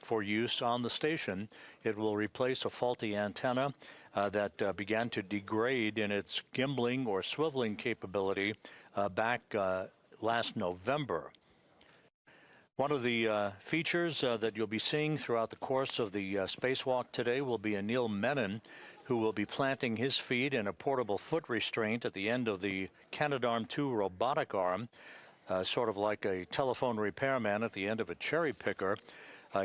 for use on the station. It will replace a faulty antenna that began to degrade in its gimbling or swiveling capability back last November. One of the features that you'll be seeing throughout the course of the spacewalk today will be Anil Menon, who will be planting his feet in a portable foot restraint at the end of the Canadarm2 robotic arm, sort of like a telephone repairman at the end of a cherry picker.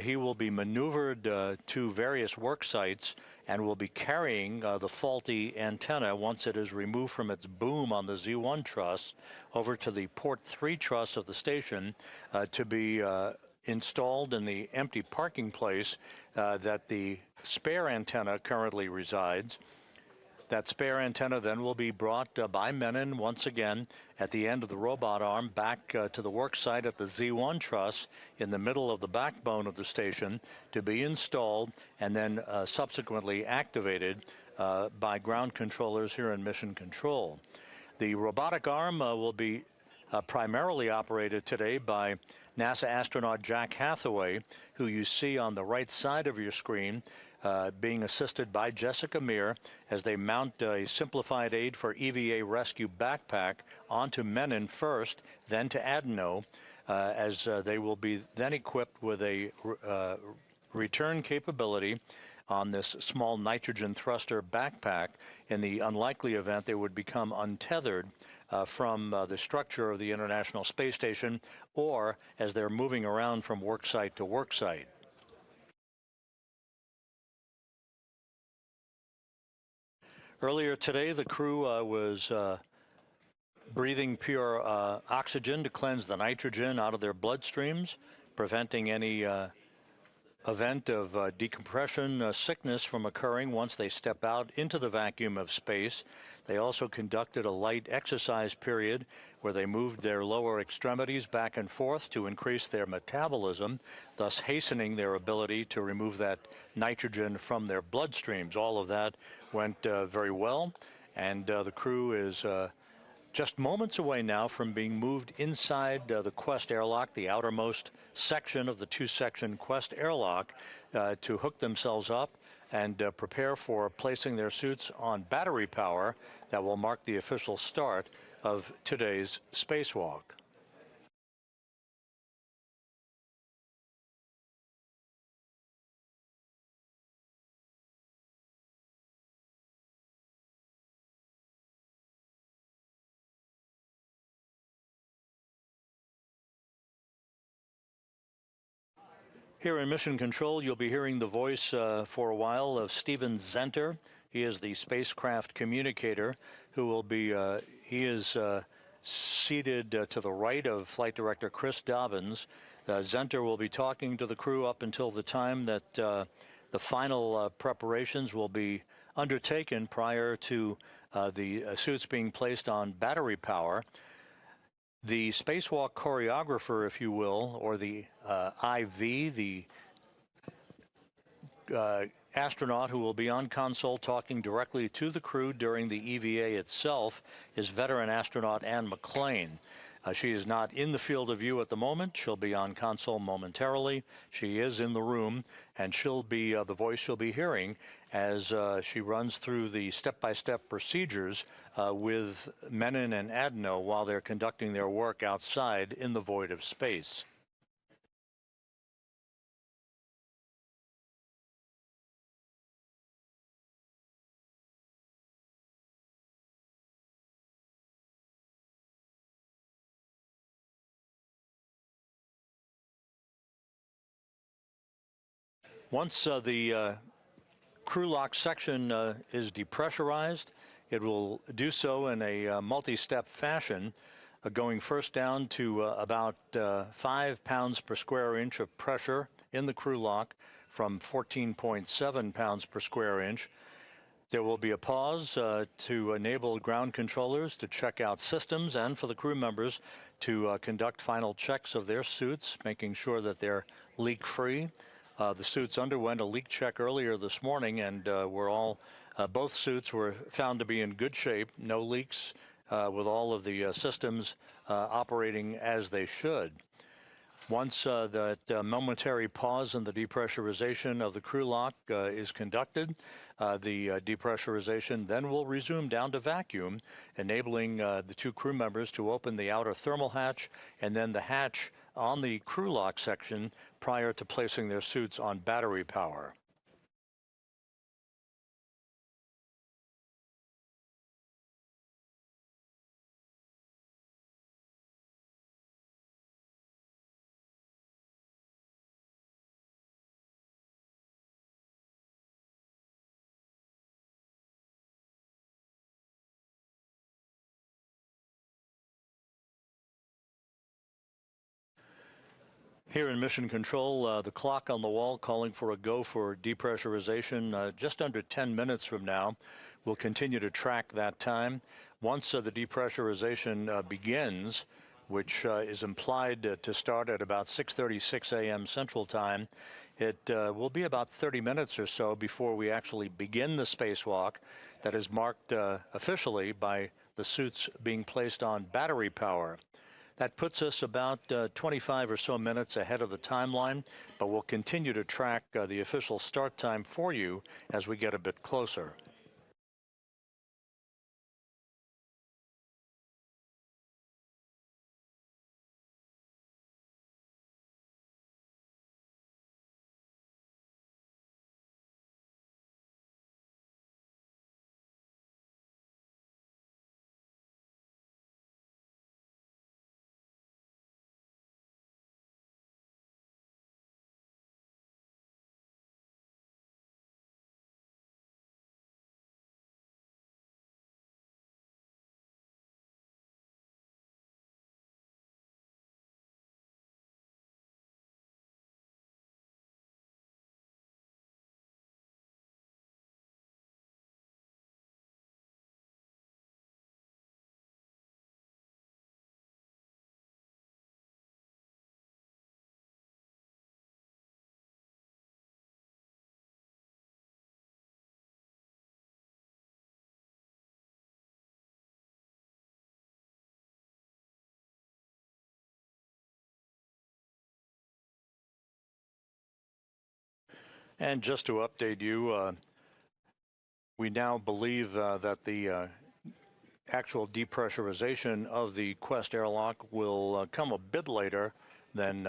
He will be maneuvered to various work sites and will be carrying the faulty antenna once it is removed from its boom on the Z1 truss over to the port 3 truss of the station to be installed in the empty parking place that the spare antenna currently resides. That spare antenna then will be brought by Menon once again at the end of the robot arm back to the work site at the Z1 truss in the middle of the backbone of the station to be installed and then subsequently activated by ground controllers here in Mission Control. The robotic arm will be primarily operated today by NASA astronaut Jack Hathaway, who you see on the right side of your screen, being assisted by Jessica Meir as they mount a simplified aid for EVA rescue backpack onto Menon first, then to Adenot, as they will be then equipped with a return capability on this small nitrogen thruster backpack in the unlikely event they would become untethered from the structure of the International Space Station, or as they're moving around from work site to work site. Earlier today, the crew was breathing pure oxygen to cleanse the nitrogen out of their bloodstreams, preventing any event of decompression sickness from occurring once they step out into the vacuum of space. They also conducted a light exercise period where they moved their lower extremities back and forth to increase their metabolism, thus hastening their ability to remove that nitrogen from their bloodstreams. All of that went very well, and the crew is just moments away now from being moved inside the Quest airlock, the outermost section of the two-section Quest airlock, to hook themselves up and prepare for placing their suits on battery power that will mark the official start of today's spacewalk. Here in Mission Control, you'll be hearing the voice for a while of Steven Zenter. He is the spacecraft communicator who will be, he is seated to the right of Flight Director Chris Dobbins. Zenter will be talking to the crew up until the time that the final preparations will be undertaken prior to the suits being placed on battery power. The spacewalk choreographer, if you will, or the IV, the astronaut who will be on console talking directly to the crew during the EVA itself, is veteran astronaut Anne McClain. She is not in the field of view at the moment. She'll be on console momentarily. She is in the room, and she'll be the voice you'll be hearing as she runs through the step-by-step procedures with Menon and Adenot while they're conducting their work outside in the void of space. Once the crew lock section is depressurized, it will do so in a multi-step fashion, going first down to about 5 pounds per square inch of pressure in the crew lock from 14.7 pounds per square inch. There will be a pause to enable ground controllers to check out systems and for the crew members to conduct final checks of their suits, making sure that they're leak-free. The suits underwent a leak check earlier this morning, and both suits were found to be in good shape, no leaks, with all of the systems operating as they should. Once that momentary pause in the depressurization of the crew lock is conducted, the depressurization then will resume down to vacuum, enabling the two crew members to open the outer thermal hatch and then the hatch on the crew lock section prior to placing their suits on battery power. Here in Mission Control, the clock on the wall calling for a go for depressurization just under 10 minutes from now. We'll continue to track that time. Once the depressurization begins, which is implied to start at about 6:36 a.m. Central Time, it will be about 30 minutes or so before we actually begin the spacewalk that is marked officially by the suits being placed on battery power. That puts us about 25 or so minutes ahead of the timeline, but we'll continue to track the official start time for you as we get a bit closer. And just to update you, we now believe that the actual depressurization of the Quest airlock will come a bit later than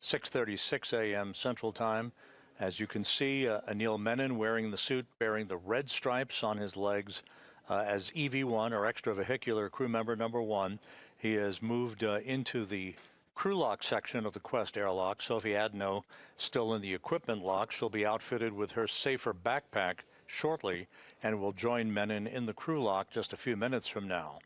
6:36 a.m. Central Time. As you can see, Anil Menon wearing the suit bearing the red stripes on his legs as EV1 or extravehicular crew member number 1. He has moved into the crew lock section of the Quest airlock. Sophie Adenot still in the equipment lock. She'll be outfitted with her safer backpack shortly and will join Menon in the crew lock just a few minutes from now.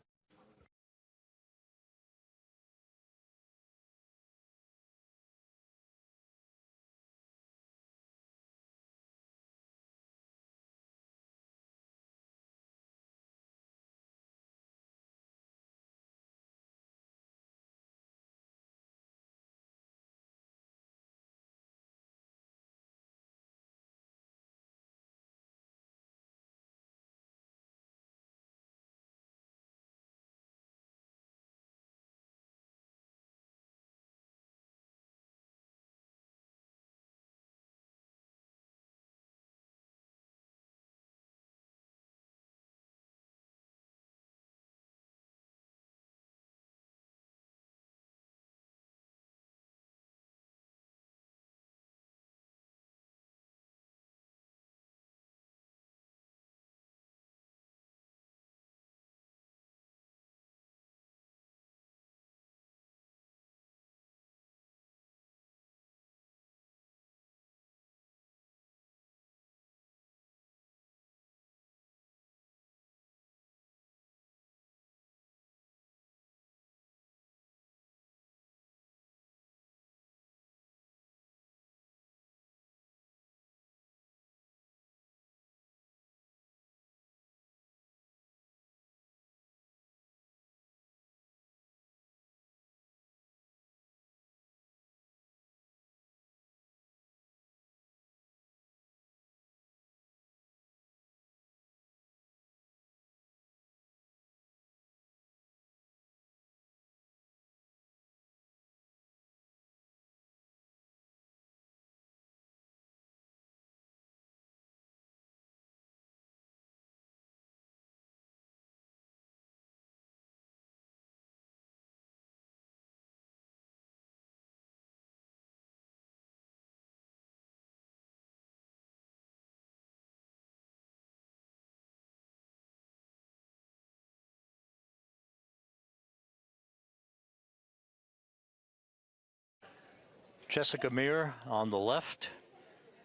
Jessica Meir on the left,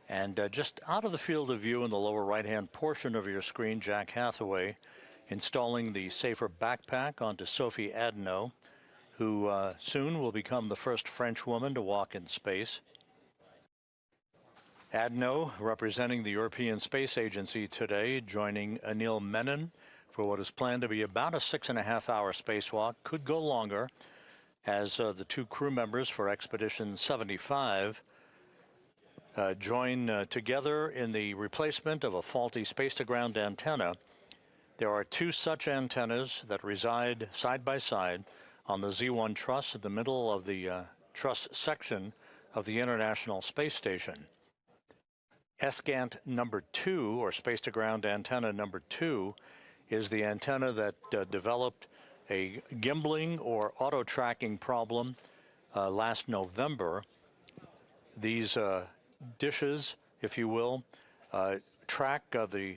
and just out of the field of view in the lower right-hand portion of your screen, Jack Hathaway installing the safer backpack onto Sophie Adenot, who soon will become the first French woman to walk in space. Adenot, representing the European Space Agency today, joining Anil Menon for what is planned to be about a 6.5-hour spacewalk. Could go longer, as the two crew members for Expedition 75 join together in the replacement of a faulty space-to-ground antenna. There are two such antennas that reside side by side on the Z1 truss in the middle of the truss section of the International Space Station. ESCANT number 2, or space-to-ground antenna number 2, is the antenna that developed a gimbling or auto-tracking problem last November. These dishes, if you will, track the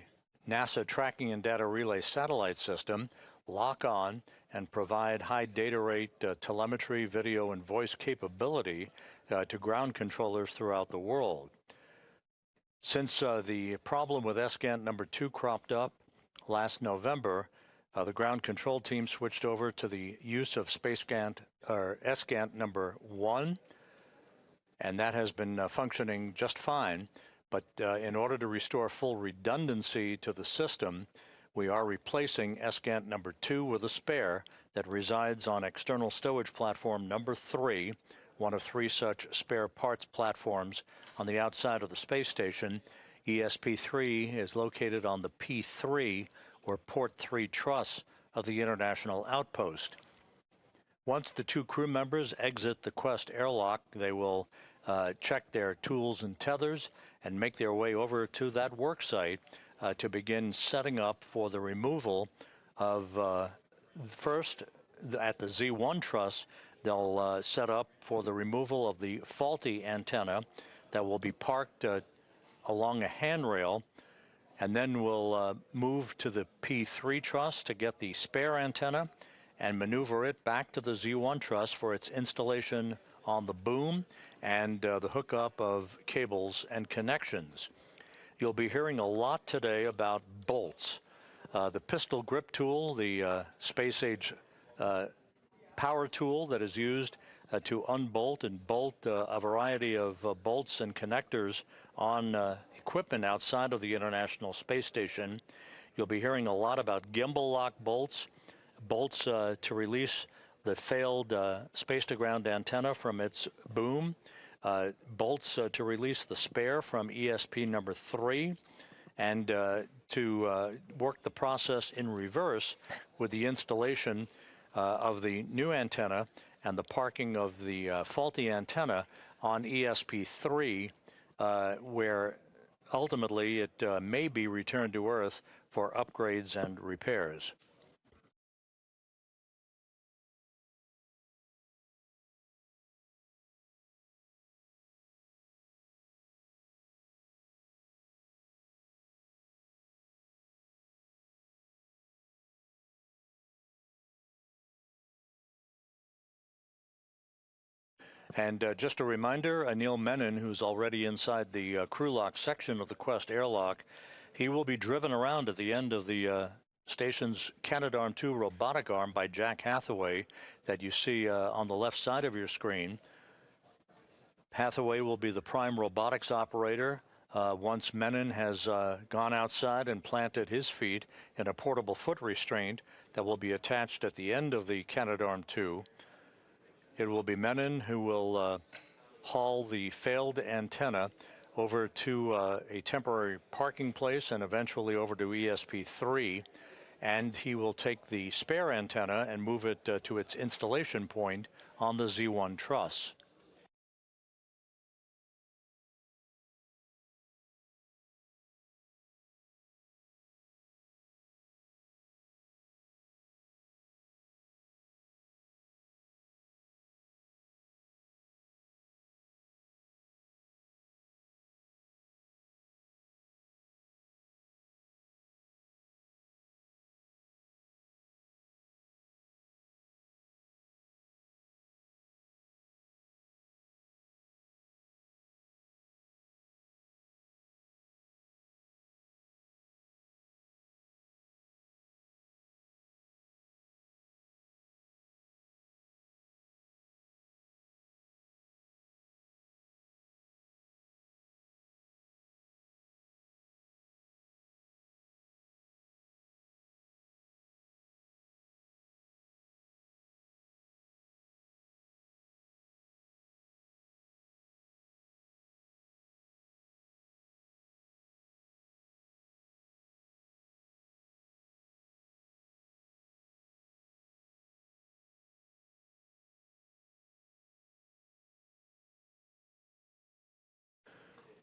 NASA Tracking and Data Relay Satellite System, lock on, and provide high data rate telemetry, video, and voice capability to ground controllers throughout the world. Since the problem with ESCANT number 2 cropped up last November, the ground control team switched over to the use of ESCANT number 1, and that has been functioning just fine. But in order to restore full redundancy to the system, we are replacing ESCANT number 2 with a spare that resides on external stowage platform number 3, one of 3 such spare parts platforms on the outside of the space station. ESP3 is located on the P3, or Port 3 truss of the International Outpost. Once the two crew members exit the Quest airlock, they will check their tools and tethers and make their way over to that work site to begin setting up for the removal of, first at the Z1 truss, they'll set up for the removal of the faulty antenna that will be parked along a handrail, and then we'll move to the P3 truss to get the spare antenna and maneuver it back to the Z1 truss for its installation on the boom and the hookup of cables and connections. You'll be hearing a lot today about bolts. The pistol grip tool, the space-age power tool that is used to unbolt and bolt a variety of bolts and connectors on equipment outside of the International Space Station. You'll be hearing a lot about gimbal lock bolts, bolts to release the failed space-to-ground antenna from its boom, bolts to release the spare from ESP number 3, and to work the process in reverse with the installation of the new antenna and the parking of the faulty antenna on ESP3, where ultimately it may be returned to Earth for upgrades and repairs. And just a reminder, Anil Menon, who's already inside the crew lock section of the Quest airlock, he will be driven around at the end of the station's Canadarm2 robotic arm by Jack Hathaway that you see on the left side of your screen. Hathaway will be the prime robotics operator once Menon has gone outside and planted his feet in a portable foot restraint that will be attached at the end of the Canadarm2. It will be Menon who will haul the failed antenna over to a temporary parking place and eventually over to ESP3, and he will take the spare antenna and move it to its installation point on the Z1 truss.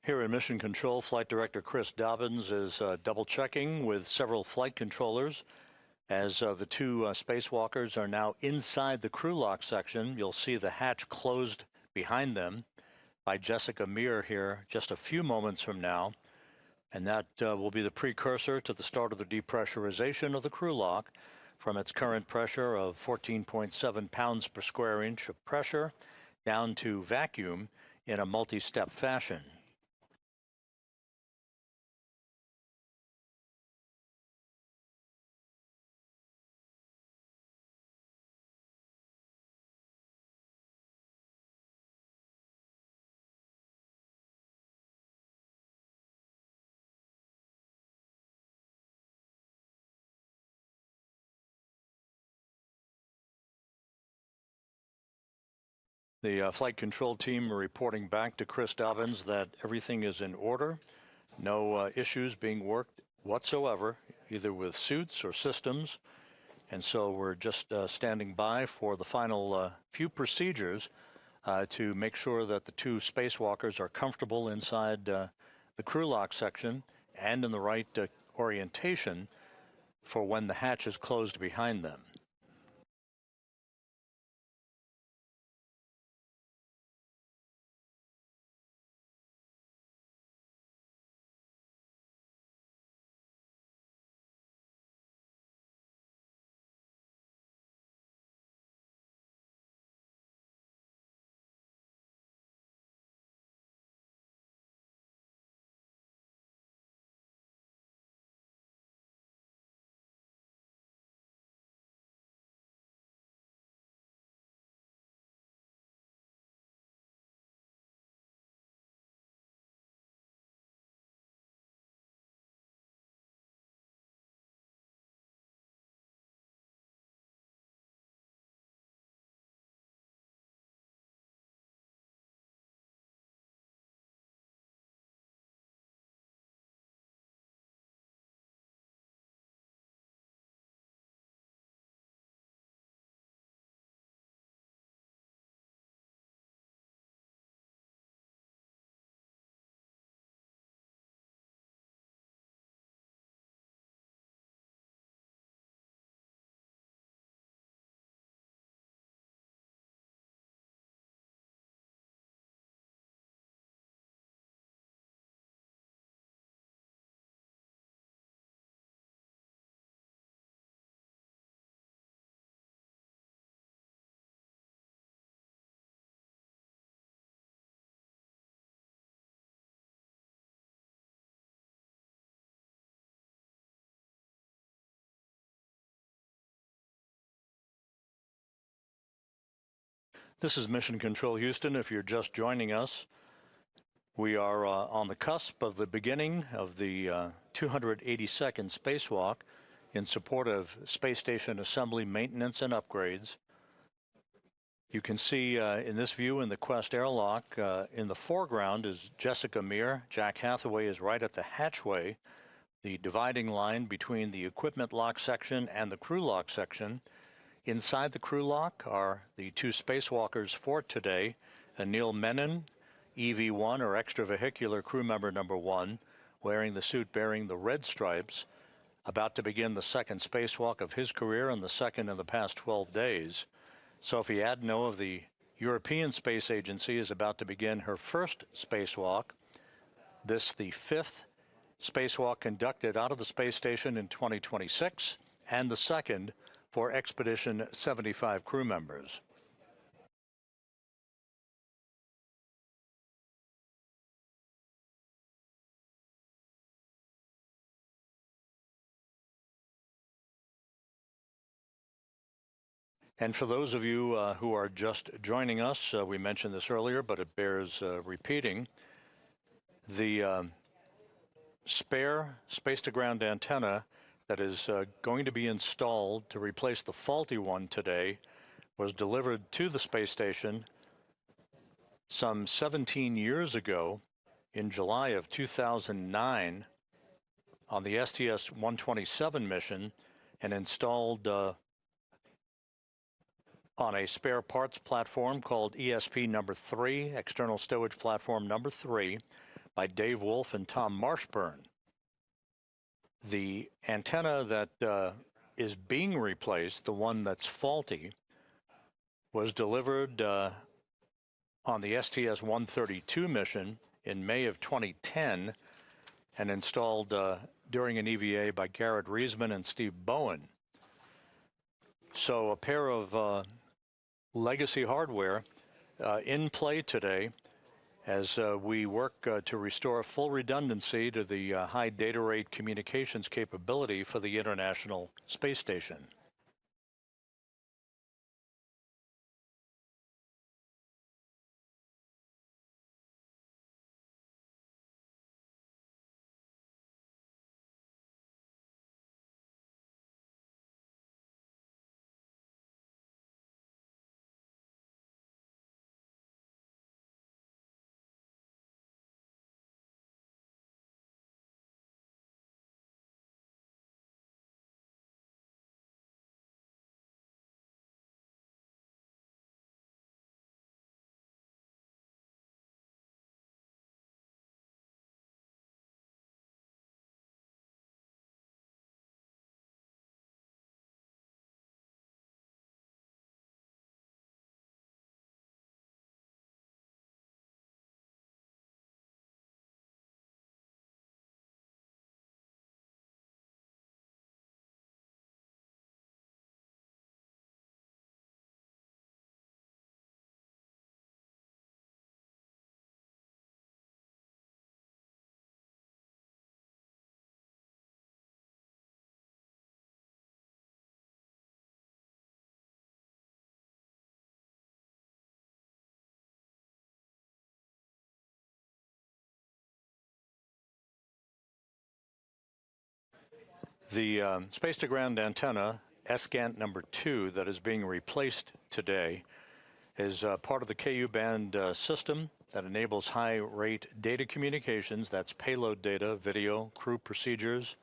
Here in Mission Control, Flight Director Chris Dobbins is double-checking with several flight controllers as the two spacewalkers are now inside the crew lock section. You'll see the hatch closed behind them by Jessica Meir here just a few moments from now, and that will be the precursor to the start of the depressurization of the crew lock from its current pressure of 14.7 pounds per square inch of pressure down to vacuum in a multi-step fashion. The flight control team are reporting back to Chris Dobbins that everything is in order. No issues being worked whatsoever, either with suits or systems. And so we're just standing by for the final few procedures to make sure that the two spacewalkers are comfortable inside the crew lock section and in the right orientation for when the hatch is closed behind them. This is Mission Control Houston. If you're just joining us, we are on the cusp of the beginning of the 282nd spacewalk in support of space station assembly, maintenance, and upgrades. You can see in this view in the Quest airlock, in the foreground is Jessica Meir. Jack Hathaway is right at the hatchway, the dividing line between the equipment lock section and the crew lock section. Inside the crew lock are the two spacewalkers for today, Anil Menon, EV1 or extravehicular crew member number 1, wearing the suit bearing the red stripes, about to begin the second spacewalk of his career and the second in the past 12 days. Sophie Adenot of the European Space Agency is about to begin her first spacewalk. This the fifth spacewalk conducted out of the space station in 2026 and the second for Expedition 75 crew members. And for those of you who are just joining us, we mentioned this earlier, but it bears repeating. The spare space-to-ground antenna that is going to be installed to replace the faulty one today was delivered to the space station some 17 years ago in July of 2009 on the STS-127 mission and installed on a spare parts platform called ESP number 3, external stowage platform number 3, by Dave Wolf and Tom Marshburn. The antenna that is being replaced, the one that's faulty, was delivered on the STS-132 mission in May of 2010 and installed during an EVA by Garrett Reisman and Steve Bowen. So a pair of legacy hardware in play today as we work to restore full redundancy to the high data rate communications capability for the International Space Station. The space-to-ground antenna, SGANT number 2, that is being replaced today is part of the KU band system that enables high-rate data communications. That's payload data, video, crew procedures,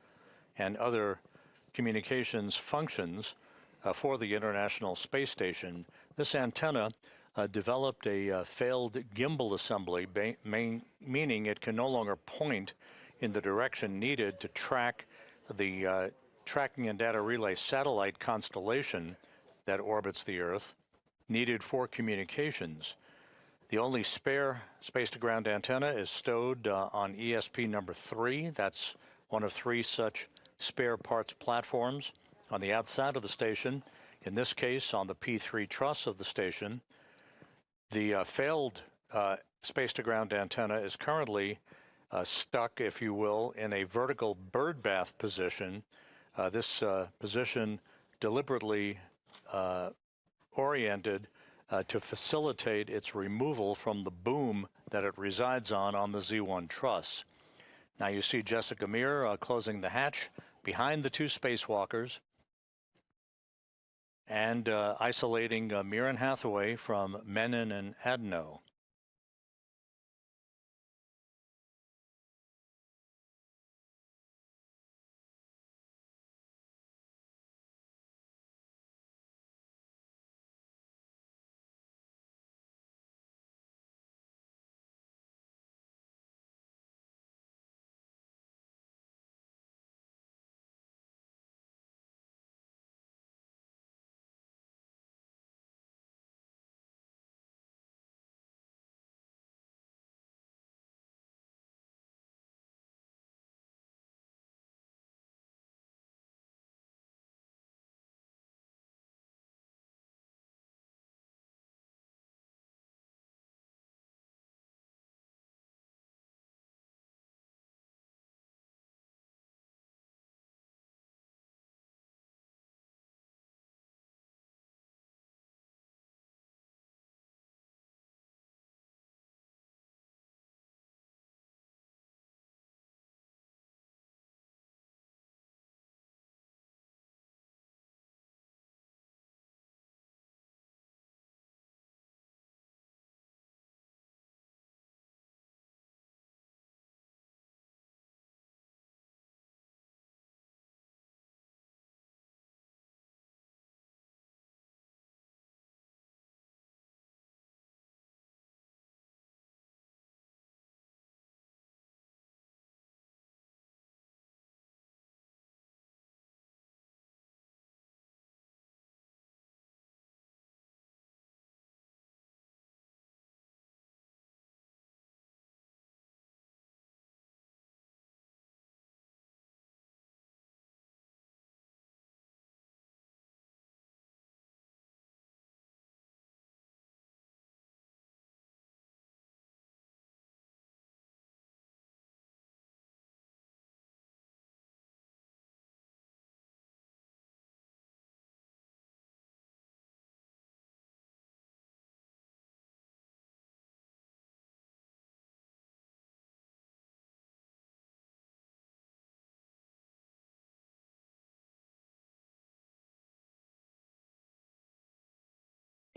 and other communications functions for the International Space Station. This antenna developed a failed gimbal assembly, meaning it can no longer point in the direction needed to track the tracking and data relay satellite constellation that orbits the Earth, needed for communications. The only spare space-to-ground antenna is stowed on ESP number 3. That's one of 3 such spare parts platforms on the outside of the station, in this case on the P3 truss of the station. The failed space-to-ground antenna is currently stuck, if you will, in a vertical birdbath position. This position deliberately oriented to facilitate its removal from the boom that it resides on the Z1 truss. Now you see Jessica Meir closing the hatch behind the 2 spacewalkers and isolating Meir and Hathaway from Menon and Adenot.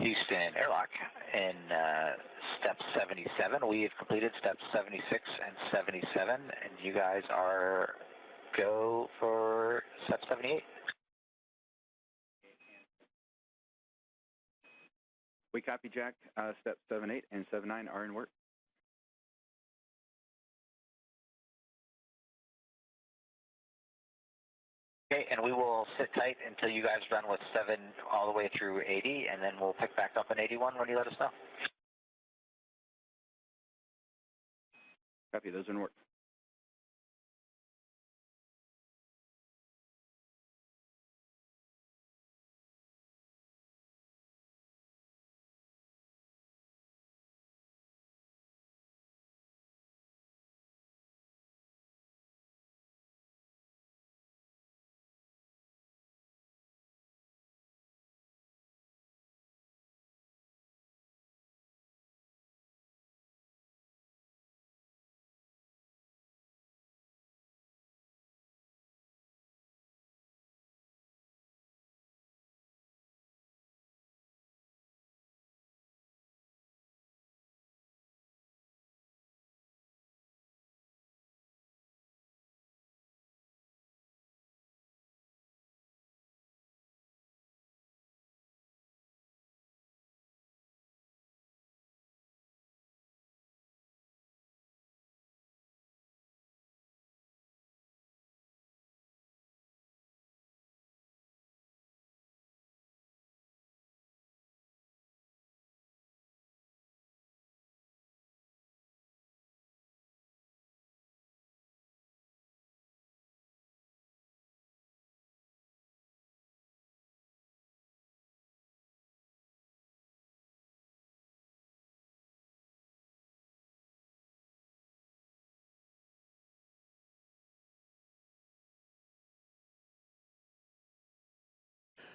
Houston airlock in step 77. We have completed steps 76 and 77, and you guys are go for step 78. We copy, Jack. Step 78 and 79 are in work. Okay, and we will sit tight until you guys are done with 7 all the way through 80, and then we'll pick back up in 81 when you let us know. Copy, those are in work.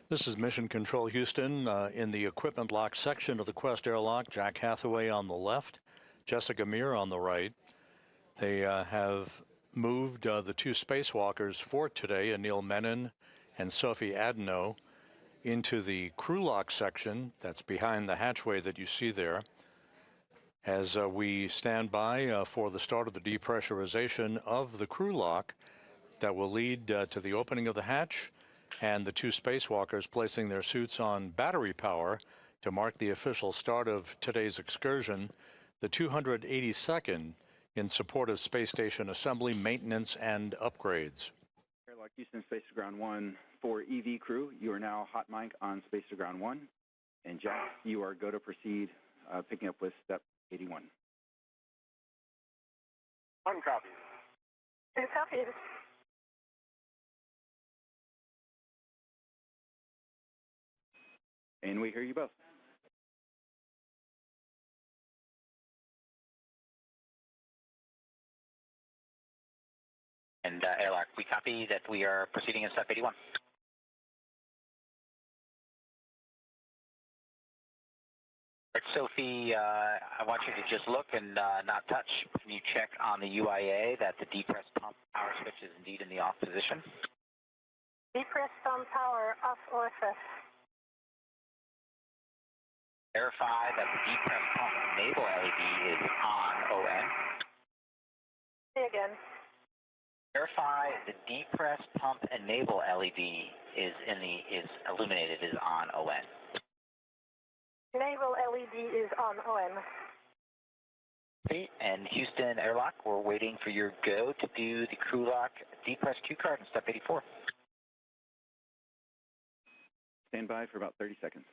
This is Mission Control Houston in the equipment lock section of the Quest airlock. Jack Hathaway on the left, Jessica Meir on the right. They have moved the 2 spacewalkers for today, Anil Menon and Sophie Adenot, into the crew lock section that's behind the hatchway that you see there. As we stand by for the start of the depressurization of the crew lock that will lead to the opening of the hatch and the 2 spacewalkers placing their suits on battery power to mark the official start of today's excursion, the 282nd in support of space station assembly, maintenance, and upgrades. Airlock Houston, Space to Ground 1 for EV crew. You are now hot mic on Space to Ground 1. And Jack, you are go to proceed, picking up with step 81. 1 copy. 2 copies. And we hear you both. And airlock, we copy that we are proceeding in step 81. All right, Sophie, I want you to just look and not touch. Can you check on the UIA that the depressed pump power switch is indeed in the off position? Depressed pump power off OFS. Verify that the depressed pump enable LED is on ON. Say again. Verify the depressed pump enable LED is illuminated, is on ON. Enable LED is on ON. Okay, and Houston airlock, we're waiting for your go to do the crew lock depressed Q card in step 84. Stand by for about 30 seconds.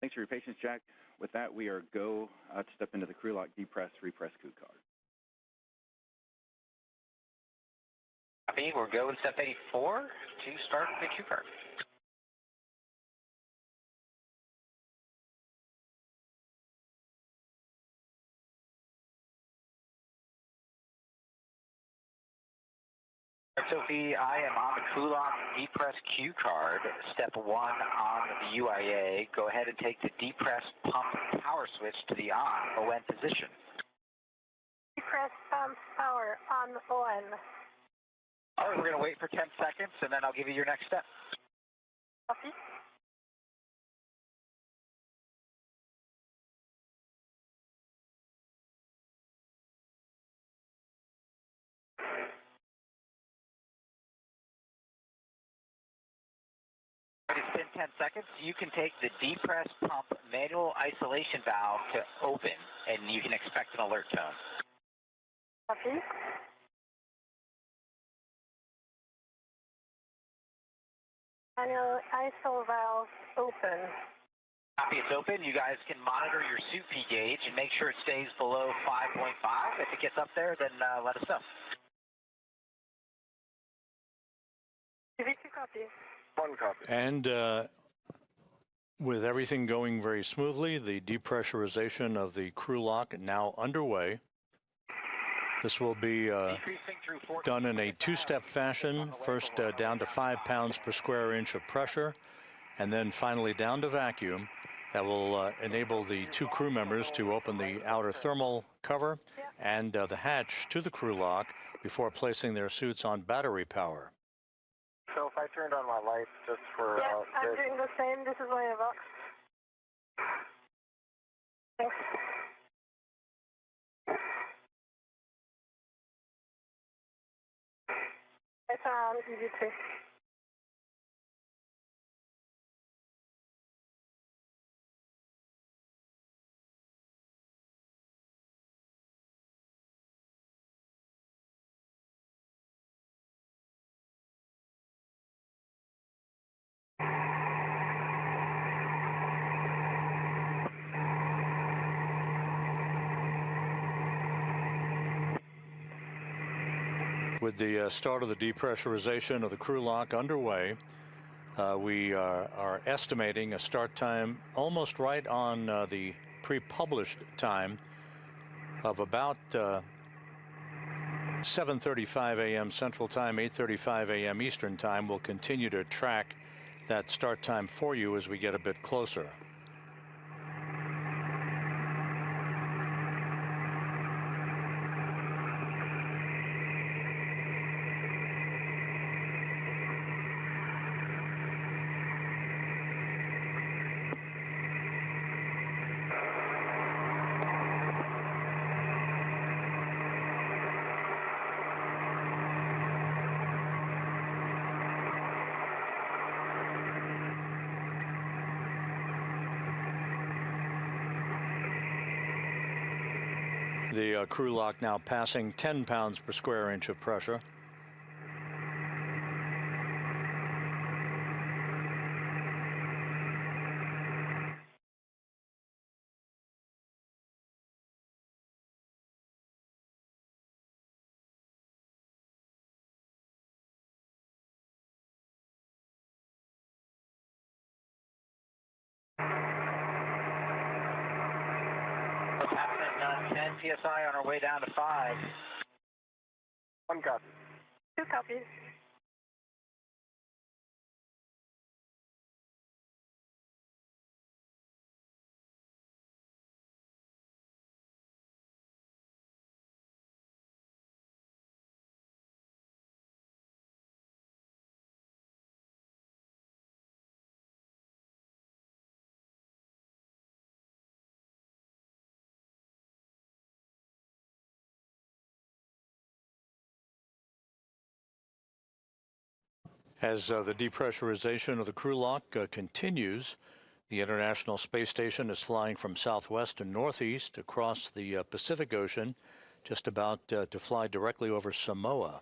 Thanks for your patience, Jack. With that, we are go to step into the crew lock, depress, repress crew card. Copy, we're go in step 84 to start the Q card. Sophie, I am on the crew lock depress cue card, step 1 on the UIA. Go ahead and take the depress pump power switch to the on ON position. Depress pump power on ON. All right, we're going to wait for 10 seconds, and then I'll give you your next step. Copy. It's been 10 seconds. You can take the depress pump manual isolation valve to open, and you can expect an alert tone. Copy. Manual ISO valve open. Copy, it's open. You guys can monitor your suit P gauge and make sure it stays below 5.5. If it gets up there, then let us know. CV2 copy. One copy. And with everything going very smoothly, the depressurization of the crew lock now underway. This will be done in a two-step fashion, first down to 5 pounds per square inch of pressure, and then finally down to vacuum. That will enable the 2 crew members to open the outer thermal cover and the hatch to the crew lock before placing their suits on battery power. So if I turned on my lights just for... Yeah, I'm doing the same. This is my box. Thanks. It's on EV2. With the start of the depressurization of the crew lock underway, we are estimating a start time almost right on the pre-published time of about 7:35 a.m. Central Time, 8:35 a.m. Eastern Time. We'll continue to track that start time for you as we get a bit closer. The crew lock now passing 10 pounds per square inch of pressure. What's happening? 10 PSI on our way down to 5. One copy. 2 copies. As the depressurization of the crew lock continues, the International Space Station is flying from southwest to northeast across the Pacific Ocean, just about to fly directly over Samoa.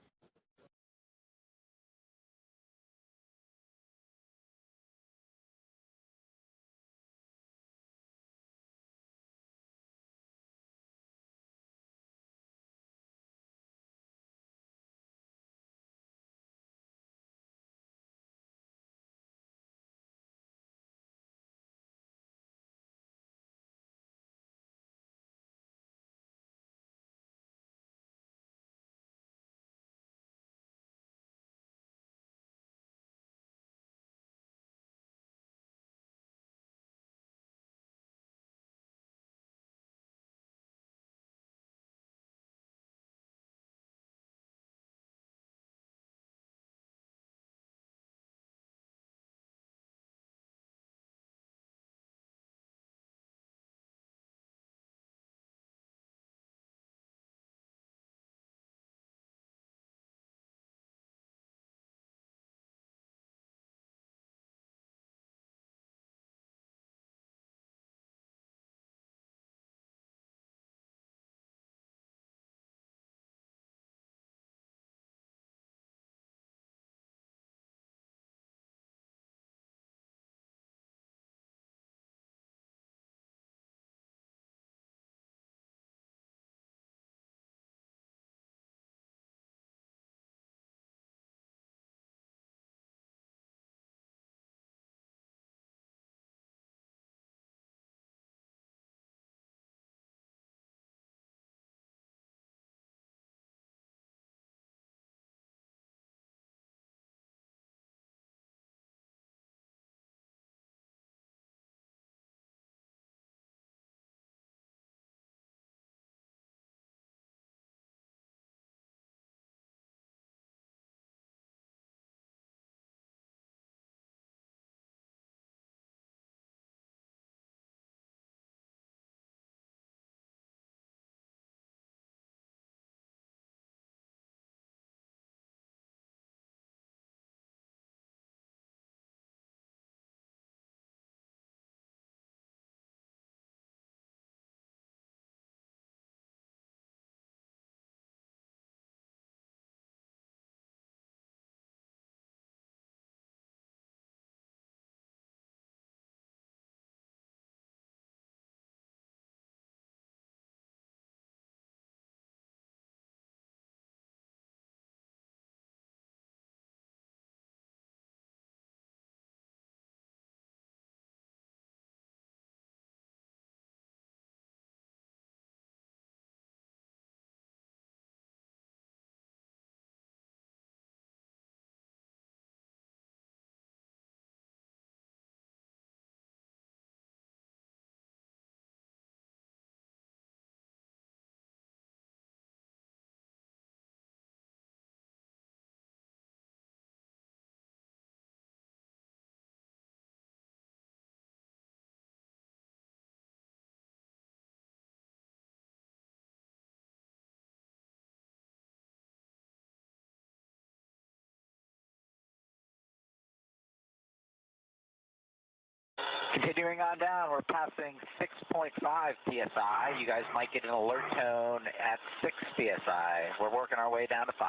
Continuing on down, we're passing 6.5 psi. You guys might get an alert tone at 6 psi. We're working our way down to 5.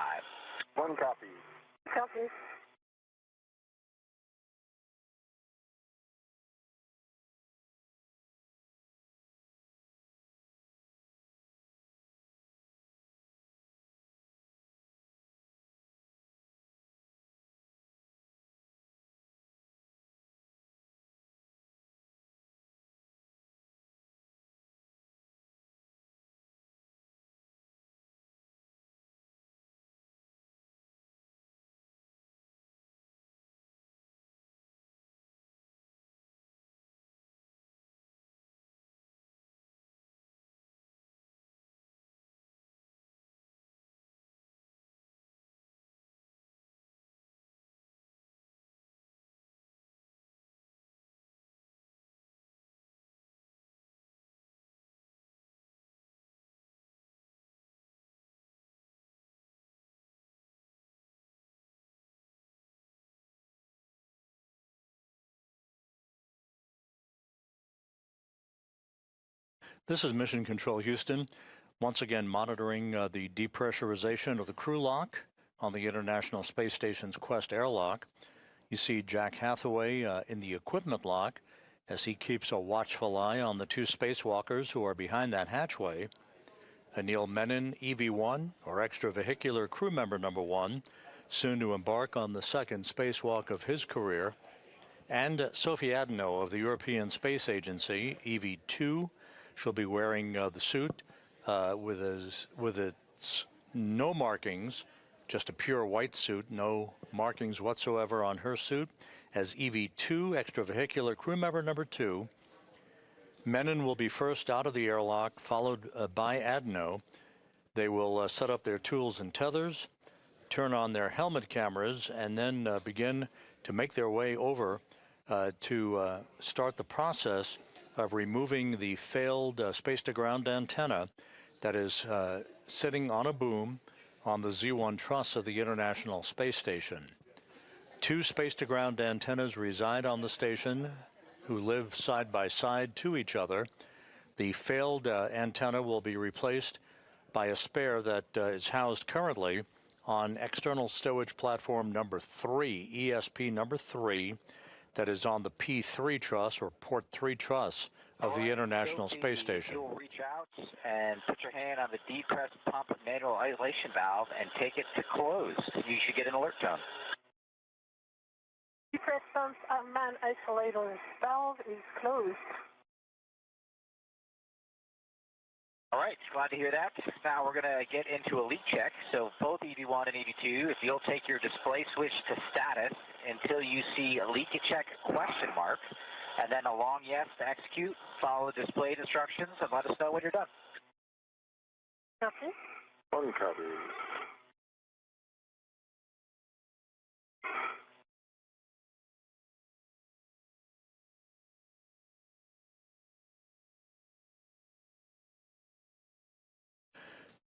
1 copy. Copy. This is Mission Control Houston, once again monitoring the depressurization of the crew lock on the International Space Station's Quest airlock. You see Jack Hathaway in the equipment lock as he keeps a watchful eye on the 2 spacewalkers who are behind that hatchway. Anil Menon, EV1, or extravehicular crew member number 1, soon to embark on the 2nd spacewalk of his career. And Sophie Adenot of the European Space Agency, EV2. She'll be wearing the suit with its no markings, just a pure white suit, no markings whatsoever on her suit, as EV2 extravehicular crew member number 2. Menon will be first out of the airlock, followed by Adenot. They will set up their tools and tethers, turn on their helmet cameras, and then begin to make their way over to start the process of removing the failed space-to-ground antenna that is sitting on a boom on the Z1 truss of the International Space Station. 2 space-to-ground antennas reside on the station who live side by side to each other. The failed antenna will be replaced by a spare that is housed currently on external stowage platform number 3, ESP number 3, that is on the P3 truss or port 3 truss of the International Space Station. You'll reach out and put your hand on the depressed pump manual isolation valve and take it to close. You should get an alert tone. Depressed pump man isolator valve is closed. All right, glad to hear that. Now we're going to get into a leak check. So both EV1 and EV2, if you'll take your display switch to status until you see a leak check question mark, and then a long yes to execute, follow the displayed instructions, and let us know when you're done. Copy. 1 copy.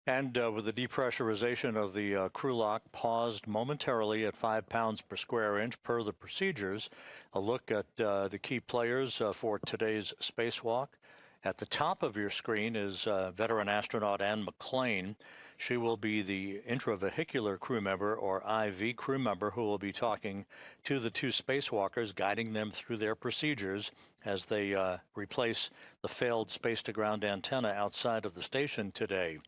And with the depressurization of the crew lock paused momentarily at 5 pounds per square inch per the procedures, a look at the key players for today's spacewalk. At the top of your screen is veteran astronaut Anne McClain. She will be the intravehicular crew member, or IV crew member, who will be talking to the 2 spacewalkers, guiding them through their procedures as they replace the failed space-to-ground antenna outside of the station today.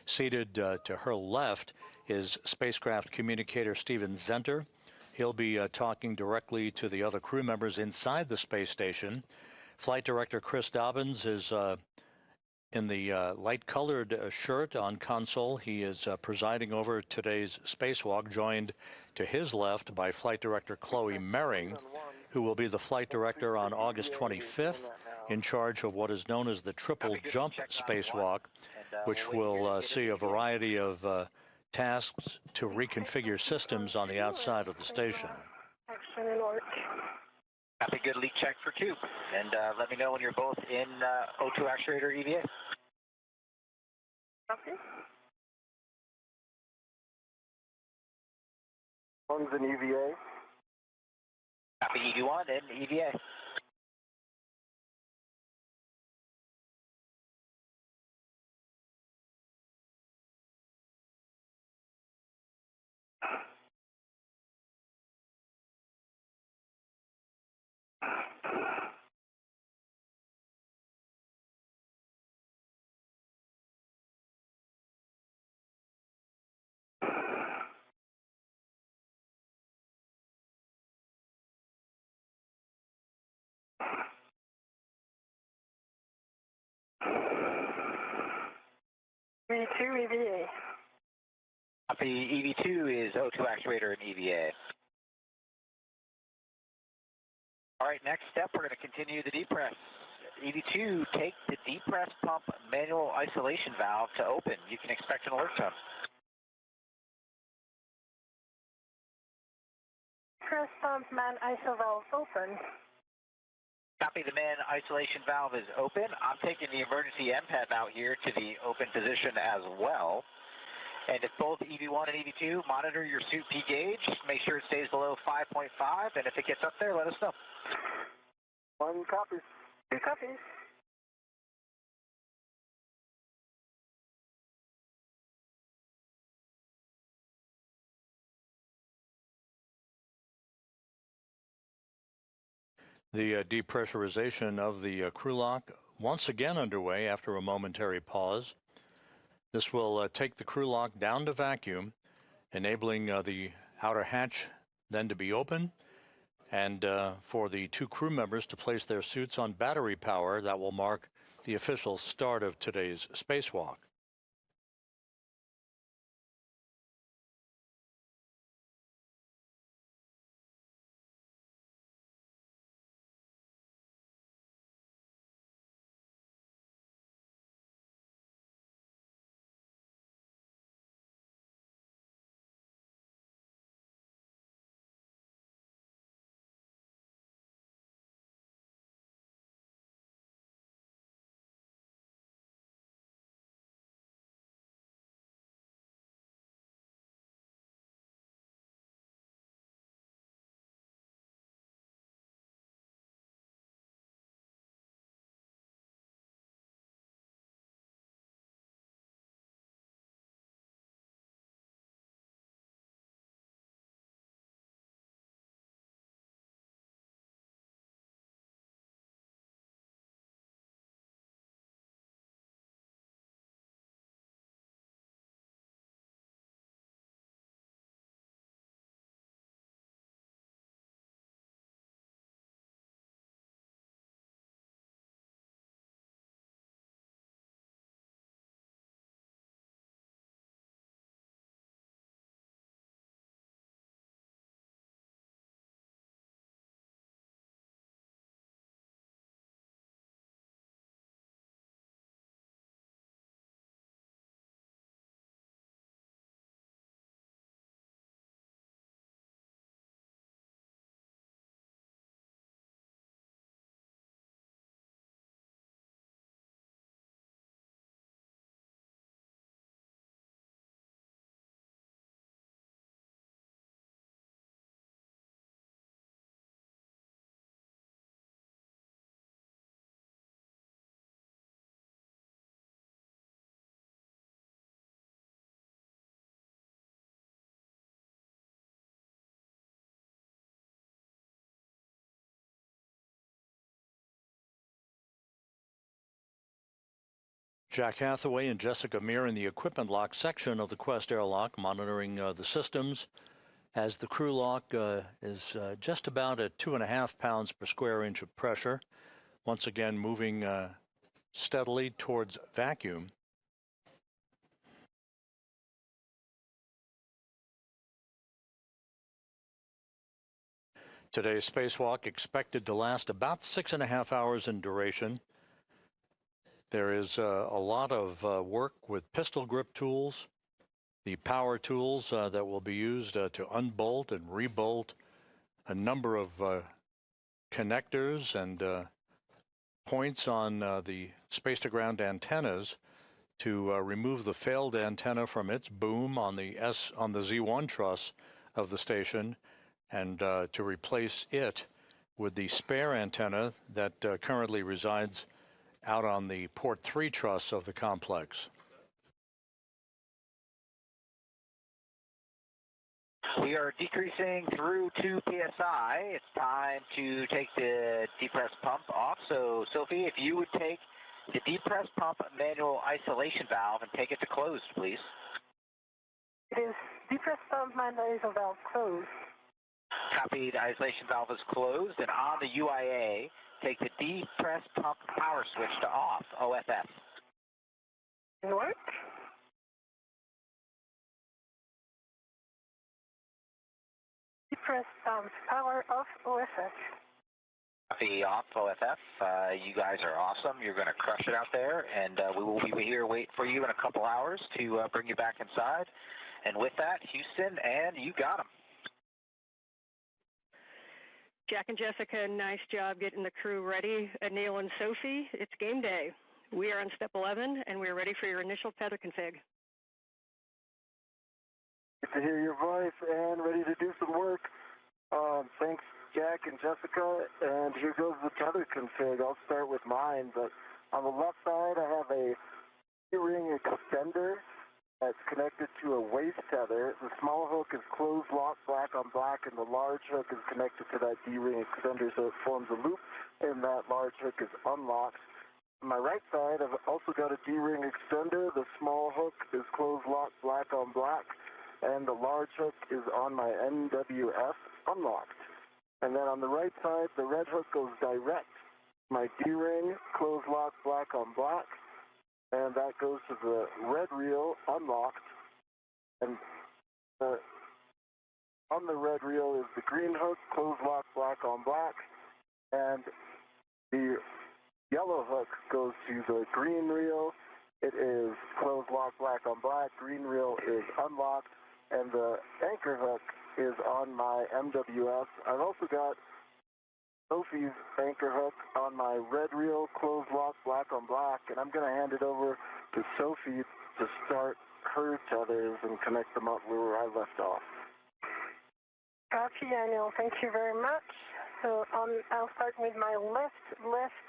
Seated to her left is spacecraft communicator Steven Zenter. He'll be talking directly to the other crew members inside the space station. Flight Director Chris Dobbins is in the light-colored shirt on console. He is presiding over today's spacewalk, joined to his left by Flight Director Chloe Mering, who will be the flight director on August 25th, in charge of what is known as the triple jump spacewalk, which will see a variety of tasks to reconfigure systems on the outside of the station. Action alert. Copy, good leak check for 2. And let me know when you're both in O2 actuator EVA. Copy. 1's an EVA. Copy, EV1 and EVA. EV2, EVA. Copy, EV2 is O2 actuator and EVA. All right, next step, we're going to continue the depress. EV2, take the depress pump manual isolation valve to open. You can expect an alert tone. Depress pump man ISO valve open. Copy, the man isolation valve is open. I'm taking the emergency MPEP out here to the open position as well. And if both EV1 and EV2, monitor your suit P gauge, make sure it stays below 5.5, and if it gets up there, let us know. 1 copy. 2 copies. The depressurization of the crew lock once again underway after a momentary pause. This will take the crew lock down to vacuum, enabling the outer hatch then to be open, and for the 2 crew members to place their suits on battery power. That will mark the official start of today's spacewalk. Jack Hathaway and Jessica Meir in the equipment lock section of the Quest airlock, monitoring the systems as the crew lock is just about at 2.5 pounds per square inch of pressure. Once again, moving steadily towards vacuum. Today's spacewalk expected to last about 6.5 hours in duration. There is a lot of work with pistol grip tools, the power tools that will be used to unbolt and rebolt a number of connectors and points on the space-to-ground antennas to remove the failed antenna from its boom on the Z1 truss of the station, and to replace it with the spare antenna that currently resides out on the port 3 truss of the complex. We are decreasing through 2 psi. It's time to take the depress pump off. So, Sophie, if you would take the depress pump manual isolation valve and take it to closed, please. It is depress pump man ISO valve closed. Copy, the isolation valve is closed, and on the UIA, take the depress pump power switch to off, OFS. In work? depress power off OFF. Copy off OFF. You guys are awesome. You're going to crush it out there, and we will be here waiting for you in a couple hours to bring you back inside. And with that, Houston, and you got them. Jack and Jessica, nice job getting the crew ready. Anil and Sophie, it's game day. We are on step 11, and we're ready for your initial tether config. Good to hear your voice and ready to do some work. Thanks, Jack and Jessica, and here goes the tether config. I'll start with mine, but on the left side, I have a D-ring extender that's connected to a waist tether. The small hook is closed lock black on black, and the large hook is connected to that D-ring extender, so it forms a loop, and that large hook is unlocked. On my right side, I've also got a D-ring extender. The small hook is closed lock black on black, and the large hook is on my MWF unlocked. And then on the right side, the red hook goes direct. My D-ring, closed lock black on black, and that goes to the red reel unlocked. And on the red reel is the green hook, closed lock black on black, and the yellow hook goes to the green reel. It is closed lock black on black, green reel is unlocked, and the anchor hook is on my MWF. I've also got Sophie's anchor hook on my red reel, closed lock black on black, and I'm going to hand it over to Sophie to start her tethers and connect them up where I left off. Copy, Anil. Thank you very much. So I'll start with my left.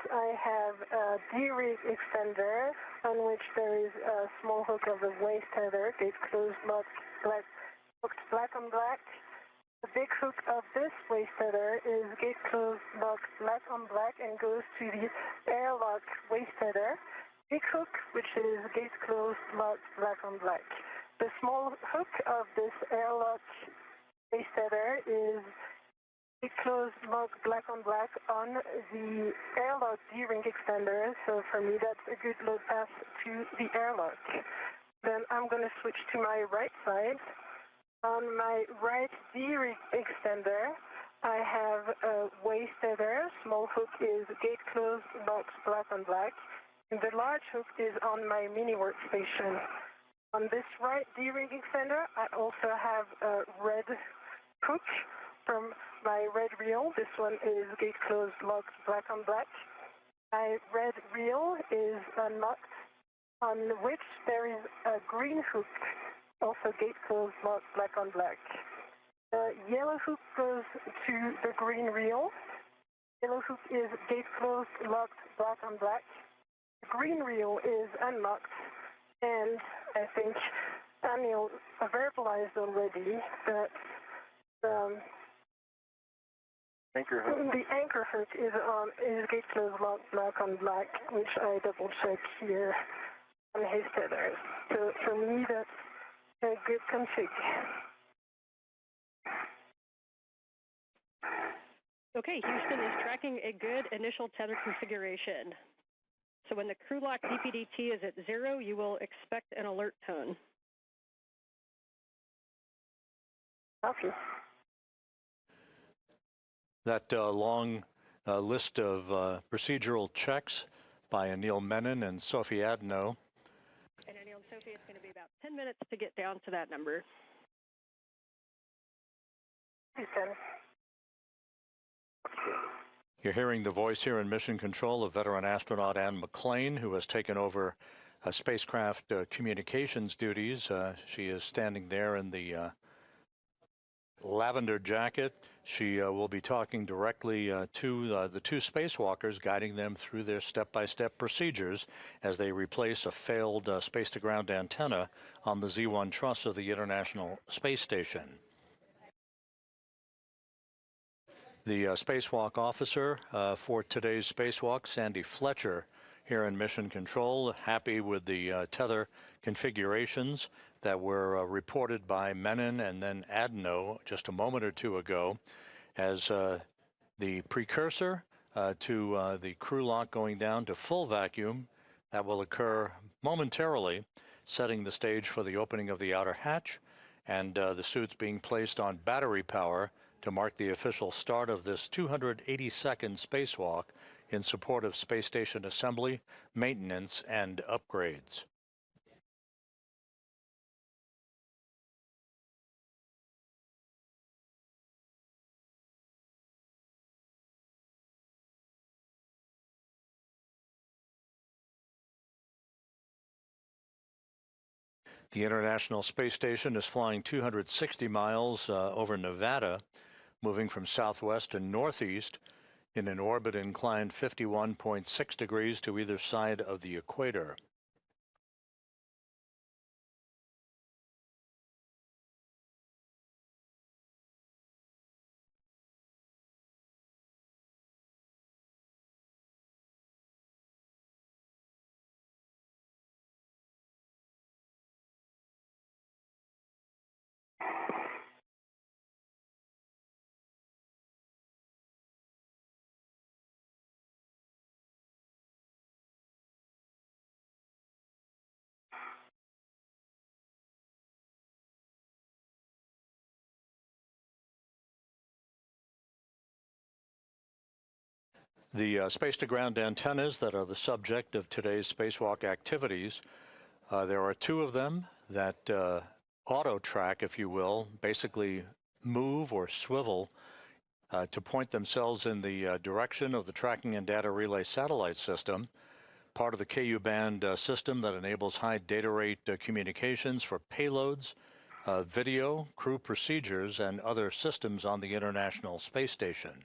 I have a D-rig extender on which there is a small hook of the waist tether, gate closed, locked, hooked black on black. The big hook of this waist tether is gate closed, locked, black on black, and goes to the airlock waist tether. Big hook, which is gate closed, locked, black on black. The small hook of this airlock waist tether is gate closed, locked, black on black on the airlock D-ring extender. So for me, that's a good load pass to the airlock. Then I'm going to switch to my right side. On my right D-rig extender, I have a waist tether. Small hook is gate closed, locked, black on black. And the large hook is on my mini workstation. On this right D-rig extender, I also have a red hook from my red reel. This one is gate closed, locked, black on black. My red reel is unlocked, on which there is a green hook, also gate closed, locked, black on black. The yellow hook goes to the green reel. Yellow hook is gate closed, locked, black on black. The green reel is unlocked, and I think Anil verbalized already that Anchor hook. the anchor hook is gate closed, locked, black on black, which I double check here on his tethers. So for me, that's a good config. Okay, Houston is tracking a good initial tether configuration. So when the crew lock DPDT is at 0, you will expect an alert tone. Copy. That long list of procedural checks by Anil Menon and Sophie Adenot. And Anil and Sophie, it's going to be about 10 minutes to get down to that number. Houston. You're hearing the voice here in Mission Control of veteran astronaut Anne McClain, who has taken over spacecraft communications duties. She is standing there in the lavender jacket. She will be talking directly to the two spacewalkers, guiding them through their step-by-step procedures as they replace a failed space-to-ground antenna on the Z1 truss of the International Space Station. The spacewalk officer for today's spacewalk, Sandy Fletcher, here in Mission Control, happy with the tether configurations that were reported by Menon and then Adenot just a moment or two ago as the precursor to the crew lock going down to full vacuum. That will occur momentarily, setting the stage for the opening of the outer hatch and the suits being placed on battery power to mark the official start of this 282nd spacewalk in support of space station assembly, maintenance, and upgrades. The International Space Station is flying 260 miles over Nevada, moving from southwest to northeast in an orbit inclined 51.6 degrees to either side of the equator. The space-to-ground antennas that are the subject of today's spacewalk activities, there are two of them that auto-track, if you will, basically move or swivel to point themselves in the direction of the tracking and data relay satellite system, part of the Ku-band system that enables high data rate communications for payloads, video, crew procedures, and other systems on the International Space Station.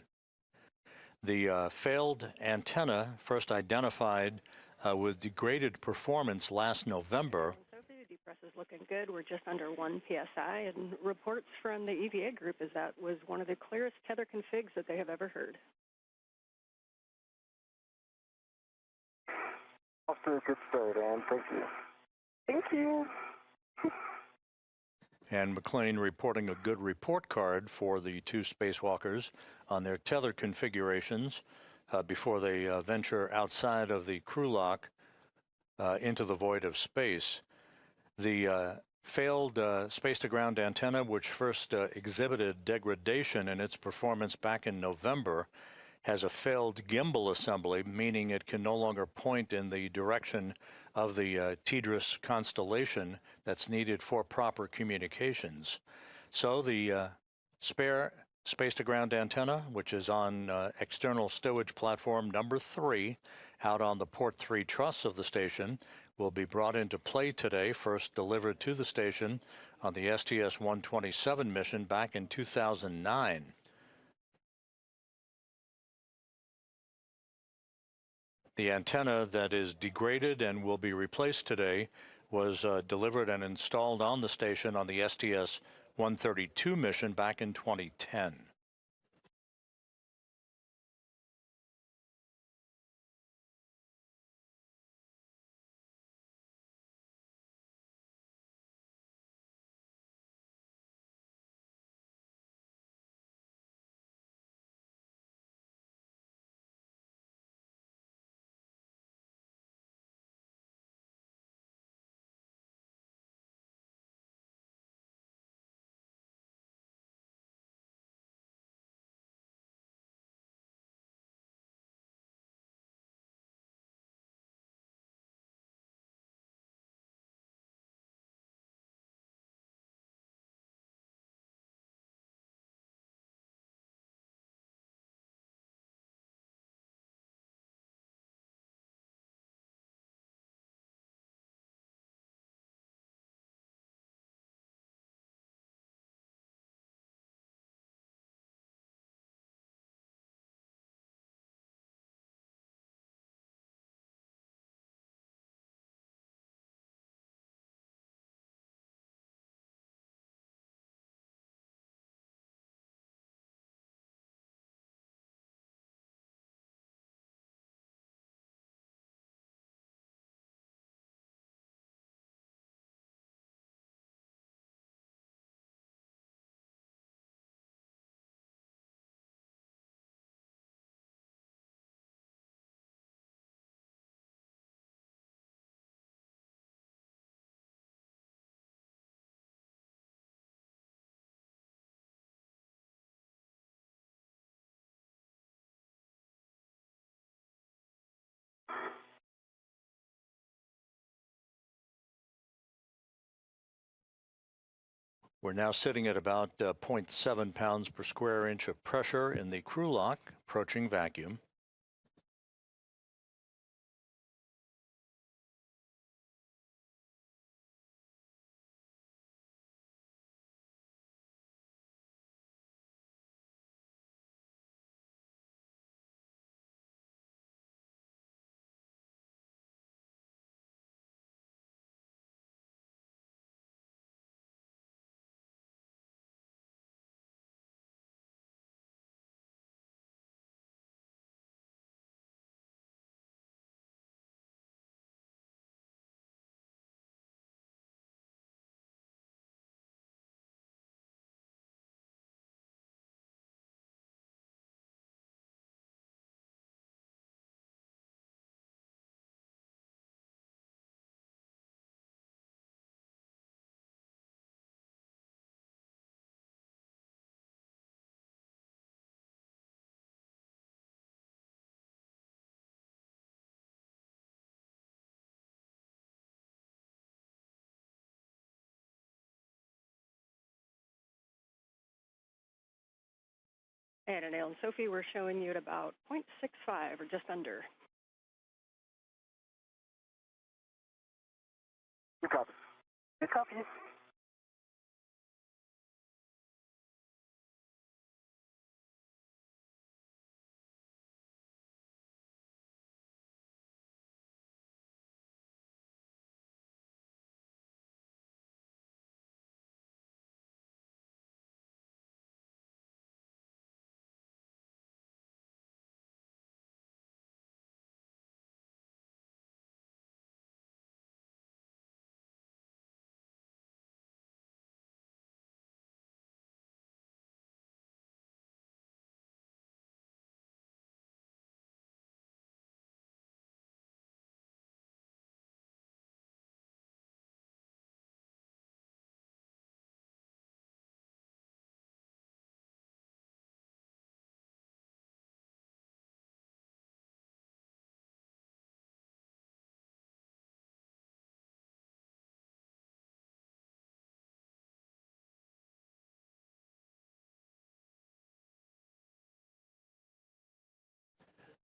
The failed antenna, first identified with degraded performance last November. Sophie, the depress is looking good. We're just under 1 psi, and reports from the EVA group is that was one of the clearest tether configs that they have ever heard. Off to a good start, Ann. Thank you. Thank you. And McLean reporting a good report card for the two spacewalkers on their tether configurations before they venture outside of the crew lock into the void of space. The failed space-to-ground antenna, which first exhibited degradation in its performance back in November, has a failed gimbal assembly, meaning it can no longer point in the direction of the TDRS constellation that's needed for proper communications. So the spare space-to-ground antenna, which is on external stowage platform number 3, out on the port 3 truss of the station, will be brought into play today, first delivered to the station on the STS-127 mission back in 2009. The antenna that is degraded and will be replaced today was delivered and installed on the station on the STS-132 mission back in 2010. We're now sitting at about 0.7 pounds per square inch of pressure in the crew lock, approaching vacuum. And Anil and Sophie, we're showing you at about 0.65 or just under. Good copy. Good copy.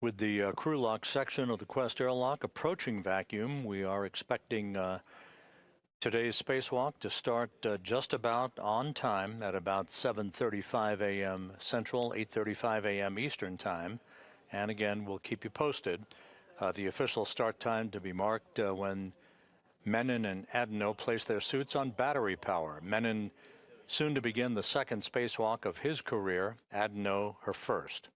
With the crew lock section of the Quest airlock approaching vacuum, we are expecting today's spacewalk to start just about on time at about 7:35 a.m. Central, 8:35 a.m. Eastern Time. And again, we'll keep you posted. The official start time to be marked when Menon and Adenot place their suits on battery power. Menon soon to begin the second spacewalk of his career, Adenot her first.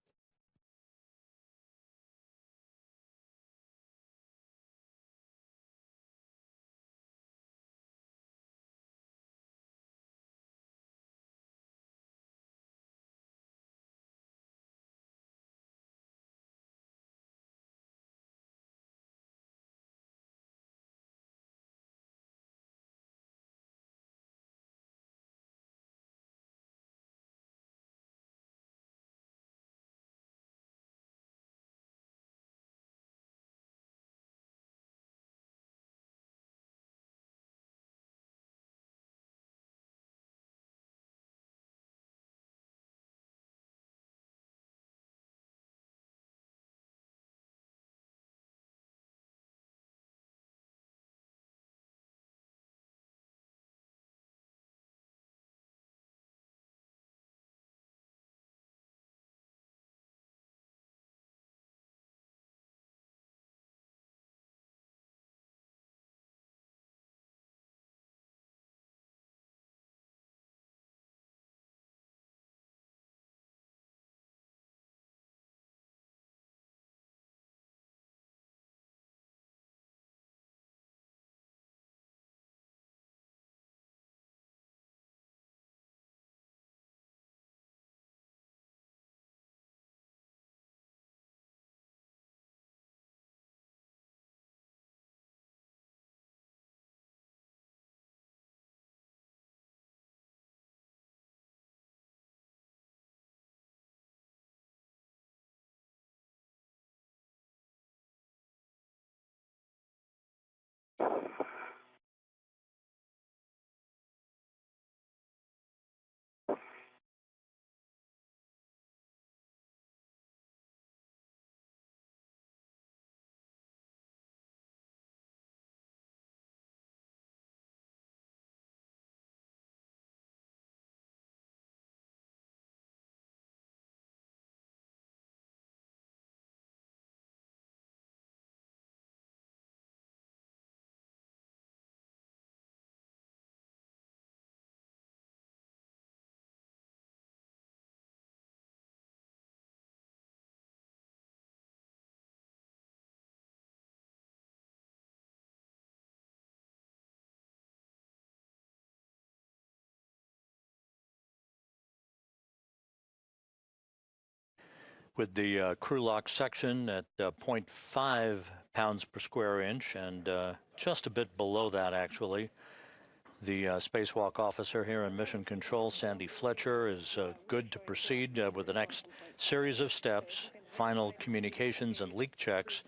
with the crew lock section at 0.5 pounds per square inch and just a bit below that, actually. The spacewalk officer here in Mission Control, Sandy Fletcher, is good to proceed with the next series of steps, final communications and leak checks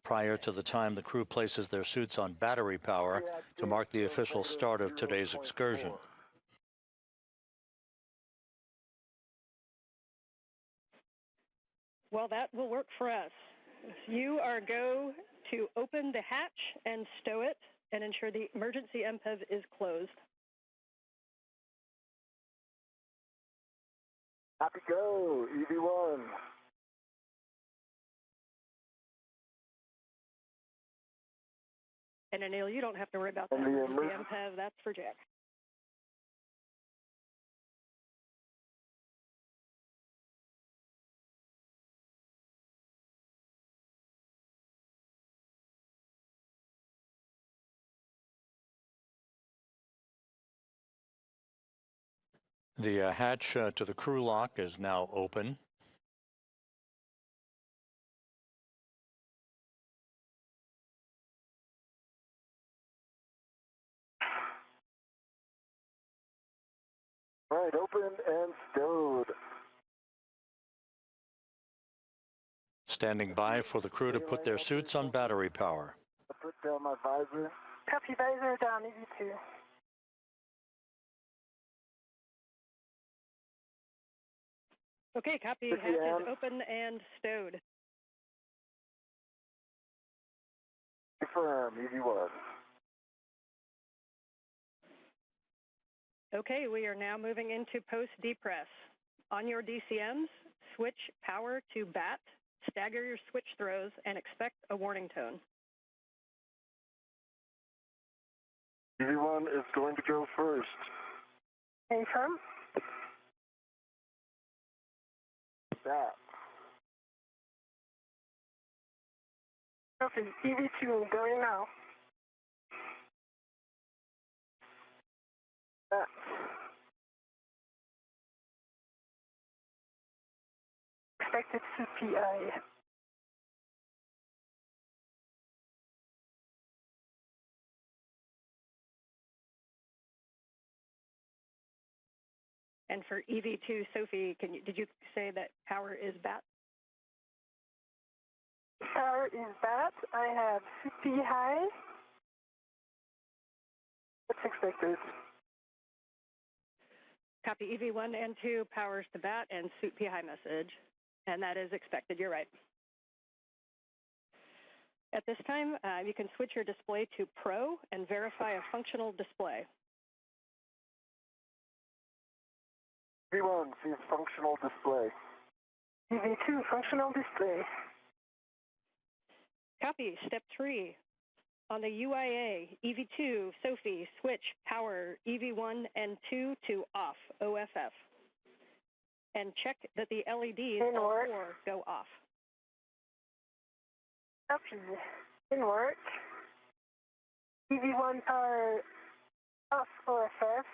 prior to the time the crew places their suits on battery power to mark the official start of today's excursion. Well, that will work for us. You are go to open the hatch and stow it and ensure the emergency MPEV is closed. Happy go, EV1. And Anil, you don't have to worry about that. And The MPEV, that's for Jack. The hatch to the crew lock is now open. All right, open and stowed. Standing by for the crew to put their suits on battery power. I put down my visor. Copy, visor down, EV2. Okay, copy. Hatch is open and stowed. Confirm, EV1. Okay, we are now moving into post-depress. On your DCMs, switch power to BAT, stagger your switch throws, and expect a warning tone. EV1 is going to go first. Confirm. That. Copy, EV2 going now. That. Expected CPI. And for EV2, Sophie, did you say that power is BAT? Power is BAT. I have CP high. What's expected? Copy EV1 and 2, powers to BAT and suit P high message. And that is expected, you're right. At this time, you can switch your display to Pro and verify a functional display. EV1 sees functional display. EV2 functional display. Copy, step 3. On the UIA, EV2, Sophie, switch power EV1 and 2 to off, OFF. And check that the LEDs all 4 go off. Copy. In work. EV1 power off, OFF.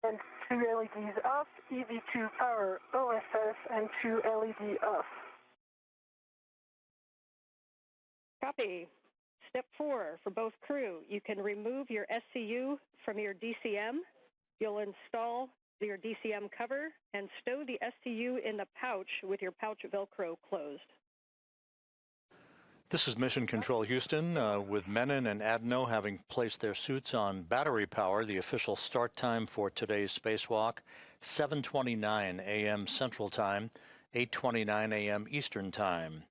And 2 LEDs off. EV2 power OFF and 2 LED off. Copy. Step 4 for both crew. You can remove your SCU from your DCM. You'll install your DCM cover and stow the SCU in the pouch with your pouch Velcro closed. This is Mission Control Houston, with Menon and Adenot having placed their suits on battery power. The official start time for today's spacewalk, 7:29 a.m. Central Time, 8:29 a.m. Eastern Time.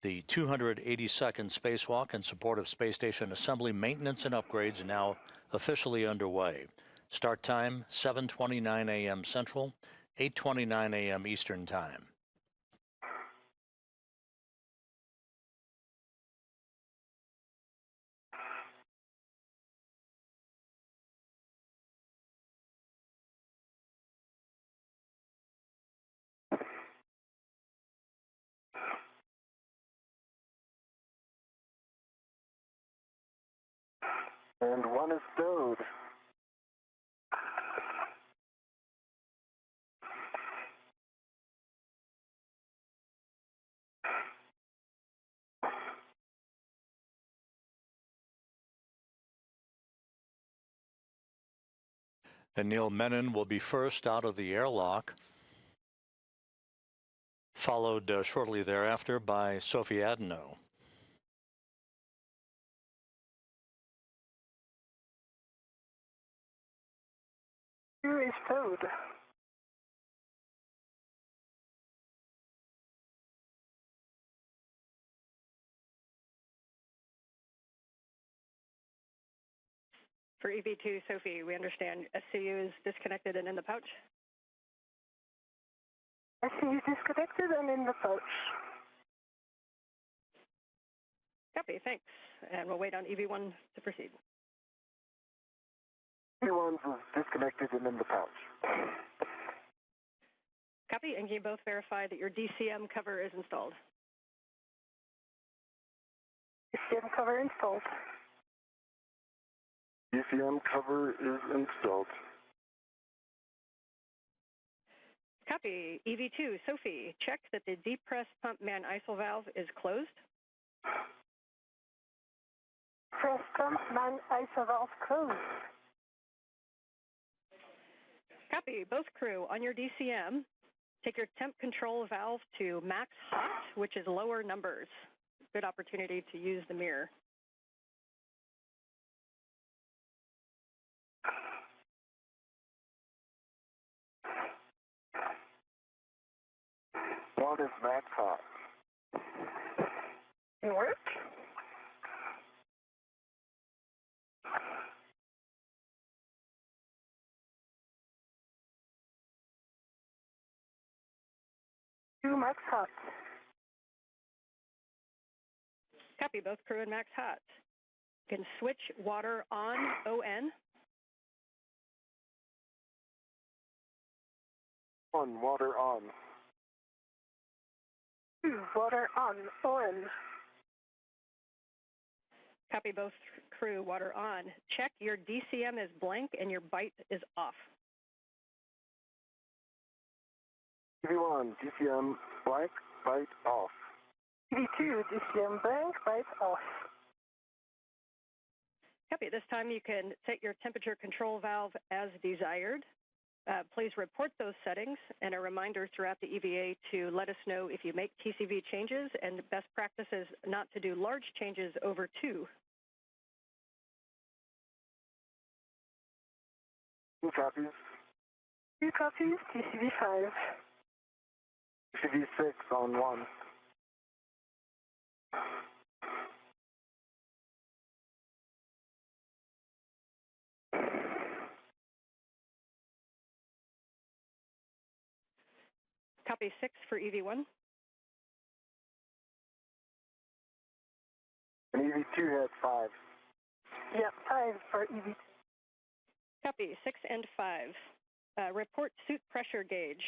The 282nd spacewalk in support of space station assembly, maintenance, and upgrades now officially underway. Start time, 7:29 a.m. Central, 8:29 a.m. Eastern Time. And 1 is stowed. Anil Menon will be first out of the airlock, followed shortly thereafter by Sophie Adenot. Crew is towed. For EV2, Sophie, we understand SCU is disconnected and in the pouch. SCU disconnected and in the pouch. Copy, thanks. And we'll wait on EV1 to proceed. EV1 is disconnected and in the pouch. Copy, and can you both verify that your DCM cover is installed? DCM cover installed. DCM cover is installed. Copy. EV2, Sophie, check that the depressed pump man ISO valve is closed. Press pump man ISO valve closed. Copy. Both crew, on your DCM, take your temp control valve to max hot, which is lower numbers. Good opportunity to use the mirror. What is max hot? Can work. To max hot. Copy. Both crew and max hot. You can switch water on ON. On, water on. Water on, ON. Copy. Both crew, water on. Check your DCM is blank and your bite is off. EV1, DCM blank, bite off. EV2, DCM blank, bite off. Copy. This time you can set your temperature control valve as desired. Please report those settings, and a reminder throughout the EVA to let us know if you make TCV changes, and best practice is not to do large changes over 2. 2 copies. 2 copies, TCV 5. TCV 6 on 1. Copy 6 for EV1. And EV2 had 5. Yeah, 5 for EV2. Copy 6 and 5. Report suit pressure gauge.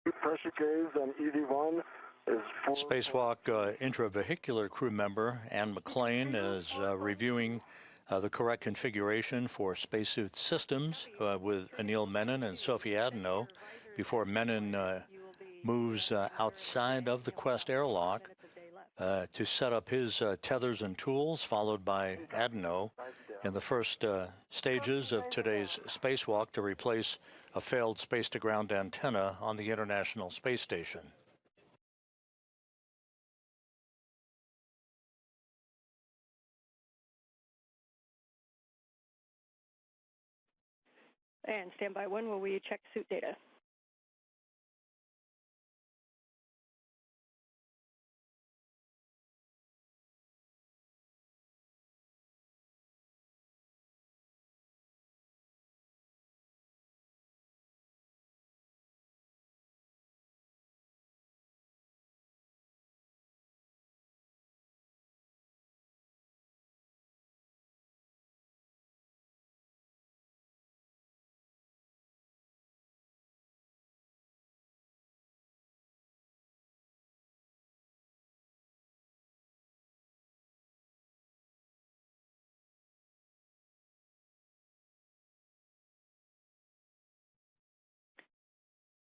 Suit pressure gauge on EV1 is 4. Spacewalk intravehicular crew member Ann McLean is reviewing the correct configuration for spacesuit systems with Anil Menon and Sophie Adenot before Menon moves outside of the Quest airlock to set up his tethers and tools, followed by Adenot in the first stages of today's spacewalk to replace a failed space-to-ground antenna on the International Space Station. And standby 1, will we check suit data?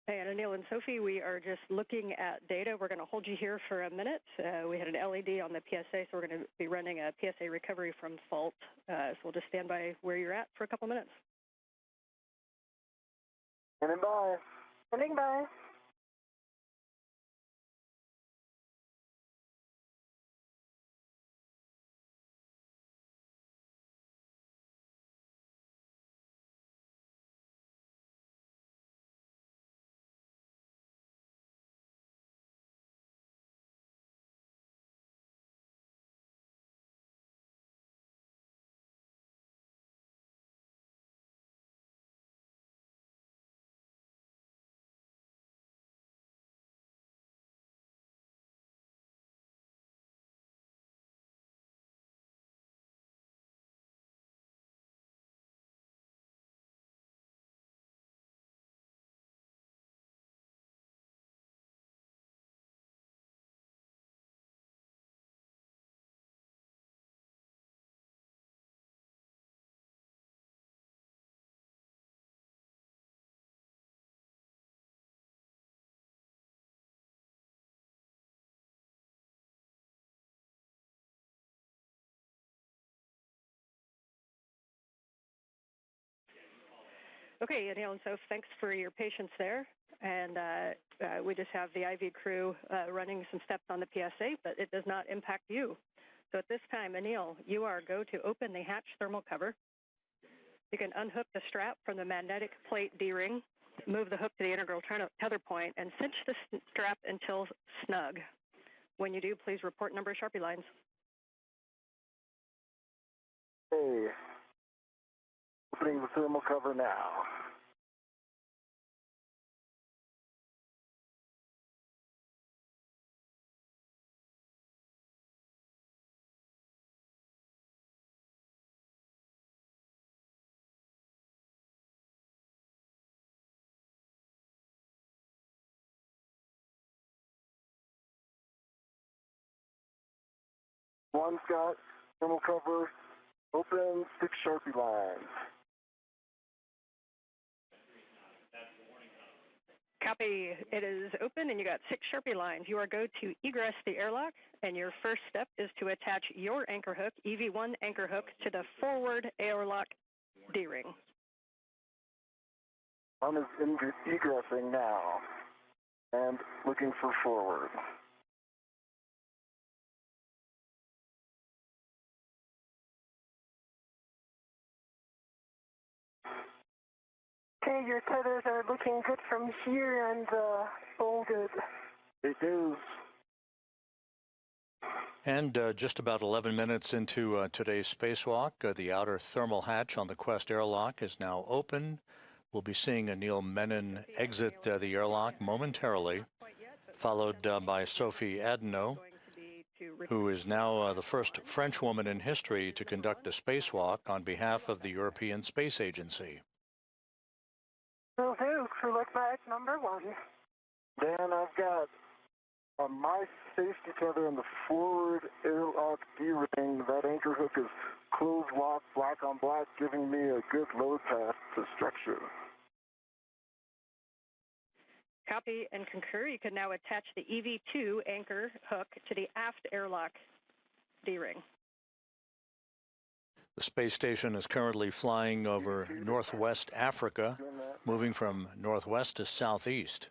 And Anil and Sophie, we are just looking at data. We're going to hold you here for a minute. We had an LED on the PSA, so we're going to be running a PSA recovery from fault. So we'll just stand by where you're at for a couple minutes. Standing by. Standing by. Okay, Anil and Soph, thanks for your patience there. And we just have the IV crew running some steps on the PSA, but it does not impact you. So at this time, Anil, you are go to open the hatch thermal cover. You can unhook the strap from the magnetic plate D-ring, move the hook to the integral tether point, and cinch the strap until snug. When you do, please report number of Sharpie lines. Hey. Opening the thermal cover now. One's got thermal cover open, 6 Sharpie lines. Copy. It is open, and you got 6 Sharpie lines. You are go to egress the airlock, and your first step is to attach your anchor hook, EV1 anchor hook, to the forward airlock D-ring. One is egressing now and looking for forward. Okay, your tethers are looking good from here and all good. It is. And just about 11 minutes into today's spacewalk, the outer thermal hatch on the Quest airlock is now open. We'll be seeing Anil Menon exit the airlock momentarily, followed by Sophie Adenot, who is now the first French woman in history to conduct a spacewalk on behalf of the European Space Agency. Will do. Crew look back, number 1. Dan, I've got my safety tether in the forward airlock D-ring. That anchor hook is closed lock, black on black, giving me a good load path to structure. Copy and concur. You can now attach the EV2 anchor hook to the aft airlock D-ring. The space station is currently flying over northwest Africa, moving from northwest to southeast.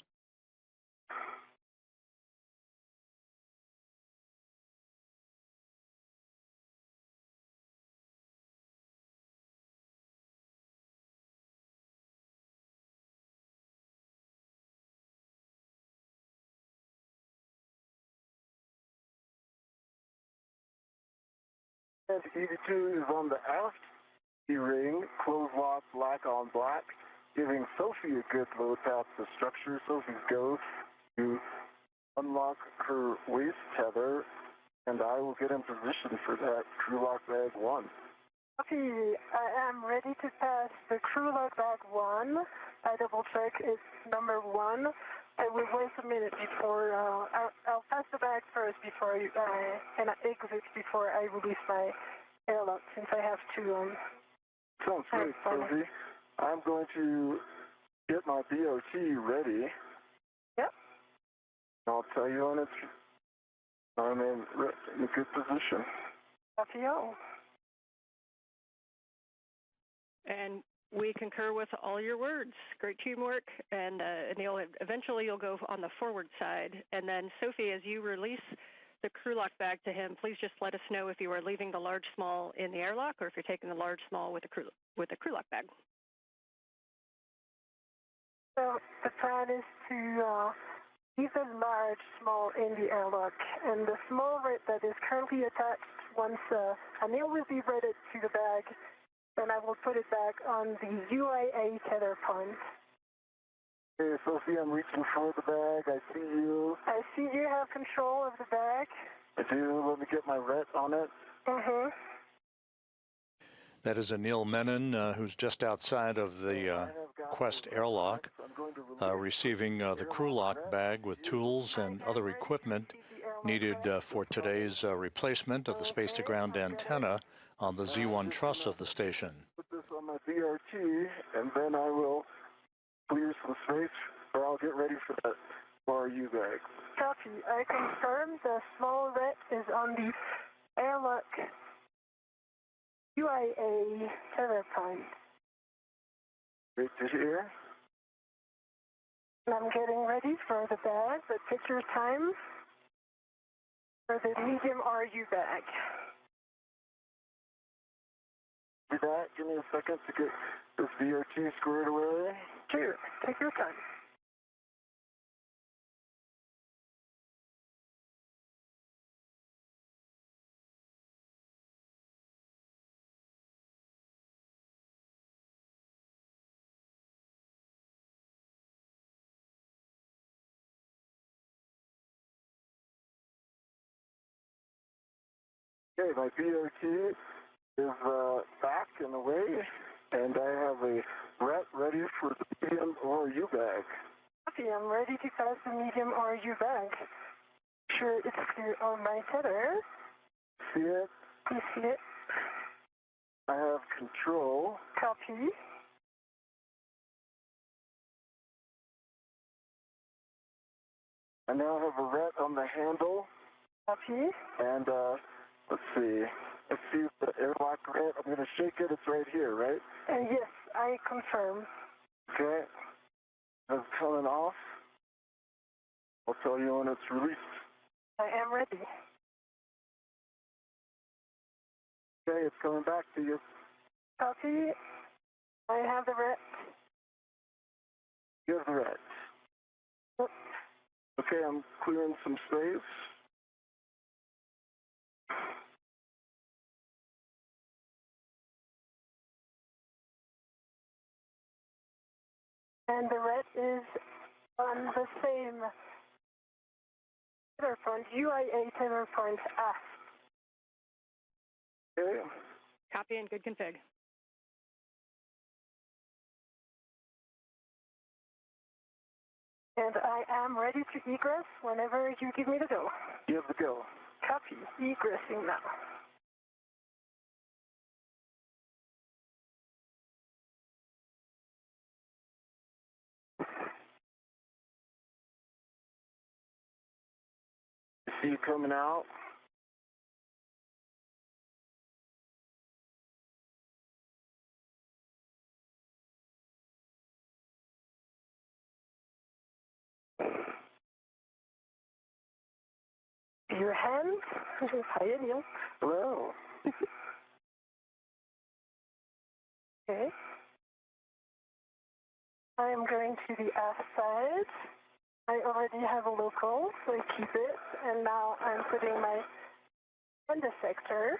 And EV2 is on the aft D-ring, closed lock, black on black, giving Sophie a good load path to structure. Sophie's go to unlock her waist tether, and I will get in position for that crew lock bag 1. Okay, I am ready to pass the crew lock bag 1. I double check it's number 1. I will wait a minute before, I'll pass the bag first before and I exit before I release my airlock, since I have to. Sounds great, Sophie. I'm going to get my my BOT ready. Yep. I'll tell you when I'm in a good position. Copy all. And we concur with all your words. Great teamwork. And Anil, eventually you'll go on the forward side. And then, Sophie, as you release the crew lock bag to him, please just let us know if you are leaving the large small in the airlock or if you're taking the large small with the crew lock bag. So the plan is to leave the large small in the airlock, and the small red that is currently attached, once Anil will be ready to the bag, then I will put it back on the UIA tether point. Hey, Sophie, I'm reaching for the bag. I see you. I see you have control of the bag. I do. Let me get my ret on it. Mm-hmm. That is Anil Menon, who's just outside of the Quest airlock, receiving the crew lock bag with tools and other equipment needed for today's replacement of the space-to-ground antenna on the Z1 truss of the station. Put this on my BRT, and then I will clear some space, or I'll get ready for that RU bag. Copy. I confirm the small red is on the airlock UIA tether point. Great to hear. And I'm getting ready for the bag, but take your time for the medium RU bag. Do that. Give me a second to get this VRT squared away. Sure. Take your time. Okay, my BRT is back and away, and I have a ret ready for the medium RU bag. Copy. I'm ready to pass the medium RU bag. Sure, it's clear on my tether. See it? You see it? I have control. Copy. I now have a ret on the handle. Copy. And let's see. Let's see the airlock ret. I'm going to shake it. It's right here, right? Yes, I confirm. Okay. It's coming off. I'll tell you when it's released. I am ready. Okay, it's coming back to you. Copy. I have the ret. Here's the ret. Yep. Okay, I'm clearing some space. And the red is on the same tether point, UIA tether point aft. Okay. Copy and good config. And I am ready to egress whenever you give me the go. You have the go. Copy. Egressing now. I see you coming out. Your hands. Hi, Anil. Hello. Okay. I am going to the aft side. I already have a local, so I keep it. And now I'm putting my end effector.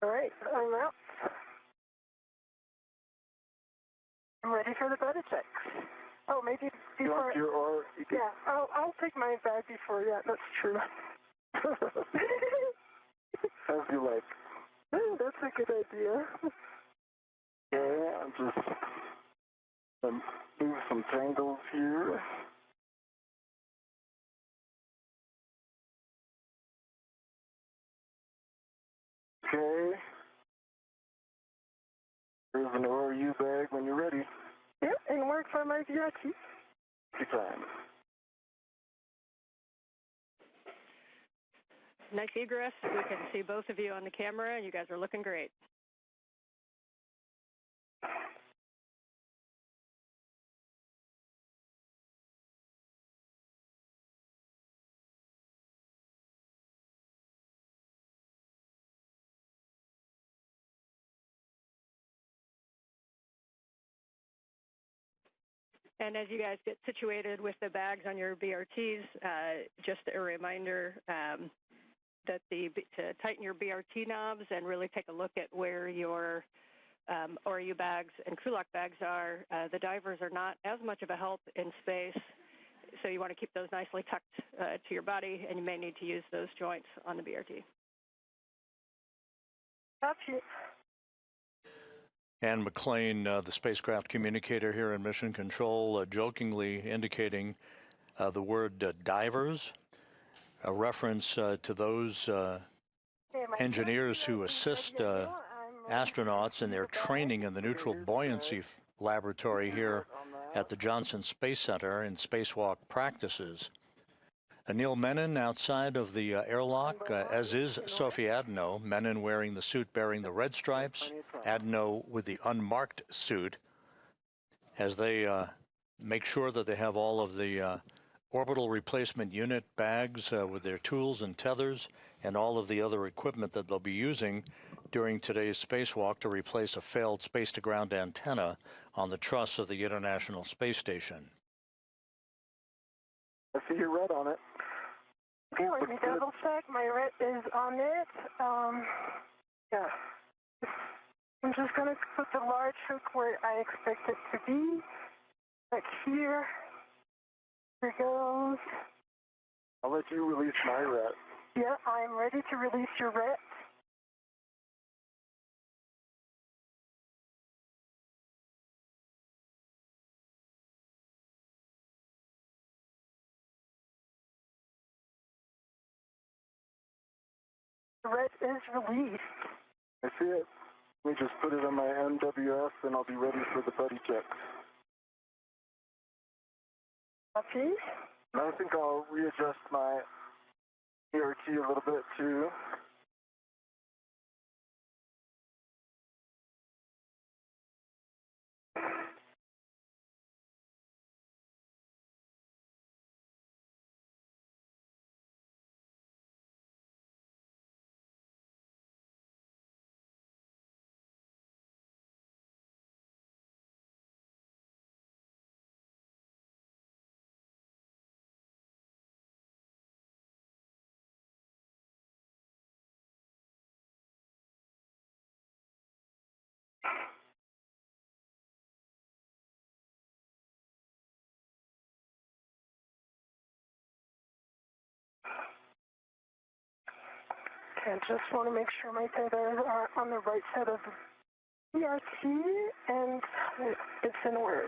All right, I'm out. I'm ready for the beta check. Oh, maybe before. Yeah, I'll take my bag before. Yeah, that's true. As you like. That's a good idea. Okay, I'm just move some tangles here. Okay. for my VRT. Good time. Nice egress. We can see both of you on the camera. You guys are looking great. And as you guys get situated with the bags on your BRTs, just a reminder that to tighten your BRT knobs and really take a look at where your ORU bags and crew lock bags are. The divers are not as much of a help in space, so you want to keep those nicely tucked to your body, and you may need to use those joints on the BRT. Copy. Ann McLean, the spacecraft communicator here in Mission Control, jokingly indicating the word divers, a reference to those engineers who assist astronauts in their training in the neutral buoyancy laboratory here at the Johnson Space Center in spacewalk practices. Anil Menon outside of the airlock, as is Sophie Adenot, Menon wearing the suit bearing the red stripes, Adenot with the unmarked suit, as they make sure that they have all of the orbital replacement unit bags with their tools and tethers and all of the other equipment that they'll be using during today's spacewalk to replace a failed space-to-ground antenna on the truss of the International Space Station. I see your red on it. Okay, let me double check. My red is on it. Yeah. I'm just going to put the large hook where I expect it to be. Like here. Here goes. I'll let you release my red. Yeah, I'm ready to release your red. The red is released. I see it. Let me just put it on my NWS and I'll be ready for the buddy checks. Copy. And I think I'll readjust my ERT a little bit too. I just want to make sure my tethers are on the right side of the ERT, and it's in work.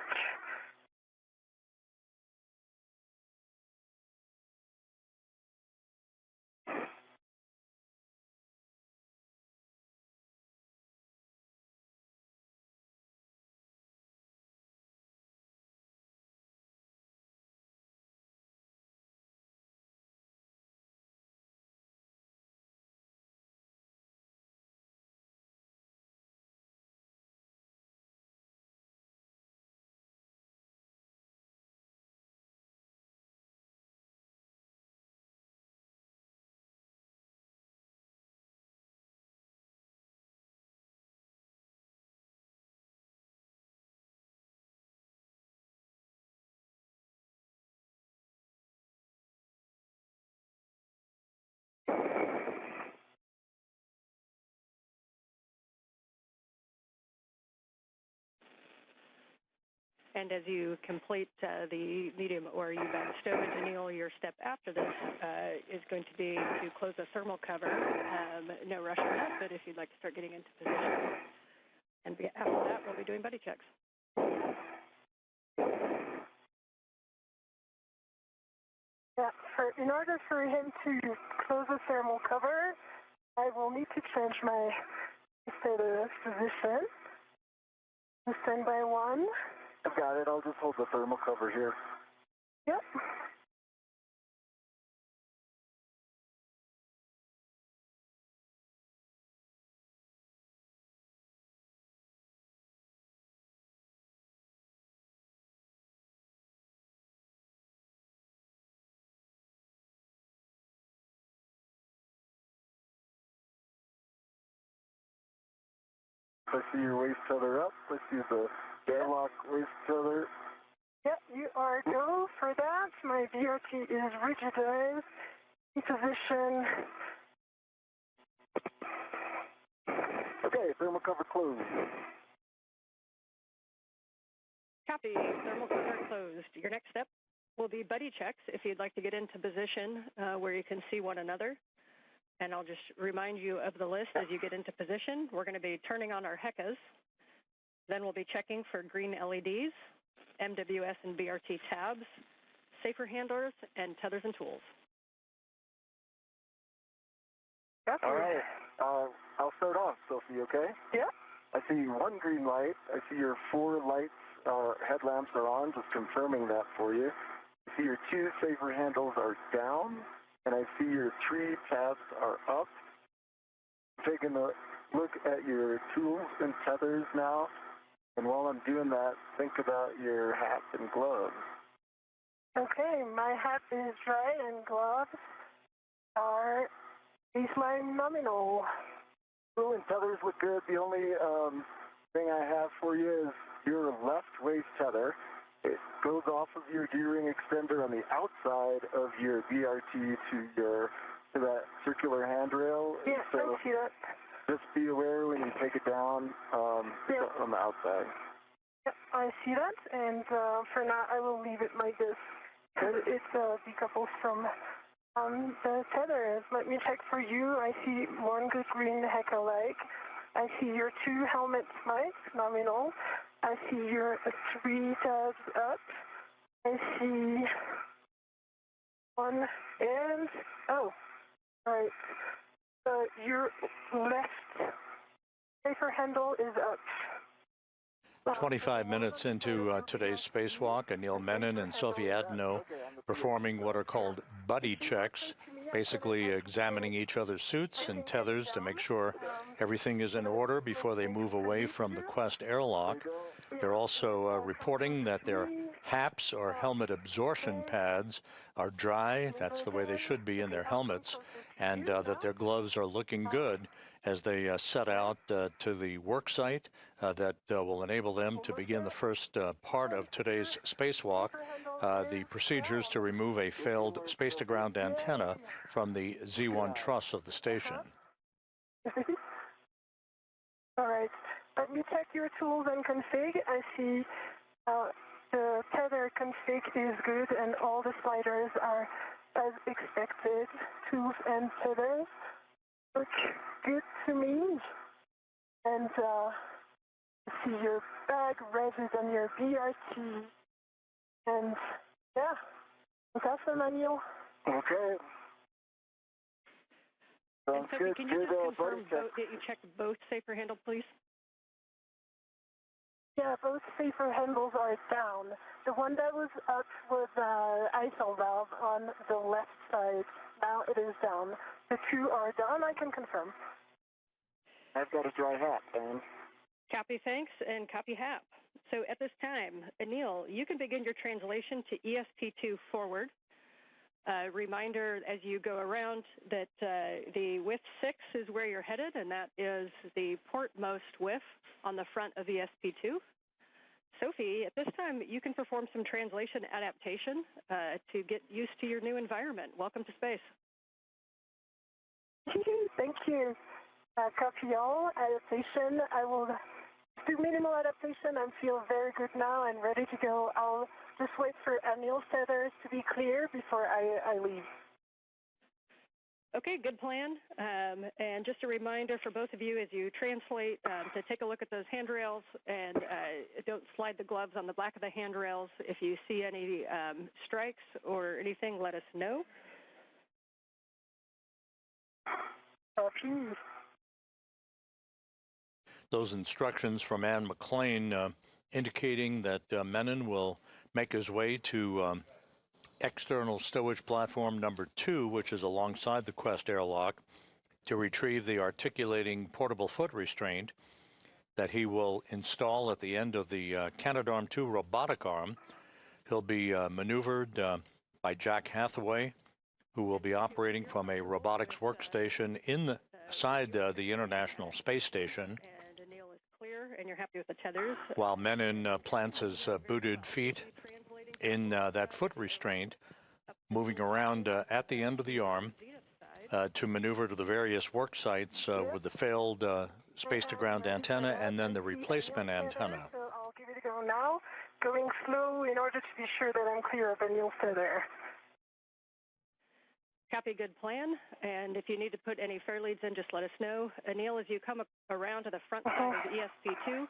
And as you complete the medium ORU bag stowage, Anil, your step after this is going to be to close the thermal cover. No rush on that, but if you'd like to start getting into position. And after that, we'll be doing buddy checks. Yeah, in order for him to close the thermal cover, I will need to change my status position. Standby 1, I've got it. I'll just hold the thermal cover here. Yep. I see your waist tether up. I see the airlock waist tether. Yep, you are go for that. My VRT is rigidized. In position. Okay, thermal cover closed. Copy. Thermal cover closed. Your next step will be buddy checks if you'd like to get into position where you can see one another. And I'll just remind you of the list as you get into position. We're going to be turning on our HECAs. Then we'll be checking for green LEDs, MWS and BRT tabs, safer handlers, and tethers and tools. All right. I'll start off, Sophie, okay? Yeah. I see one green light. I see your 4 lights, headlamps are on, just confirming that for you. I see your 2 safer handles are down, and I see your 3 tabs are up. Taking a look at your tools and tethers now, and while I'm doing that, think about your hat and gloves. Okay, my hat is dry and gloves are baseline nominal. Tool and tethers look good. The only thing I have for you is your left waist tether. It goes off of your D-ring extender on the outside of your BRT to that circular handrail. Yeah, so I see that. just be aware when you take it down on the outside. Yep, I see that, and for now I will leave it like this. It's decoupled from the tethers. Let me check for you. I see one good green HECA light. I see your 2 helmet lights, nominal. I see your 3 tabs up. I see 1 and, oh, all right. Your left safer handle is up. 25 minutes into today's spacewalk, Anil Menon and Sophie Adenot performing what are called buddy checks, basically examining each other's suits and tethers to make sure everything is in order before they move away from the Quest airlock. They're also reporting that their HAPs, or helmet absorption pads, are dry. That's the way they should be in their helmets, and that their gloves are looking good as they set out to the work site that will enable them to begin the first part of today's spacewalk, the procedures to remove a failed space-to-ground antenna from the Z1 truss of the station. All right. Let me check your tools and config. I see the tether config is good and all the sliders are as expected. Tools and tethers look good to me. And see your bag revs on your BRT. And yeah, that's awesome, Anil. Okay. And Sophie, can you just confirm that you checked both safer handles, please? Yeah, both safer handles are down. The one that was up was ISO valve on the left side. Now it is down. The 2 are down, I can confirm. I've got a dry hat, Dan. Copy, thanks, and copy HAP. So at this time, Anil, you can begin your translation to ESP2 forward. Reminder as you go around that the whiff 6 is where you're headed, and that is the portmost whiff on the front of ESP2. Sophie, at this time, you can perform some translation adaptation to get used to your new environment. Welcome to space. Thank you. Copy all. Adaptation. I will do minimal adaptation. I feel very good now and ready to go. I'll just wait for Anil's tethers to be clear before I leave. Okay, good plan. And just a reminder for both of you as you translate to take a look at those handrails and don't slide the gloves on the back of the handrails. If you see any strikes or anything, let us know. Copy. Those instructions from Ann McLean indicating that Menon will make his way to external stowage platform number 2, which is alongside the Quest airlock, to retrieve the articulating portable foot restraint that he will install at the end of the Canadarm2 robotic arm. He'll be maneuvered by Jack Hathaway, who will be operating from a robotics workstation inside the International Space Station. And Anil is clear, and you're happy with the tethers. While Menon plants his booted feet in that foot restraint, moving around at the end of the arm to maneuver to the various work sites with the failed space-to-ground antenna and then the replacement antenna. So I'll give it a go now, going slow in order to be sure that I'm clear of Anil's tether. Copy, good plan. And if you need to put any fair leads in, just let us know. Anil, as you come around to the front side of ESP2,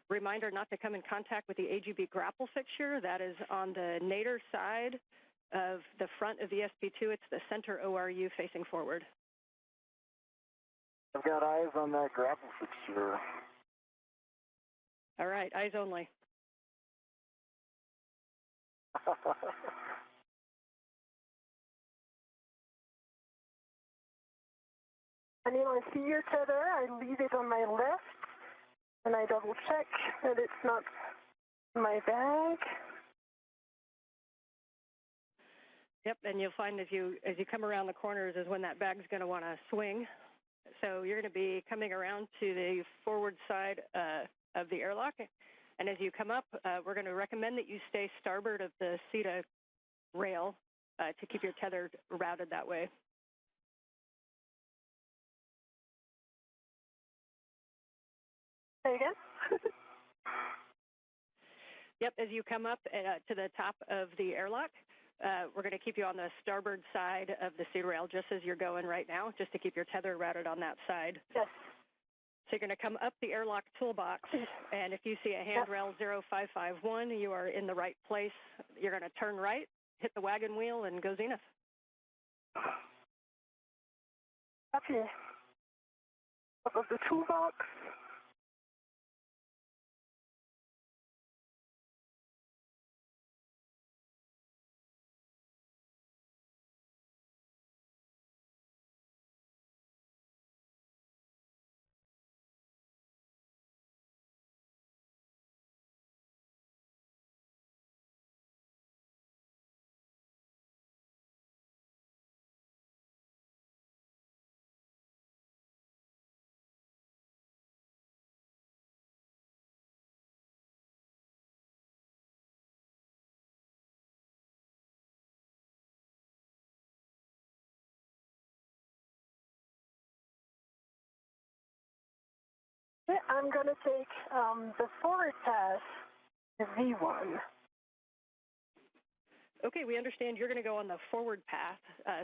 reminder not to come in contact with the AGB grapple fixture. That is on the nadir side of the front of ESP2. It's the center ORU facing forward. I've got eyes on that grapple fixture. All right, eyes only. Anil, I see your tether. I leave it on my left, and I double check that it's not in my bag. Yep, and you'll find as you come around the corners is when that bag's going to want to swing. So you're going to be coming around to the forward side of the airlock. And as you come up, we're going to recommend that you stay starboard of the CETA rail to keep your tether routed that way. Say again? Yep, as you come up to the top of the airlock, we're going to keep you on the starboard side of the CETA rail just as you're going right now, just to keep your tether routed on that side. Yes. So you're going to come up the airlock toolbox, and if you see a handrail 0551, you are in the right place. You're going to turn right, hit the wagon wheel, and go zenith. Okay. Up of the toolbox. I'm going to take the forward pass, the Z1. Okay, we understand you're going to go on the forward path.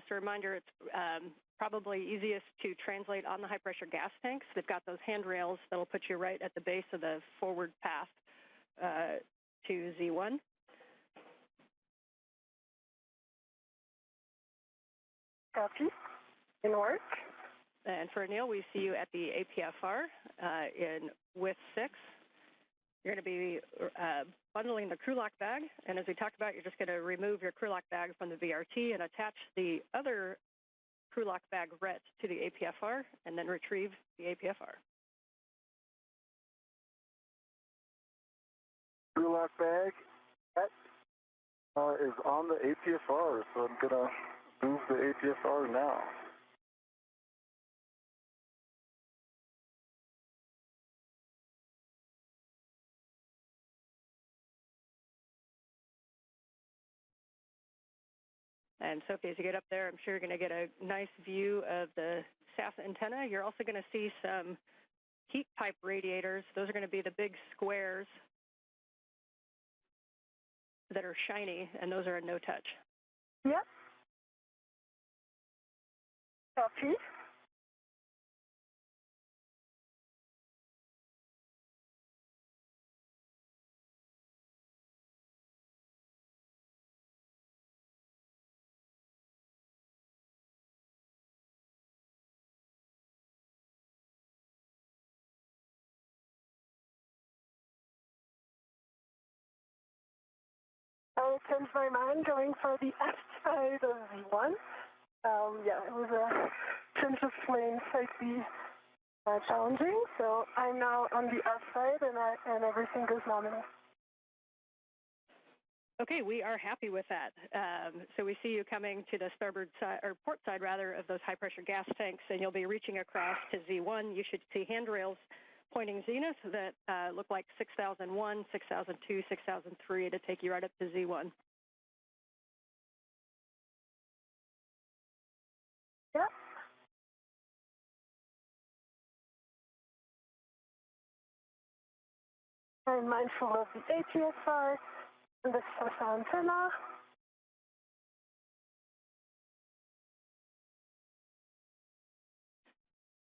So reminder, it's probably easiest to translate on the high-pressure gas tanks. They've got those handrails that'll put you right at the base of the forward path to Z1. Copy. In work. And for Anil, we see you at the APFR in with 6. You're going to be bundling the crew lock bag, and as we talked about, you're just going to remove your crew lock bag from the VRT and attach the other crew lock bag ret to the APFR, and then retrieve the APFR. Crew lock bag is on the APFR, so I'm going to move the APFR now. And Sophie, as you get up there, I'm sure you're going to get a nice view of the SAS antenna. You're also going to see some heat pipe radiators. Those are going to be the big squares that are shiny, and those are a no-touch. Yep. Copy. I changed my mind going for the outside of Z1. Yeah, it was a change of plane, slightly challenging. So I'm now on the outside, and everything goes nominal. Okay, we are happy with that. So we see you coming to the starboard side, or port side rather, of those high pressure gas tanks, and you'll be reaching across to Z1. You should see handrails pointing zenith that look like 6001, 6002, 6003 to take you right up to Z1. Yep. I'm mindful of the ATSR and the social antenna.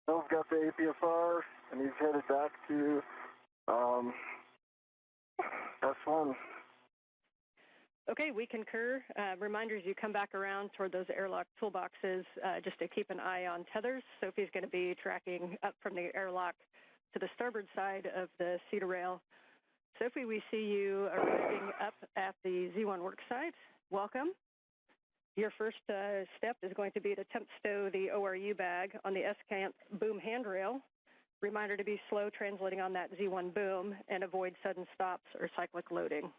Bill's got the APSR, and he's headed back to S1. Okay, we concur. Reminders, you come back around toward those airlock toolboxes just to keep an eye on tethers. Sophie's going to be tracking up from the airlock to the starboard side of the cedar rail. Sophie, we see you arriving up at the Z1 work site. Welcome. Your first step is going to be to temp stow the ORU bag on the S-cant boom handrail. Reminder to be slow translating on that Z1 boom and avoid sudden stops or cyclic loading.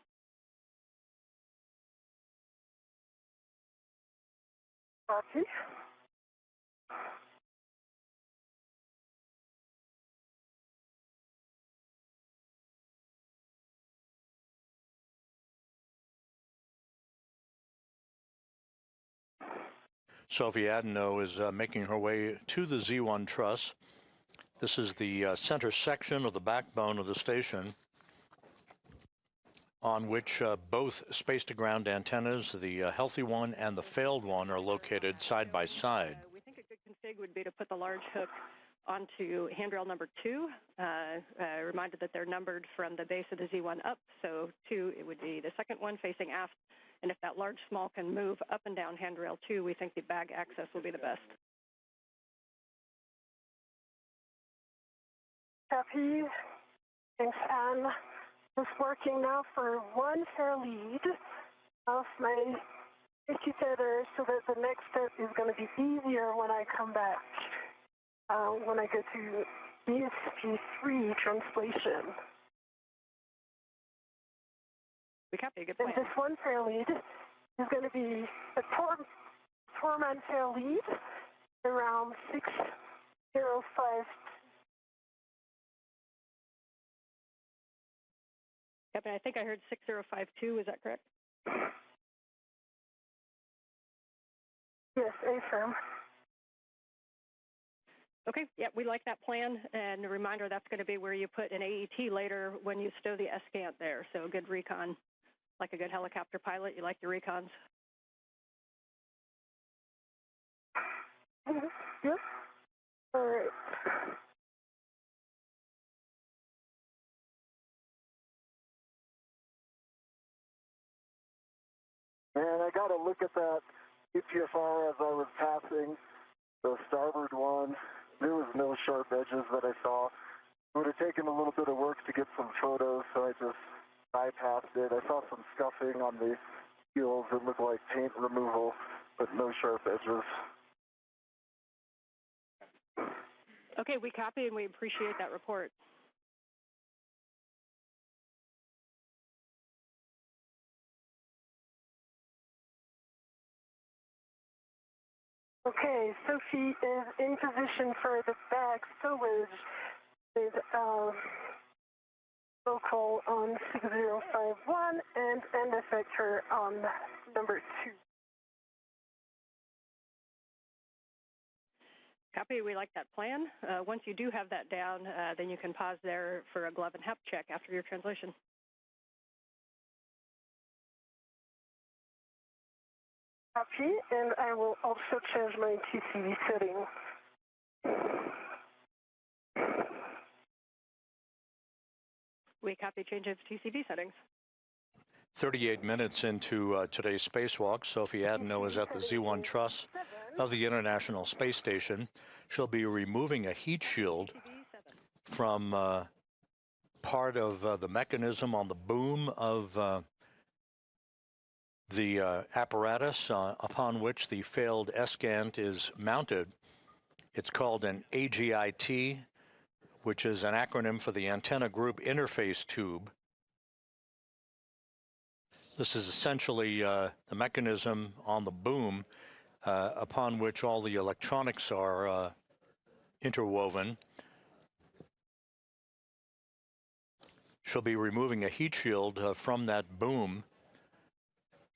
Copy. Sophie Adenot is making her way to the Z1 truss. This is the center section of the backbone of the station on which both space-to-ground antennas, the healthy one and the failed one, are located side by side. We think a good config would be to put the large hook onto handrail number 2. Reminded that they're numbered from the base of the Z1 up, so 2, it would be the second one facing aft. And if that large small can move up and down handrail 2, we think the bag access will be the best. Copy. Thanks, Anne. Just working now for one fair lead of my 50 tether so that the next step is going to be easier when I come back, when I go to ESP3 translation. We copy, good plan. And this one fair lead is going to be a four-man fair lead around 605. Yep, and I think I heard 6052, is that correct? Yes, affirm. Okay, yeah, we like that plan. And a reminder, that's going to be where you put an AET later when you stow the S-cant there. So good recon. Like a good helicopter pilot, you like your recons. Yep. All right. And I got to look at that EPFR as I was passing the starboard one. There was no sharp edges that I saw. It would have taken a little bit of work to get some photos, so I just bypassed it. I saw some scuffing on the heels. It looked like paint removal, but no sharp edges. Okay, we copy and we appreciate that report. Okay, Sophie is in position for the bag stowage with local on 6051 and end effector on number 2. Copy, we like that plan. Once you do have that down, then you can pause there for a glove and HEP check after your translation. Copy, and I will also change my TCV setting. We copy change of TCV settings. 38 minutes into today's spacewalk, Sophie Adenot is at the Z1 truss of the International Space Station. She'll be removing a heat shield from part of the mechanism on the boom of The apparatus upon which the failed ESCANT is mounted, it's called an AGIT, which is an acronym for the Antenna Group Interface Tube. This is essentially the mechanism on the boom upon which all the electronics are interwoven. She'll be removing a heat shield from that boom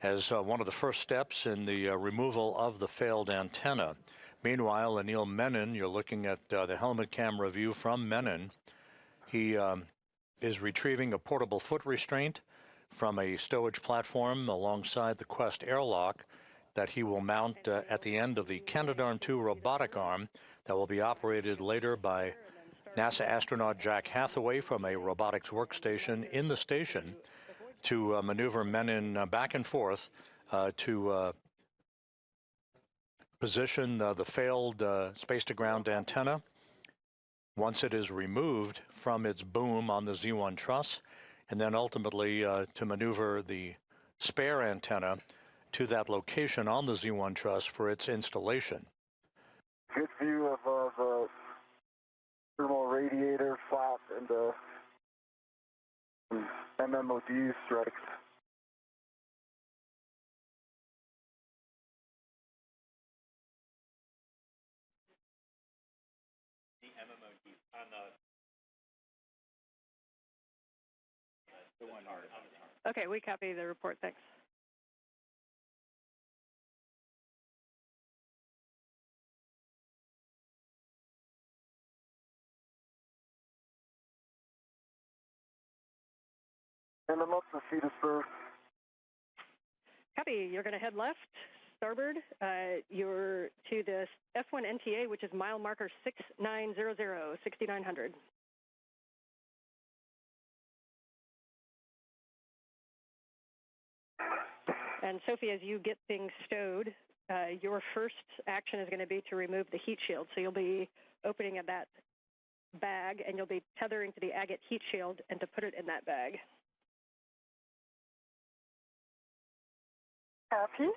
as one of the first steps in the removal of the failed antenna. Meanwhile, Anil Menon, you're looking at the helmet camera view from Menon. He is retrieving a portable foot restraint from a stowage platform alongside the Quest airlock that he will mount at the end of the Canadarm2 robotic arm that will be operated later by NASA astronaut Jack Hathaway from a robotics workstation in the station to maneuver Menon back and forth to position the failed space-to-ground antenna. Once it is removed from its boom on the Z1 truss, and then ultimately to maneuver the spare antenna to that location on the Z1 truss for its installation. Good view of the thermal radiator flap and the MMOD strikes. The MMOD on the one arm. Okay, we copy the report, thanks. And I'm up to Cedarburg. Copy, you're going to head left, starboard. You're to the F1 NTA, which is mile marker 6900, 6900. And Sophie, as you get things stowed, your first action is going to be to remove the heat shield. So you'll be opening at that bag, and you'll be tethering to the agate heat shield and to put it in that bag. Copy.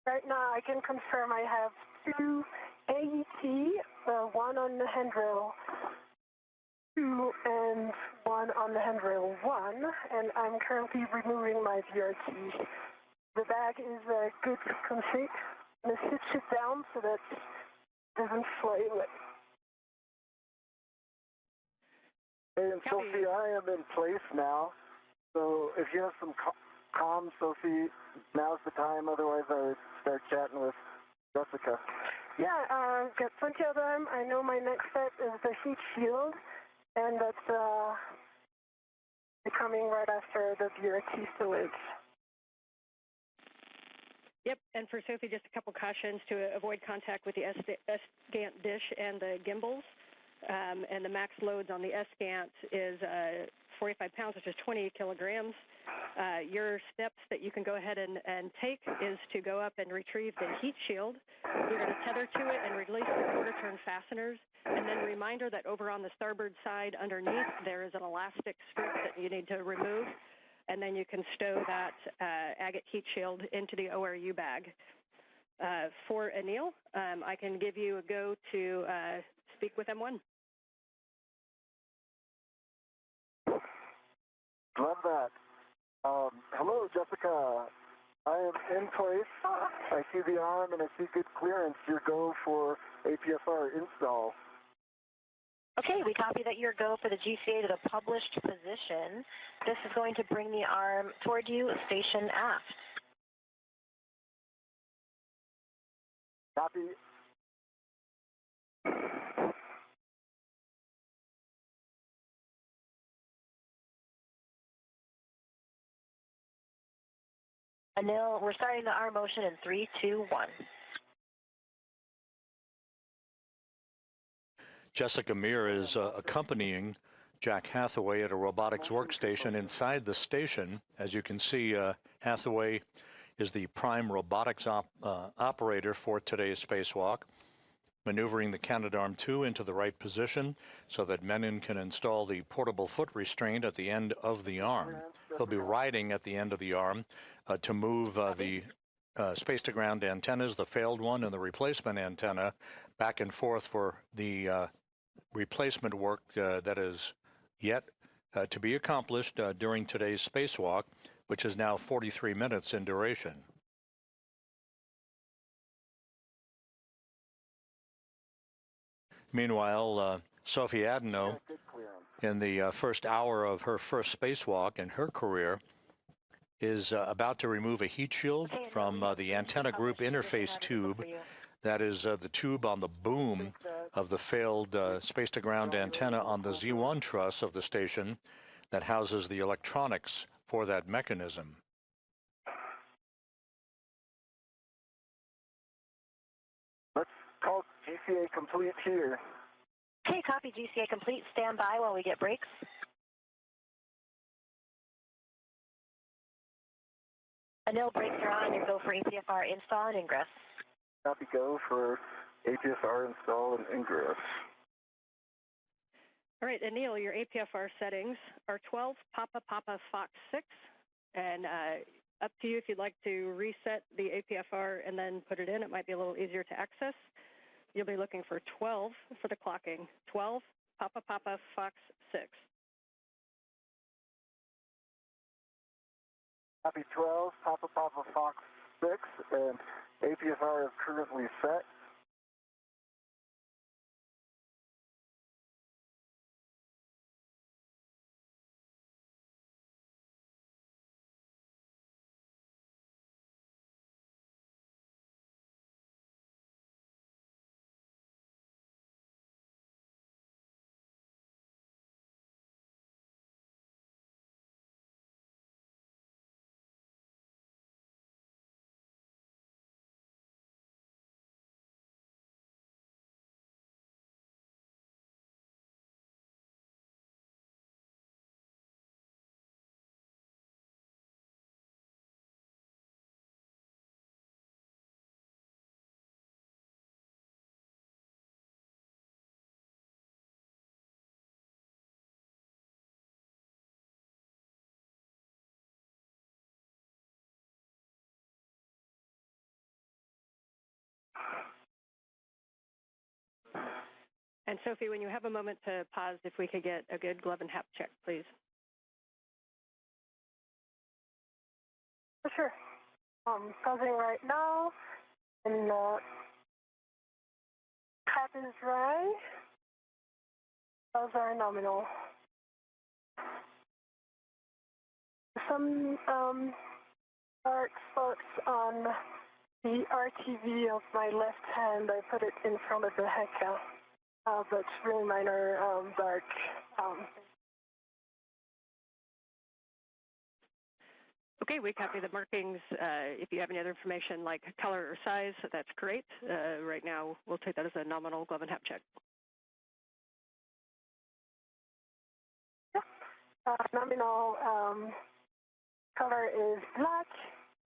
Right now, I can confirm I have 2 AET, 1 on the handrail 2 and 1 on the handrail 1, and I'm currently removing my VRT. The bag is a good config. I'm going to sit it down so that it doesn't fly away. Hey, and Sophie, I am in place now. So if you have some comms, Sophie, now's the time. Otherwise, I would start chatting with Jessica. Yeah, I've got plenty of them. I know my next step is the heat shield, and that's coming right after the VRT storage. Yep, and for Sophie, just a couple cautions to avoid contact with the ESCANT dish and the gimbals. And the max loads on the ESCANT is 45 pounds, which is 20 kilograms. Your steps that you can go ahead and take is to go up and retrieve the heat shield. You're going to tether to it and release the quarter-turn fasteners. And then reminder that over on the starboard side underneath, there is an elastic strip that you need to remove. And then you can stow that agate heat shield into the ORU bag. For Anil, I can give you a go to speak with M1. Love that. Hello, Jessica. I am in place. I see the arm and I see good clearance. Your go for APSR install. Okay, we copy that your go for the GCA to the published position. This is going to bring the arm toward you, station aft. Copy. Anil, we're starting the arm motion in 3, 2, 1. Jessica Meir is accompanying Jack Hathaway at a robotics workstation inside the station. As you can see, Hathaway is the prime robotics operator for today's spacewalk. maneuvering the Canadarm2 into the right position so that Menon can install the portable foot restraint at the end of the arm. He'll be riding at the end of the arm to move the space-to-ground antennas, the failed one and the replacement antenna, back and forth for the replacement work that is yet to be accomplished during today's spacewalk, which is now 43 minutes in duration. Meanwhile, Sophie Adenot, in the first hour of her first spacewalk in her career, is about to remove a heat shield from the antenna group interface tube. That is the tube on the boom of the failed space-to-ground antenna on the Z1 truss of the station that houses the electronics for that mechanism. Let's call GCA complete here. Okay, copy GCA complete. Stand by while we get breaks. Anil, brakes are on. You go for APFR install and ingress. Copy, go for APFR install and ingress. All right, Anil, your APFR settings are 12 Papa Papa Fox 6, and up to you if you'd like to reset the APFR and then put it in. It might be a little easier to access. You'll be looking for 12 for the clocking. 12 Papa Papa Fox 6. Copy 12 Papa Papa Fox 6, and APFR is currently set. And Sophie, when you have a moment to pause, if we could get a good glove and hap check, please. Sure. Pausing right now, and cap is dry. Those are nominal. Some dark spots on the RTV of my left hand. I put it in front of the HECA. But really minor dark. Okay, we copy the markings. If you have any other information like color or size, that's great. Right now, we'll take that as a nominal glove and hap check. Nominal color is black,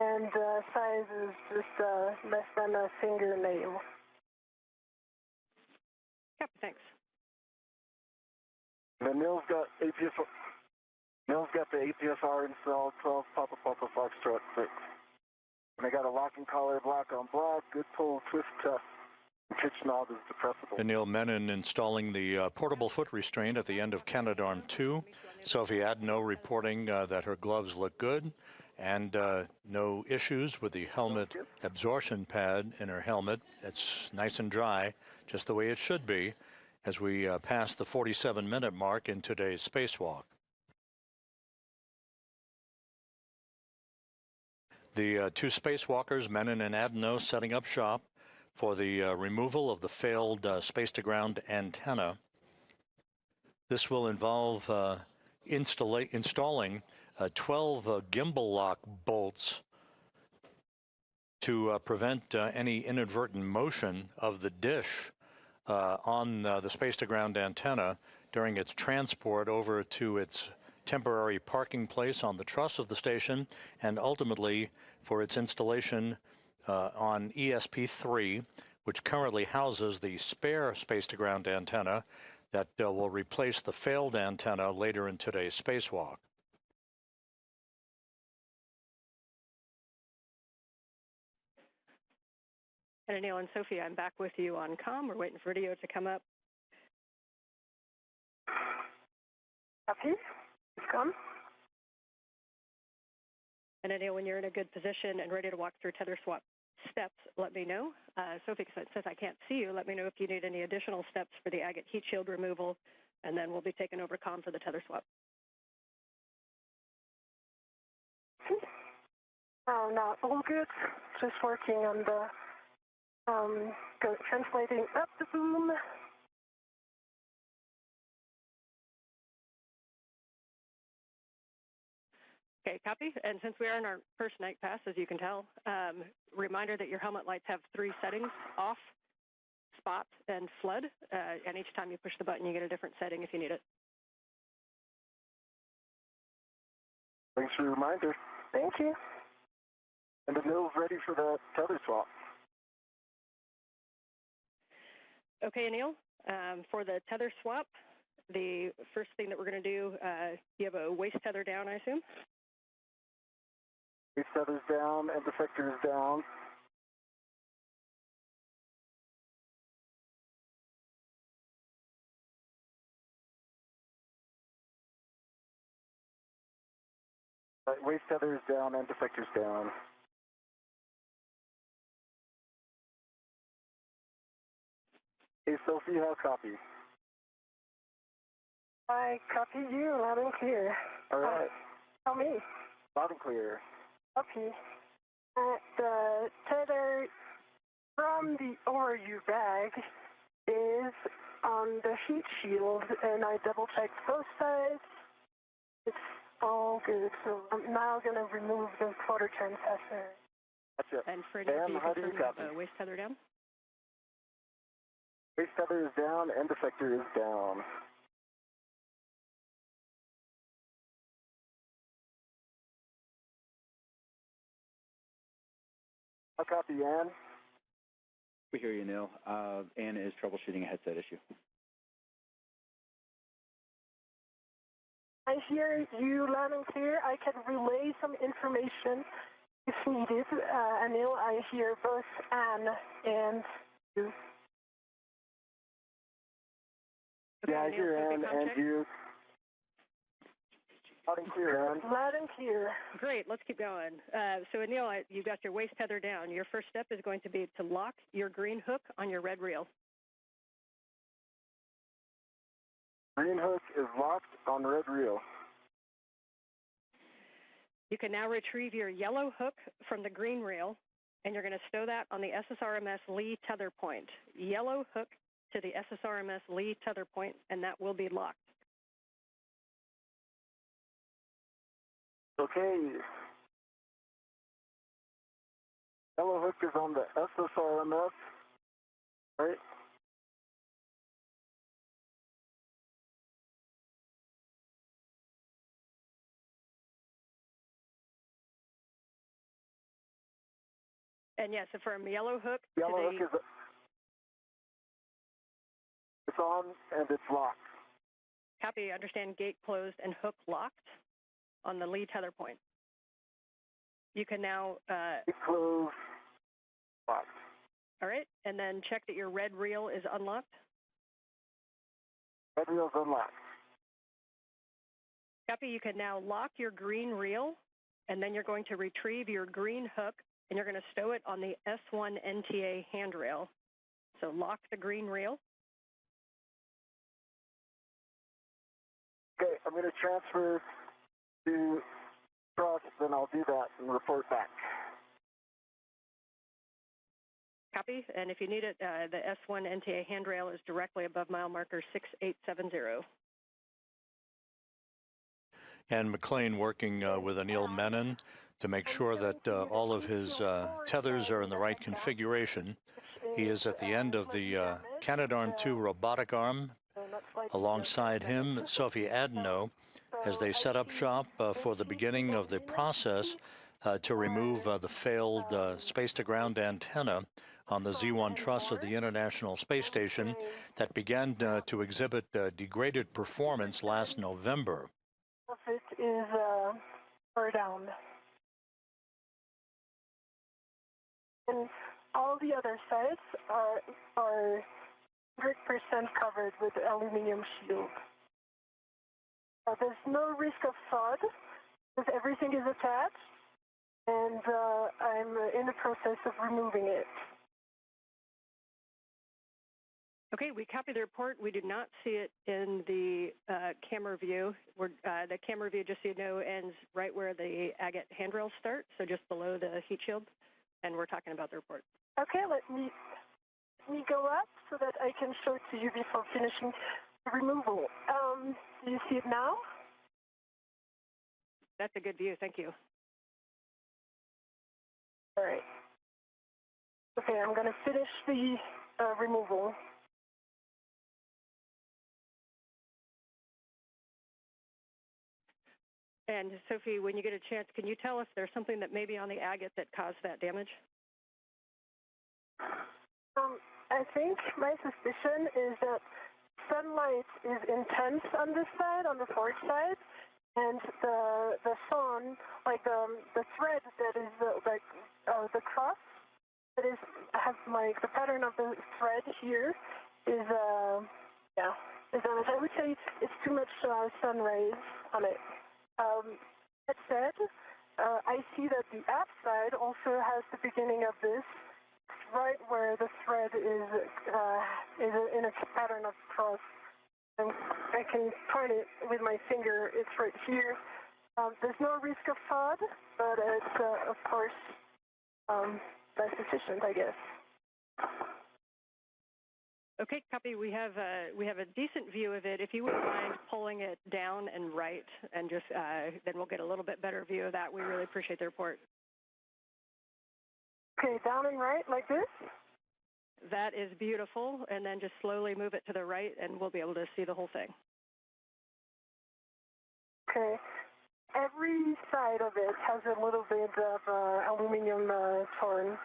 and size is just less than a fingernail. Yep, thanks. And Neil's got APFR. Neil's got the APFR installed, 12 Papa Papa Foxtrot 6. And I got a locking collar, black on black, good pull, twist test. Pitch knob is depressible. Anil Menon installing the portable foot restraint at the end of Canadarm2. Sophie Adenot reporting that her gloves look good and no issues with the helmet absorption pad in her helmet. It's nice and dry, just the way it should be, as we pass the 47-minute mark in today's spacewalk. The two spacewalkers, Menon and Adenot, setting up shop for the removal of the failed space-to-ground antenna. This will involve installing 12 gimbal lock bolts to prevent any inadvertent motion of the dish on the space-to-ground antenna during its transport over to its temporary parking place on the truss of the station, and ultimately for its installation on ESP 3, which currently houses the spare space-to-ground antenna that will replace the failed antenna later in today's spacewalk. And Anil and Sophie, I'm back with you on comm. We're waiting for video to come up. Copy. Come. And Anil, when you're in a good position and ready to walk through tether swap steps, let me know. Sophie says I can't see you. Let me know if you need any additional steps for the agate heat shield removal, and then we'll be taking over comm for the tether swap. Oh, no, all good. Just working on the translating up the boom. Okay, copy. And since we are in our first night pass, as you can tell, reminder that your helmet lights have 3 settings: off, spot, and flood. And each time you push the button, you get a different setting if you need it. Thanks for the reminder. Thank you. And Anil's ready for the tether swap. Okay, Anil, for the tether swap, the first thing that we're going to do, you have a waist tether down, I assume? Waist tether's down, end effector is down. Waist tether is down, end effector's down. Hey, Sophie, how copy? I copy you loud and clear. All right. Tell me. Loud and clear. Copy. The tether from the ORU bag is on the heat shield, and I double-checked both sides. It's all good, so I'm now going to remove the quarter turn fastener. That's it. And for Anil, can you how do you confirm copy? the waist tether down? Waist tether is down, end effector is down. How copy, Ann? We hear you, Neil. Ann is troubleshooting a headset issue. I hear you loud and clear. I can relay some information if needed. Anil, I hear both Ann and you. Okay, Yeah, I Anil, hear Sophie, Ann comm and check. you. Loud and clear, Ann. Loud and clear. Great, let's keep going. So Anil, you've got your waist tether down. Your first step is going to be to lock your green hook on your red reel. Green hook is locked on red reel. You can now retrieve your yellow hook from the green reel, and you're going to stow that on the SSRMS Lee tether point. Yellow hook to the SSRMS Lee tether point, and that will be locked. Okay. Yellow hook is on the SSRMS, right? And yes, from yellow hook Yellow to hook the... is it's on and it's locked. Copy, understand gate closed and hook locked on the Lee tether point. You can now... Gate closed, locked. all right, and then check that your red reel is unlocked. Red reel's unlocked. Copy, you can now lock your green reel, and then you're going to retrieve your green hook, and you're going to stow it on the S1 NTA handrail. So lock the green reel. Okay, I'm going to transfer to truss, then I'll do that and report back. Copy, and if you need it, the S1 NTA handrail is directly above mile marker 6870. And McLean working with Anil Menon to make sure that all of his tethers are in the right configuration. He is at the end of the Canadarm2 robotic arm. Alongside him, Sophie Adenot, as they set up shop for the beginning of the process to remove the failed space-to-ground antenna on the Z1 truss of the International Space Station that began to exhibit degraded performance last November. It is far down. And all the other sides are 100% covered with aluminum shield. There's no risk of thawed because everything is attached, and I'm in the process of removing it. Okay, we copy the report. We do not see it in the camera view. The camera view, just so you know, ends right where the agate handrails start, so just below the heat shield, and we're talking about the report. Okay, let me go up so that I can show it to you before finishing the removal. Do you see it now? That's a good view, thank you. All right. Okay, I'm going to finish the removal. And Sophie, when you get a chance, can you tell us there's something that may be on the agate that caused that damage? I think my suspicion is that sunlight is intense on this side, on the forward side, and the sun, like the thread that is the cross that has like the pattern of the thread here is I would say it's too much sun rays on it. That said, I see that the aft side also has the beginning of this, right where the thread is in a pattern of cross. And I can point it with my finger. It's right here. There's no risk of thawed, but it's of course that's sufficient, I guess. Okay, copy. We have a decent view of it. If you wouldn't mind pulling it down and right, and just then we'll get a little bit better view of that. We really appreciate the report. Okay, down and right like this? That is beautiful, and then just slowly move it to the right, and we'll be able to see the whole thing. Okay. Every side of it has a little bit of aluminum torn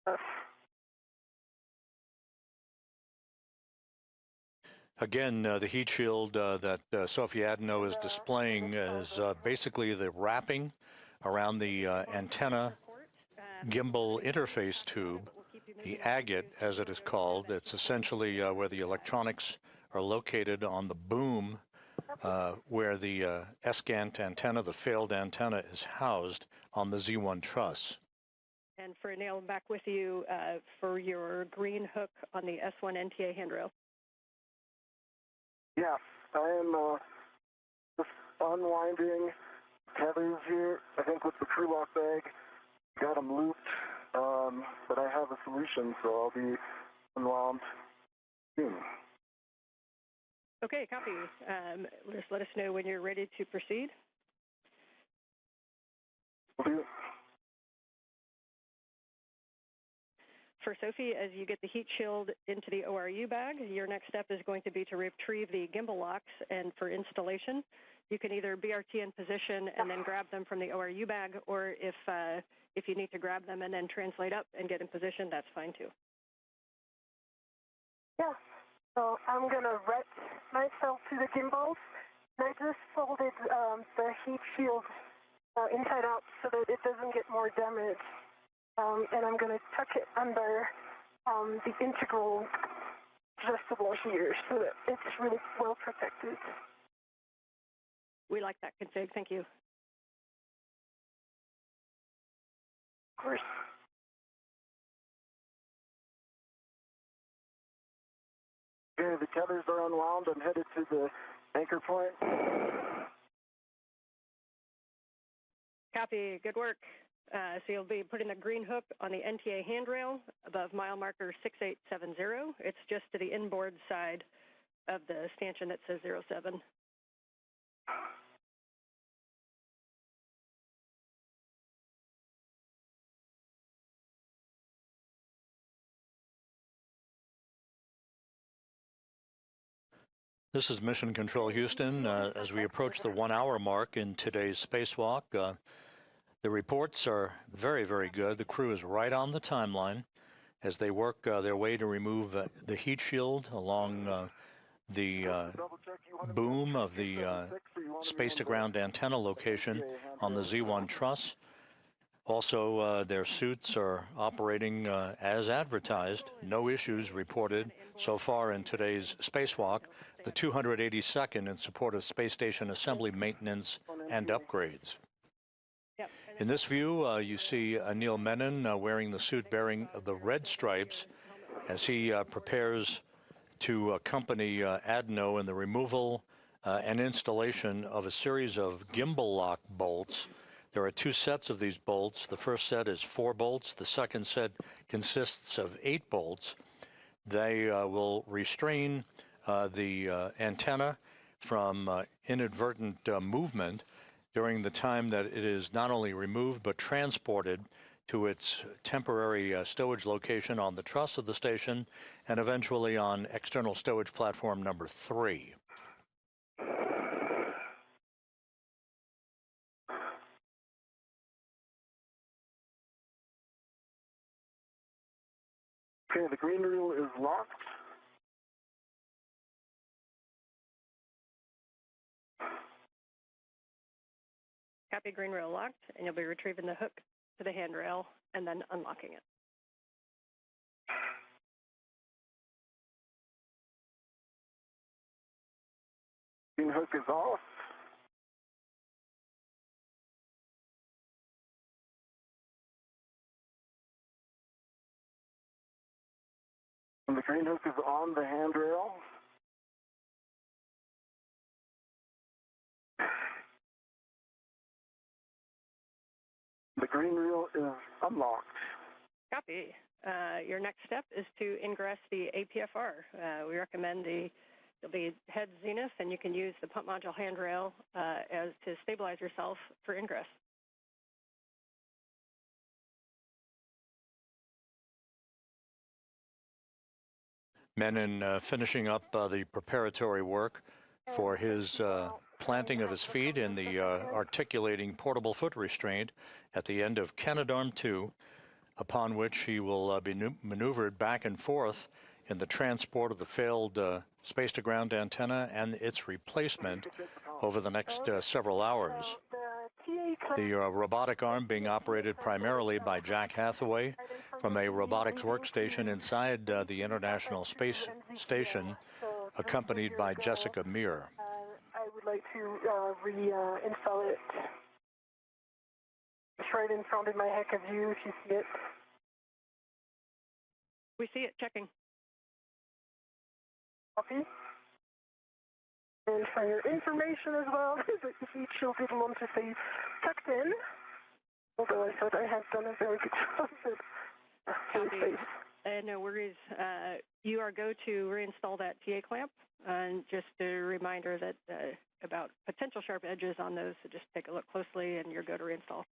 stuff. Again, the heat shield that Sophie Adenot is displaying is basically the wrapping around the antenna gimbal interface tube, the agate, as it is called. It's essentially where the electronics are located on the boom where the ESCANT antenna, the failed antenna, is housed on the Z1 truss. And for Anil, back with you for your green hook on the S1 NTA handrail. Yeah, I am just unwinding tethers here. I think with the crew lock bag, got them looped, but I have a solution, so I'll be unwound soon. Okay, copy. Just let us know when you're ready to proceed. Will do. For Sophie, as you get the heat shield into the ORU bag, your next step is going to be to retrieve the gimbal locks, and for installation, you can either BRT in position and then grab them from the ORU bag, or if you need to grab them and then translate up and get in position, that's fine too. Yeah, so I'm gonna ret myself to the gimbals, and I just folded the heat shield inside out so that it doesn't get more damage. And I'm going to tuck it under the integral adjustable here so that it's really well protected. We like that config. Thank you. Of course. Okay, the tethers are unwound. I'm headed to the anchor point. Copy. Good work. So you'll be putting the green hook on the NTA handrail above mile marker 6870. It's just to the inboard side of the stanchion that says 07. This is Mission Control Houston. As we approach the 1 hour mark in today's spacewalk, the reports are very, very good. The crew is right on the timeline. as they work their way to remove the heat shield along the boom of the space-to-ground antenna location on the Z1 truss. Also, their suits are operating as advertised. No issues reported so far in today's spacewalk, the 282nd in support of space station assembly maintenance and upgrades. In this view, you see Anil Menon wearing the suit bearing the red stripes as he prepares to accompany Adenot in the removal and installation of a series of gimbal lock bolts. There are 2 sets of these bolts. The first set is 4 bolts. The second set consists of 8 bolts. They will restrain the antenna from inadvertent movement during the time that it is not only removed but transported to its temporary stowage location on the truss of the station and eventually on external stowage platform number 3. Okay, the green reel is locked. Copy, green reel locked, and you'll be retrieving the hook to the handrail and then unlocking it. Green hook is off. And the green hook is on the handrail. The green reel is unlocked. Copy. Your next step is to ingress the APFR. We recommend you'll be head zenith, and you can use the pump module handrail as to stabilize yourself for ingress. Menon finishing up the preparatory work for his planting of his feet in the articulating portable foot restraint at the end of Canadarm 2, upon which he will be maneuvered back and forth in the transport of the failed space-to-ground antenna and its replacement over the next several hours. The robotic arm being operated primarily by Jack Hathaway from a robotics workstation inside the International Space Station, accompanied by Jessica Meir. I would like to reinstall it. It's right in front of my heck of view, if you see it. We see it, checking. Copy. And for your information as well, the heat shield didn't want to stay tucked in, although I thought I had done a very good job of it. No worries. You are go to reinstall that TA clamp, and just a reminder that about potential sharp edges on those, so just take a look closely and you're go to reinstall.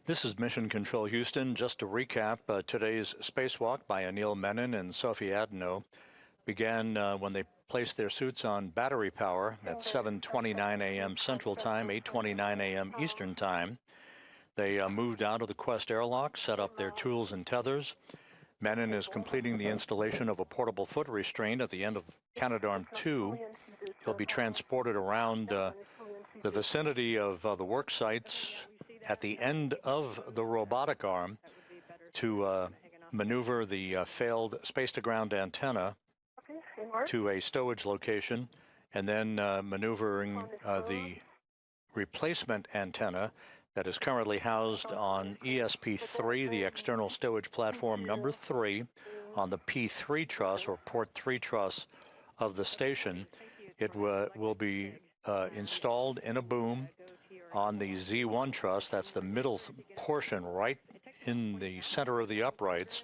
This is Mission Control Houston. Just to recap, today's spacewalk by Anil Menon and Sophie Adenot began when they placed their suits on battery power at 7:29 a.m. Central Time, 8:29 a.m. Eastern Time. They moved out of the Quest airlock, set up their tools and tethers. Menon is completing the installation of a portable foot restraint at the end of Canadarm2. He'll be transported around the vicinity of the work sites at the end of the robotic arm to maneuver the failed space-to-ground antenna to a stowage location, and then maneuvering the replacement antenna that is currently housed on ESP3, the external stowage platform number 3, on the P3 truss or port 3 truss of the station. It will be installed in a boom on the Z1 truss. That's the middle portion right in the center of the uprights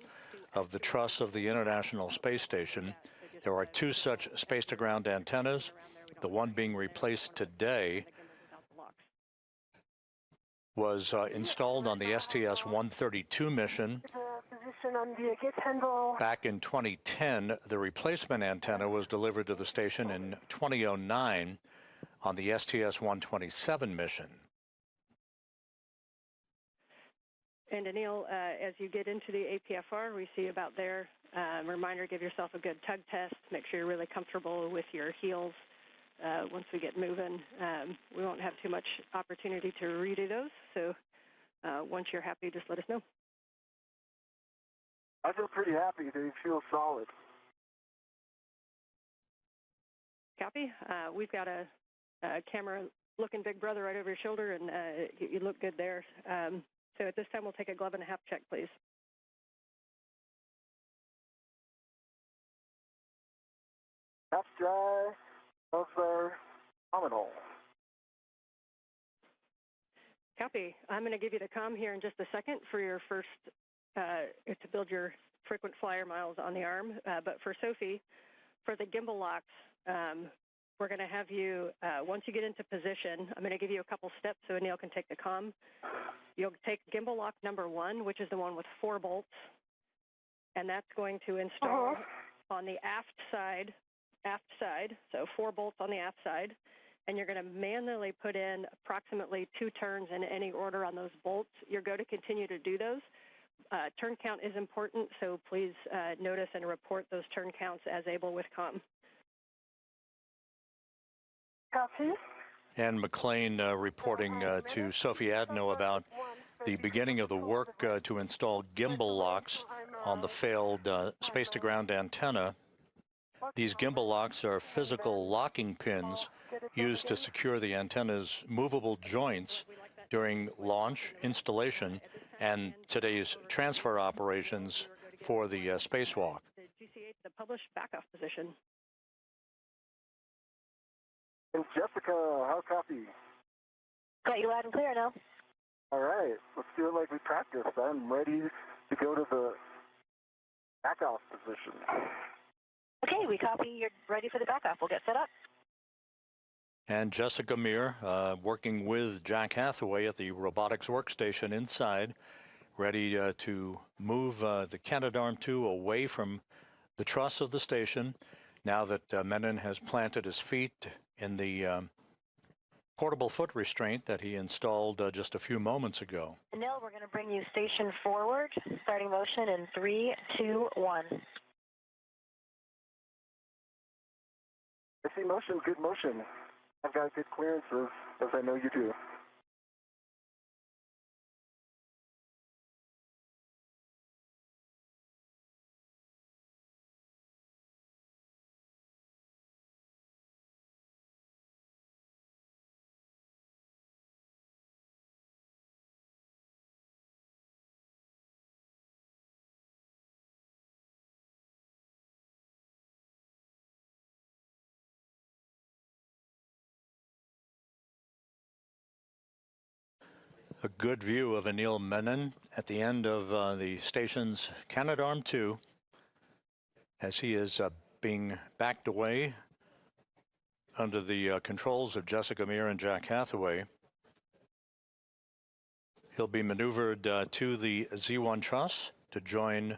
of the truss of the International Space Station. There are 2 such space-to-ground antennas. The one being replaced today was installed on the STS-132 mission. Back in 2010, the replacement antenna was delivered to the station in 2009 on the STS-127 mission. And Anil, as you get into the APFR, we see about there, reminder, give yourself a good tug test. Make sure you're really comfortable with your heels. Once we get moving, we won't have too much opportunity to redo those. So once you're happy, just let us know. I feel pretty happy. They feel solid. Copy. We've got a camera looking big brother right over your shoulder, and you look good there. So at this time, we'll take a glove and a half check, please. Half dry, gloves are nominal. Copy. I'm going to give you the comm here in just a second for your first, to build your frequent flyer miles on the arm. But for Sophie, for the gimbal locks, we're going to have you, once you get into position, I'm going to give you a couple steps so Anil can take the comm. You'll take gimbal lock number 1, which is the one with 4 bolts, and that's going to install on the aft side, so 4 bolts on the aft side, and you're going to manually put in approximately 2 turns in any order on those bolts. You're going to continue to do those. Turn count is important, so please notice and report those turn counts as able with comm. Copy. And McLean reporting to Sophie Adenot about the beginning of the work to install gimbal locks on the failed space-to-ground antenna. These gimbal locks are physical locking pins used to secure the antenna's movable joints during launch, installation, and today's transfer operations for the spacewalk. The GCA to the published backoff position. And Jessica, how copy? Got you loud and clear now. All right, let's do it like we practiced. I'm ready to go to the backoff position. Okay, we copy. You're ready for the backoff. We'll get set up. And Jessica Meir, working with Jack Hathaway at the robotics workstation inside, ready to move the Canadarm2 away from the truss of the station, now that Menon has planted his feet in the portable foot restraint that he installed just a few moments ago. Anil, we're going to bring you station forward, starting motion in 3, 2, 1. I see motion, good motion. I've got good clearances, as I know you do. A good view of Anil Menon at the end of the station's Canadarm2 as he is being backed away under the controls of Jessica Meir and Jack Hathaway. He'll be maneuvered to the Z1 truss to join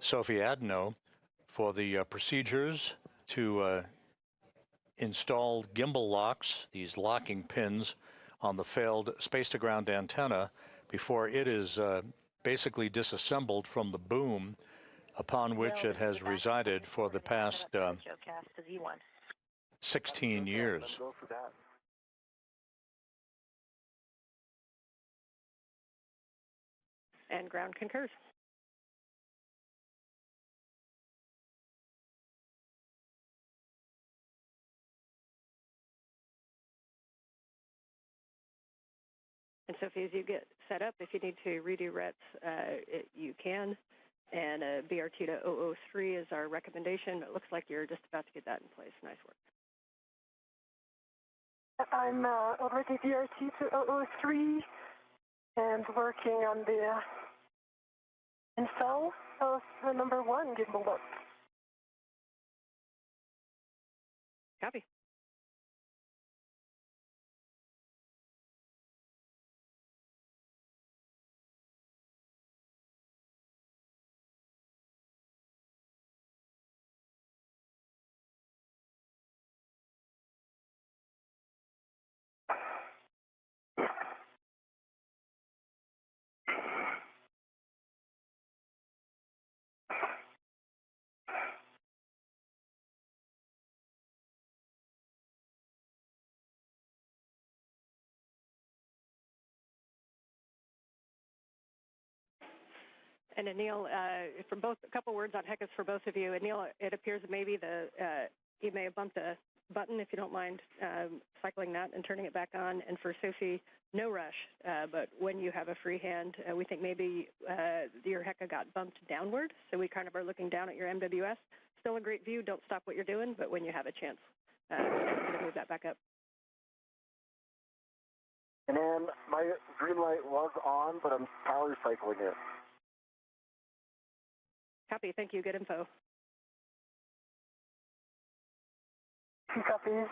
Sophie Adenot for the procedures to install gimbal locks, these locking pins on the failed space-to-ground antenna before it is basically disassembled from the boom upon which it has resided for the past 16 years. And ground concurs. And Sophie, as you get set up, if you need to redo RETs, you can. And BRT to 003 is our recommendation. It looks like you're just about to get that in place. Nice work. I'm already BRT to 003 and working on the install of the number 1 gimbal lock. Copy. And Anil, for both, a couple words on HECUS for both of you. Anil, it appears that maybe you may have bumped a button. If you don't mind cycling that and turning it back on. And for Sophie, no rush, but when you have a free hand, we think maybe your HECA got bumped downward. So we kind of are looking down at your MWS. Still a great view. Don't stop what you're doing, but when you have a chance, move that back up. And then my green light was on, but I'm power cycling it. Copy. Thank you. Good info. Copies.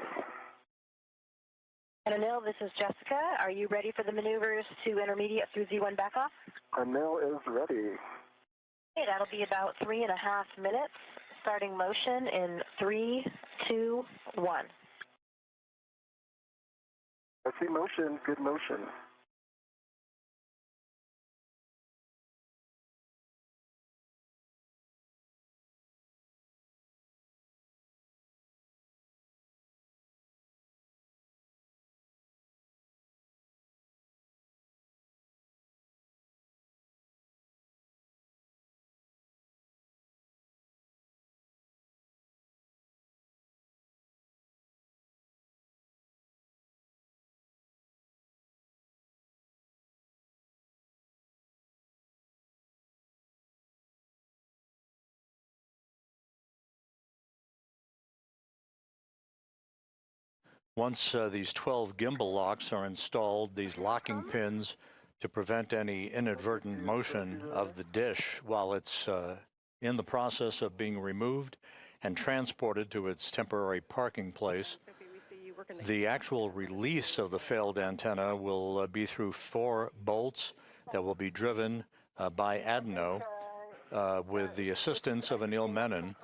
And Anil, this is Jessica. Are you ready for the maneuvers to intermediate through Z1 back off? Anil is ready. Okay, that'll be about 3.5 minutes. Starting motion in 3, 2, 1. I see motion. Good motion. Once these 12 gimbal locks are installed, these locking pins to prevent any inadvertent motion of the dish while it's in the process of being removed and transported to its temporary parking place. The actual release of the failed antenna will be through 4 bolts that will be driven by Adenot with the assistance of Anil Menon.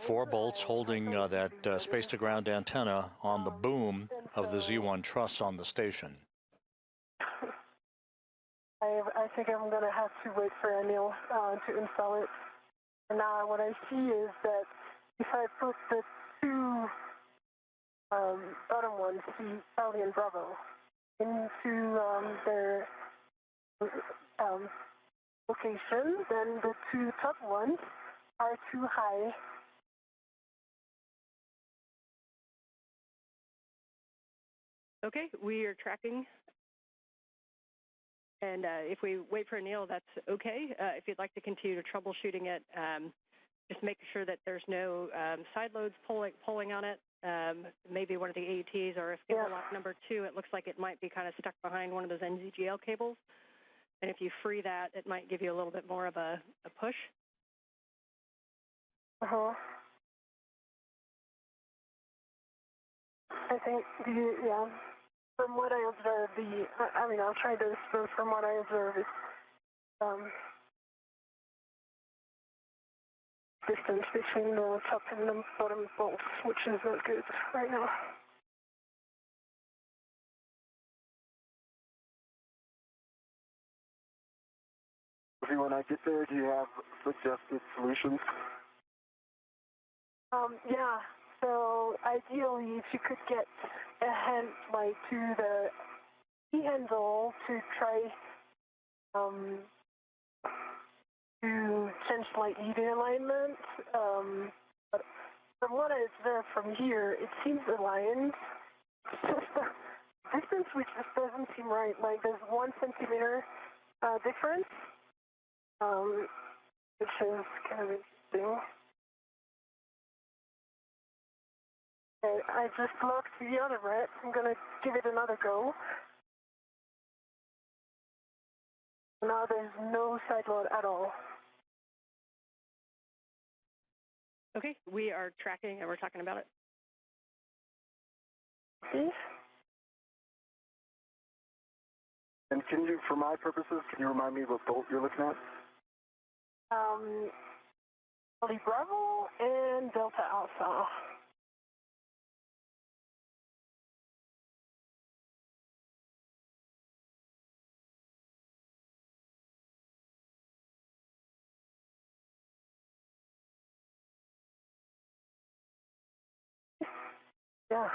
4 bolts holding that space-to-ground antenna on the boom of the Z1 truss on the station. I think I'm going to have to wait for Anil to install it. And now what I see is that if I put the 2 bottom ones, Charlie and Bravo, into their location, then the 2 top ones are too high. Okay, we are tracking. And if we wait for Anil, that's okay. If you'd like to continue to troubleshooting it, just make sure that there's no side loads pulling on it. Maybe one of the AETs, or if gimbal lock number 2, it looks like it might be kind of stuck behind one of those NZGL cables. And if you free that, it might give you a little bit more of a push. Uh-huh. I think, yeah. From what I observe, I'll try this, but from what I observe, it's distance between the top and the bottom bolts, which is not good right now. When I get there, do you have suggested solutions? Yeah. So ideally, if you could get a hand like to the key handle to try to change like EV alignment. But from what I observed from here, it seems aligned. Just the distance, which just doesn't seem right. Like there's 1 centimeter difference, which is kind of interesting. Okay, I just locked the other red. I'm gonna give it another go. Now there's no side load at all. Okay, we are tracking and we're talking about it. See? And can you, for my purposes, can you remind me what bolt you're looking at? Charlie Bravo and Delta Alpha. Yeah.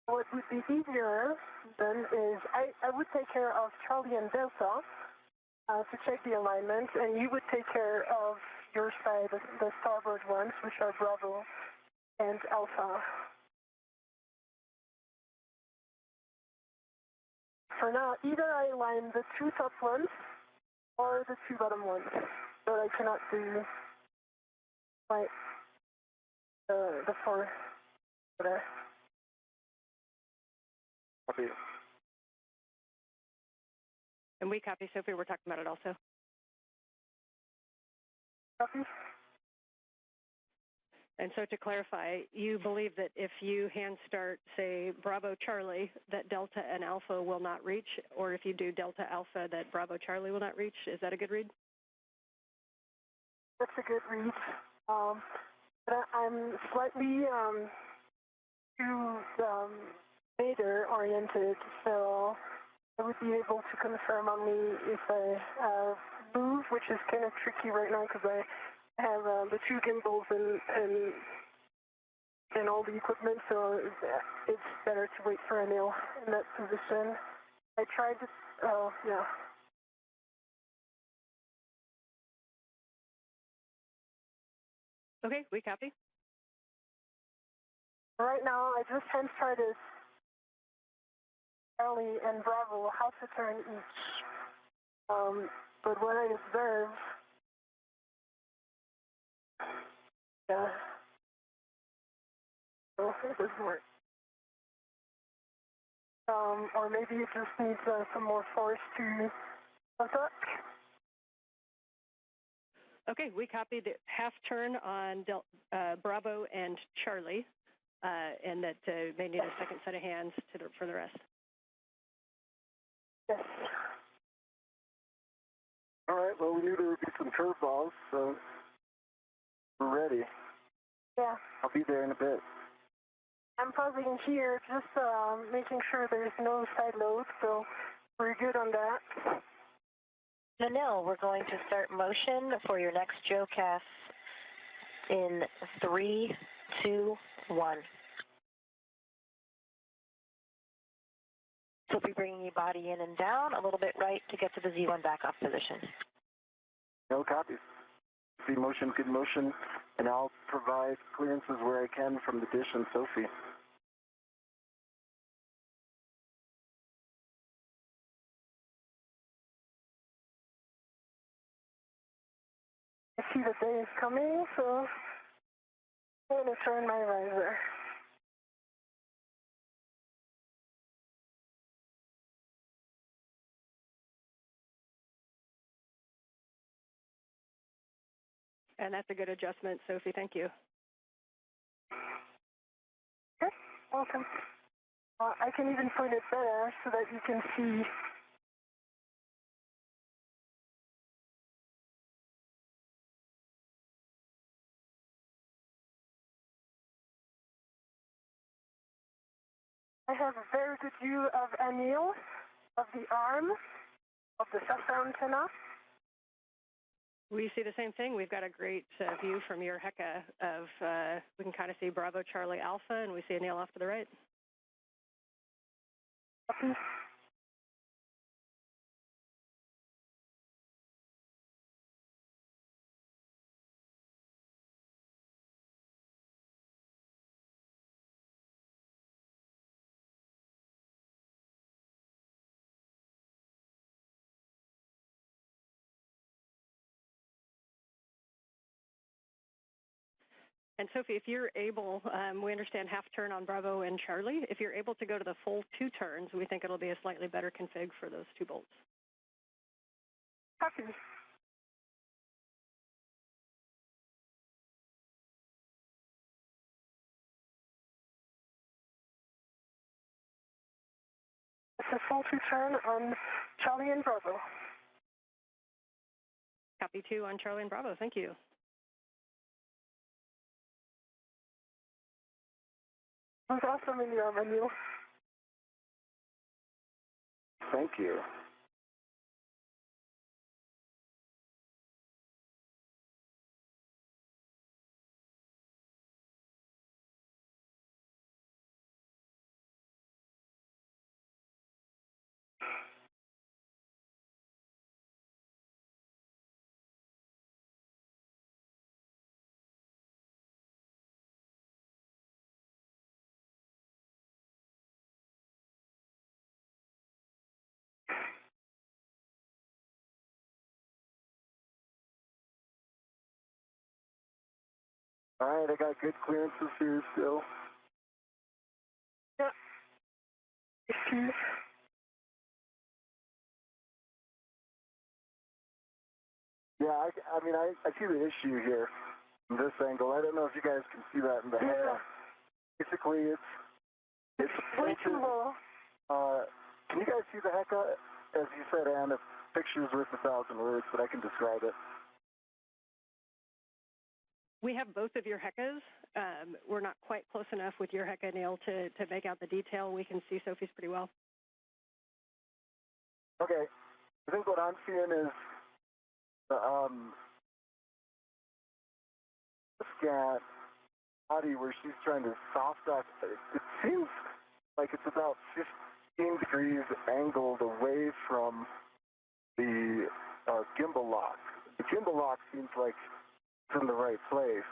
What would be easier then is I would take care of Charlie and Delta to check the alignment, and you would take care of your side, the starboard ones, which are Bravo and Alpha. For now, either I align the 2 top ones or the 2 bottom ones, but I cannot do like the 4 there. Copy. And we copy, Sophie. We're talking about it also. Copy? And so to clarify, you believe that if you hand start, say, Bravo Charlie, that Delta and Alpha will not reach, or if you do Delta Alpha, that Bravo Charlie will not reach? Is that a good read? That's a good read. But I'm slightly too later oriented, so I would be able to confirm only if I move, which is kind of tricky right now because I have the 2 gimbals and all the equipment, so it's better to wait for Anil in that position. I tried to, yeah. Okay, we copy. Right now, I just hand started Charlie and Bravo how to turn each. But what I observe, yeah, so it doesn't work. Or maybe it just needs some more force to attack. Okay, we copied half turn on Bravo and Charlie, and that they need a second set of hands for the rest. Yes. All right, well, we knew there would be some curveballs, so we're ready. Yeah. I'll be there in a bit. I'm pausing here, just making sure there's no side load, so we're good on that. Anil, we're going to start motion for your next JoeCast in 3, 2, 1. So we'll be bringing you body in and down, a little bit right to get to the Z1 back-off position. No copies. See motion, good motion, and I'll provide clearances where I can from the dish and Sophie. I see the day is coming, so I'm going to turn my visor. And that's a good adjustment, Sophie. Thank you. Okay, welcome. I can even point it better so that you can see. I have a very good view of Anil, of the arm, of the SESA antenna. We see the same thing. We've got a great view from your HECA of, we can kind of see Bravo Charlie Alpha, and we see Anil off to the right. Copy. And Sophie, if you're able, we understand half turn on Bravo and Charlie. If you're able to go to the full 2 turns, we think it'll be a slightly better config for those 2 bolts. Copy. It's a full 2 turn on Charlie and Bravo. Copy 2 on Charlie and Bravo. Thank you. It was awesome in your menu. Thank you. All right, I got good clearances here still. Yeah. Issues. Yeah, I mean, I see the issue here from this angle. I don't know if you guys can see that in the head. Basically, it's way too low. Can you guys see the HECA? As you said, Ann, a picture's worth 1,000 words, but I can describe it. We have both of your HECAs. We're not quite close enough with your HECA, Neil, to make out the detail. We can see Sophie's pretty well. Okay. I think what I'm seeing is the scan body where she's trying to soft dock. It seems like it's about 15 degrees angled away from the gimbal lock. The gimbal lock seems like it's in the right place,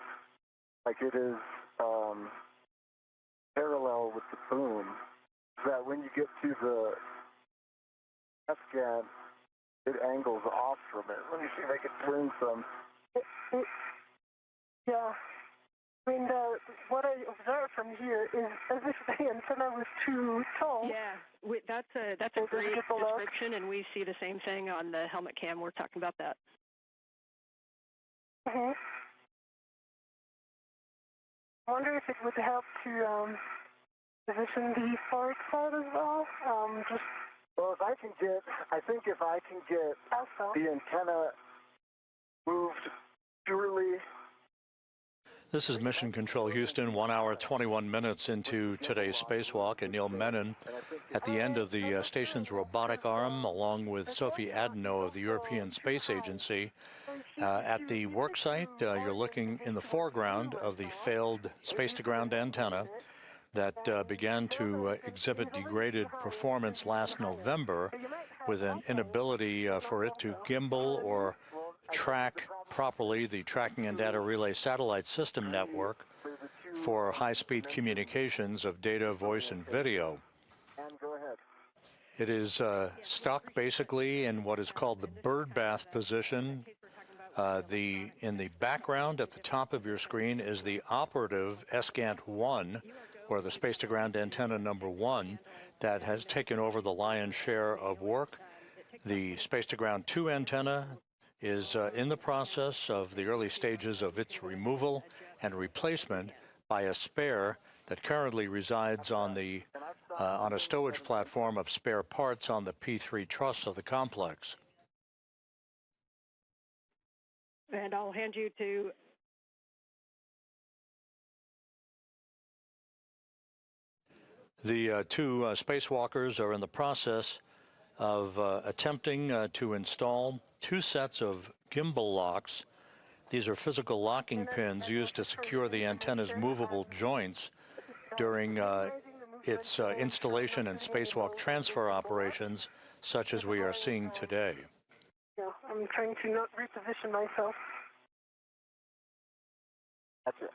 like it is parallel with the boom, so that when you get to the F-scan, it angles off from it. Let me see if I can turn some. Yeah. I mean, what I observe from here is as if the antenna was too tall. Yeah, that's a great description, and we see the same thing on the helmet cam. We're talking about that. Mm-hmm. I wonder if it would help to position the forward side as well. Well, if I think if I can get the antenna moved purely. This is Mission Control Houston, 1 hour, 21 minutes into today's spacewalk. Anil Menon at the end of the station's robotic arm, along with Sophie Adenot of the European Space Agency. At the work site, you're looking in the foreground of the failed space-to-ground antenna that began to exhibit degraded performance last November with an inability for it to gimbal or track properly the Tracking and Data Relay Satellite System Network for high-speed communications of data, voice, and video. It is stuck basically in what is called the birdbath position. In the background at the top of your screen is the operative SGANT-1, or the space-to-ground antenna number 1, that has taken over the lion's share of work. The space-to-ground 2 antenna is in the process of the early stages of its removal and replacement by a spare that currently resides on the on a stowage platform of spare parts on the P3 truss of the complex. And I'll hand you to the two spacewalkers are in the process of attempting to install two sets of gimbal locks. These are physical locking pins used to secure the antenna's movable joints during its installation and spacewalk transfer operations, such as we are seeing today. Yeah, I'm trying to not reposition myself. That's it.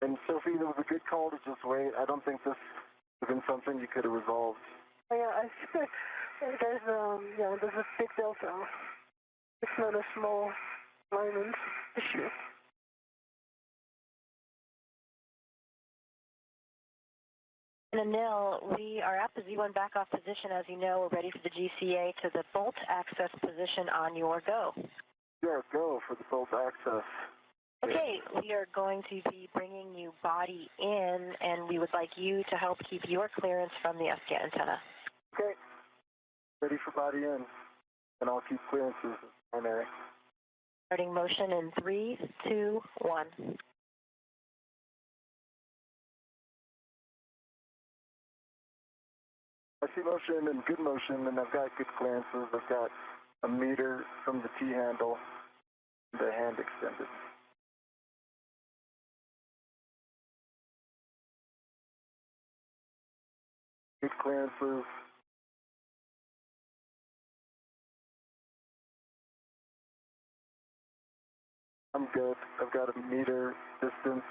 And Sophie, that was a good call to just wait. I don't think this would have been something you could have resolved. Oh, yeah, there's a big delta. It's not a small alignment issue. And Anil, we are at the Z1 back-off position. As you know, we're ready for the GCA to the bolt access position on your go. Yeah, go for the bolt access. Okay, we are going to be bringing you body in, and we would like you to help keep your clearance from the ESA antenna. Okay, ready for body in, and I'll keep clearances primary. Starting motion in 3, 2, 1. I see motion and good motion, and I've got good clearances. I've got a meter from the T-handle, the hand extended. Good clearances. I'm good. I've got a meter distance.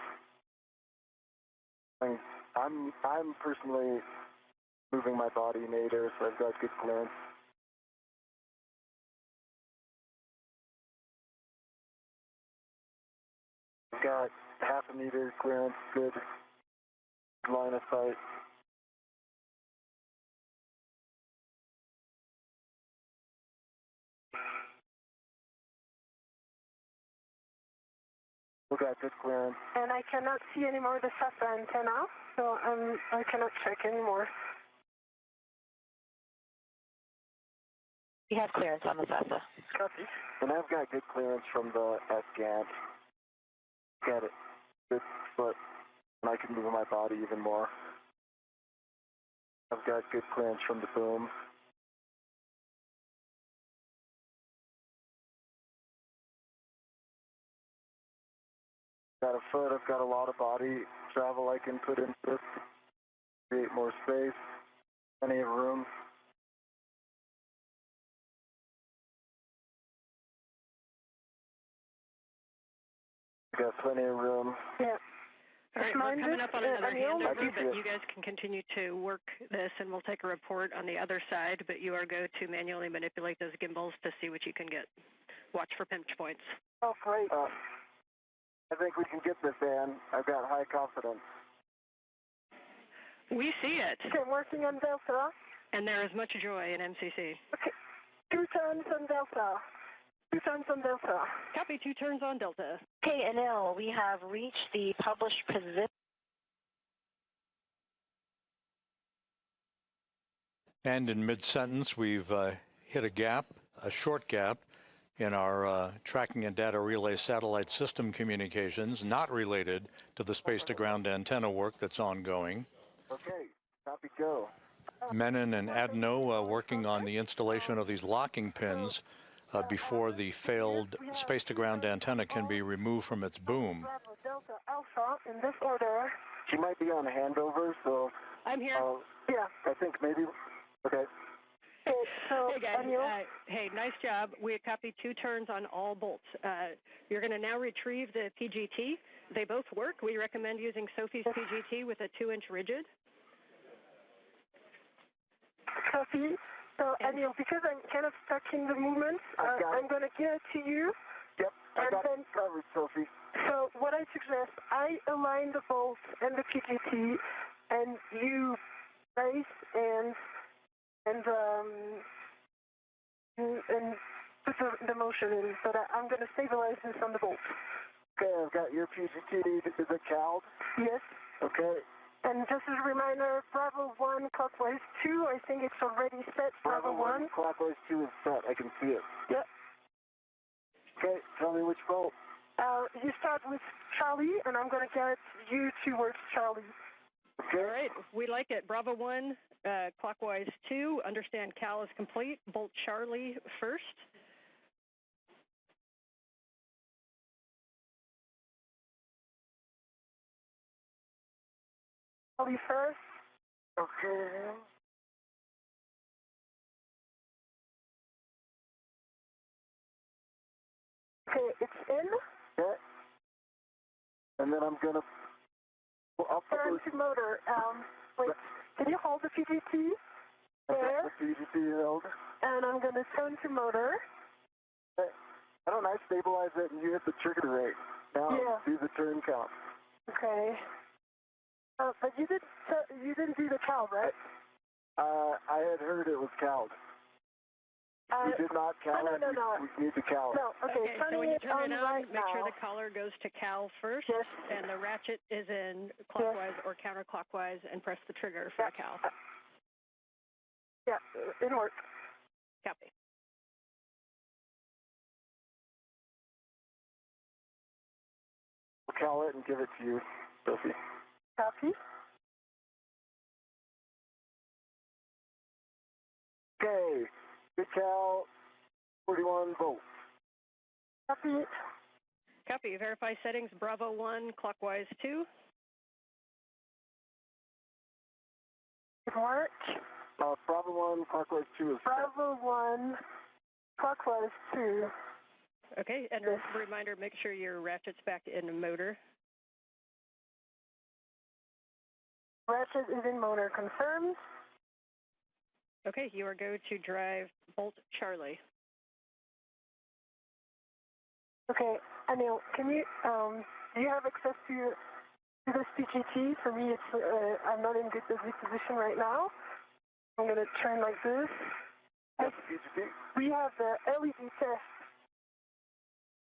I'm personally moving my body in 8 air, so I've got good clearance. I've got half a meter clearance, good line of sight. We've got good clearance. And I cannot see anymore the SATA antenna, so I cannot check anymore. We have clearance on the SATA. Copy. And I've got good clearance from the S-GANT. Got it. Good foot. And I can move my body even more. I've got good clearance from the boom. Got a foot, I've got a lot of body travel I can put into this to create more space, plenty of room. Got plenty of room. Yeah. All right, we're coming up on another handover, but it. you guys can continue to work this, and we'll take a report on the other side, but you are go to manually manipulate those gimbals to see what you can get. Watch for pinch points. Oh, great. I think we can get this, Ann. I've got high confidence. We see it. Okay, I'm working on Delta. And there is much joy in MCC. Okay, 2 turns on Delta. 2 turns on Delta. Copy, 2 turns on Delta. Okay, Anil, we have reached the published position. And in mid-sentence, we've hit a gap, a short gap, in our tracking and data relay satellite system communications, not related to the space-to-ground antenna work that's ongoing. Okay, copy, go. Menon and Adenot working on the installation of these locking pins before the failed space-to-ground antenna can be removed from its boom. Delta Alpha in this order. She might be on handover, so... I'm here. Yeah. I think maybe... Okay. Okay, so, hey, guys. Anil? Hey, nice job. We copied 2 turns on all bolts. You're going to now retrieve the PGT. They both work. We recommend using Sophie's PGT with a 2-inch rigid. Copy. So, Anil, because I'm kind of stuck in the movement, I'm going to give it to you. Yep, I got it covered, Sophie. So, what I suggest, I align the bolts and the PGT, and you brace and and put the motion in. But I'm going to stabilize this on the bolt. Okay, I've got your PGT. Is it CALD? Yes. Okay. And just as a reminder, Bravo 1, clockwise 2, I think it's already set. Bravo 1. Clockwise 2 is set. I can see it. Yep. Okay, tell me which bolt. You start with Charlie, and I'm going to get you towards Charlie. Okay. All right, we like it. Bravo 1, clockwise 2. Understand Cal is complete. Bolt Charlie first. Charlie first. Okay. Okay, it's in. Okay. And then I'm going to turn to motor. Wait, can you hold the PGT? There. The PGT held. And I'm going to turn to motor. Okay. Why don't I stabilize it and you hit the trigger rate? Now do the turn count. Okay. But you didn't do the CAL, right? I had heard it was CALD. We did not CAL it. No. We need to CAL. No, okay, So when you turn it on, right make sure now. the collar goes to Cal first. Yes. And the ratchet is in clockwise or counterclockwise, and press the trigger for the Cal. Yeah, it worked. Copy. We'll CAL it and give it to you, Sophie. Copy. Okay. Good CAL, 41 volts. Copy. Copy. Verify settings. Bravo 1, clockwise 2. It worked. Bravo 1, clockwise 2 is Bravo 1, clockwise 2. Okay, and a reminder, make sure your ratchet's back in the motor. Ratchet is in motor, confirmed. Okay, you are go to drive Bolt Charlie. Okay, Anil, can you, do you have access to this PGT? For me, it's, I'm not in good position right now. I'm going to turn like this. Yes, PGT. We have the LED test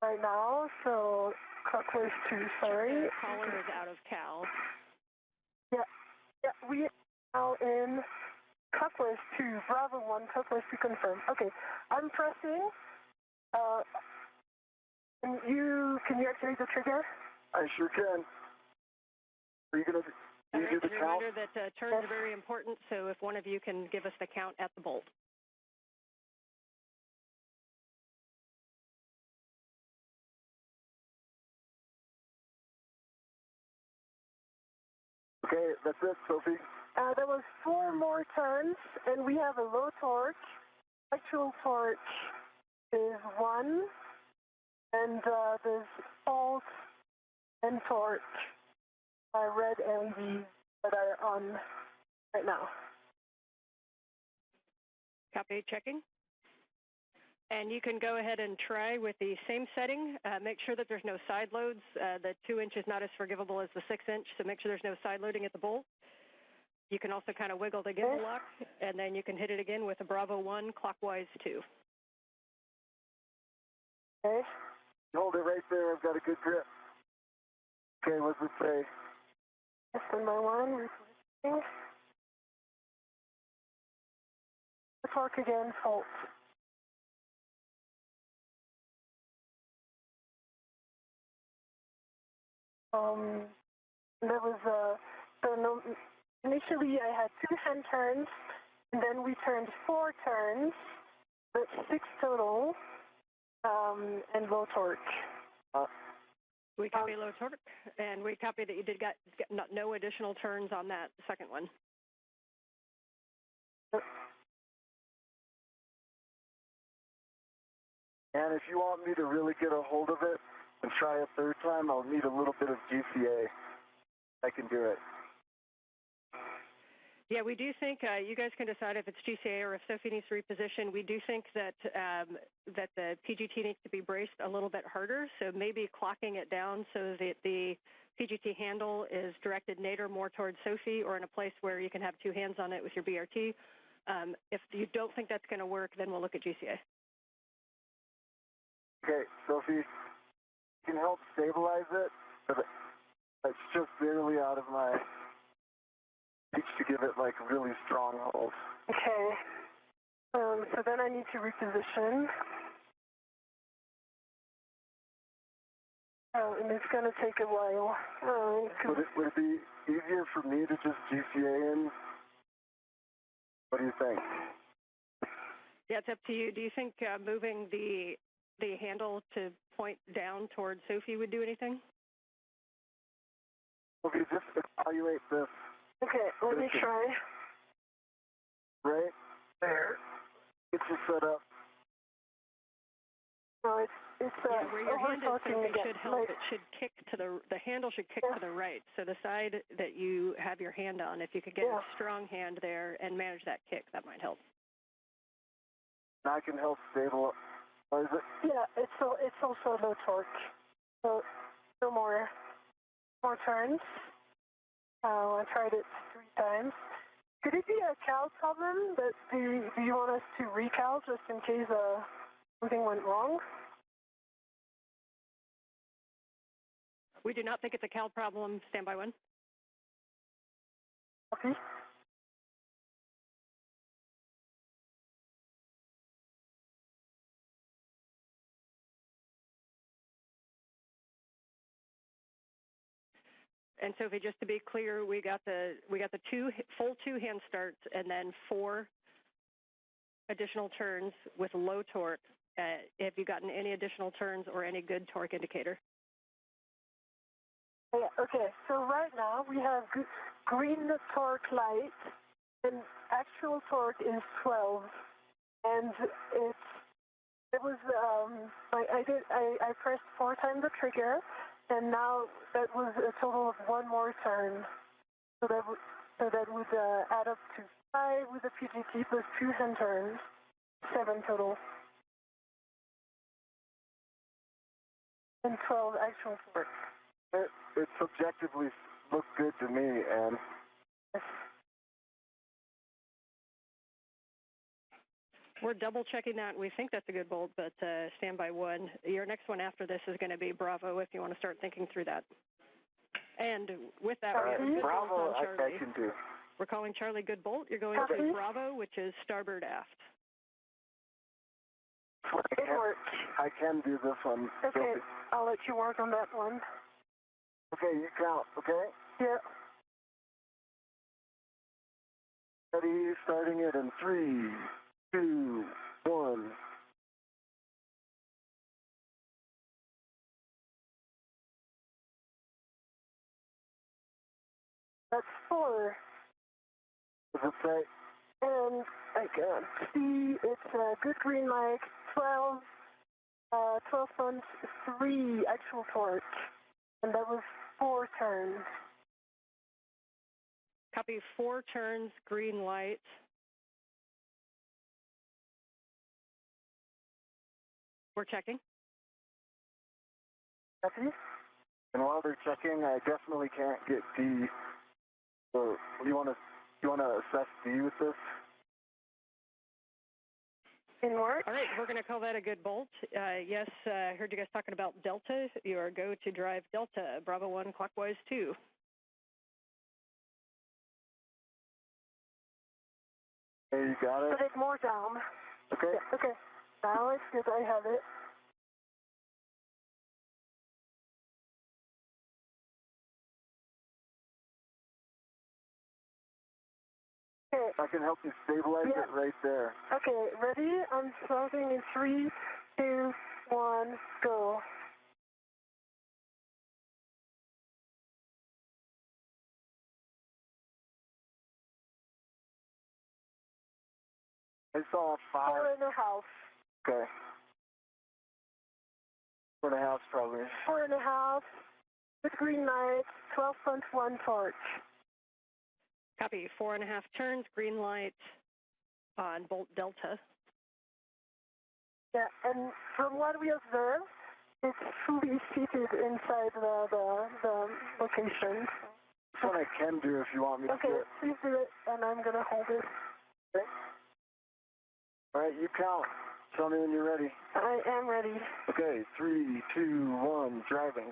right now, so clockwise 2, sorry. The collar is out of Cal. Yeah, we are now in clockwise 2, Bravo 1, clockwise 2 confirmed. Okay, I'm pressing. Can you activate the trigger? I sure can. Are you going to do the count? Reminder that turns are very important, so if one of you can give us the count at the bolt. Okay, that's it, Sophie. There was 4 more turns, and we have a low torque. Actual torque is 1, and there's fault and torque, red LEDs that are on right now. Copy, checking. And you can go ahead and try with the same setting. Make sure that there's no side loads. The 2-inch is not as forgivable as the 6-inch, so make sure there's no side loading at the bolt. You can also kind of wiggle the gimbal lock, and then you can hit it again with a Bravo 1, clockwise 2. Okay. Hold it right there. I've got a good grip. Okay, what's it say? System by 1, repositioning. The torque again, fault. There was initially I had 2 hand turns, and then we turned 4 turns, but 6 total, and low torque. We copy low torque, and we copy that you did got no additional turns on that second one. And if you want me to really get a hold of it and try a third time, I'll need a little bit of GCA. I can do it. Yeah, we do think you guys can decide if it's GCA or if Sophie needs to reposition. We do think that that the PGT needs to be braced a little bit harder, so maybe clocking it down so that the PGT handle is directed nadir more towards Sophie or in a place where you can have 2 hands on it with your BRT, If you don't think that's going to work, then we'll look at GCA. Okay, Sophie, you can help stabilize it, but it's just barely out of my reach to give it like really strong hold. Okay. So then I need to reposition. Oh, and it's going to take a while. Would it be easier for me to just GCA in? What do you think? Yeah, it's up to you. Do you think moving the handle to point down towards Sophie would do anything? Okay, just evaluate this. Okay, let me try. Right there. Get you set up. No, it's where your hand is, Sophie, again. should help. It should kick to the handle should kick to the right. So the side that you have your hand on, if you could get a strong hand there and manage that kick, that might help. I can help stabilize it. Yeah, it's also low torque. So no more turns. I tried it 3 times. Could it be a cal problem? That do you want us to recal just in case something went wrong? We do not think it's a cal problem. Standby 1. Okay. And Sophie, just to be clear, we got the full two hand starts and then 4 additional turns with low torque. Have you gotten any additional turns or any good torque indicator? Yeah, okay, so right now we have green torque light, and actual torque is 12, and it was I pressed 4 times the trigger, and now that was a total of 1 more turn, so that would add up to 5 with the PGT plus 2 hand turns, 7 total, and 12 actual torque. It subjectively looked good to me, and we're double checking that. We think that's a good bolt, but standby 1. Your next one after this is going to be Bravo if you want to start thinking through that. And with that, we have a good Bravo, bolt on Charlie. I can do. We're calling Charlie good bolt. You're going to Bravo, which is starboard aft. I can do this one. Okay, Sophie. I'll let you work on that one. Okay, you count, okay? Yeah. Ready, starting it in 3, 2, 1. That's 4. Does it say? And I can see it's a good green light, 12 points, 3 actual torque. And that was 4 turns. Copy 4 turns, green light. We're checking. Copy. And while they're checking, I definitely can't get D. So you want to assess D with this? In work. All right, we're going to call that a good bolt. Yes, I heard you guys talking about Delta. You are go to drive Delta, Bravo 1 clockwise 2. Hey, you got it? Put it more down. Okay. Yeah, okay. Now it's good. I have it. Okay. I can help you stabilize it right there. Okay, ready? I'm starting in 3, 2, 1, go. I saw 5. 4.5. Okay. 4.5 probably. 4.5. With green light, 12.1 torque. Copy, 4.5 turns, green light on bolt Delta. Yeah, and from what we observed, it's fully seated inside the location. That's what I can do if you want me to do Okay, it. please do it, and I'm going to hold it. Okay. All right, you count. Tell me when you're ready. I am ready. Okay, 3, 2, 1, driving.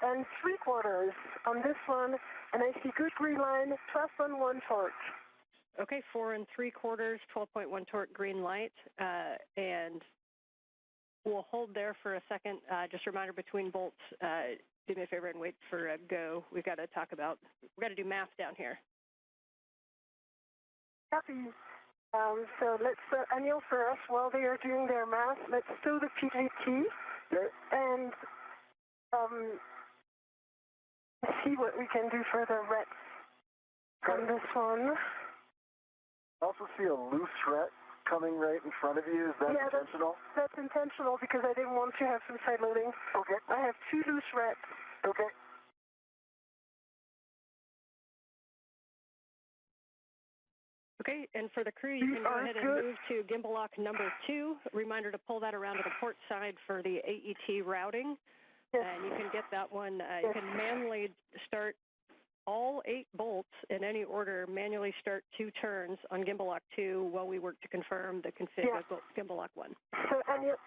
And 3/4 on this one, and I see good green line, truss on 1 torque. Okay, 4 3/4, 12.1 torque green light, and we'll hold there for a second. Just a reminder between bolts, do me a favor and wait for a go. We've got to do math down here. Copy. So let's, Anil, for us, while they are doing their math, let's stow the PGT and see what we can do for the rets on this one. I also see a loose ret coming right in front of you. Is that intentional? That's intentional because I didn't want to have some side loading. Okay. I have 2 loose rets. Okay. Okay, and for the crew, you can go ahead and move to gimbal lock number 2. Reminder to pull that around to the port side for the AET routing. Yes. And you can get that one, you can manually start all 8 bolts in any order, manually start 2 turns on gimbal lock 2 while we work to confirm the config of gimbal lock 1. So, Anil,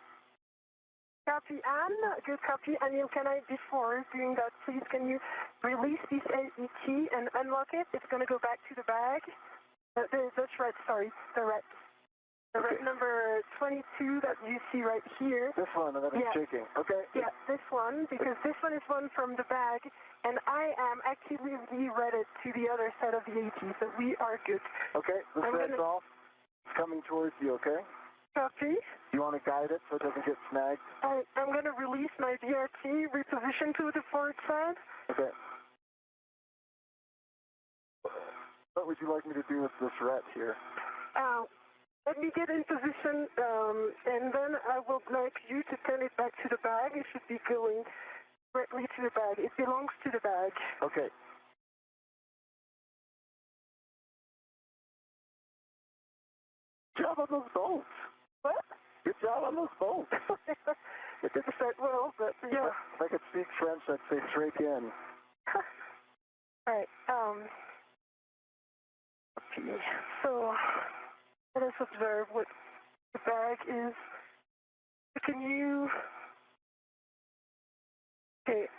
copy, Anne, good copy. Anil, can I, before doing that, please, can you release this AET and unlock it? It's going to go back to the bag. The ret, sorry, the ret. The ret number 22 that you see right here. This one that I'm shaking. Okay. Yeah, this one, because this one is one from the bag, and I am actively rerouted to the other side of the AT, so we are good. Okay, this red's off. It's coming towards you, okay? Copy. You want to guide it so it doesn't get snagged? I'm going to release my VRT, reposition to the forward side. Okay. What would you like me to do with this ret here? Let me get in position, and then I will like you to turn it back to the bag. It should be going directly to the bag. It belongs to the bag. Okay. Good job on those bolts. What? Good job on those bolts. It didn't start well, but yeah. If I could speak French, I'd say straight in. All right. So let us observe what the bag is. Can you? Okay.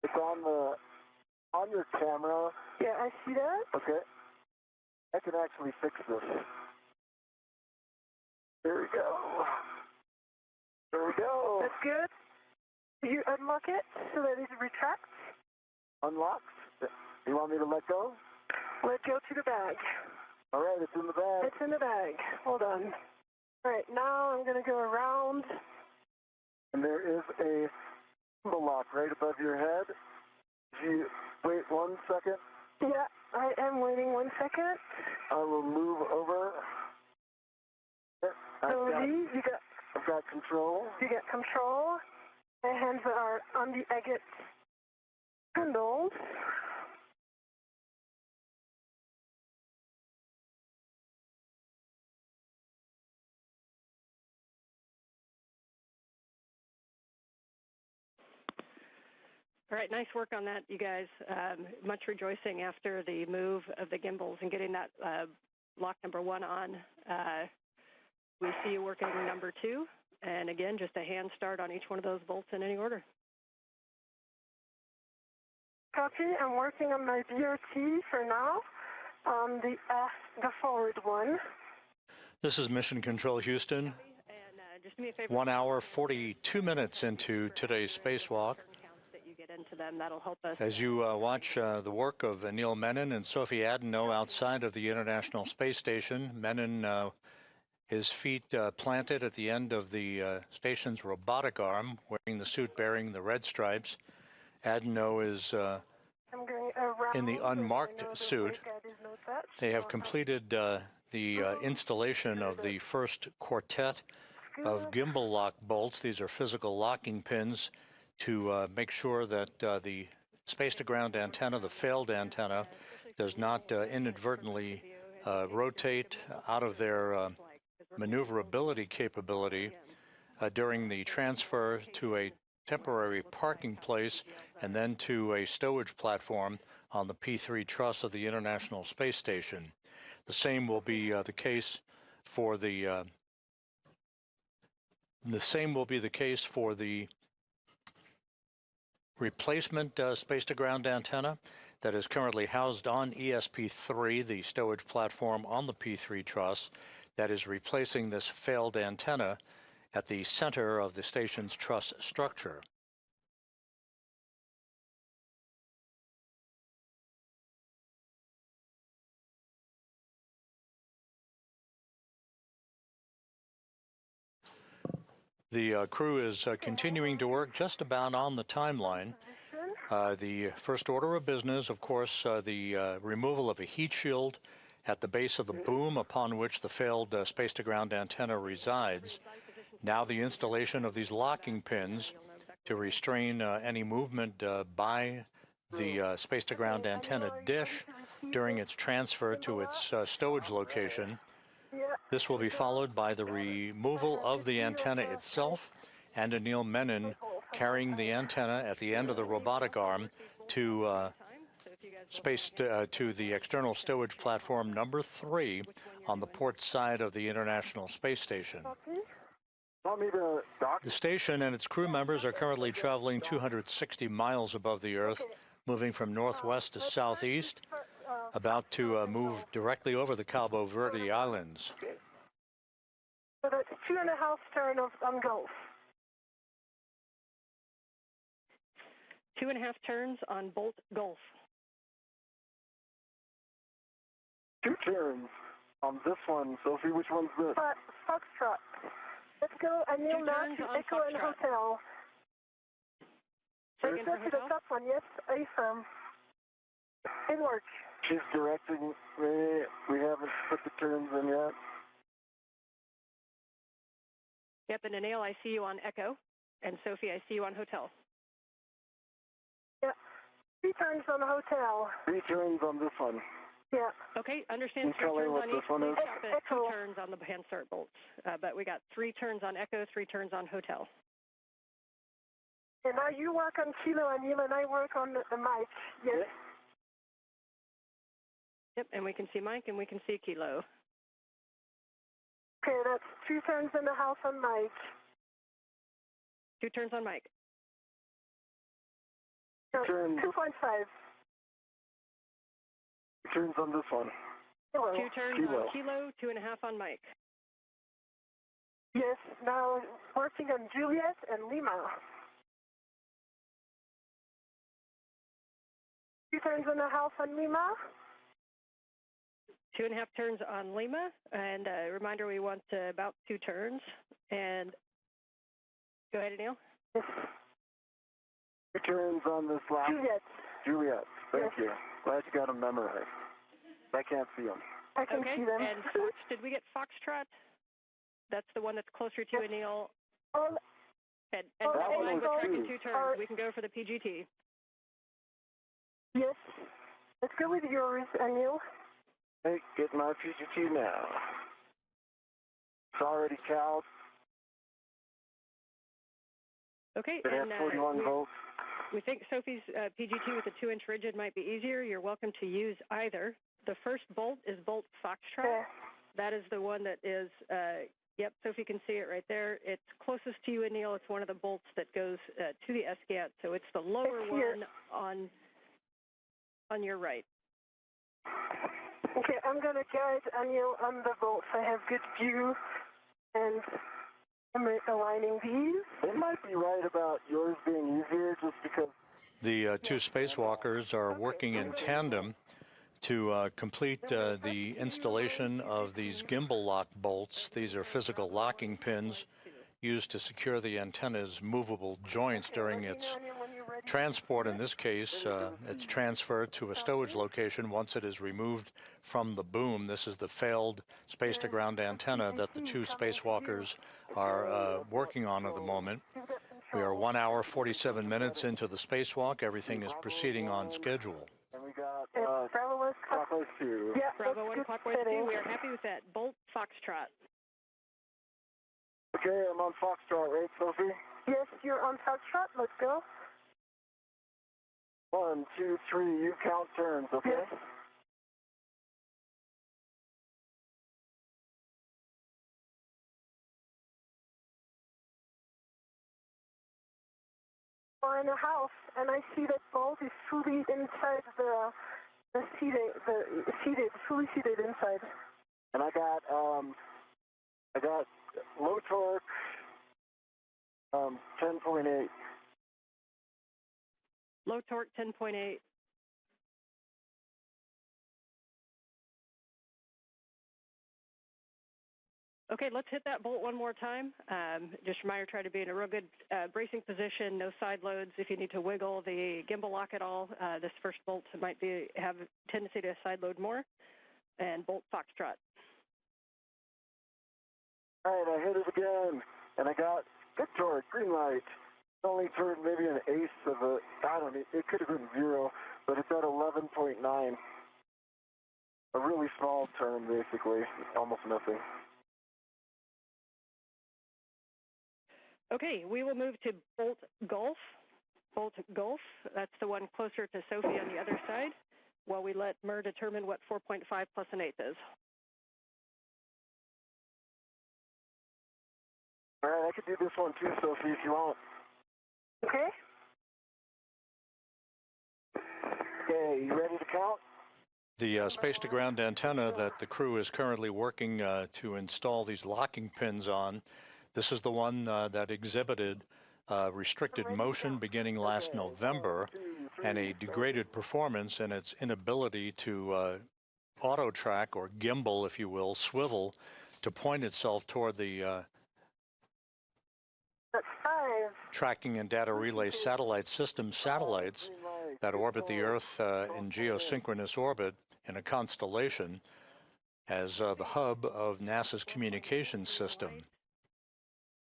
It's on your camera. Yeah, I see that. Okay. I can actually fix this. There we go. There we go. That's good. Do you unlock it so that it retracts? Unlocked. You want me to let go? Let go to the bag. All right, it's in the bag. It's in the bag. Hold on. All right, now I'm going to go around. And there is a gimbal lock right above your head. You wait 1 second. Yeah, I am waiting 1 second. I will move over. I've got control. You got control. My hands are on the agate handles. All right, nice work on that, you guys. Much rejoicing after the move of the gimbals and getting that lock number 1 on. We see you working number 2. And again, just a hand start on each one of those bolts in any order. Copy. I'm working on my VRT for now on the forward one. This is Mission Control Houston. And just do me a favor. 1 hour, 42 minutes into today's spacewalk. That'll help us. As you watch the work of Anil Menon and Sophie Adenot outside of the International Space Station, Menon, his feet planted at the end of the station's robotic arm, wearing the suit bearing the red stripes. Adenot is in the unmarked suit. They have completed the installation of the first quartet of gimbal lock bolts. These are physical locking pins to make sure that the space-to-ground antenna, the failed antenna, does not inadvertently rotate out of their maneuverability capability during the transfer to a temporary parking place and then to a stowage platform on the P3 truss of the International Space Station. The same will be the case for the replacement space-to-ground antenna that is currently housed on ESP3, the stowage platform on the P3 truss, that is replacing this failed antenna at the center of the station's truss structure. The crew is continuing to work just about on the timeline. The first order of business, of course, the removal of a heat shield at the base of the boom upon which the failed space-to-ground antenna resides. Now the installation of these locking pins to restrain any movement by the space-to-ground antenna dish during its transfer to its stowage location. This will be followed by the removal of the antenna itself and Anil Menon carrying the antenna at the end of the robotic arm to to the external stowage platform number 3 on the port side of the International Space Station. The station and its crew members are currently traveling 260 miles above the Earth, moving from northwest to southeast, about to move directly over the Cabo Verde Islands. So that's 2.5 turn on Gulf. 2.5 turns on Bolt Gulf. 2 turns on this one, Sophie. Which one's this? Foxtrot. Let's go Anil Menon, Echo and Hotel. Let's go to the top one. Yes, affirm. It works. She's directing me. We haven't put the turns in yet. Yep, and Anil, I see you on Echo, and Sophie, I see you on Hotel. Yeah, 3 turns on the Hotel. 3 turns on this one. Yeah. Okay, understand. 3 turns on each. Please stop at 2 turns on the hand start bolts. But we got 3 turns on Echo, 3 turns on Hotel. And now you work on Kilo, Anil, and I work on the mic. Yes. Yep, and we can see Mike and we can see Kilo. Okay, that's 2 turns and a half on Mike. 2 turns on Mike. No, 2.5. 2 turns on this one. Kilo. 2 turns on Kilo, 2.5 on Mike. Yes, now working on Juliet and Lima. 2 turns and a half on Lima. 2.5 turns on Lima, and a reminder, we want about 2 turns. And go ahead, Anil. Yes. 2 turns on this last. Juliet. Thank you. Glad you got them memorized. I can't see them. I can see them. And Fox, did we get Foxtrot? That's the one that's closer to Anil. And that one was tracking 2 turns. We can go for the PGT. Yes. Let's go with yours, Anil. Hey, get my PGT now. It's already cowed. Okay, It has 41 volts. We think Sophie's PGT with a 2-inch rigid might be easier. You're welcome to use either. The first bolt is Bolt Foxtrot. Yeah. That is the one that is, yep, Sophie can see it right there. It's closest to you, Anil. It's one of the bolts that goes to the SCAT, so it's the lower one on your right. Okay, I'm going to guide Anil on the bolts. I have good view, and I'm aligning these. It might be right about yours being easier just because. The 2 spacewalkers are working in tandem to complete the installation of these gimbal lock bolts. These are physical locking pins used to secure the antenna's movable joints during its transport. In this case, it's transferred to a stowage location once it is removed from the boom. This is the failed space-to-ground antenna that the 2 spacewalkers are working on at the moment. We are 1 hour, 47 minutes into the spacewalk. Everything is proceeding on schedule. And we got Bravo 1 clockwise 2. Yeah, Bravo 1 clockwise 2. We are happy with that. Bolt Foxtrot. Okay, I'm on Foxtrot, right, Sophie? Yes, you're on Foxtrot. Let's go. 1, 2, 3, you count turns, okay? Yes. We're in a house, and I see that Bolt is fully inside fully seated inside. And I got low torque, 10.8. Low torque 10.8. Okay, let's hit that bolt one more time. Just a reminder, try to be in a real good bracing position, no side loads. If you need to wiggle the gimbal lock at all, this first bolt might have a tendency to side load more. And bolt Foxtrot. All right, I hit it again, and I got good torque, green light. Only turned maybe an eighth of a, I don't know, it could have been 0, but it's at 11.9. A really small turn, basically, almost nothing. Okay, we will move to bolt Gulf. Bolt Gulf, that's the one closer to Sophie on the other side, while we let MER determine what 4.5 plus an eighth is. All right, I could do this one too, Sophie, if you want. Okay. Okay, you ready to count? The space-to-ground antenna that the crew is currently working to install these locking pins on, this is the one that exhibited restricted motion beginning last November and a degraded performance in its inability to auto-track or gimbal, if you will, swivel to point itself toward the tracking and data relay satellite system satellites that orbit the Earth in geosynchronous orbit in a constellation as the hub of NASA's communications system.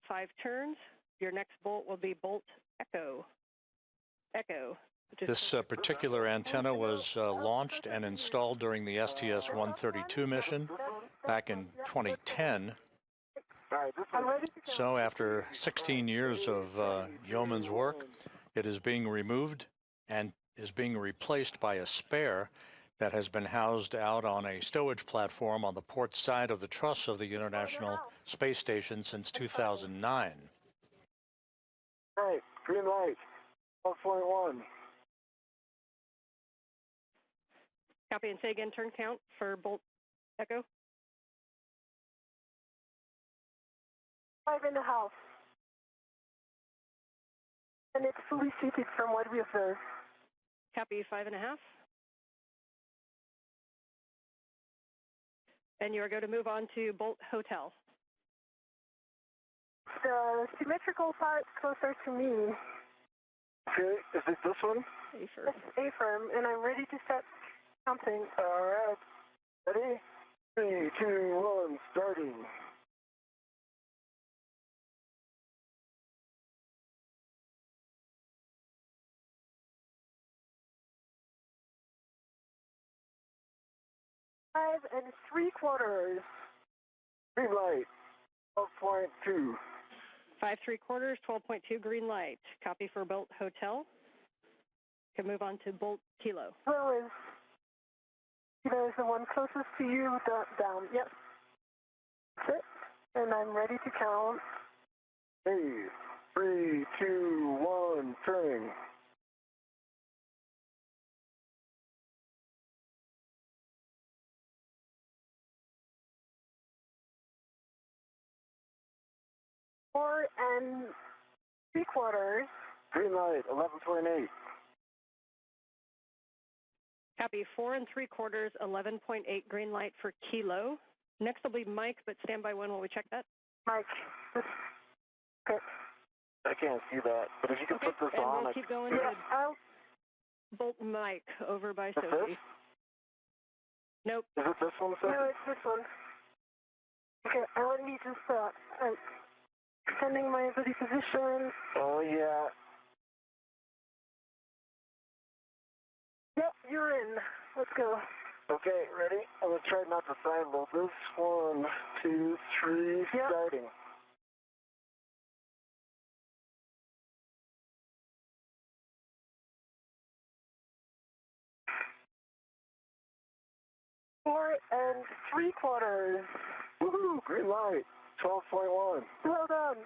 5 turns. Your next bolt will be bolt Echo. Echo. This particular antenna was launched and installed during the STS-132 mission back in 2010. So after 16 years of yeoman's work, it is being removed and is being replaced by a spare that has been housed out on a stowage platform on the port side of the truss of the International Space Station since 2009. Right, green light, 12.1. Copy, and say again, turn count for bolt Echo. 5.5. And it's fully seated from what we observed. Copy, 5.5. And you are going to move on to bolt Hotel. The symmetrical part closer to me. Okay, is it this one? A-firm. It's A-firm, and I'm ready to start counting. All right, ready? 3, 2, 1, starting. Five and 3/4. Green light, 12.2. 5 3/4, 12.2 green light. Copy for bolt Hotel. Can move on to bolt Kilo. Kilo is the one closest to you, down. Yep. That's it. And I'm ready to count. Hey, 3, 2, 1, turning. Four and 3/4. Green light, 11.8. Copy, 4 3/4, 11.8 green light for Kilo. Next will be Mike, but stand by one while we check that. Mike. Okay. I can't see that, but if you can Okay, put this and on, we'll keep going Yeah, to I'll. bolt Mike over by Is Sophie. this? Nope. Is it this one, sir? No, it's this one. Okay, let me just extending my body position. Oh, yeah. Yep, you're in. Let's go. Okay, ready? I'm going to try not to side load this. 1, 2, 3, Yep. starting. 4 3/4. Woohoo! Green light. 12.1. Well done.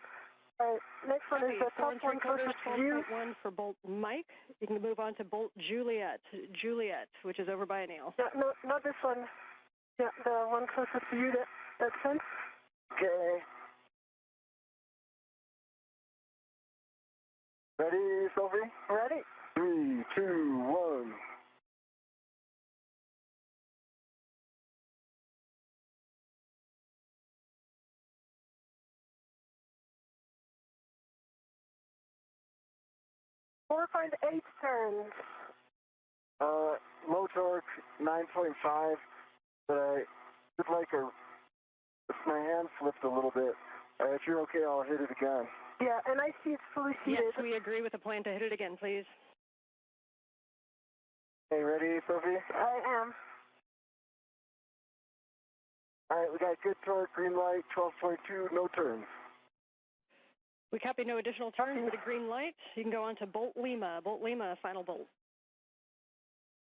All right, next one is the top one 4 closest to you. 12.1 for Bolt Mike. You can move on to Bolt Juliet, which is over by Anil. Yeah, no, not this one. Yeah, the one closest to you, that's one. Okay. Ready, Sophie? Ready? 3, 2, 1. Four point eight turns. Low torque, 9.5, but I just like my hand slipped a little bit. If you're okay, I'll hit it again. Yeah, and I see it's fully seated. Yes, we agree with the plan to hit it again, please. Okay, ready, Sophie? I am. All right, we got good torque, green light, 12.2, no turns. We copy no additional turns with a green light. You can go on to Bolt Lima, final bolt.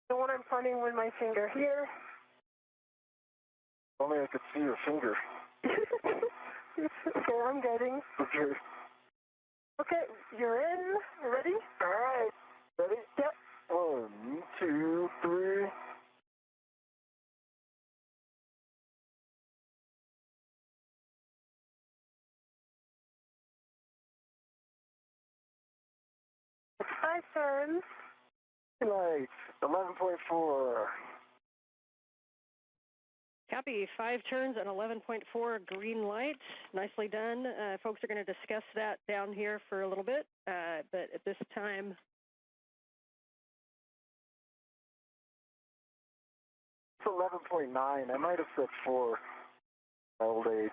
The one I'm pointing with my finger here. Only I could see your finger. Okay, I'm getting. Okay. Okay, you're in. Ready? All right. Ready? Yep. 1, 2, 3. It's 5 turns. Light, 11.4. Copy, 5 turns and 11.4 green light. Nicely done. Folks are going to discuss that down here for a little bit, but at this time, It's 11.9. I might have said 4. My old age.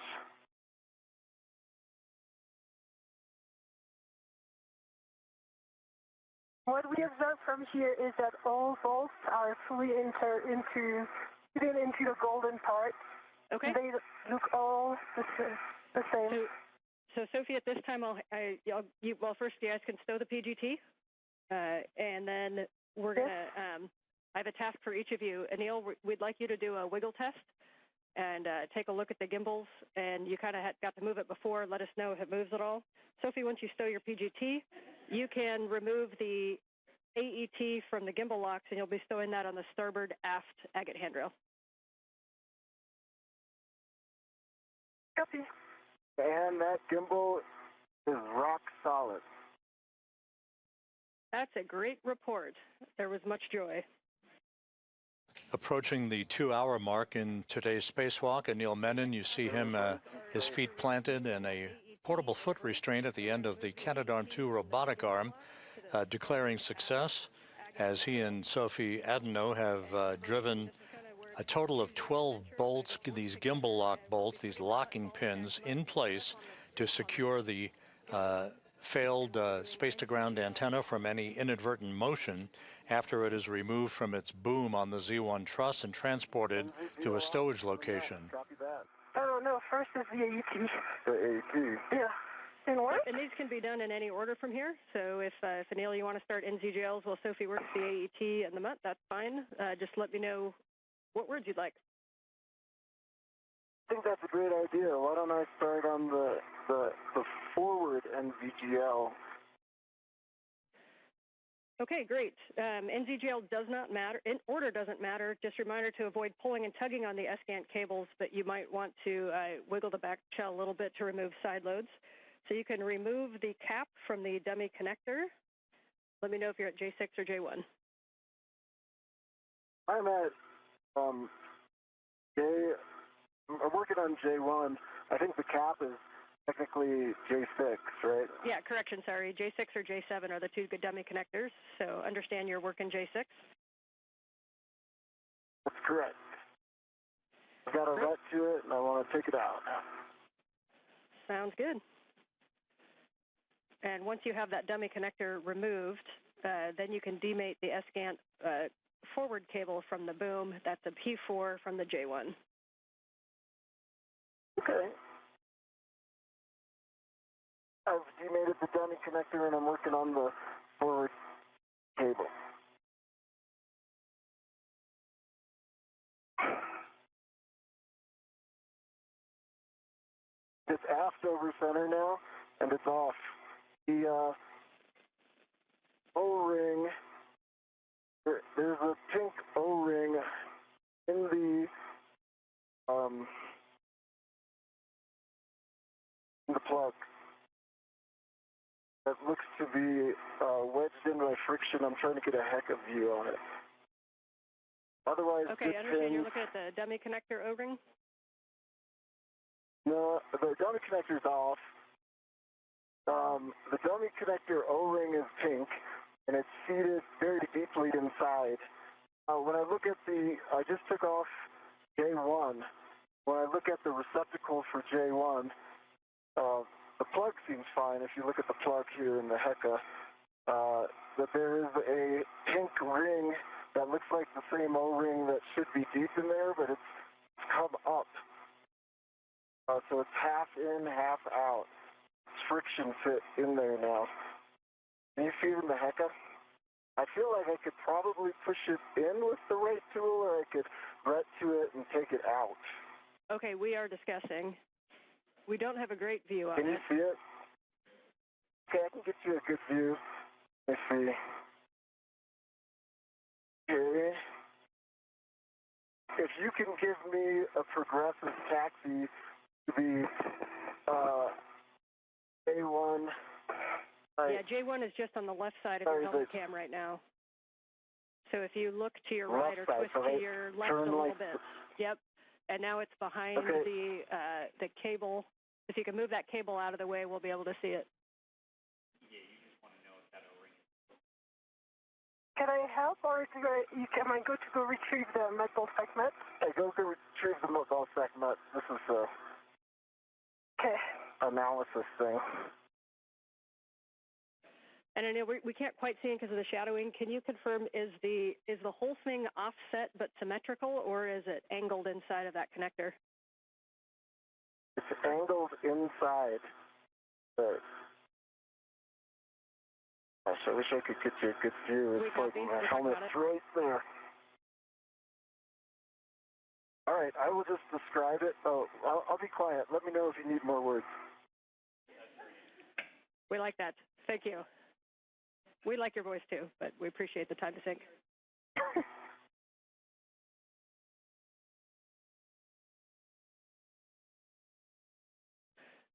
What we observe from here is that all bolts are fully fitted into the golden part. okay. They look all the same. So Sophie, at this time, first you guys can stow the PGT, and then we're going to, I have a task for each of you. Anil, we'd like you to do a wiggle test and take a look at the gimbals, and you kind of got to move it before. Let us know if it moves at all. Sophie, once you stow your PGT, you can remove the AET from the gimbal locks, and you'll be stowing that on the starboard aft agate handrail. Copy. And that gimbal is rock solid. That's a great report. There was much joy. Approaching the 2-hour mark in today's spacewalk, Anil Menon, you see him, his feet planted in a portable foot restraint at the end of the Canadarm2 robotic arm, declaring success as he and Sophie Adenot have driven a total of 12 bolts, these gimbal lock bolts, these locking pins in place to secure the failed space-to-ground antenna from any inadvertent motion after it is removed from its boom on the Z1 truss and transported to a stowage location. Copy that. Oh, no, first is the AET. The AET. Yeah. And what? And these can be done in any order from here. So if Anil, you want to start NZGLs while Sophie works the AET and the MUT, that's fine. Just let me know what words you'd like. I think that's a great idea. Why don't I start on the forward NVGL? Okay, great. NZGL does not matter. In order doesn't matter. Just a reminder to avoid pulling and tugging on the ESCANT cables, but you might want to wiggle the back shell a little bit to remove side loads. So you can remove the cap from the dummy connector. Let me know if you're at J6 or J1. I'm at I'm working on J1. I think the cap is technically J6, right? Yeah, correction, sorry. J6 or J7 are the two good dummy connectors. So understand you're working J6. That's correct. I've got a ret to it, and I want to take it out now. Sounds good. And once you have that dummy connector removed, then you can demate the ESCANT forward cable from the boom. That's a P4 from the J1. Okay. I've demated the dummy connector, and I'm working on the forward cable. aft over center now, and it's off. The O-ring, there's a pink O-ring in the plug that looks to be wedged in by friction. I'm trying to get a heck of view on it. Otherwise, okay, I understand you're looking at the dummy connector O-ring? No, the dummy connector's off. The dummy connector O-ring is pink, and it's seated very deeply inside. When I look at I just took off J1. When I look at the receptacle for J1, the plug seems fine. If you look at the plug here in the HECA, that there is a pink ring that looks like the same O-ring that should be deep in there, but it's come up. So it's half in, half out. It's friction fit in there now. Can you see it in the HECA? I feel like I could probably push it in with the right tool, or I could ret to it and take it out. Okay, we are discussing. We don't have a great view on it. Can you see it? Okay, I can get you a good view. Let's see. Okay. If you can give me a progressive taxi to the A1. Yeah, J1 is just on the left side of your helmet cam right now. So if you look to your right or twist to your left a little bit. Yep. And now it's behind the cable. If you can move that cable out of the way, we'll be able to see it. Yeah, you just want to know if that O-ring is. Can I help, or am I good to go retrieve the metal segment? Hey, go retrieve the metal segment. This is okay. Analysis thing. And I know we can't quite see it because of the shadowing. Can you confirm, is the whole thing offset but symmetrical, or is it angled inside of that connector? It's angled inside. Gosh, I wish I could get you a good view. It's like my helmet's right there. All right, I will just describe it. Oh, I'll be quiet. Let me know if you need more words. We like that. Thank you. We like your voice too, but we appreciate the time to think.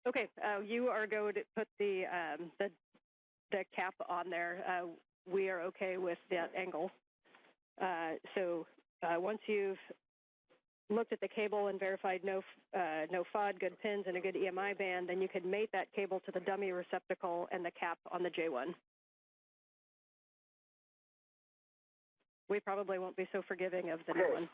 Okay, you are going to put the cap on there. We are okay with that angle. So once you've looked at the cable and verified no FOD, good pins, and a good EMI band, then you can mate that cable to the dummy receptacle and the cap on the J1. We probably won't be so forgiving of the new one.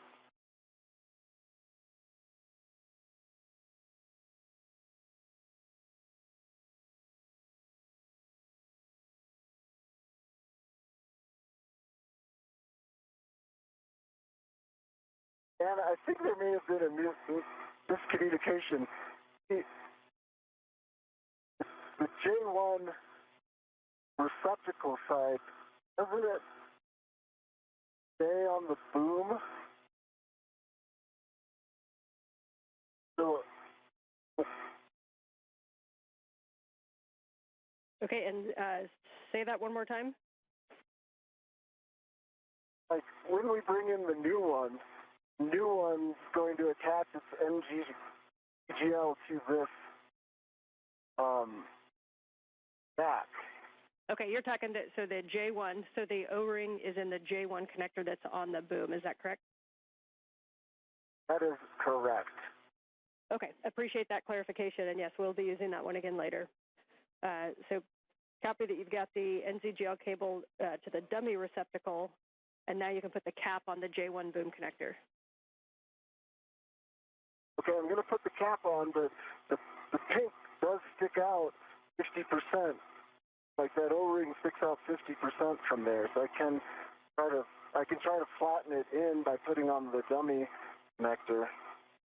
And I think there may have been a miscommunication. The J1 receptacle side, doesn't it stay on the boom? So, okay, and say that one more time. Like when we bring in the new one's going to attach its NGL to this back. Okay, you're talking so the J1, so the O-ring is in the J1 connector that's on the boom, is that correct? That is correct. Okay, appreciate that clarification, and yes, we'll be using that one again later. So copy that you've got the NZGL cable to the dummy receptacle, and now you can put the cap on the J1 boom connector. Okay, I'm going to put the cap on, but the pink does stick out 50%. Like that O-ring sticks out 50% from there, so I can try to flatten it in by putting on the dummy connector,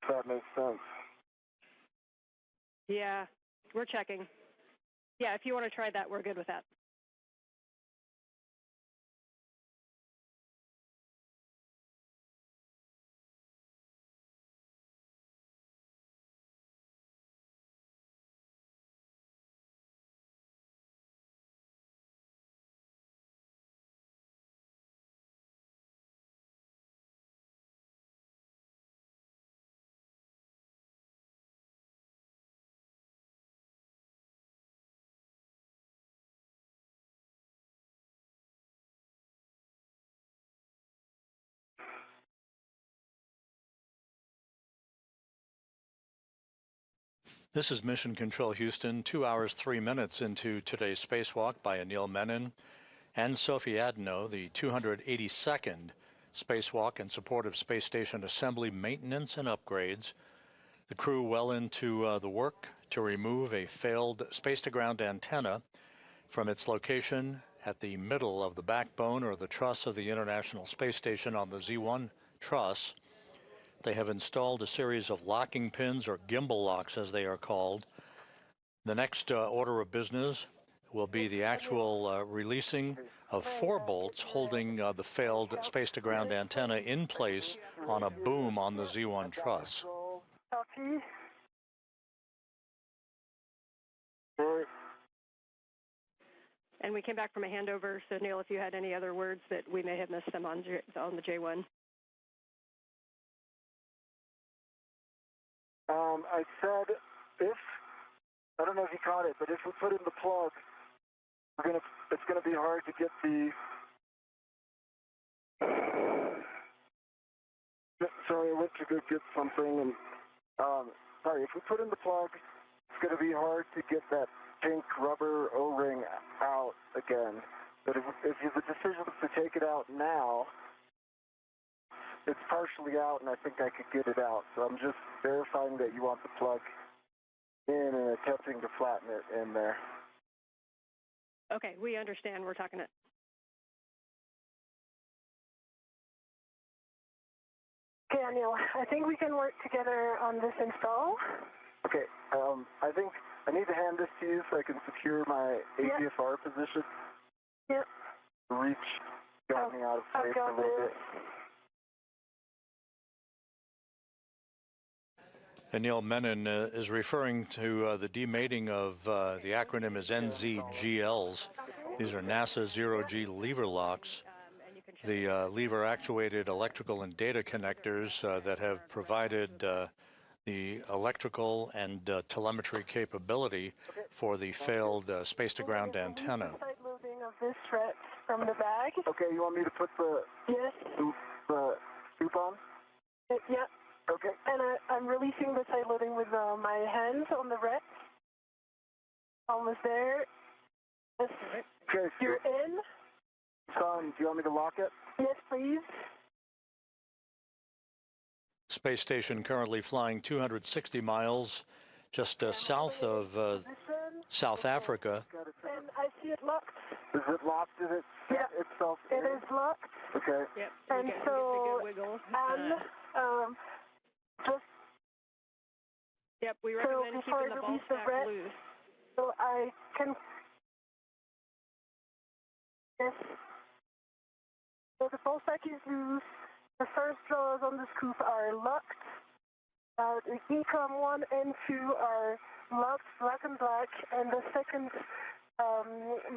if that makes sense. Yeah, we're checking. Yeah, if you want to try that, we're good with that. This is Mission Control Houston, 2 hours, 3 minutes into today's spacewalk by Anil Menon and Sophie Adenot, the 282nd spacewalk in support of space station assembly, maintenance, and upgrades. The crew well into the work to remove a failed space-to-ground antenna from its location at the middle of the backbone or the truss of the International Space Station on the Z1 truss. They have installed a series of locking pins, or gimbal locks as they are called. The next order of business will be the actual releasing of 4 bolts holding the failed space-to-ground antenna in place on a boom on the Z1 truss. Copy. And we came back from a handover, so Neil, if you had any other words that we may have missed them on the J1. I said if, I don't know if you caught it, but if we put in the plug, it's gonna be hard to get the, sorry, I went to go get something, and, sorry, if we put in the plug, it's gonna be hard to get that pink rubber O-ring out again. But if the decision is to take it out now, it's partially out, and I think I could get it out. So I'm just verifying that you want the plug in and attempting to flatten it in there. Okay, we understand. We're talking it. Okay, Anil, I think we can work together on this install. Okay, I think I need to hand this to you so I can secure my ATFR position. Yep. Reach got me out of place a little bit. Anil Menon is referring to the demating of the acronym is NZGLs. These are NASA zero-G lever locks. The lever-actuated electrical and data connectors that have provided the electrical and telemetry capability for the failed space-to-ground antenna. Side loading of this thread from the bag. Okay, you want me to put the scoop on? Yeah. Okay. And I'm releasing the side loading with my hands on the red. Almost there. Yes. Okay. You're in. Son, do you want me to lock it? Yes, please. Space station currently flying 260 miles just south of South Africa. And I see it locked. Is it locked? Is it set itself in? It is locked. Okay. Yep. And so, just yep, we recommend keeping the ball stack loose. So I can. Yes. So the ball stack is loose. The first jaws on the scoop are locked. The ECOM 1 and 2 are locked, black and black, and the second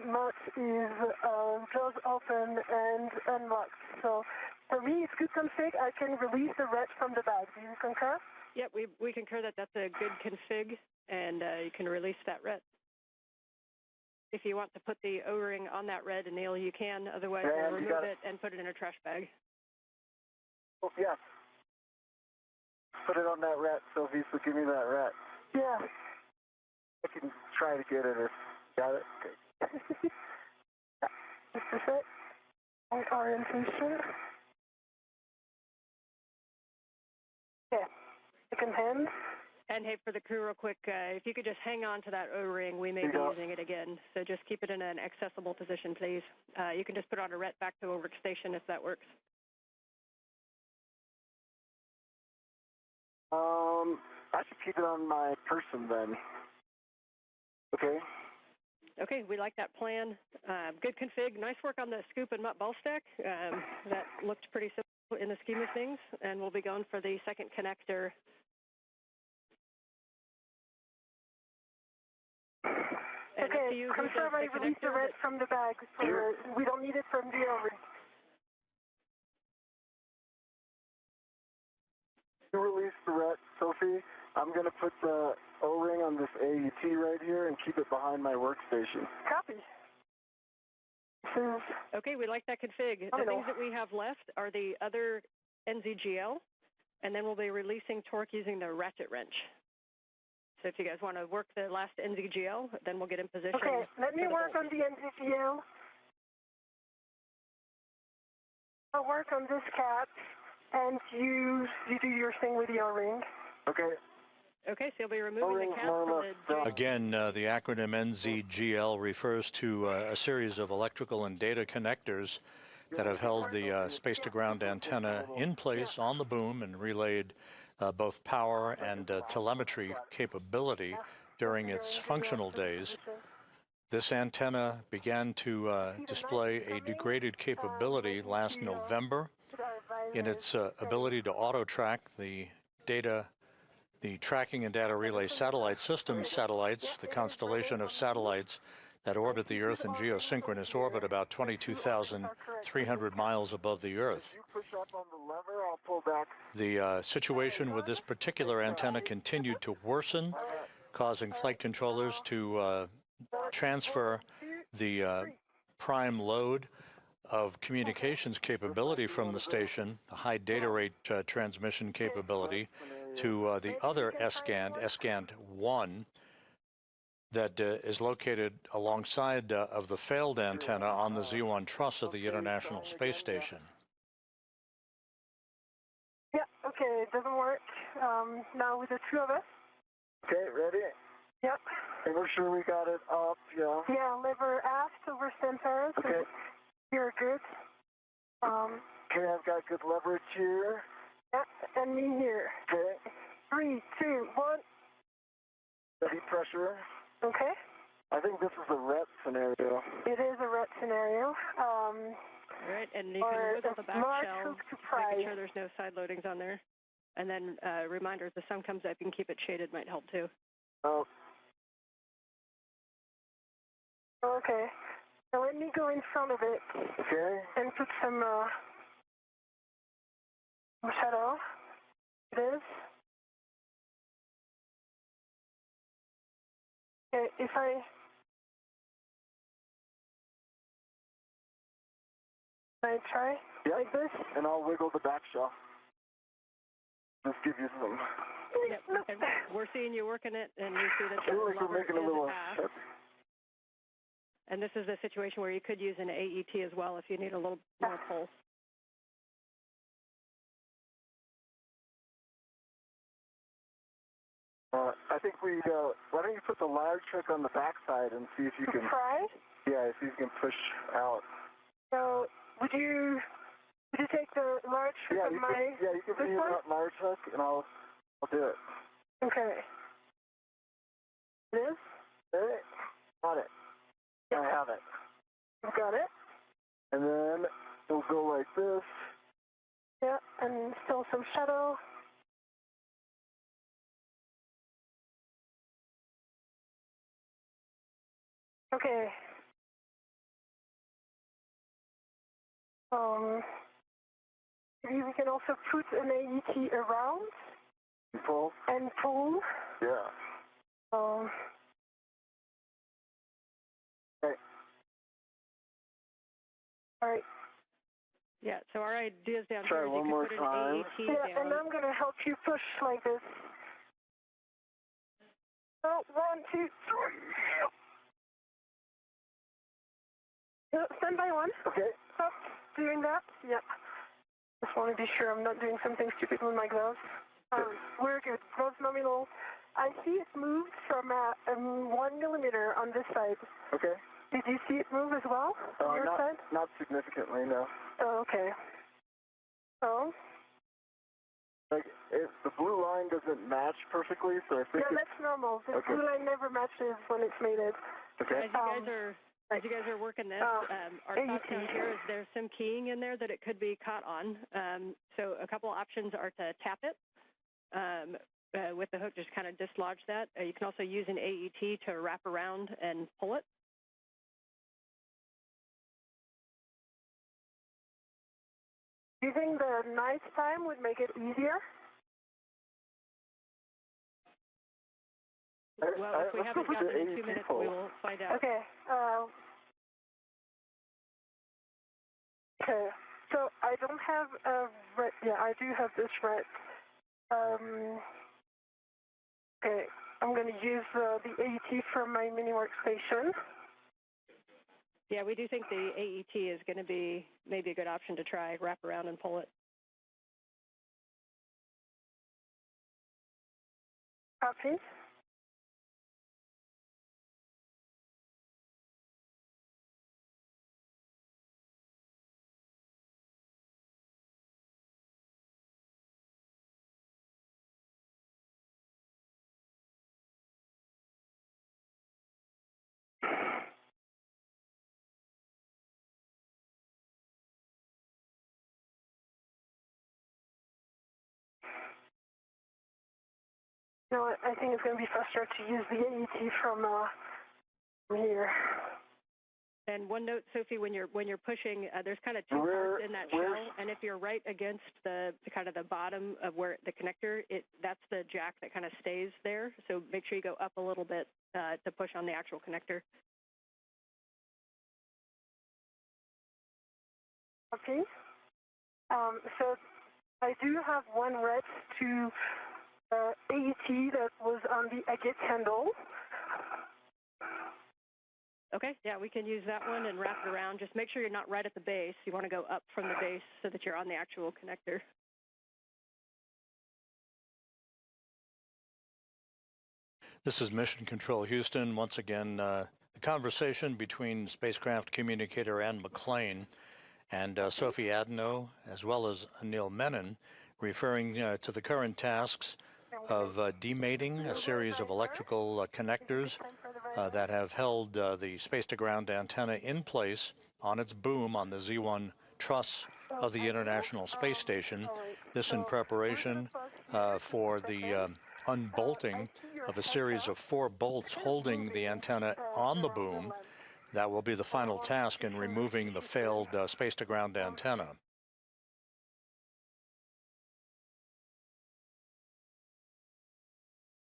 nut is jaws open and unlocked. So for me, it's good config. I can release the red from the bag. Do you concur? Yep, we concur that that's a good config, and you can release that red. If you want to put the O-ring on that red, Anil, you can. Otherwise, we'll remove it and put it in a trash bag. Oh, yeah. Put it on that rat, Sophie, so give me that rat. Yeah. I can try to get it if... Got it? Okay. Just a sec. Orientation. Yeah. Second hand. And hey, for the crew real quick, if you could just hang on to that O-ring, we may be using it again. So just keep it in an accessible position, please. You can just put on a ret back to a workstation if that works. I should keep it on my person then. Okay. Okay, we like that plan. Good config. Nice work on the scoop and mutt ball stack. That looked pretty simple in the scheme of things. And we'll be going for the second connector. And okay, confirm I released the red from the bag. So we don't need it from the O-ring. You release the ret, Sophie. I'm going to put the O-ring on this AET right here and keep it behind my workstation. Copy. Okay, we like that config. The things that we have left are the other NZGL, and then we'll be releasing torque using the ratchet wrench. So if you guys want to work the last NZGL, then we'll get in position. Okay, let me work on the NZGL. I'll work on this cap, and you do your thing with the O-ring. Okay. Okay, so you'll be removing the cap from the... Again, the acronym NZGL refers to a series of electrical and data connectors that have held the space-to-ground antenna in place on the boom and relayed both power and telemetry capability during its functional days. This antenna began to display a degraded capability last November in its ability to auto-track the tracking and data relay satellite system satellites, the constellation of satellites that orbit the Earth in geosynchronous orbit about 22,300 miles above the Earth. The situation with this particular antenna continued to worsen, causing flight controllers to transfer the prime load of communications capability from the station, the high data rate transmission capability, to the other S-GANT 1, that is located alongside of the failed antenna on the Z1 truss of the International Space Station. Yeah, okay, it doesn't work. Now with the two of us. Okay, ready? Yep. And we're sure we got it up, yeah. Yeah, lever aft over center. So okay. You're good. Okay, I've got good leverage here. Yep, and me here. Okay. 3, 2, 1. Steady pressure. Okay. I think this is a RET scenario. It is a RET scenario. All right, and you can wiggle the back shell, making sure there's no side loadings on there. And then reminder, if the sun comes up, you can keep it shaded, might help too. Oh. Okay. Now let me go in front of it. Okay. And put some shadow. It is. Okay, if I try like this? And I'll wiggle the back shell. Just give you some. Yep, and we're seeing you working it, and you see that the like we're making a little half. And this is the situation where you could use an AET as well if you need a little more pulse. I think we, why don't you put the large trick on the backside and see if you can... Try? Yeah, see if you can push out. So, would you take the large trick on my... Yeah, you can use that large hook, and I'll do it. Okay. It is? Okay, got it. I have it. You got it? And then we'll go like this. Yeah, and still some shadow. Okay. Maybe we can also put an AET around. Pull. And pull. Yeah. Okay. All right. Yeah, so our ideas down Try here is one you more could put an time. AET yeah, down. and I'm going to help you push like this. Oh, 1, 2, 3. Stand by 1. Okay. Stop doing that. Yep. Just want to be sure I'm not doing something stupid with my gloves. We're good. Gloves nominal. I see it moved from 1 millimeter on this side. Okay. Did you see it move as well on your side? Not significantly, no. Oh, okay. So? Like, the blue line doesn't match perfectly, so I think yeah, that's normal. The blue line never matches when it's mated. Okay. As you guys are working this, our thoughts down here is there's some keying in there that it could be caught on. So a couple options are to tap it with the hook, just kind of dislodge that. You can also use an AET to wrap around and pull it. Do you think the night time would make it easier? Well, if we haven't gotten in 2 minutes, we will find out. Okay. Okay. So I don't have a red. Yeah, I do have this red. Okay. I'm going to use the AET from my mini workstation. Yeah, we do think the AET is going to be maybe a good option to try, wrap around and pull it. Copy. No, I think it's going to be faster to use the AET from here. And one note, Sophie, when you're pushing, there's kind of two parts in that shell, and if you're right against the kind of the bottom of where the connector, that's the jack that kind of stays there. So make sure you go up a little bit to push on the actual connector. Okay. So I do have one red to AET that was on the agate handle. Okay, yeah, we can use that one and wrap it around. Just make sure you're not right at the base. You want to go up from the base so that you're on the actual connector. This is Mission Control Houston. Once again, the conversation between spacecraft communicator Ann McClain and Sophie Adenot, as well as Anil Menon, referring to the current tasks of demating a series of electrical connectors that have held the space-to-ground antenna in place on its boom on the Z1 truss of the International Space Station. This in preparation for the unbolting of a series of 4 bolts holding the antenna on the boom. That will be the final task in removing the failed space-to-ground antenna.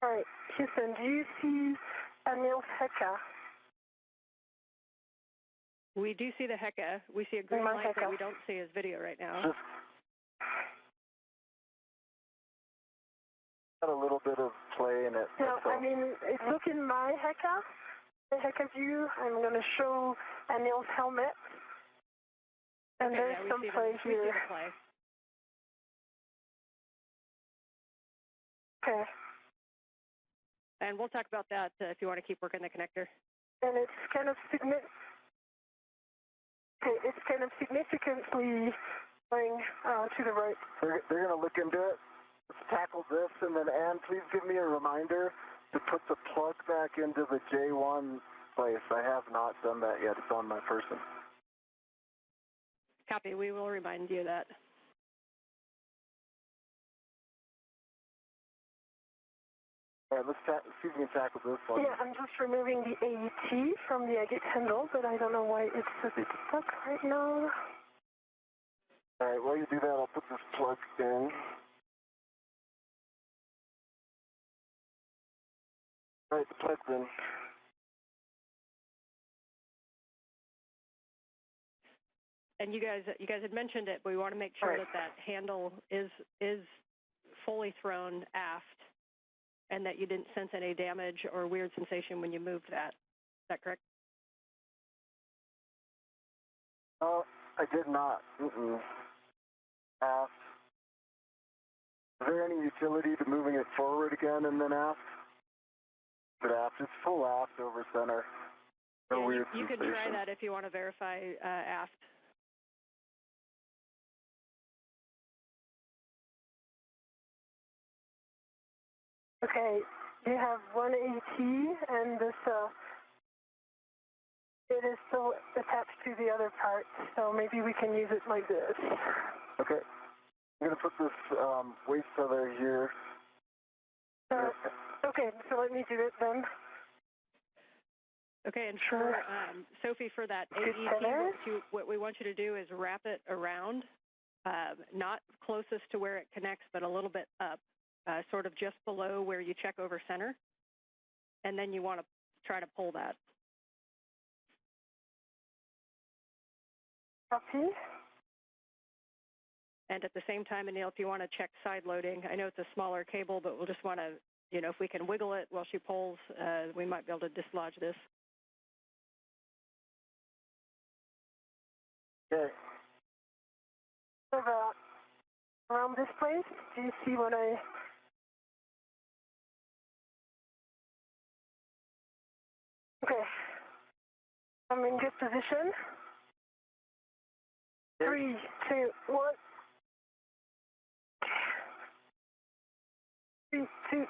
All right, Houston, do you see Anil's Heka? We do see the Heka. We see a green light, but we don't see his video right now. Got a little bit of play in it. No, I mean, look in my Heka, the Heka view. I'm going to show Anil's helmet. And okay, there's some play here. We see the play. Okay. And we'll talk about that if you want to keep working the connector. And it's kind of significantly going to the right. They're going to look into it. Let's tackle this, and then Ann, please give me a reminder to put the plug back into the J1 place. I have not done that yet. It's on my person. Copy. We will remind you of that. All right, let's see if we can tackle this one. Yeah, I'm just removing the AET from the agate handle, but I don't know why it's stuck right now. All right, while you do that, I'll put this plug in. All right, the plug's in. And you guys had mentioned it, but we want to make sure that handle is fully thrown aft, and that you didn't sense any damage or weird sensation when you moved that. Is that correct? I did not. Aft. Is there any utility to moving it forward again and then aft? But aft, it's full aft over center. No weird you can try that if you want to verify aft. Okay, you have one AT, and this it is still attached to the other part, so maybe we can use it like this. Okay, I'm going to put this waste tether here. Okay, so let me do it then. Okay, and for Sophie, for that AET, what we want you to do is wrap it around, not closest to where it connects, but a little bit up, sort of just below where you check over center, and then you want to try to pull that. Copy. And at the same time, Anil, if you want to check side loading, I know it's a smaller cable, but we'll just want to you know, if we can wiggle it while she pulls, we might be able to dislodge this. Okay. So around this place, do you see what I... Okay. I'm in good position. 3, 2, 1. 3, 2, 1.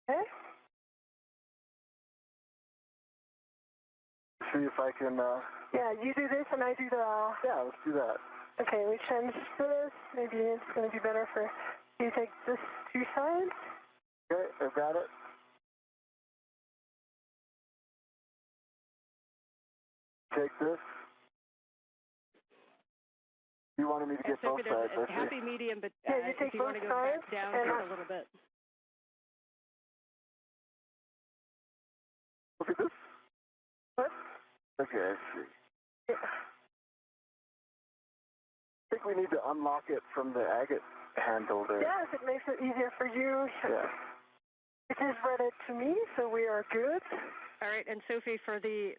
Okay. See if I can, Yeah, you do this and I do the... Yeah, let's do that. Okay, we change this. Maybe it's going to be better for you to take this 2 sides. Okay, I've got it. Take this. You wanted me to get both sides, I see. Happy medium, but Yeah, you take if you want to both go sides back down and just a little bit. Look at this. What? Okay, I see. Yeah. I think we need to unlock it from the agate handle there. Yes, it makes it easier for you. Yeah. It is read to me, so we are good. All right, and Sophie, for the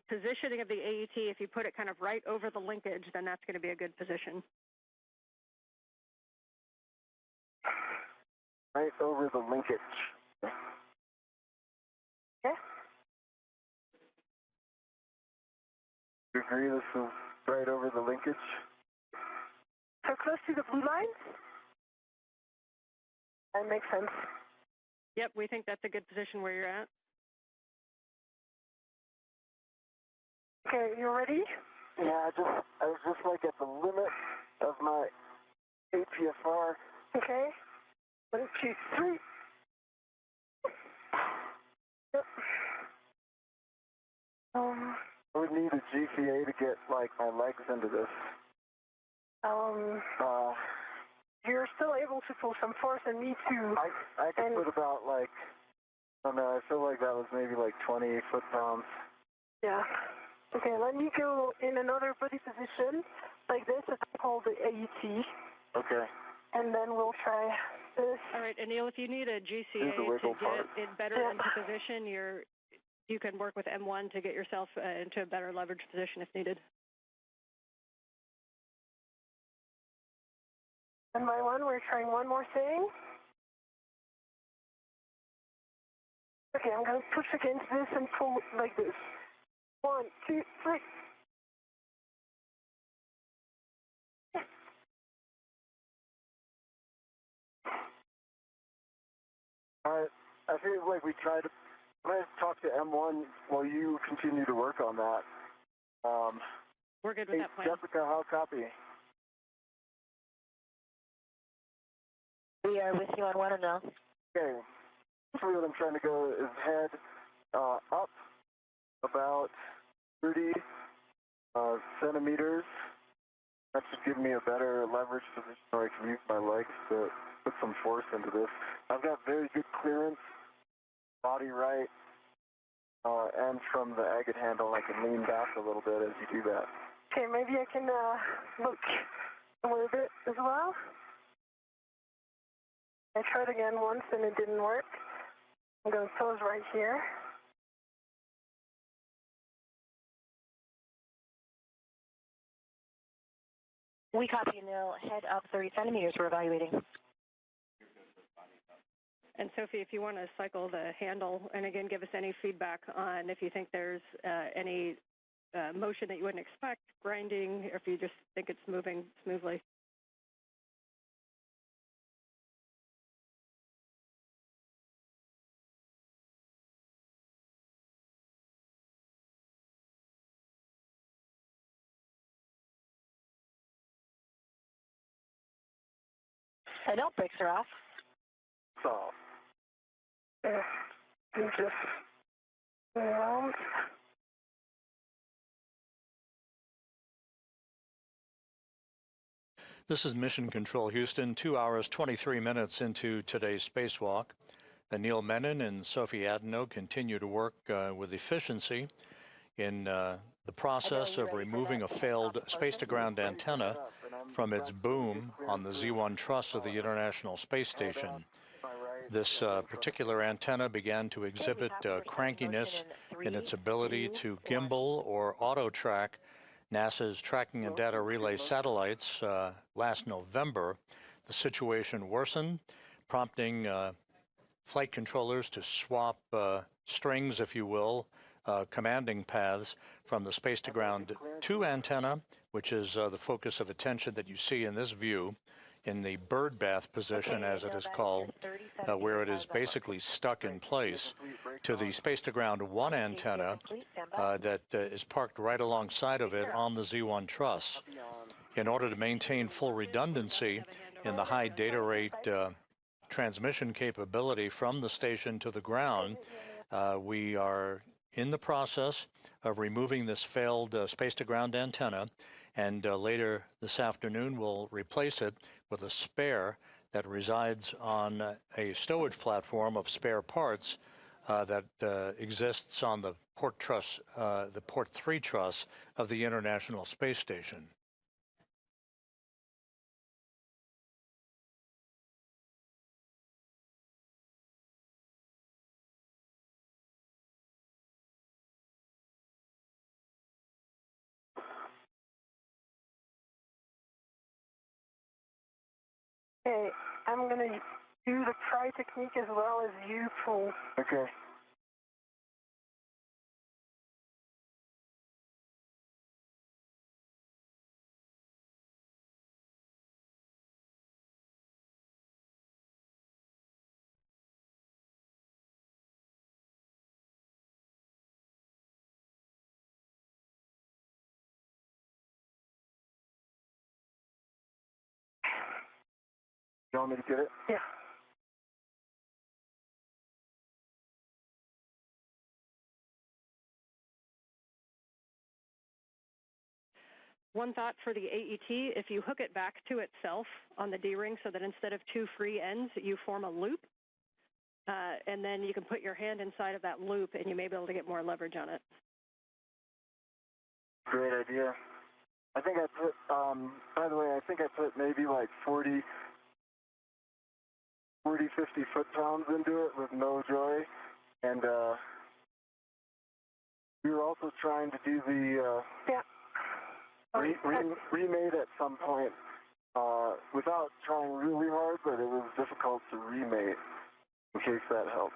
positioning of the AET, if you put it kind of right over the linkage, then that's going to be a good position. Right over the linkage. Yeah. You agree this is right over the linkage? So close to the blue lines? That makes sense. Yep, we think that's a good position where you're at. Okay, you ready? Yeah, I was just like at the limit of my APFR. Okay. 1, 2, 3. Yep. I would need a GCA to get like my legs into this. You're still able to pull some force and me too. I could put about like, I don't know, I feel like that was maybe like 20 foot-pounds. Yeah. Okay, let me go in another body position like this and hold the AET. Okay. And then we'll try this. All right, Anil, if you need a GCA to get it better into position, you can work with M1 to get yourself into a better leverage position if needed. One by one, we're trying one more thing. Okay, I'm going to push against this and pull like this. 1, 2, 3. All right, I feel like we tried to, I'm going to talk to M1 while you continue to work on that. We're good with that plan. Jessica, how copy? We are with you on one and now. Okay, basically what I'm trying to go is head up about 30 centimeters. That should give me a better leverage position where I can use my legs to put some force into this. I've got very good clearance, body right, and from the agate handle I can lean back a little bit as you do that. Okay, maybe I can look a little bit as well. I tried again once and it didn't work. I'm going to pose right here. We copy now. Head up 30 centimeters. We're evaluating. And Sophie, if you want to cycle the handle, and again, give us any feedback on if you think there's any motion that you wouldn't expect, grinding, or if you just think it's moving smoothly. I know brakes are off. So, Just around. This is Mission Control Houston, 2 hours, 23 minutes into today's spacewalk. Anil Menon and Sophie Adenot continue to work with efficiency in the process of removing a failed space-to-ground antenna from its boom on the Z1 truss of the International Space Station. This particular antenna began to exhibit crankiness in its ability to gimbal or auto-track NASA's tracking and data relay satellites last November. The situation worsened, prompting flight controllers to swap strings, if you will, commanding paths from the Space to Ground 2 antenna, which is the focus of attention that you see in this view, in the bird bath position, as it is called, where it is basically stuck in place, to the Space to Ground 1 antenna that is parked right alongside of it on the Z1 truss. In order to maintain full redundancy in the high data rate transmission capability from the station to the ground, we are in the process of removing this failed Space to Ground antenna, and later this afternoon we'll replace it with a spare that resides on a stowage platform of spare parts that exists on the port truss, the port 3 truss of the International Space Station. Okay, I'm going to do the pry technique as well as you pull. Okay. You want me to get it? Yeah. One thought for the AET, if you hook it back to itself on the D-ring so that instead of two free ends, you form a loop, and then you can put your hand inside of that loop and you may be able to get more leverage on it. Great idea. I think I put, by the way, I think I put maybe like 40, 50 foot-pounds into it with no joy, and we were also trying to do the remate at some point without trying really hard, but it was difficult to remate, in case that helps.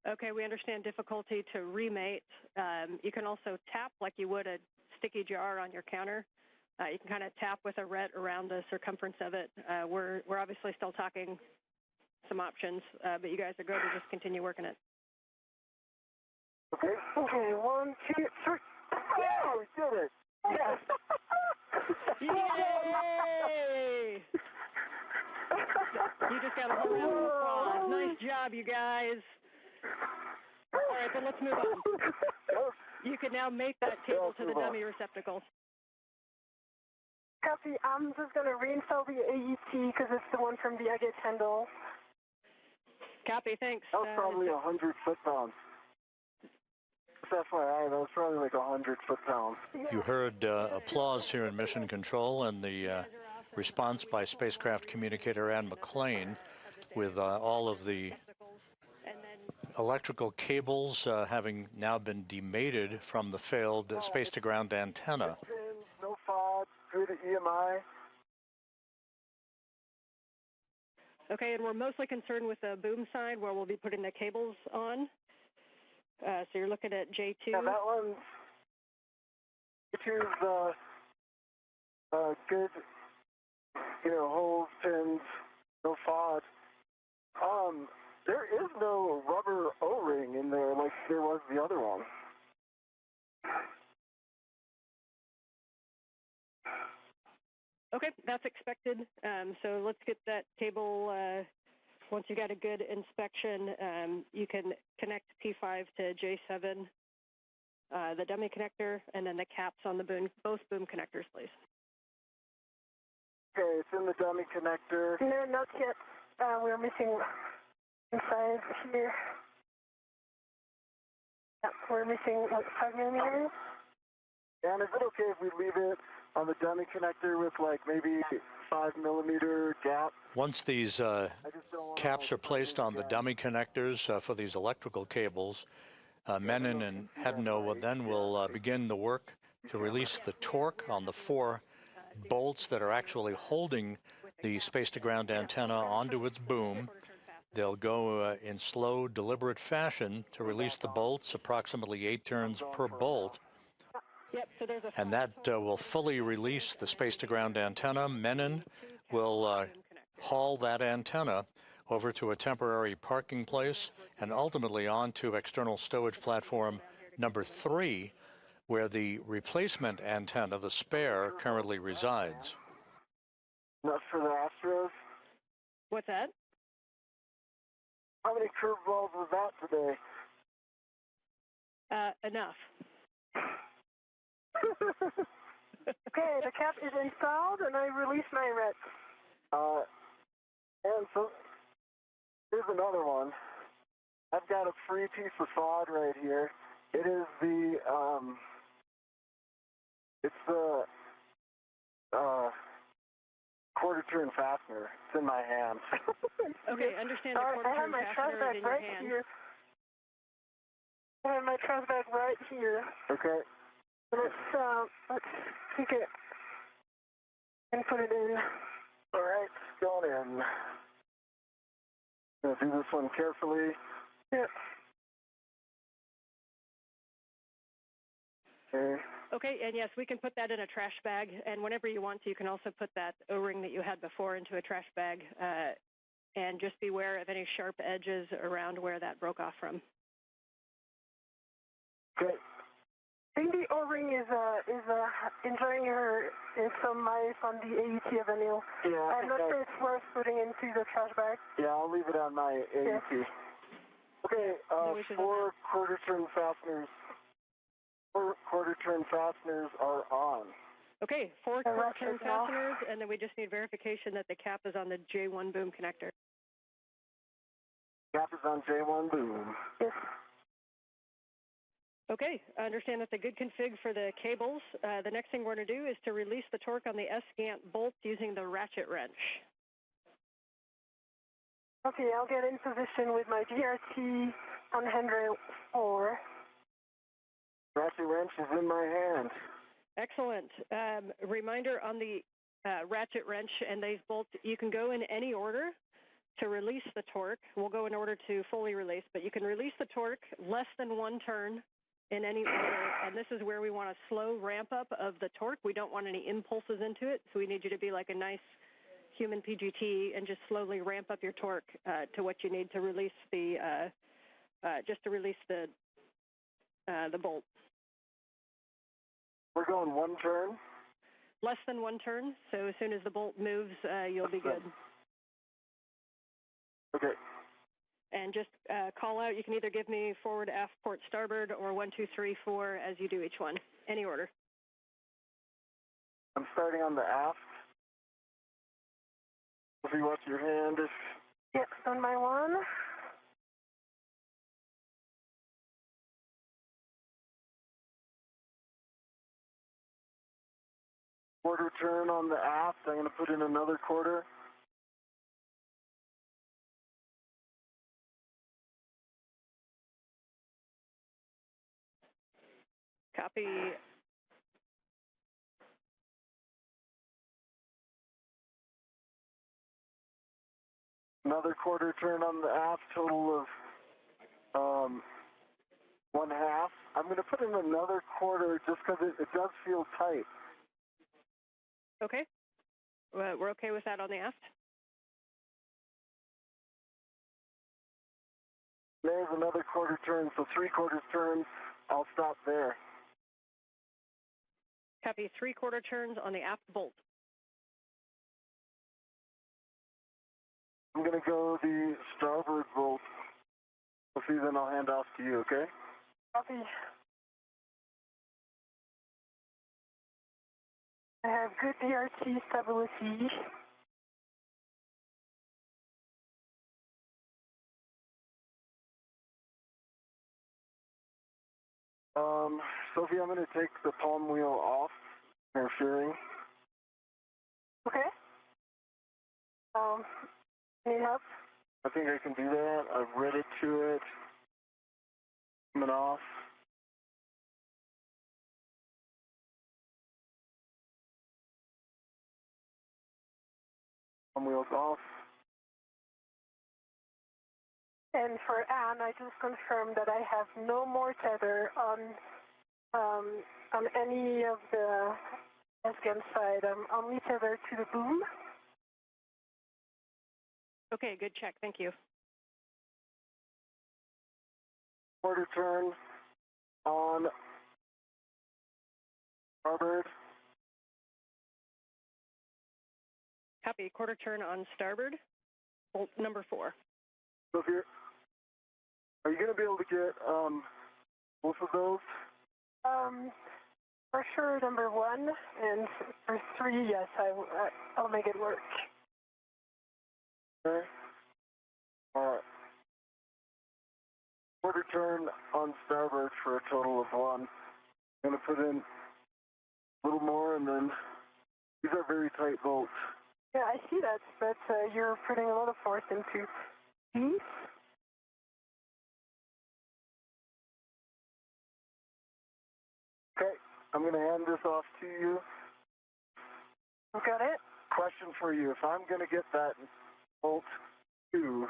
Okay, we understand difficulty to remate. You can also tap like you would a sticky jar on your counter. You can kind of tap with a ret around the circumference of it. We're obviously still talking some options, but you guys are going to just continue working it. Okay. Okay, 1, 2, 3. Yeah, we did it. Yes. Yay! You just got a whole round of applause. Nice job, you guys. All right, then let's move on. You can now make that cable to the dummy receptacle. Copy. I'm just going to reinstall the AET because it's the one from the Agate handle. Copy, thanks. That was probably 100 foot-pounds. FYI, that was probably like 100 foot-pounds. You heard applause here in Mission Control and the response by spacecraft communicator Ann McLean with all of the electrical cables having now been demated from the failed space-to-ground antenna. No FOD, good EMI. Okay, and we're mostly concerned with the boom side where we'll be putting the cables on. So you're looking at J2. Yeah, that one's J2's good, holes, pins, no FOD. There is no rubber O-ring in there like there was the other one. Okay, that's expected. So let's get that cable. Once you got a good inspection, you can connect P5 to J7, the dummy connector, and then the caps on the boom, both boom connectors, please. Okay, it's in the dummy connector. No, not yet. We're missing inside here. Yeah, we're missing like 5 millimeters. And is it okay if we leave it on the dummy connector with like maybe 5mm gap? Once these caps are placed on the dummy connectors for these electrical cables, Menon and Adenot then will begin the work to release the torque on the 4 bolts that are actually holding the space-to-ground antenna onto its boom. They'll go in slow, deliberate fashion to release the bolts, approximately 8 turns per bolt. And that will fully release the space-to-ground antenna. Menon will haul that antenna over to a temporary parking place and ultimately onto external stowage platform number 3, where the replacement antenna, the spare, currently resides. Not for the Astros? What's that? How many curveballs was that today? Enough. Okay, the cap is installed, and I release my wrench. And so, here's another one. I've got a free piece of sod right here. It is the, it's the, quarter turn fastener. It's in my hand. Okay, understand the quarter turn fastener is in your hand. Here. I have my truss bag right here. Okay. Let's take it and put it in. All right, going in. Gonna do this one carefully. Yeah. Okay. Okay, and yes, we can put that in a trash bag, and whenever you want to, you can also put that O-ring that you had before into a trash bag, and just beware of any sharp edges around where that broke off from. Okay. I think the O-ring is enjoying some mice on the AET of Anil. Yeah, I'm not sure it's worth putting into the trash bag. Yeah, I'll leave it on my AET. Yes. Okay, 4 quarter turn fasteners. 4 quarter turn fasteners are on. Okay, 4 quarter turn fasteners, and then we just need verification that the cap is on the J1 boom connector. Cap is on J1 boom. Yes. Okay, I understand that's a good config for the cables. The next thing we're going to do is to release the torque on the S-gant bolt using the ratchet wrench. Okay, I'll get in position with my DRT on handrail 4. Ratchet wrench is in my hand. Excellent. Reminder on the ratchet wrench and these bolts, you can go in any order to release the torque. We'll go in order to fully release, but you can release the torque less than 1 turn in any order, and this is where we want a slow ramp up of the torque. We don't want any impulses into it, so we need you to be like a nice human PGT and just slowly ramp up your torque to what you need to release the bolt. We're going 1 turn? Less than 1 turn, so as soon as the bolt moves, you'll be good. Okay. And just call out, you can either give me forward, aft, port, starboard, or 1, 2, 3, 4 as you do each one. Any order. I'm starting on the aft. Sophie, watch your hand. Yep, on my 1. Quarter turn on the aft. I'm going to put in another quarter. Copy. Another quarter turn on the aft, total of 1/2. I'm going to put in another quarter just because it does feel tight. Okay. We're okay with that on the aft? There's another quarter turn, so 3/4 turns. I'll stop there. Copy. 3/4 turns on the aft bolt. I'm going to go the starboard bolt. Sophie, then I'll hand off to you, okay? Copy. I have good DRT stability. Sophie, I'm going to take the palm wheel off, interfering. Okay. Need help? I think I can do that. I've read it to it. Coming off. Palm wheels off. And for Anne, I just confirmed that I have no more tether on any of the Afghan side. I'm only tethered to the boom. Okay, good check. Thank you. Quarter turn on starboard. Copy. Quarter turn on starboard. Bolt number 4. So if you're, are you going to be able to get both of those? For sure, number 1, and for 3, yes, I'll make it work. Okay. Quarter turn on starboard for a total of 1. I'm going to put in a little more, and then these are very tight bolts. Yeah, I see that, but you're putting a lot of force into these. Okay, I'm going to hand this off to you. Got it? Question for you. If I'm going to get that bolt 2,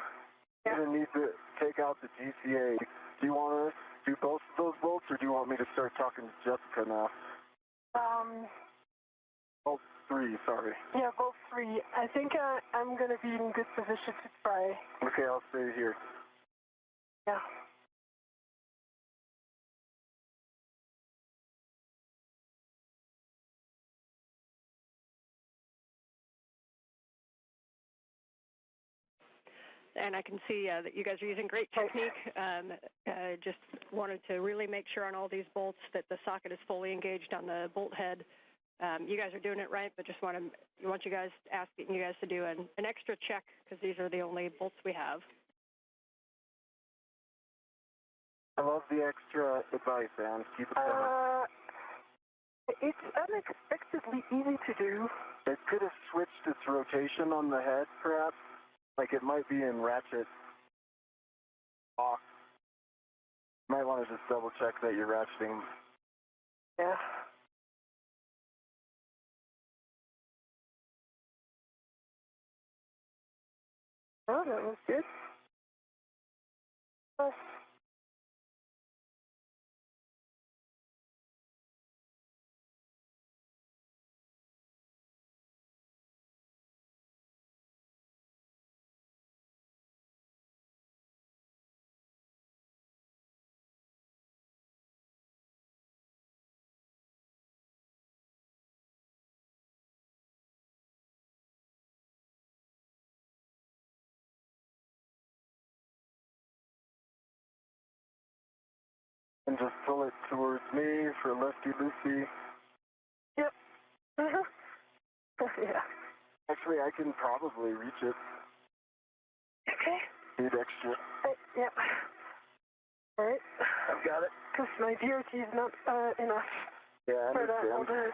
yeah. I'm going to need to take out the GCA. Do you want to do both of those bolts, or do you want me to start talking to Jessica now? Bolt 3, sorry. Yeah, both 3. I think I'm going to be in good position to try. Okay, I'll stay here. Yeah. And I can see that you guys are using great technique. Just wanted to really make sure on all these bolts that the socket is fully engaged on the bolt head. You guys are doing it right, but just want you guys, asking you guys to do an extra check because these are the only bolts we have. I love the extra advice, Anne. Keep it coming. It's unexpectedly easy to do. It could have switched its rotation on the head, perhaps. Like it might be in ratchet lock. You might want to just double check that you're ratcheting. Yeah. Oh, that was good. And just pull it towards me for lefty-loosey. Yep. Yeah. Actually, I can probably reach it. Okay. Need extra. Yep. All right. I've got it. Because my DRT is not enough. Yeah, I for that. understand.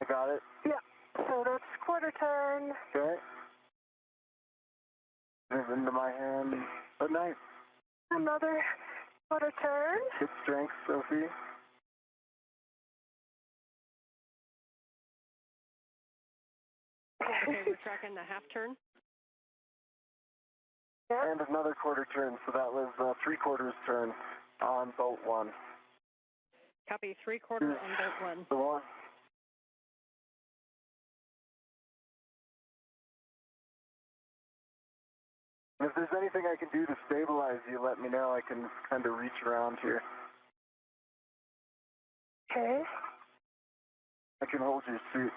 I got it. Yeah. So that's quarter turn. Okay. Move into my hand. Good night. Another quarter turn. Good strength, Sophie. Okay, we're tracking the half turn. Yeah. And another quarter turn, so that was 3/4 turn on bolt 1. Copy 3/4 on bolt 1. The 1. If there's anything I can do to stabilize you, let me know. I can kind of reach around here. Okay. I can hold your suit.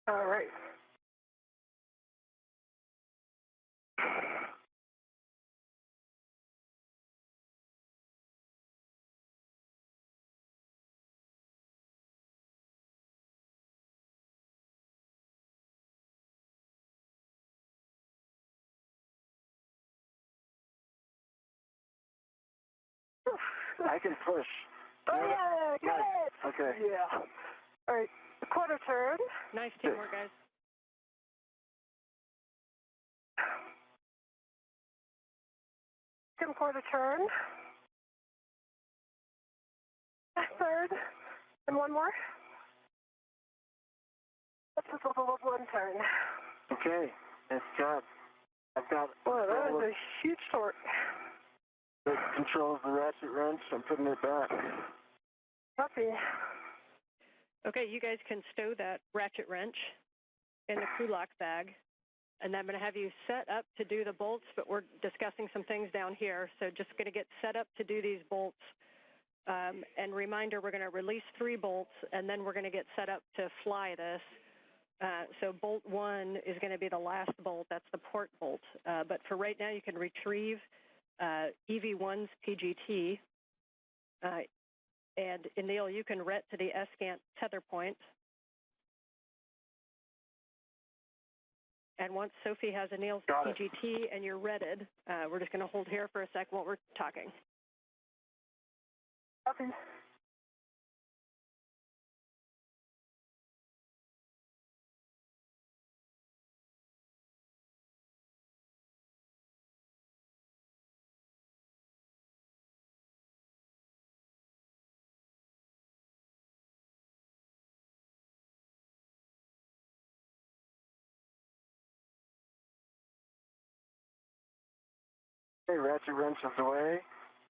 All right. I can push. Oh, yeah, got it. Okay. Yeah. All right, quarter turn. Nice teamwork, guys. Second quarter turn. Third, and one more. That's a total of one turn. Okay, nice job. I've got Well, that was a huge torque. that controls the ratchet wrench. I'm putting it back. Copy. Okay, you guys can stow that ratchet wrench in the crew lock bag. And I'm going to have you set up to do the bolts, but we're discussing some things down here. So just going to get set up to do these bolts. And reminder, we're going to release 3 bolts, and then we're going to get set up to fly this. So bolt 1 is going to be the last bolt. That's the port bolt. But for right now, you can retrieve EV1's PGT. And Anil, you can ret to the ESCANT tether point. And once Sophie has Anil's PGT and you're retted, we're just going to hold here for a sec while we're talking. Copy. Okay, ratchet wrench is away.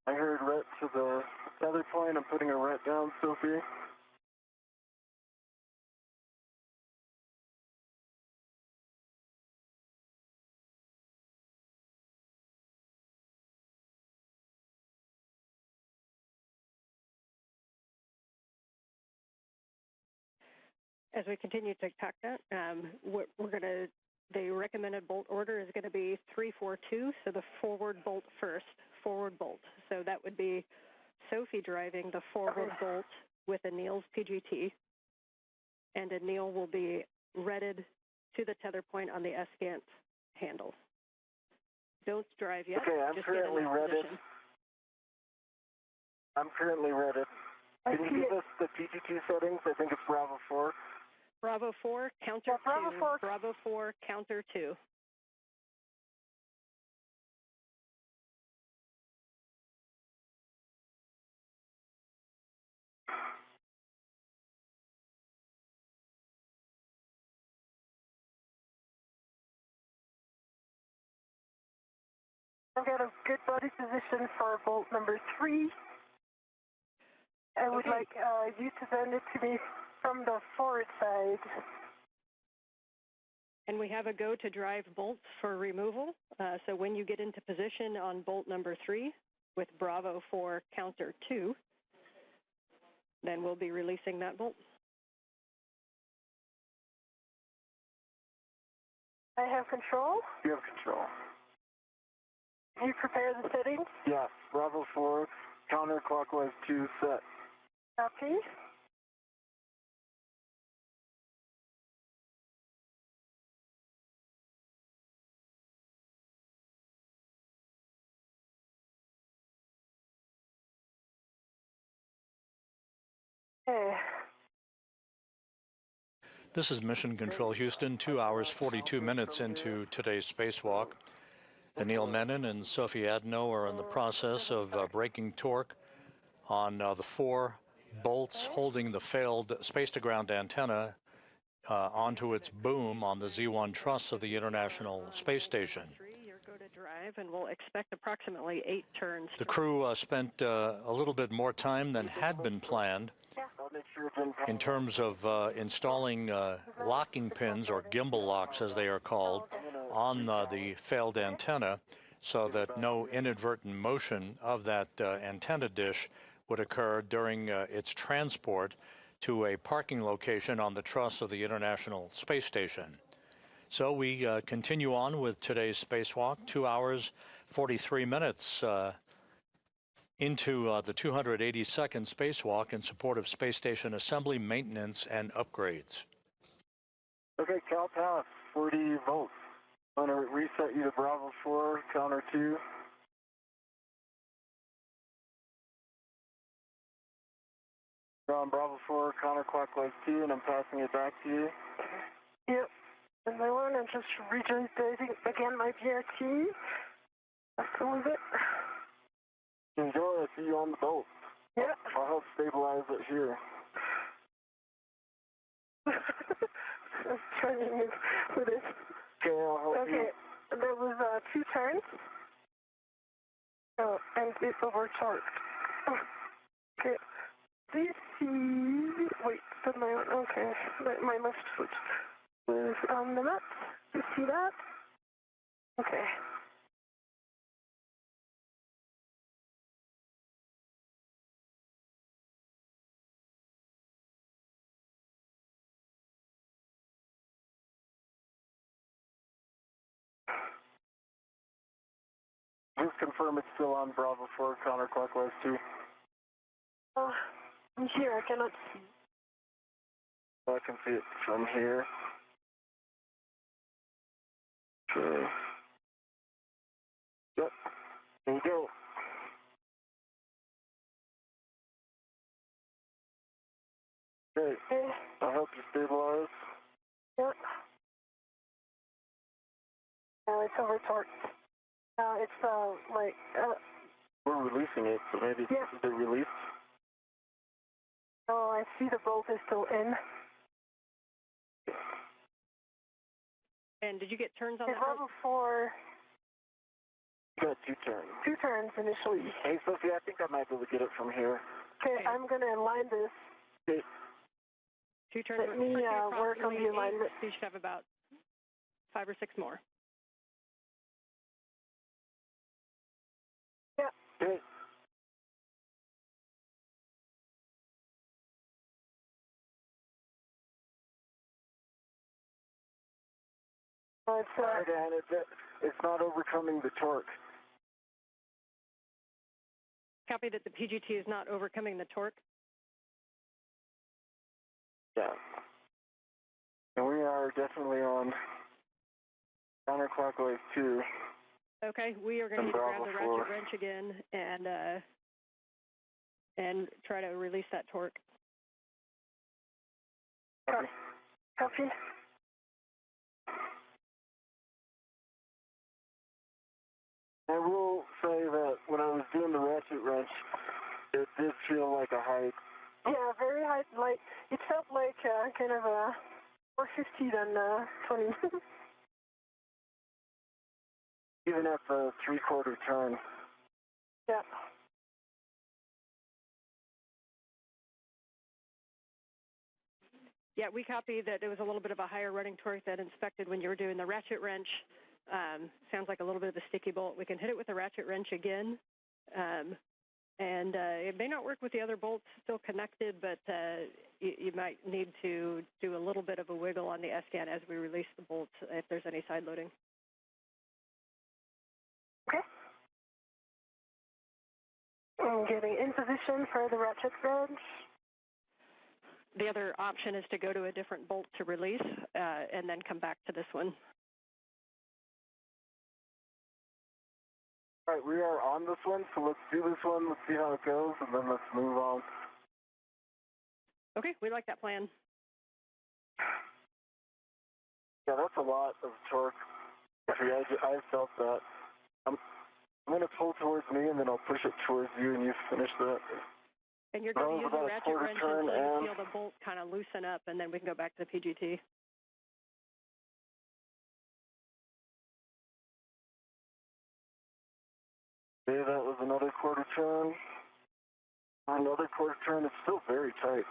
I heard ret to the tether point. I'm putting a ret down, Sophie. As we continue to talk that, the recommended bolt order is going to be 3-4-2, so the forward bolt first, forward bolt. So that would be Sophie driving the forward bolt with Anil's PGT, and Anil will be retted to the tether point on the ESCANT handle. Don't drive yet. Okay, I'm currently retted. I'm currently retted. Can you give us the PGT settings? I think it's Bravo 4. Bravo 4, counter 2. Bravo 4. Bravo 4, counter 2. I've got a good body position for bolt number 3. I would like you to send it to me from the forward side. And we have a go to drive bolts for removal. So when you get into position on bolt number 3 with Bravo 4 counter 2, then we'll be releasing that bolt. I have control. You have control. You prepare the settings. Yes, Bravo 4, counterclockwise 2 set. Copy. Okay. This is Mission Control Houston, 2 hours 42 minutes into today's spacewalk. Anil Menon and Sophie Adenot are in the process of breaking torque on the 4 bolts holding the failed space-to-ground antenna onto its boom on the Z1 truss of the International Space Station. You're go to drive, and we'll expect approximately 8 turns. The crew spent a little bit more time than had been planned in terms of installing locking pins, or gimbal locks as they are called, on the failed antenna so that no inadvertent motion of that antenna dish would occur during its transport to a parking location on the truss of the International Space Station. So we continue on with today's spacewalk, 2 hours 43 minutes into the 282nd spacewalk in support of space station assembly, maintenance, and upgrades. Okay, Cal Pass, 40 volts. I'm going to reset you to Bravo 4, counter 2. You're on Bravo 4, counterclockwise 2, and I'm passing it back to you. Yep. And I want to just rejoin again my BRT. That's all of it. Enjoy. I see you on the boat. Yeah. I'll help stabilize it here. I'm trying to move with this. Okay, I'll help you. Okay. There was 2 turns. Oh, and it's overcharged. Okay. Do you see... Wait, that's my own... Okay. My left foot is on the map. You see that? Okay. Just confirm it's still on Bravo 4, counterclockwise 2. I'm here. I cannot see. I can see it from here. Okay. Yep. There you go. Great. Okay. I'll help you stabilize. Yep. Now it's overcharged. It's like... We're releasing it, so maybe Yeah. Is it released? Oh, I see the bolt is still in. And did you get turns on It's that boat? level 4, You got 2 turns. 2 turns initially. Hey, Sophie, I think I might be able to get it from here. Okay, I'm going to align this. Okay. 2 turns. Let me work on the alignment. So you should have about 5 or 6 more. Yeah. Okay. It's, Dan, it's not overcoming the torque. Copy that the PGT is not overcoming the torque. Yeah. And we are definitely on counterclockwise 2. Okay, we are going to need to grab the ratchet wrench again and try to release that torque. Copy. I will say that when I was doing the ratchet wrench, it did feel like a height. Yeah, very high. Like, it felt like kind of a more 50 than 20. Even at the 3/4 turn. Yeah. Yeah, we copy that it was a little bit of a higher running torque than inspected when you were doing the ratchet wrench. Sounds like a little bit of a sticky bolt. We can hit it with the ratchet wrench again. And it may not work with the other bolts still connected, but you might need to do a little bit of a wiggle on the S-scan as we release the bolts if there's any side loading. Okay. I'm getting in position for the ratchet wrench. The other option is to go to a different bolt to release and then come back to this one. All right, we are on this one, so let's do this one, let's see how it goes, and then let's move on. Okay, we like that plan. Yeah, that's a lot of torque. I felt that. I'm going to pull towards me, and then I'll push it towards you, and you finish that. And you're going to use the ratchet wrench until you feel the bolt kind of loosen up, and then we can go back to the PGT. Okay, that was another 1/4 turn. Another 1/4 turn. It's still very tight.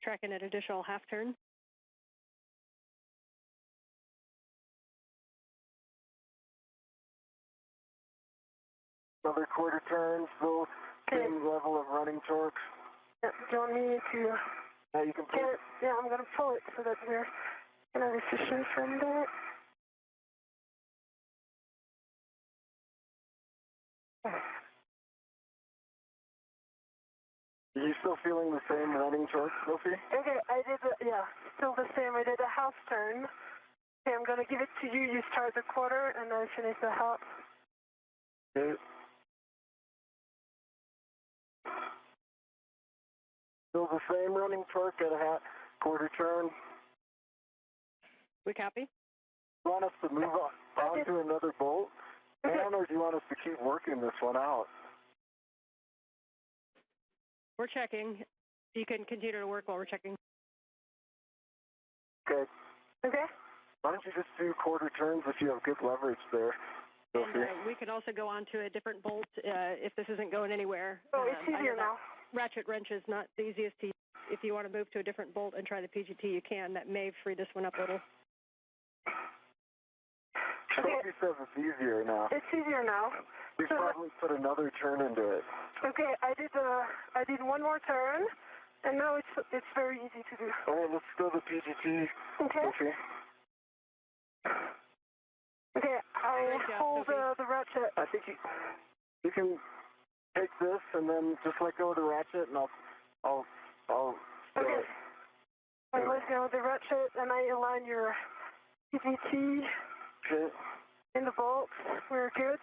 Tracking an additional half turn. Another 1/4 turn, still same level of running torque. Yeah, do you want me to... Yeah, you can pull it. Yeah, I'm going to pull it so that we're kind of efficient from there. Are you still feeling the same running torque, Sophie? Okay, I did, yeah, still the same. I did a half turn. Okay, I'm going to give it to you. You start the 1/4, and I finish the half. Okay. Still the same running torque at a quarter turn. We copy. Do you want us to move on to another bolt? And or do you want us to keep working this one out? We're checking. You can continue to work while we're checking. Okay. Okay. Why don't you just do quarter turns if you have good leverage there? And we can also go on to a different bolt if this isn't going anywhere. Oh, it's easier now. Ratchet wrench is not the easiest to use. If you want to move to a different bolt and try the PGT, you can. That may free this one up a little. Sophie says it's easier now. It's easier now. You probably put another turn into it. Okay, I did one more turn, and now it's very easy to do. All right, let's go to PGT. Okay. Sophie. Okay, I hold the ratchet. I think you can take this and then just let go of the ratchet, and I'll Okay. I let go of the ratchet, and I align your PGT in the bolt. We're good.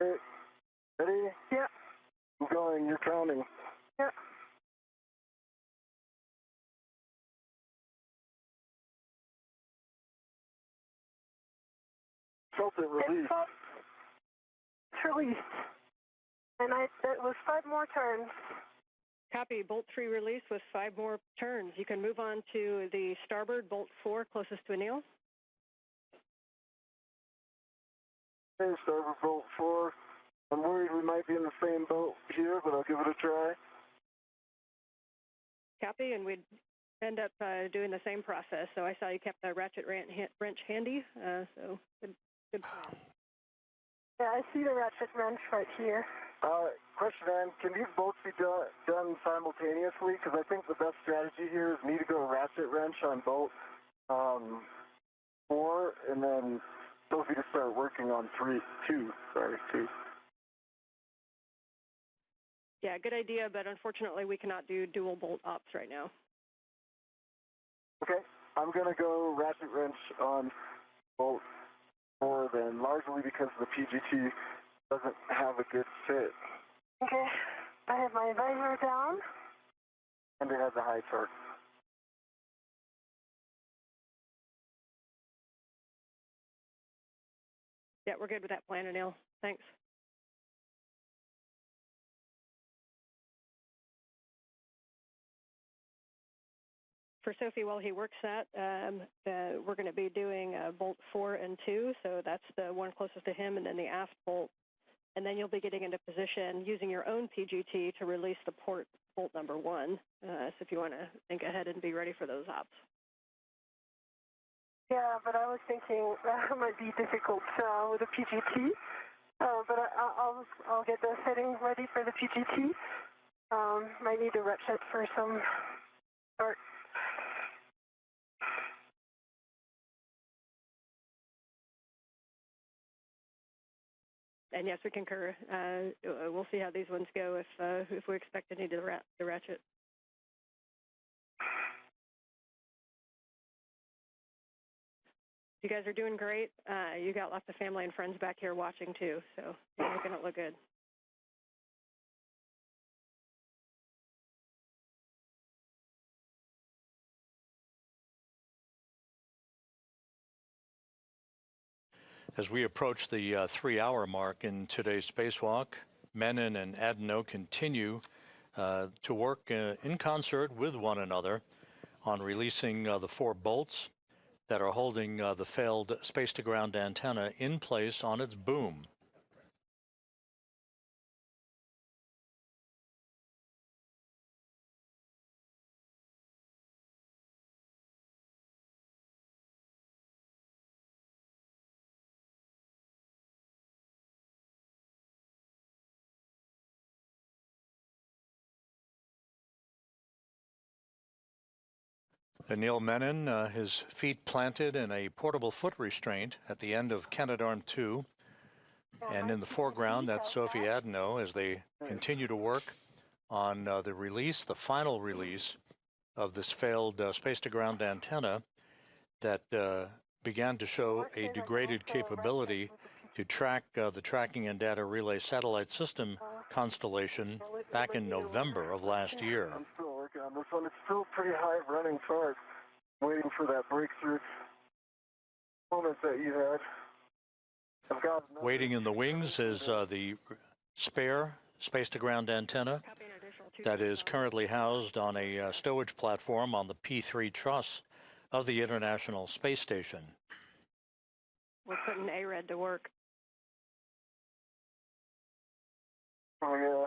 Okay. Ready? Yeah. I'm going. You're counting. Yeah. Felt it release. It's released. And that was 5 more turns. Copy. Bolt 3 release with 5 more turns. You can move on to the starboard, bolt 4, closest to Anil. Okay, starboard bolt 4. I'm worried we might be in the same boat here, but I'll give it a try. Copy, and we'd end up doing the same process. So I saw you kept the ratchet wrench handy, so good plan. Yeah, I see the ratchet wrench right here. Question, Ann, can these bolts be done simultaneously? Because I think the best strategy here is me to go ratchet wrench on bolt 4, and then Sophie to start working on 2. Yeah, good idea, but unfortunately we cannot do dual bolt ops right now. Okay, I'm going to go ratchet wrench on bolt 4 then, largely because the PGT doesn't have a good fit. Okay, I have my visor down. And it has a high torque. Yeah, we're good with that plan, Anil. Thanks. For Sophie, while he works that, we're going to be doing bolt 4 and 2, so that's the one closest to him, and then the aft bolt. And then you'll be getting into position using your own PGT to release the bolt number 1. So if you want to think ahead and be ready for those ops. Yeah, but I was thinking that might be difficult with the PGT. But I'll get the setting ready for the PGT. Might need a ratchet for some start. And yes, we concur. We'll see how these ones go if we expect to need the ratchet. You guys are doing great. You got lots of family and friends back here watching too, so you're making it look good. As we approach the 3-hour mark in today's spacewalk, Menon and Adenot continue to work in concert with one another on releasing the 4 bolts that are holding the failed space-to-ground antenna in place on its boom. Anil Menon, his feet planted in a portable foot restraint at the end of Canadarm2. And in the foreground, that's Sophie Adenot as they continue to work on the final release of this failed space-to-ground antenna that began to show a degraded capability to track the tracking and data relay satellite system constellation back in November of last year. I'm still working on this one. It's still pretty high running torque. Waiting for that breakthrough moment that you had. I've got Waiting in the wings is the spare space-to-ground antenna that is currently housed on a stowage platform on the P3 truss of the International Space Station. We're putting ARED to work. Oh, yeah.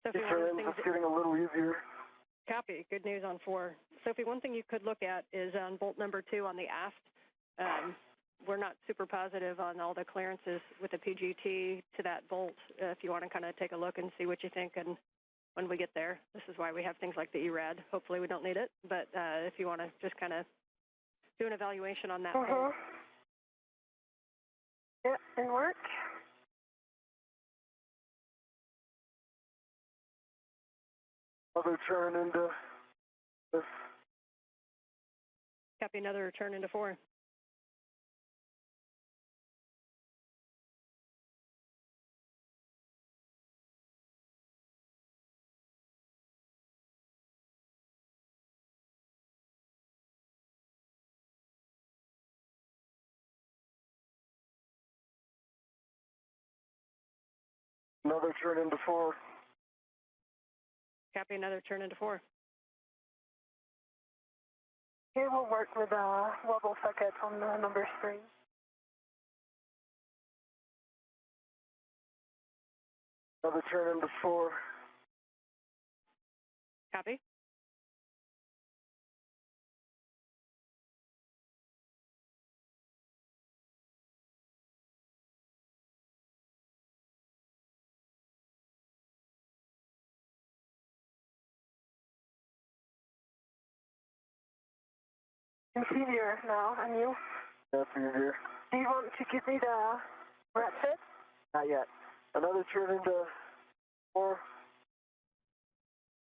Sophie, It's getting a little easier. Copy. Good news on 4. Sophie, one thing you could look at is on bolt number 2 on the aft. We're not super positive on all the clearances with the PGT to that bolt. If you want to kind of take a look and see what you think, and when we get there, this is why we have things like the ERAD. Hopefully we don't need it, but if you want to just kind of do an evaluation on that bolt. Yeah, and work. Other turn into this. Copy, another turn into 4. Another turn into 4. Copy, another turn into 4. Here we'll work with wobble socket on number 3. Another turn into 4. Copy. It's easier now, Anil. That's easier. Do you want to give me the ratchet? Not yet. Another turn into 4.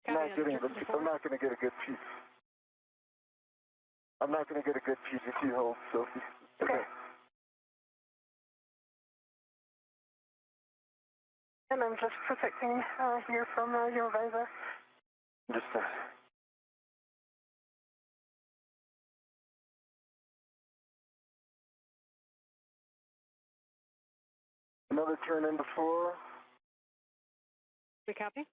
I'm not getting it. I'm not going to get a good piece. I'm not going to get a good PGT hold, Sophie. Okay. And I'm just protecting here from your visor. Just another turn into 4. We copy?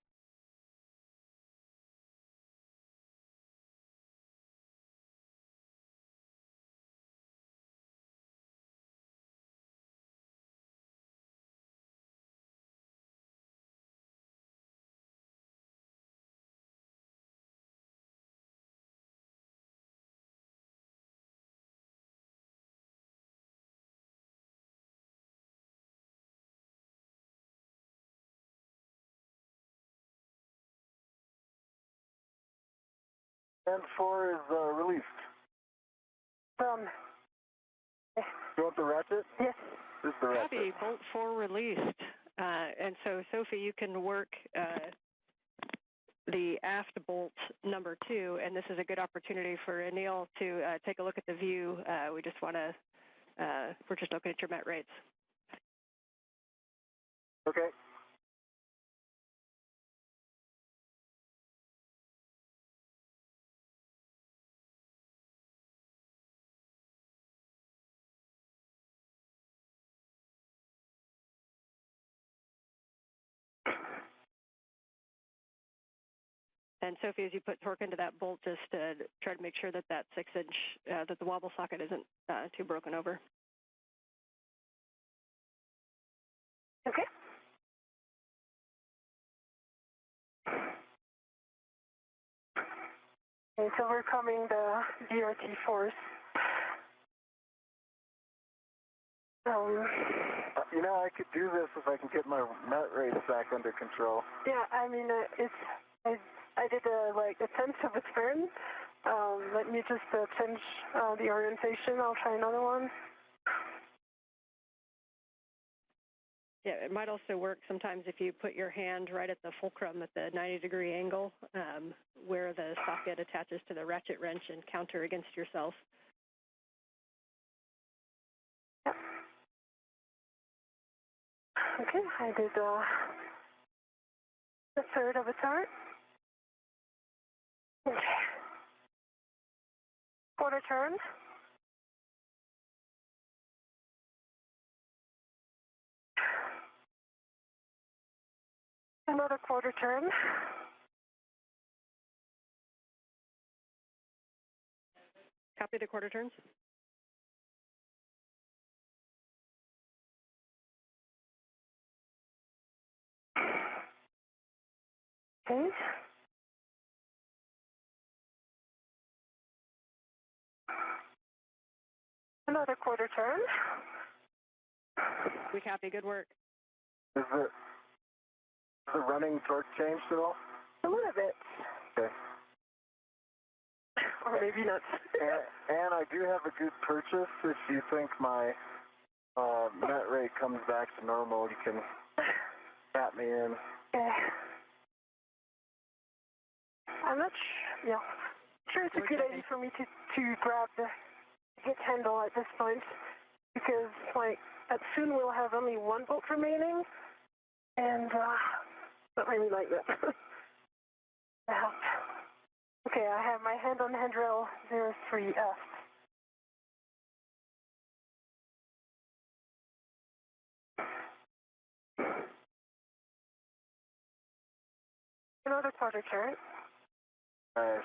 And 4 is released. Done. You want the ratchet? Yes. This is the ratchet. Copy, bolt 4 released. And so, Sophie, you can work the aft bolt number 2, and this is a good opportunity for Anil to take a look at the view. We just want to, we're just looking at your met rates. Okay. And Sophie, as you put torque into that bolt, just try to make sure that that 6-inch, that the wobble socket isn't too broken over. Okay. Okay, so we're coming the DRT force. You know, I could do this if I can get my met rates back under control. Yeah, I mean, I did like a tenth of a turn. Let me just change the orientation. I'll try another one. Yeah, it might also work sometimes if you put your hand right at the fulcrum at the 90-degree angle where the socket attaches to the ratchet wrench and counter against yourself. Okay, I did a third of a turn. Okay. Quarter turn. Another quarter turn. Copy the quarter turns. Okay. Another quarter turn. We copy. Good work. Is the running torque changed at all? A little bit. Okay. Or maybe not. And I do have a good purchase. If you think my net rate comes back to normal, you can tap me in. Okay. I'm not sure it's a good idea for me to grab the hit handle at this point, because soon we'll have only one bolt remaining, and not really like that. Okay, I have my hand on handrail 03F. Another quarter turn. Nice.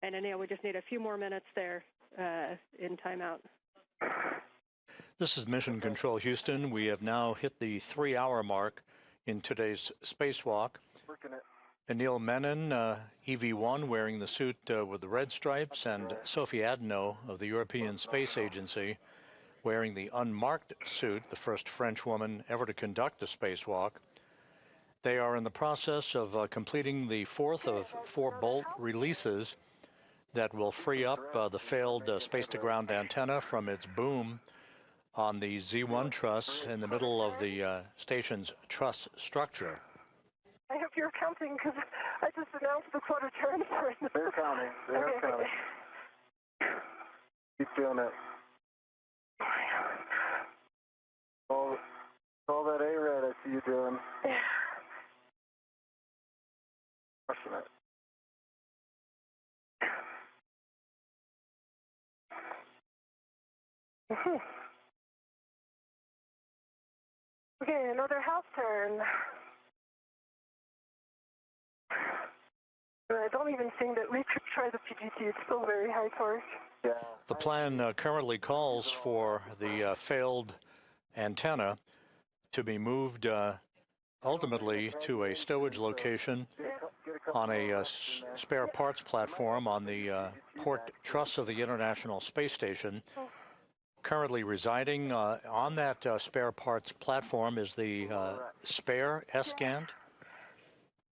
And Anil, we just need a few more minutes there in timeout. This is Mission Control Houston. We have now hit the 3-hour mark in today's spacewalk. Working it. Anil Menon, EV1, wearing the suit with the red stripes, and Sophie Adenot of the European Space Agency, wearing the unmarked suit, the first French woman ever to conduct a spacewalk. They are in the process of completing the fourth of 4 bolt releases that will free up the failed space-to-ground antenna from its boom on the Z1 truss in the middle of the station's truss structure. I hope you're counting, because I just announced the quarter turn. They're counting. They're counting. Keep doing it. All that A-red I see you doing. Yeah. Crushing it. Okay, another house turn. I don't even think that we could try the PGT. It's still very high torque. Yeah. The plan currently calls for the failed antenna to be moved ultimately to a stowage location on a spare parts platform on the port truss of the International Space Station. Currently residing on that spare parts platform is the spare S-Gant,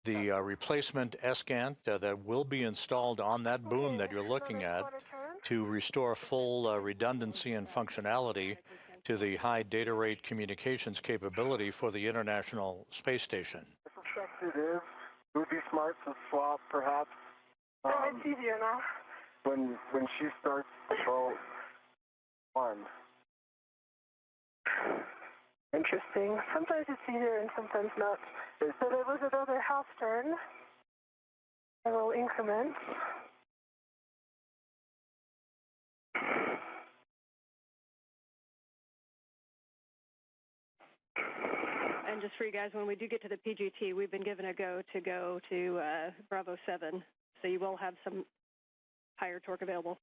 the replacement S-Gant that will be installed on that boom that you're looking at to restore full redundancy and functionality to the high data rate communications capability for the International Space Station. I suspect it is. It would be smart to swap, perhaps. It's easier now. When she starts the boat. One. Interesting. Sometimes it's easier and sometimes not. So there was another half turn. I will increment. And just for you guys, when we do get to the PGT, we've been given a go to Bravo 7, so you will have some higher torque available.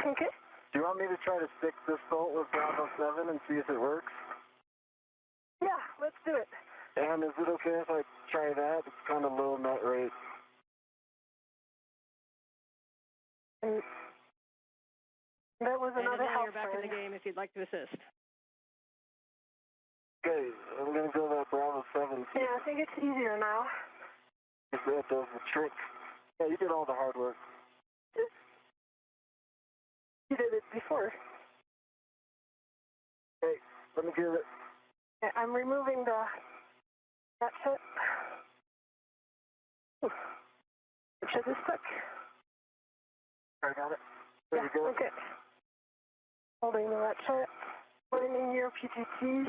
Okay. Do you want me to try to stick this bolt with Bravo 7 and see if it works? Yeah, let's do it. And is it okay if I try that? It's kind of low net rate. And that was another Anil, house you're back turn. in the game if you'd like to assist. Okay, I'm going to go that Bravo 7. Yeah, I think it's easier now. If that does the trick. Yeah, you did all the hard work. You did it before. Hey, let me get it. Okay, I'm removing the ratchet. Ratchet is stuck. I got it. There Yeah, you go. okay. Holding the ratchet. Putting in your PGT.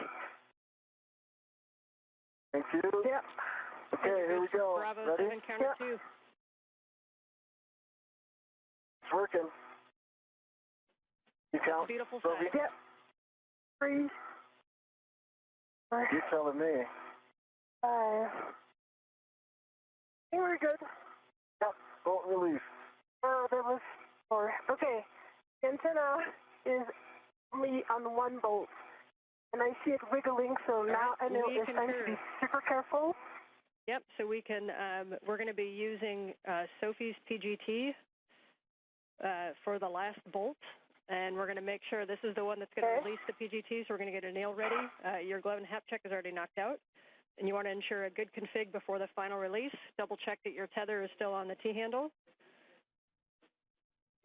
Thank you. Yep. Okay, here we go. Bravo Ready? 7, counter 2. It's working. You count? Beautiful Sophie? sight. Yep. 3. 4. You're telling me. 5. I think we're good. Yep, bolt release. Oh, that was 4. Okay. The antenna is only on one bolt. And I see it wiggling, so now I know it's time to be super careful. Yep, so we can, we're going to be using Sophie's PGT for the last bolt, and we're going to make sure this is the one that's going to release the PGT, so we're going to get Anil ready. Your glove and hap check is already knocked out, and you want to ensure a good config before the final release. Double check that your tether is still on the T-handle.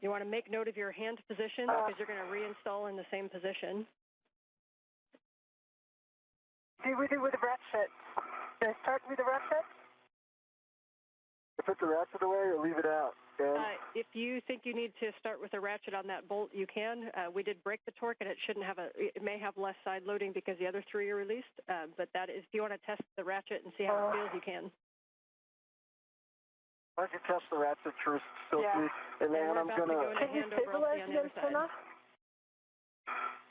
You want to make note of your hand position because you're going to reinstall in the same position. Do we do with the ratchet? Should I start with the ratchet? Put the ratchet away or leave it out? If you think you need to start with a ratchet on that bolt, you can. We did break the torque, and it may have less side loading because the other 3 are released. But that is, if you want to test the ratchet and see how it feels, you can. Why don't you test the ratchet first, Sophie? Yeah. And then I'm going to... Can you stabilize the antenna?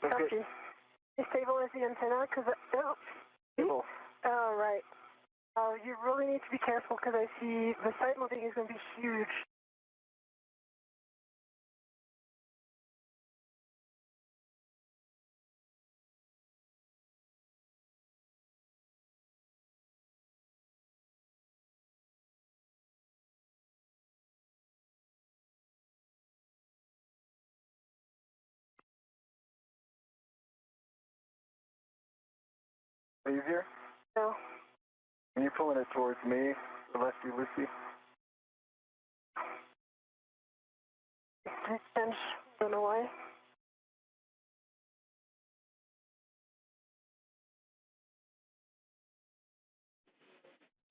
Okay. Can you stabilize the antenna? Because Stable. Oh, right. You really need to be careful because I see the side loading is going to be huge. Easier? No. Are you pulling it towards me, Lefty Lucy? Distance. Don't know why.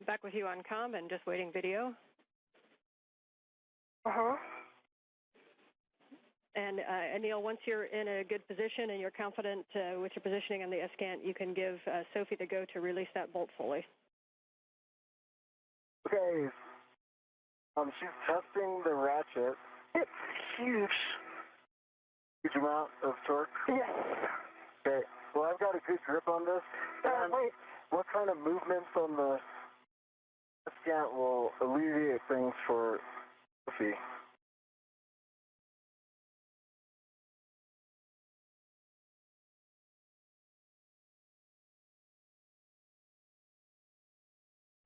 Back with you on comm and just waiting video. Uh-huh. And Anil, once you're in a good position and you're confident with your positioning on the S-Gant, you can give Sophie the go to release that bolt fully. Okay. She's testing the ratchet. It's huge. Huge amount of torque? Yes. Okay. Well, I've got a good grip on this. Wait. What kind of movements on the S-Gant will alleviate things for Sophie?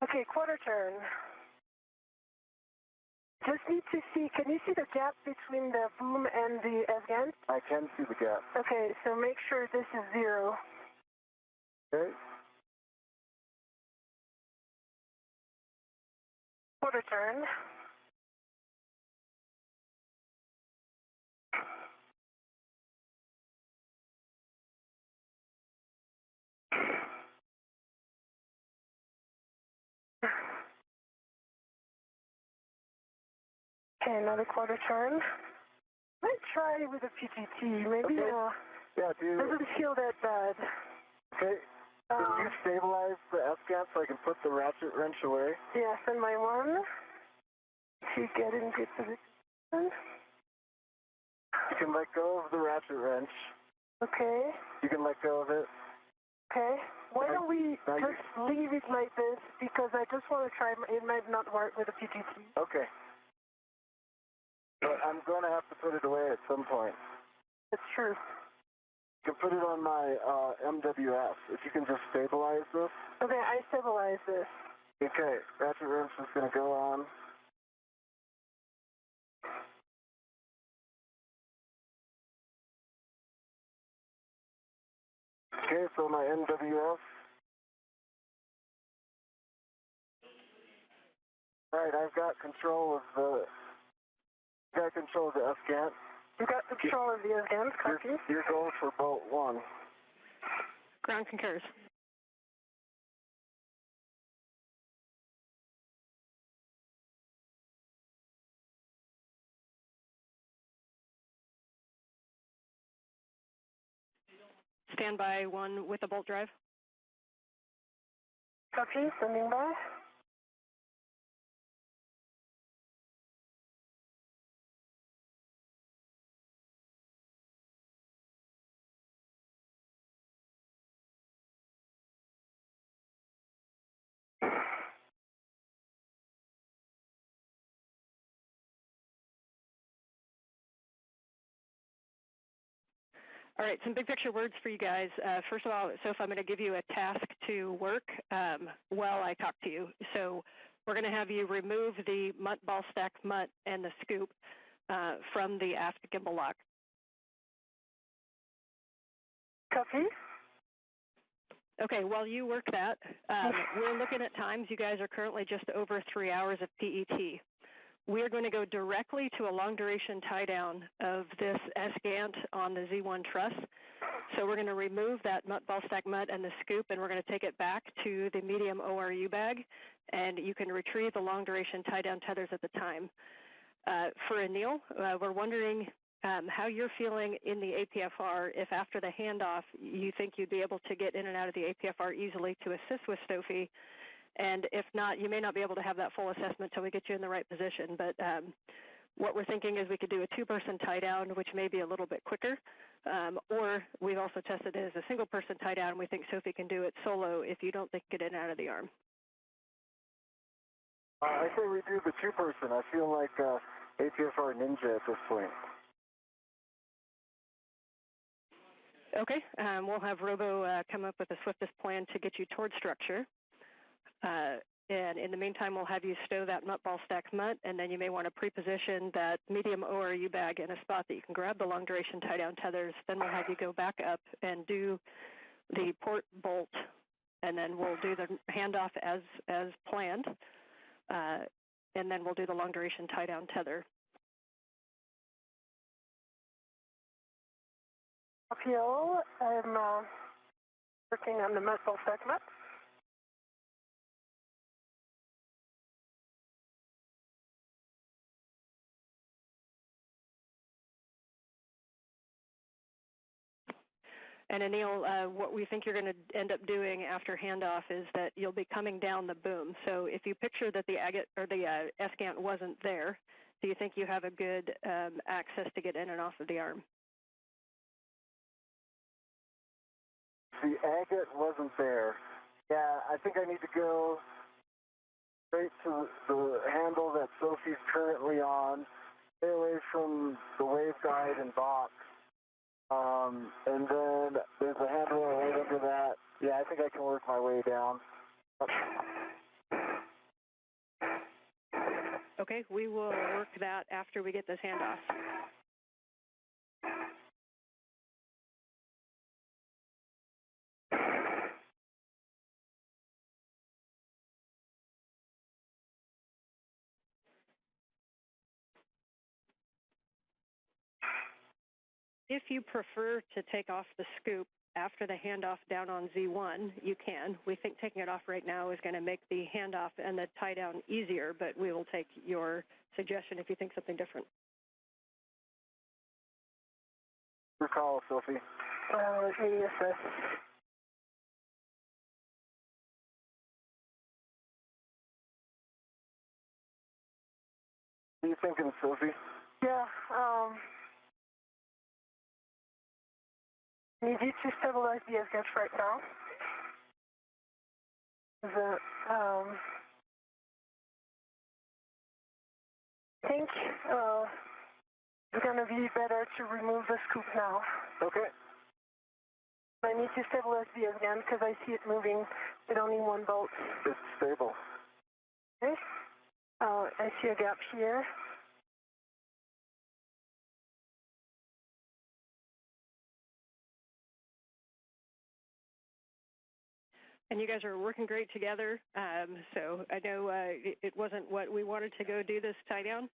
Okay, quarter turn. Just need to see, can you see the gap between the boom and the S-Gant? I can see the gap. Okay, so make sure this is 0. Okay. Quarter turn. Okay, another quarter turn. Let's try with a PGT. Maybe Yeah, dude. doesn't feel that bad. Okay. Can you stabilize the S-Gant so I can put the ratchet wrench away? Yes, and my one. To get in good position. You can let go of the ratchet wrench. Okay. You can let go of it. Okay. Why don't we just leave it like this? Because I just want to try. It might not work with a PGT. Okay. But I'm going to have to put it away at some point. It's true. You can put it on my MWF. If you can just stabilize this. Okay, I stabilize this. Okay, ratchet wrench is going to go on. Okay, so my MWF. All right, I've got control of the S-Gant. You got control of the S-Gant, copy. Your goal for bolt 1. Ground concurs. Standby 1 with a bolt drive. Copy, standing by. All right, some big picture words for you guys. First of all, Soph, I'm going to give you a task to work while I talk to you. So we're going to have you remove the ball stack mutt and the scoop from the aft gimbal lock. Copy. Okay, while you work that, we're looking at times. You guys are currently just over 3 hours of PET. We're going to go directly to a long-duration tie-down of this S-gant on the Z1 truss. So we're going to remove that ball stack mutt and the scoop, and we're going to take it back to the medium ORU bag, and you can retrieve the long-duration tie-down tethers at the time. For Anil, we're wondering how you're feeling in the APFR. If after the handoff you think you'd be able to get in and out of the APFR easily to assist with Sophie. And if not, you may not be able to have that full assessment until we get you in the right position. But what we're thinking is we could do a two-person tie-down, which may be a little bit quicker. Or we've also tested it as a single-person tie-down. We think Sophie can do it solo if you don't think get in and out of the arm. I say we do the two-person. I feel like APFR ninja at this point. Okay, we'll have Robo come up with the swiftest plan to get you towards structure. And in the meantime, we'll have you stow that ball stack mutt, and then you may want to pre-position that medium ORU bag in a spot that you can grab the long-duration tie-down tethers. Then we'll have you go back up and do the port bolt, and then we'll do the handoff as planned, and then we'll do the long-duration tie-down tether. Appeal, I'm working on the ball stack mutt. And Anil, what we think you're going to end up doing after handoff is that you'll be coming down the boom. So if you picture that the agate or the S-gant wasn't there, do you think you have a good access to get in and off of the arm? The agate wasn't there. Yeah, I think I need to go straight to the handle that Sophie's currently on, stay away from the waveguide and box. And then there's a handle right under that. Yeah, I think I can work my way down. Okay, we will work that after we get this handoff. If you prefer to take off the scoop after the handoff down on Z1, you can. We think taking it off right now is going to make the handoff and the tie down easier, but we will take your suggestion if you think something different. Your call, Sophie. ESA. What are you thinking, Sophie? Yeah, need you to stabilize the S-gant right now. I think it's going to be better to remove the scoop now. Okay. I need to stabilize the S-gant because I see it moving with only one bolt. It's stable. Okay. I see a gap here. And you guys are working great together. So I know it wasn't what we wanted to go do this tie down,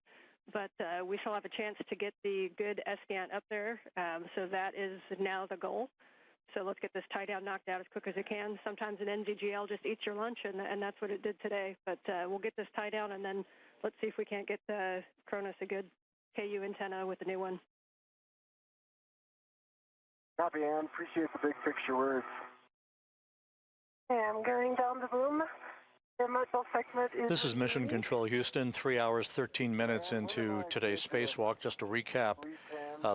but we shall have a chance to get the good S-gant up there. So that is now the goal. So let's get this tie down knocked out as quick as it can. Sometimes an NVGL just eats your lunch, and that's what it did today. But we'll get this tie down, and then let's see if we can't get Cronus a good KU antenna with the new one. Copy, Ann. Appreciate the big picture words. Okay, I'm going down the room. This is Mission Control Houston, 3 hours, 13 minutes into today's spacewalk. Just to recap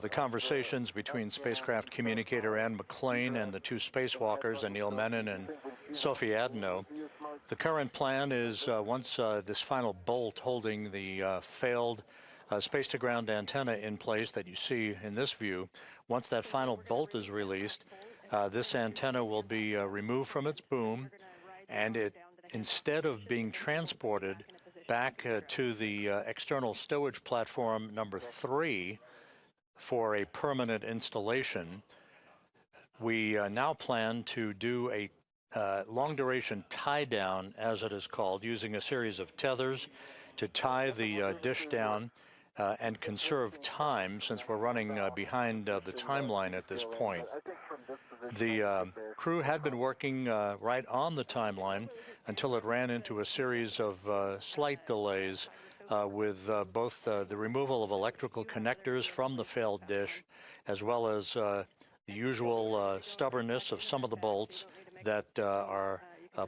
the conversations between spacecraft communicator Ann McClain and the two spacewalkers, Anil Menon and Sophie Adenot. The current plan is once this final bolt holding the failed space-to-ground antenna in place that you see in this view, once that final bolt is released, this antenna will be removed from its boom, and instead of being transported back to the external stowage platform number 3 for a permanent installation, we now plan to do a long-duration tie-down, as it is called, using a series of tethers to tie the dish down and conserve time, since we're running behind the timeline at this point. The crew had been working right on the timeline until it ran into a series of slight delays with both the removal of electrical connectors from the failed dish, as well as the usual stubbornness of some of the bolts that are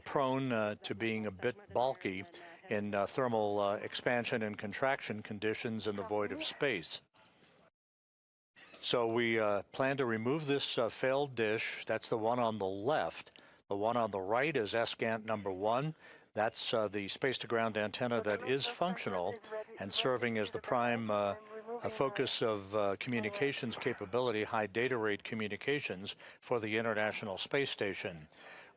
prone to being a bit bulky in thermal expansion and contraction conditions in the void of space. So we plan to remove this failed dish. That's the one on the left. The one on the right is SGANT number 1. That's the space-to-ground antenna that is functional and serving as the prime focus of communications capability, high data rate communications for the International Space Station.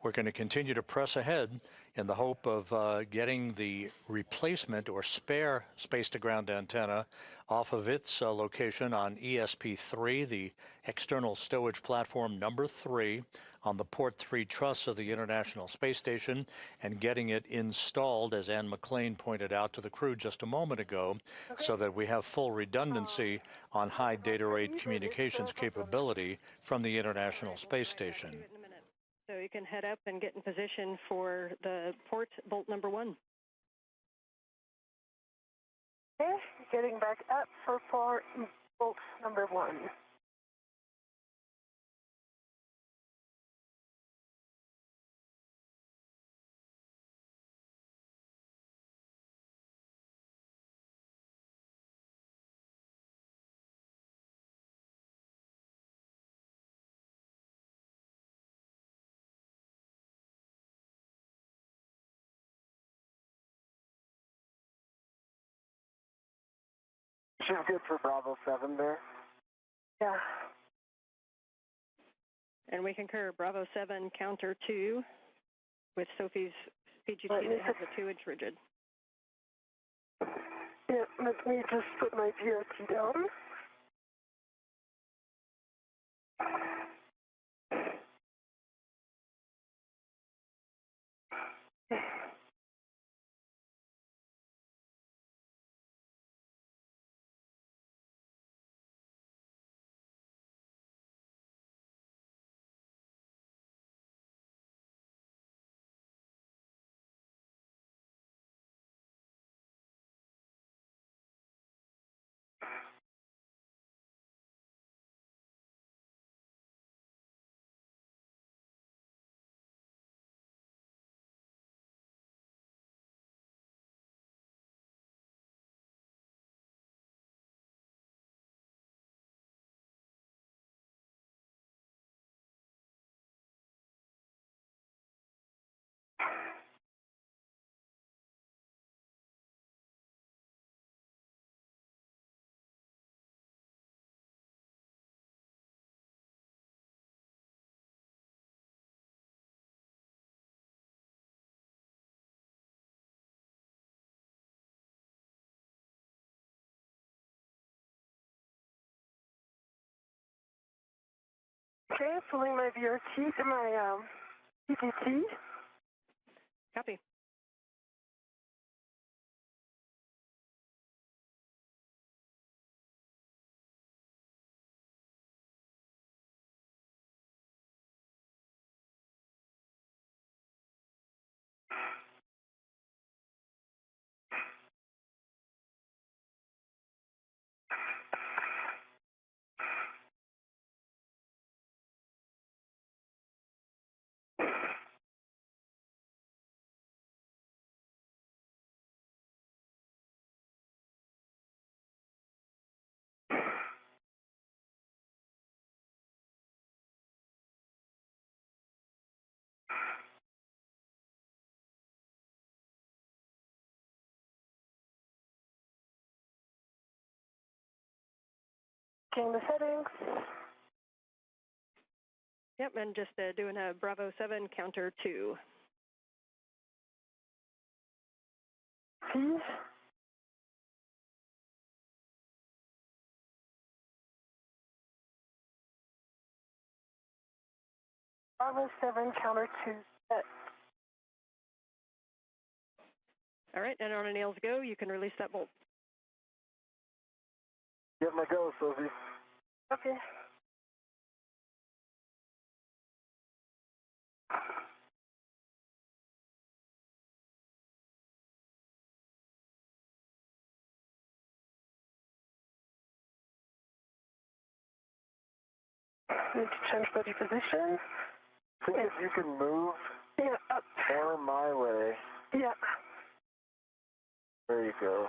We're going to continue to press ahead in the hope of getting the replacement or spare space-to-ground antenna off of its location on ESP3, the external stowage platform number 3, on the port 3 truss of the International Space Station, and getting it installed, as Ann McClain pointed out to the crew just a moment ago, so that we have full redundancy on high data rate communications capability from the International Space Station. So you can head up and get in position for the port bolt number 1. Okay, getting back up for port bolt number 1. She's good for Bravo 7 there. Yeah. And we concur, Bravo 7 counter 2 with Sophie's PGT that has a 2-inch rigid. Yeah, let me just put my VRT down. Okay, pulling my VRT to my PTT. Copy. Checking the settings. Yep, and just doing a Bravo 7 counter 2. Please. Bravo 7 counter 2 set. All right, and on Anil's go, you can release that bolt. Give my go, Sophie. Okay. Need to change body position. I think if you can move Up. more my way. Yeah. There you go.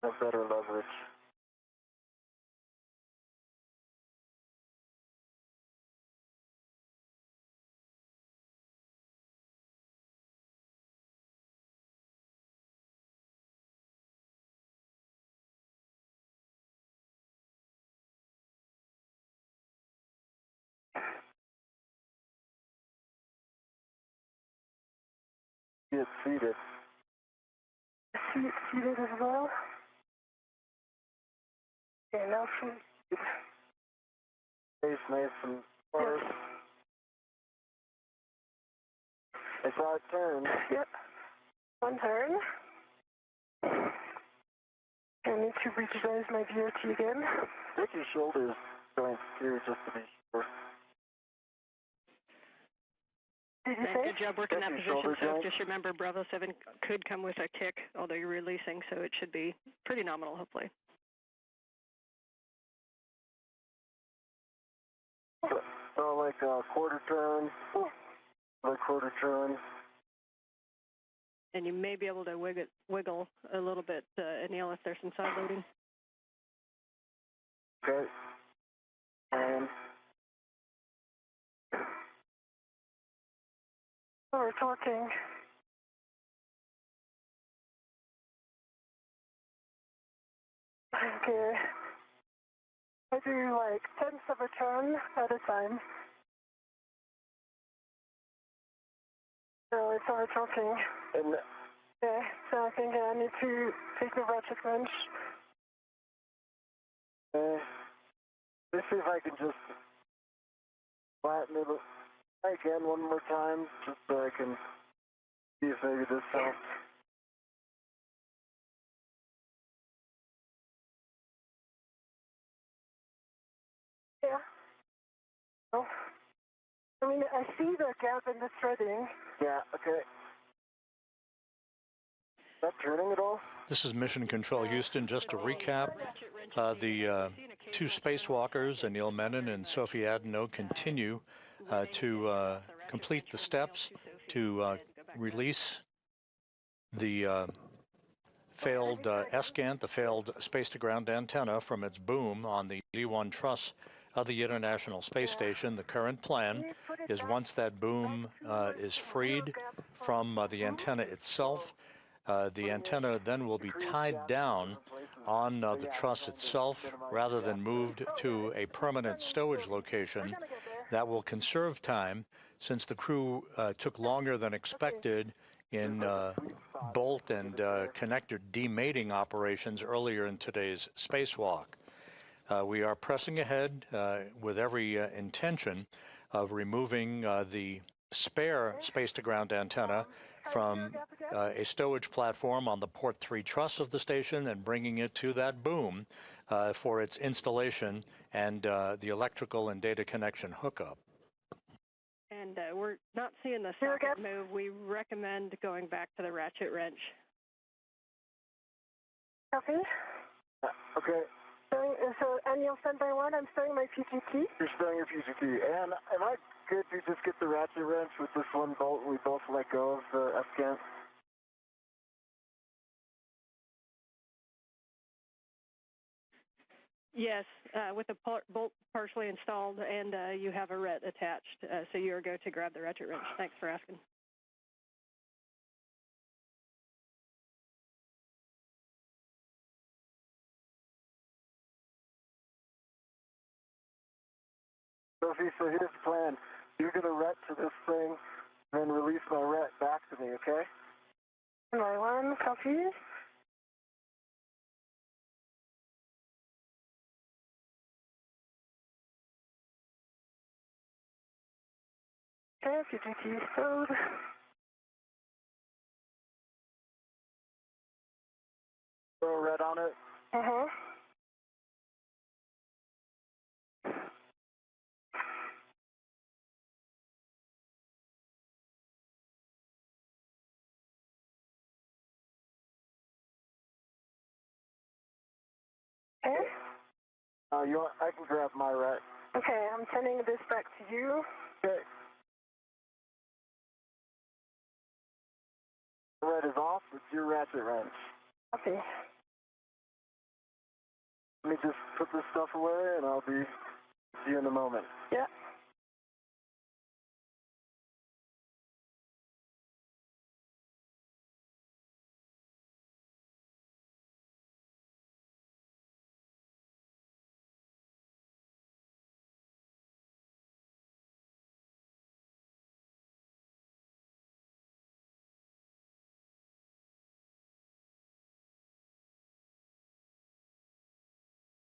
Have better leverage. Get seated. Seated as well. Okay, now from Face nice and hard. I saw it turn. Yep. One turn. I need to revise my VOT again. Take your shoulders going through just to be sure. Did you And say? good job working that Your position, shoulder so joint. just remember Bravo 7 could come with a kick, although you're releasing, so it should be pretty nominal, hopefully. So like a quarter turn, like quarter turn. And you may be able to wiggle a little bit, Anil, if there's some side loading. Okay. And Oh, it's working. Okay. I do like tenths of a turn at a time. So it's all talking. and Okay, so I think I need to take the ratchet wrench. let's see if I can just flatten it again one more time, just so I can see if maybe this helps. Yeah. Oh. I mean, I see the gap in the threading. Yeah, okay. Is that turning at all? This is Mission Control Houston. Just to recap, the two spacewalkers, Anil Menon and Sophie Adenot, continue to complete the steps to release the failed ESCANT, the failed space-to-ground antenna, from its boom on the Z1 truss of the International Space Station. The current plan is, once that boom is freed from the antenna itself, the antenna then will be tied down on the truss itself rather than moved to a permanent stowage location. That will conserve time, since the crew took longer than expected in bolt and connector demating operations earlier in today's spacewalk. We are pressing ahead with every intention of removing the spare space-to-ground antenna from a stowage platform on the port 3 truss of the station and bringing it to that boom for its installation and the electrical and data connection hookup. And we're not seeing the socket move. We recommend going back to the ratchet wrench. Okay. Okay. So, Anil, standby 1, I'm starting my PGT. You're starting your PGT. And am I good to just get the ratchet wrench with this one bolt and we both let go of the ESCANT? Yes, with the bolt partially installed and you have a ret attached, so you are go to grab the ratchet wrench. Thanks for asking. Sophie, so here's the plan. You're going to ret to this thing, then release my ret back to me, okay? My one, copy. Okay, PGT stowed. Throw a ret on it. Uh-huh. Okay. I can grab my ret. Okay, I'm sending this back to you. Okay. The ret is off. It's your ratchet wrench. Copy. Let me just put this stuff away, and I'll be see you in a moment. Yeah.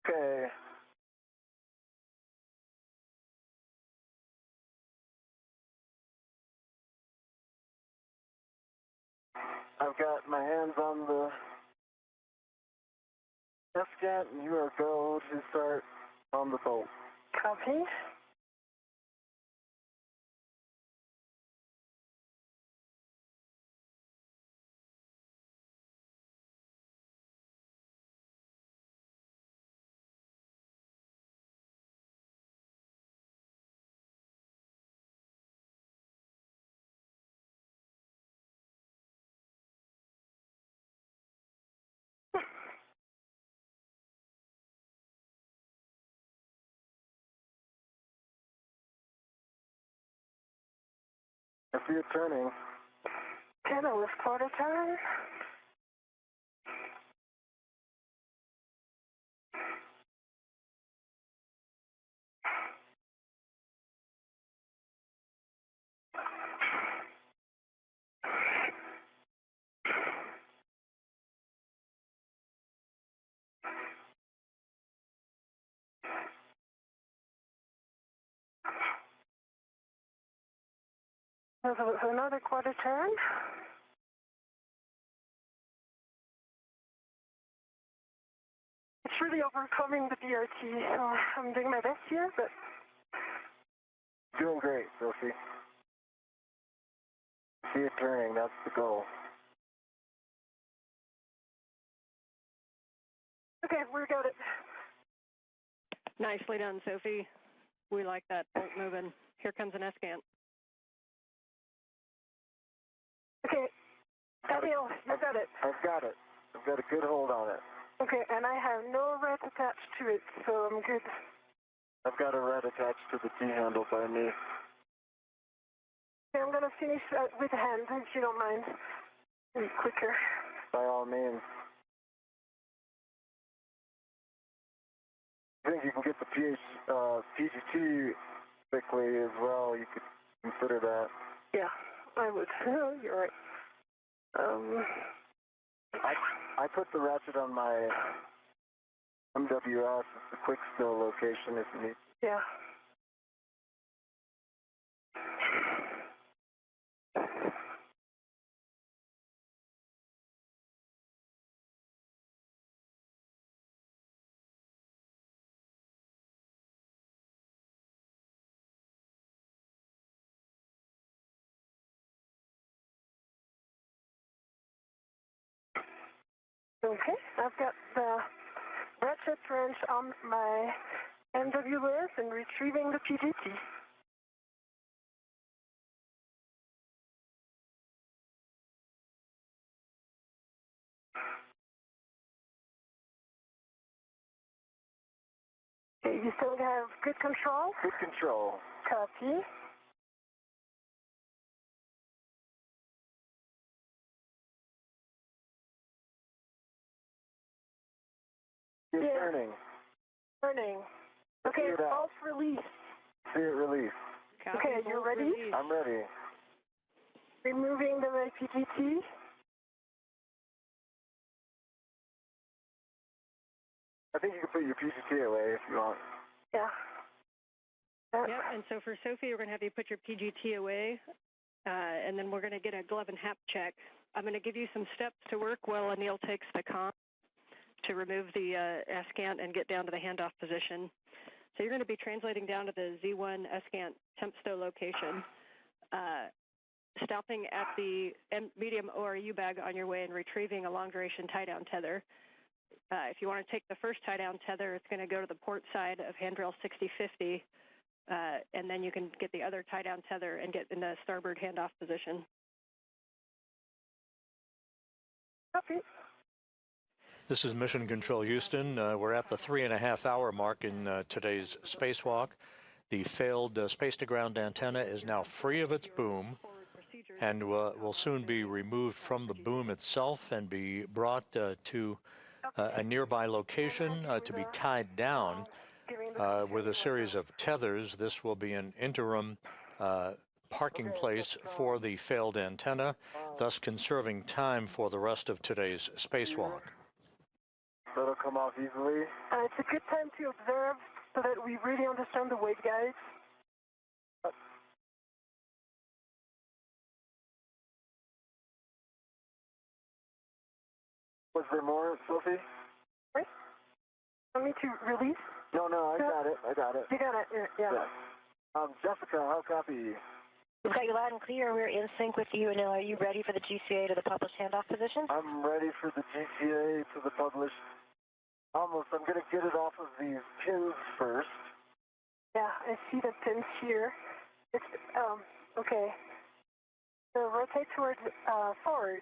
Okay. I've got my hands on the F-scan, and you are go to start on the boat. Copy. I see it turning. Okay, that was quarter time. So another quarter turn. It's really overcoming the DRT, so I'm doing my best here, but... Doing great, Sophie. See it turning, that's the goal. Okay, we got it. Nicely done, Sophie. We like that bolt moving. Here comes an S-scan. Okay, Anil, you got it. I've got it. I've got a good hold on it. Okay, and I have no red attached to it, so I'm good. I've got a red attached to the T-handle by me. Okay, I'm going to finish with hand, if you don't mind. Maybe quicker. By all means. I think you can get the PGT quickly as well. You could consider that. Yeah, I would. You're right. I put the ratchet on my MWS. It's the quick still location if you need. Yeah. Okay, I've got the ratchet wrench on my MWS and retrieving the PGT. Okay, you still have good control? Good control. Copy. You're turning. Turning. Okay, false release. see it release. Copy, Okay, you bolt ready? release. I'm ready. Removing the PGT. I think you can put your PGT away if you want. Yeah. Yep, and so for Sophie, we're going to have you put your PGT away, and then we're going to get a glove and hap check. I'm going to give you some steps to work while Anil takes the comm to remove the ASCANT and get down to the handoff position. So you're going to be translating down to the Z1 ASCANT temp stow location, stopping at the medium ORU bag on your way and retrieving a long-duration tie-down tether. If you want to take the first tie-down tether, it's going to go to the port side of handrail 6050, and then you can get the other tie-down tether and get in the starboard handoff position. Copy. This is Mission Control Houston. We're at the 3.5-hour mark in today's spacewalk. The failed space-to-ground antenna is now free of its boom and will soon be removed from the boom itself and be brought to a nearby location to be tied down with a series of tethers. This will be an interim parking place for the failed antenna, thus conserving time for the rest of today's spacewalk. That'll come off easily. It's a good time to observe so that we really understand the waveguides. Was there more, Sophie? Right? Want me to release? No, I got it. You got it, yeah. Jessica, how copy you? We've got you loud and clear. We're in sync with you. Anil, are you ready for the GCA to the published handoff position? I'm ready for the GCA to the published. Almost. I'm going to get it off of these pins first. Yeah, I see the pins here. It's, okay. So rotate towards, forward.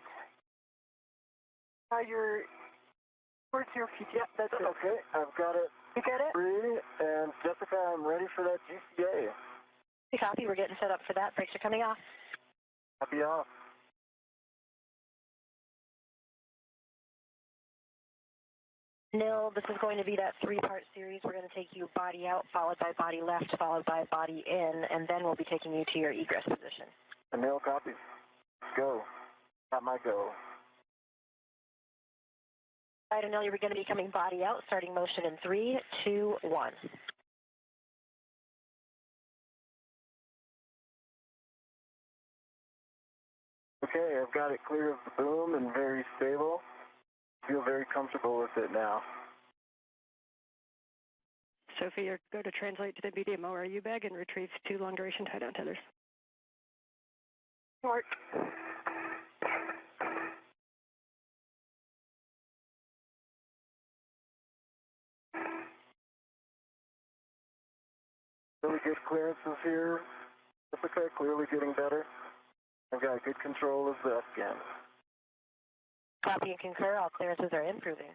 Towards your feet. Yep, that's it. Okay, I've got it. You got it? Free, and Jessica, I'm ready for that GCA. Copy. We're getting set up for that. Brakes are coming off. Copy off. Anil, this is going to be that three-part series. We're going to take you body out, followed by body left, followed by body in, and then we'll be taking you to your egress position. Anil, copy. Go. Got my go. All right, Anil, you're going to be coming body out, starting motion in 3, 2, 1. Okay, I've got it clear of the boom and very stable. Feel very comfortable with it now. Sophie, you're going to translate to the medium ORU bag and retrieve 2 long-duration tie-down tethers. Mark. Really good clearances here. Jessica, clearly getting better. I've got good control of the scan. Copy and concur. All clearances are improving.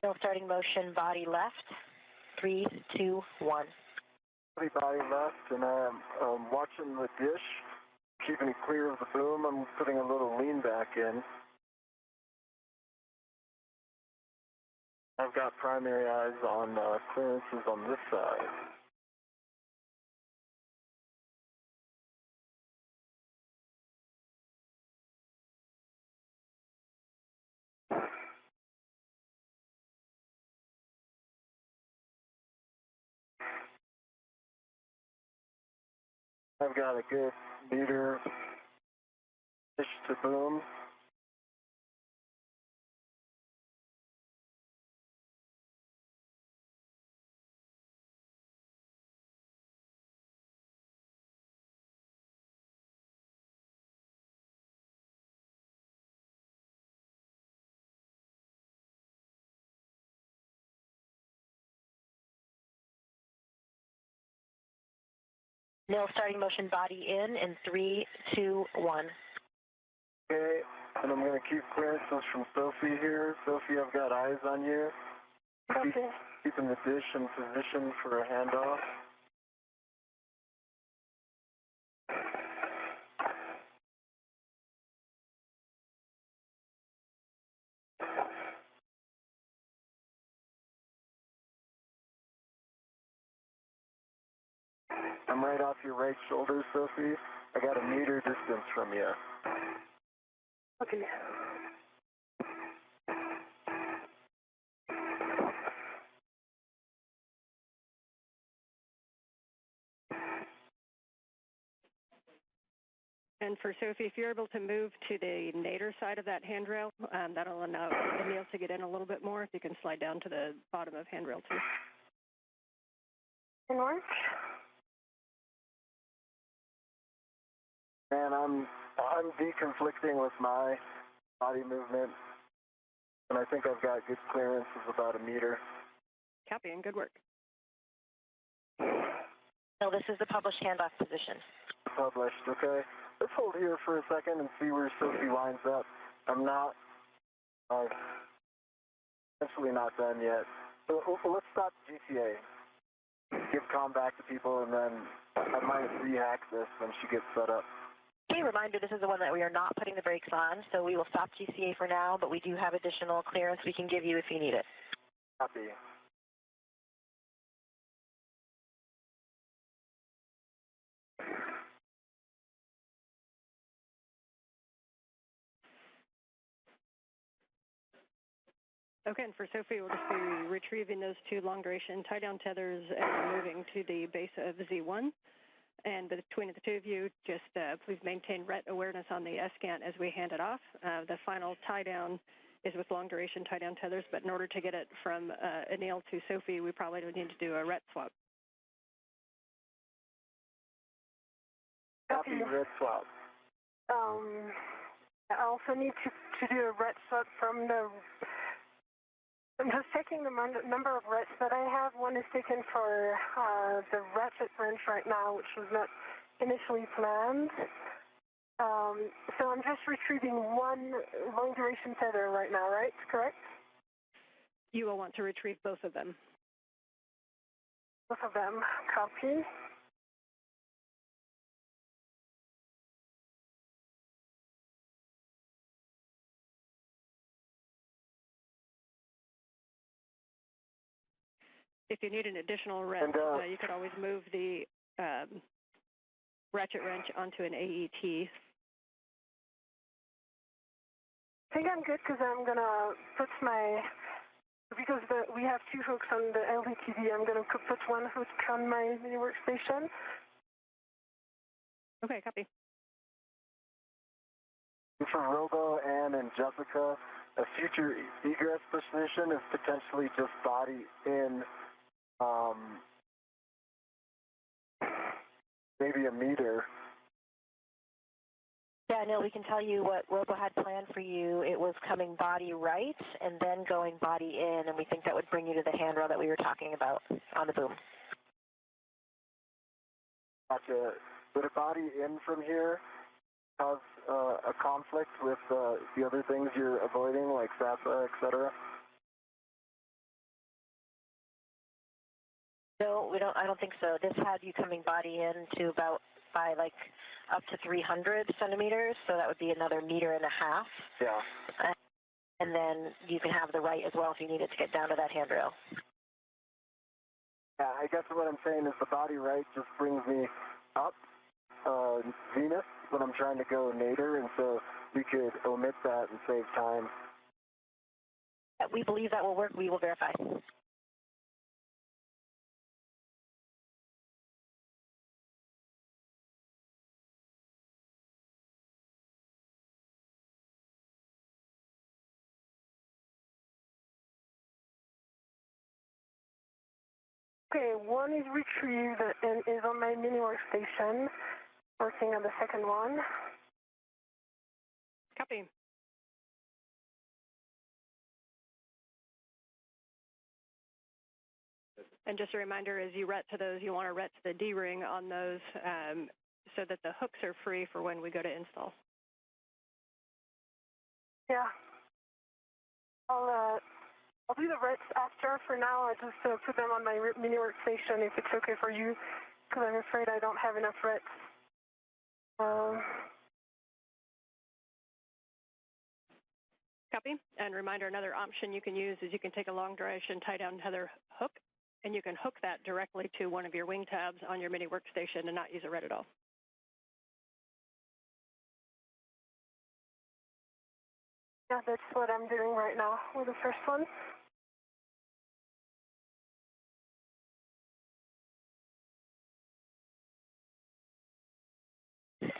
Now starting motion, body left. 3, 2, 1. Body left, and I'm watching the dish, keeping it clear of the boom. I'm putting a little lean back in. I've got primary eyes on clearances on this side. I've got a good meter dish to boom. Nil, starting motion body in 3, 2, 1. Okay, and I'm going to keep clearances from Sophie here. Sophie, I've got eyes on you. Okay. Keeping the dish in position for a handoff. I'm right off your right shoulder, Sophie. I got a meter distance from you. Okay. And for Sophie, if you're able to move to the nadir side of that handrail, that'll allow Anil to get in a little bit more. If you can slide down to the bottom of handrail 2. In work? And I'm deconflicting with my body movement, and I think I've got good clearance of about a meter. Copy, and good work. No, this is the published handoff position. Published, okay. Let's hold here for a second and see where Sophie lines up. I'm not, essentially not done yet. So let's stop GTA. Give comm back to people, and then I might rehack this when she gets set up. Okay, reminder, this is the one that we are not putting the brakes on, so we will stop GCA for now, but we do have additional clearance we can give you if you need it. Copy. Okay, and for Sophie, we'll just be retrieving those 2 long-duration tie-down tethers and moving to the base of Z1. And between the 2 of you, just please maintain RET awareness on the S-scan as we hand it off. The final tie-down is with long-duration tie-down tethers, but in order to get it from Anil to Sophie, we probably would need to do a RET swap. Copy, RET swap. I also need to do a RET swap from the... I'm just checking the number of RETs that I have. One is taken for the ratchet wrench right now, which was not initially planned. So I'm just retrieving 1 long-duration tether right now, right? Correct? You will want to retrieve both of them. Both of them. Copy. If you need an additional RET, you could always move the ratchet wrench onto an AET. I think I'm good because I'm going to put my... Because we have 2 hooks on the LDTV, I'm going to put 1 hook on my mini workstation. Okay, copy. For Robo, Ann, and Jessica, a future egress position is potentially just body in, maybe a meter. Yeah, Neil, we can tell you what Robo had planned for you. It was coming body right and then going body in, and we think that would bring you to the handrail that we were talking about on the boom. Gotcha. Would a body in from here cause a conflict with the other things you're avoiding, like SASA, et cetera? No, we don't. I don't think so. This had you coming body in to about by like up to 300 centimeters, so that would be another 1.5 meters. Yeah. And then you can have the right as well if you needed to get down to that handrail. Yeah, I guess what I'm saying is the body right just brings me up zenith when I'm trying to go nadir, and so we could omit that and save time. We believe that will work. We will verify. Okay, 1 is retrieved and is on my mini workstation, working on the second one. Copy. And just a reminder, as you ret to those, you want to ret to the D-ring on those so that the hooks are free for when we go to install. Yeah. I'll do the rets after. For now, I just put them on my mini workstation if it's okay for you, because I'm afraid I don't have enough rets. Copy. And reminder, another option you can use is you can take a long duration tie-down tether hook, and you can hook that directly to one of your wing tabs on your mini workstation and not use a ret at all. Yeah, that's what I'm doing right now with the first one.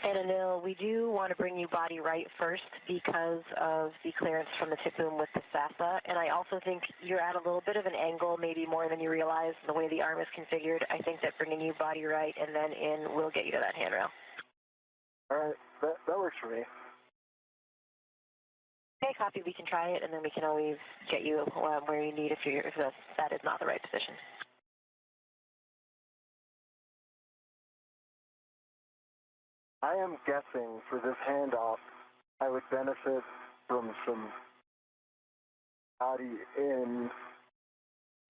And Anil, we do want to bring you body right first because of the clearance from the tip boom with the SASA. And I also think you're at a little bit of an angle, maybe more than you realize, the way the arm is configured. I think that bringing you body right and then in will get you to that handrail. All right, that works for me. Okay, copy. We can try it, and then we can always get you where you need if that is not the right position. I am guessing for this handoff, I would benefit from some body in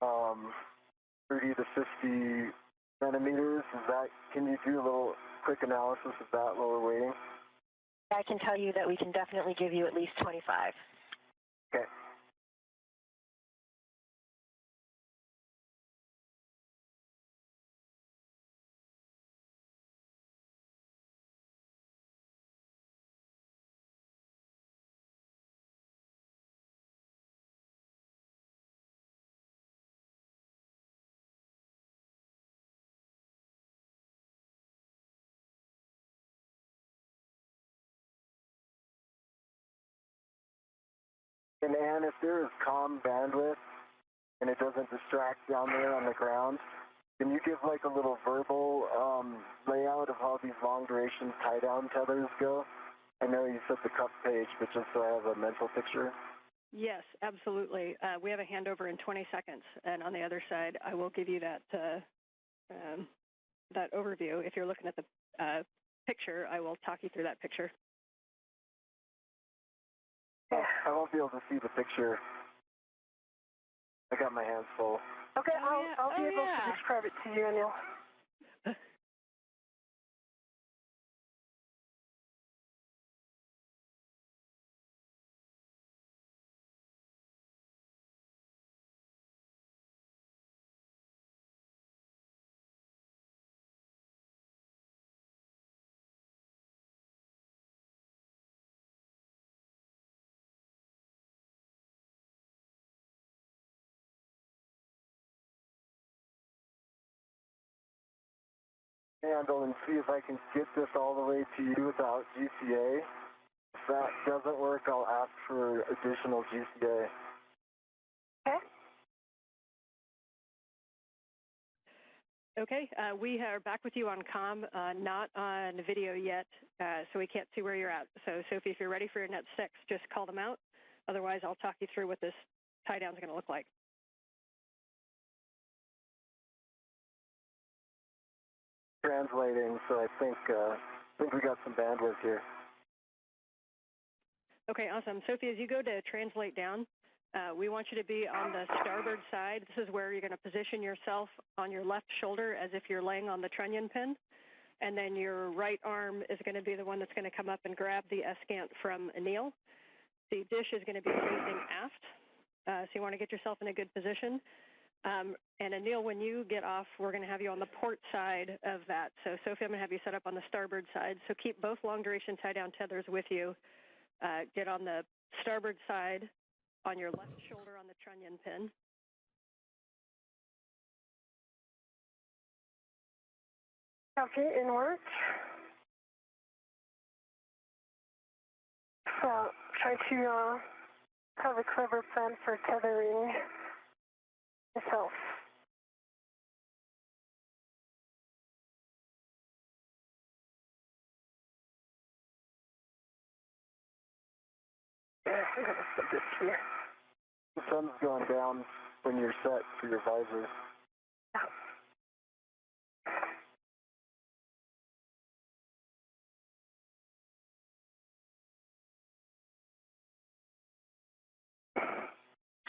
30 to 50 centimeters. Can you do a little quick analysis of that while we're waiting? I can tell you that we can definitely give you at least 25. Okay. And Ann, if there is comm bandwidth and it doesn't distract down there on the ground, can you give like a little verbal layout of how these long duration tie down tethers go? I know you said the cup page, but just so I have a mental picture. Yes, absolutely. We have a handover in 20 seconds, and on the other side, I will give you that that overview. If you're looking at the picture, I will talk you through that picture. I won't be able to see the picture. I got my hands full. Okay, I'll be able to describe it to you, Anil. Handle and see if I can get this all the way to you without GCA. If that doesn't work, I'll ask for additional GCA. Okay. Okay, we are back with you on comm, not on video yet, so we can't see where you're at. So, Sophie, if you're ready for your Net 6, just call them out. Otherwise, I'll talk you through what this tie-down is going to look like. Translating, so I think we got some bandwidth here. Okay, awesome. Sophie, as you go to translate down, we want you to be on the starboard side. This is where you're going to position yourself on your left shoulder as if you're laying on the trunnion pin. And then your right arm is going to be the one that's going to come up and grab the escant from Anil. The dish is going to be facing aft, so you want to get yourself in a good position. And Anil, when you get off, we're going to have you on the port side of that. So Sophie, I'm going to have you set up on the starboard side. So keep both long duration tie-down tethers with you. Get on the starboard side on your left shoulder on the trunnion pin. Copy, in work. So try to have a clever plan for tethering yourself. Yeah, I'm going to put this here. The sun's going down when you're set for your visor.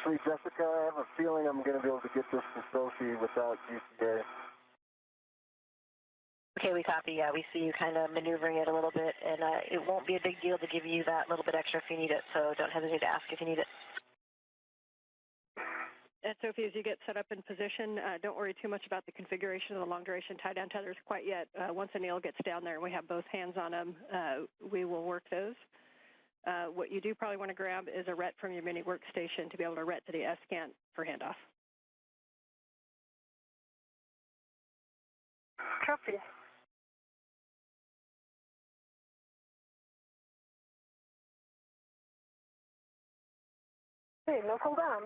Sweet Jessica, I have a feeling I'm going to be able to get this to Sophie without GCA. Okay, we copy. Yeah, we see you kind of maneuvering it a little bit, and it won't be a big deal to give you that little bit extra if you need it, so don't hesitate to ask if you need it. And Sophie, as you get set up in position, don't worry too much about the configuration of the long-duration tie-down tethers quite yet. Once Anil gets down there and we have both hands on him, we will work those. What you do probably want to grab is a RET from your mini workstation to be able to RET to the S-scan for handoff. Copy. Hey, no cool down.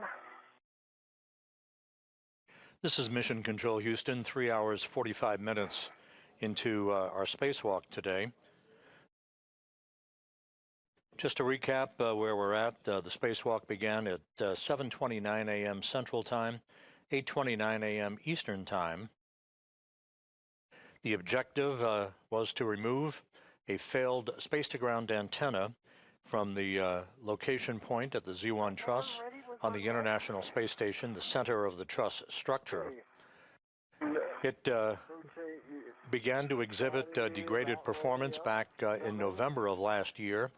This is Mission Control Houston, 3 hours, 45 minutes into our spacewalk today. Just to recap where we're at, the spacewalk began at 7:29 a.m. Central Time, 8:29 a.m. Eastern Time. The objective was to remove a failed space-to-ground antenna from the location point at the Z1 truss on the International Space Station, the center of the truss structure. It began to exhibit degraded performance back in November of last year,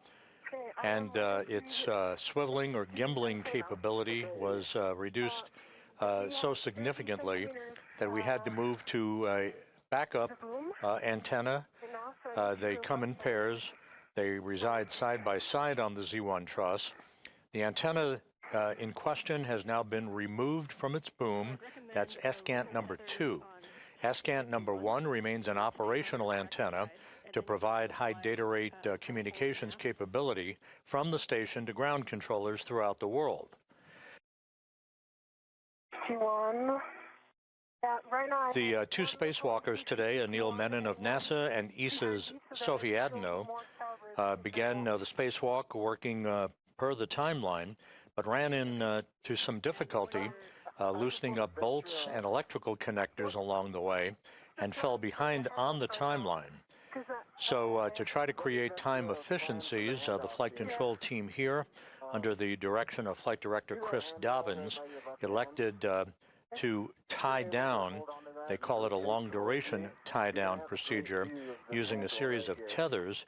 and its swiveling or gimbling capability was reduced so significantly that we had to move to a backup antenna. They come in pairs. They reside side by side on the Z1 truss. The antenna in question has now been removed from its boom. That's ESCANT number 2. ESCANT number 1 remains an operational antenna to provide high data rate communications capability from the station to ground controllers throughout the world. The two spacewalkers today, Anil Menon of NASA and ESA's Sophie Adenot, began the spacewalk working per the timeline, but ran into some difficulty loosening up bolts and electrical connectors along the way and fell behind on the timeline. So to try to create time efficiencies, the flight control team here, under the direction of Flight Director Chris Dobbins, elected to tie down, they call it a long-duration tie-down procedure, using a series of tethers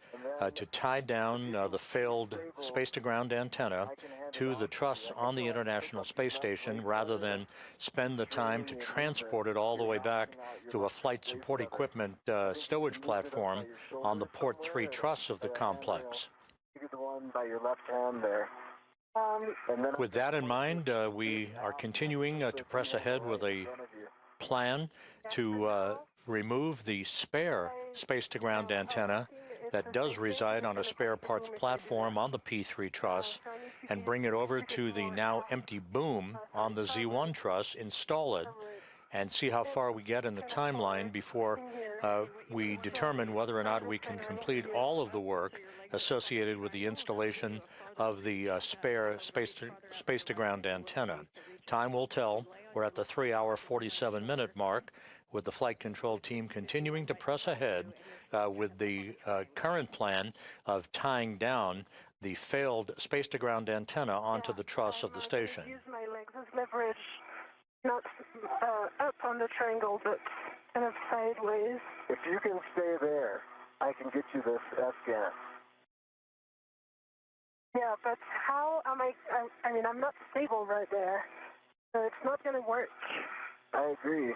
to tie down the failed space-to-ground antenna to the truss on the International Space Station rather than spend the time to transport it all the way back to a flight support equipment stowage platform on the Port 3 truss of the complex. The one by your left hand there. With that in mind, we are continuing to press ahead with a plan to remove the spare space-to-ground antenna that does reside on a spare parts platform on the P3 truss and bring it over to the now empty boom on the Z1 truss, install it, and see how far we get in the timeline before we determine whether or not we can complete all of the work associated with the installation of the spare space-to-ground antenna. Time will tell. We're at the 3 hour, 47-minute mark, with the flight control team continuing to press ahead with the current plan of tying down the failed space-to-ground antenna onto the truss of the station. Use my legs as leverage, not up on the triangle, but kind of sideways. If you can stay there, I can get you this S-scan. Yeah, but how am I mean, I'm not stable right there, so it's not going to work. I agree.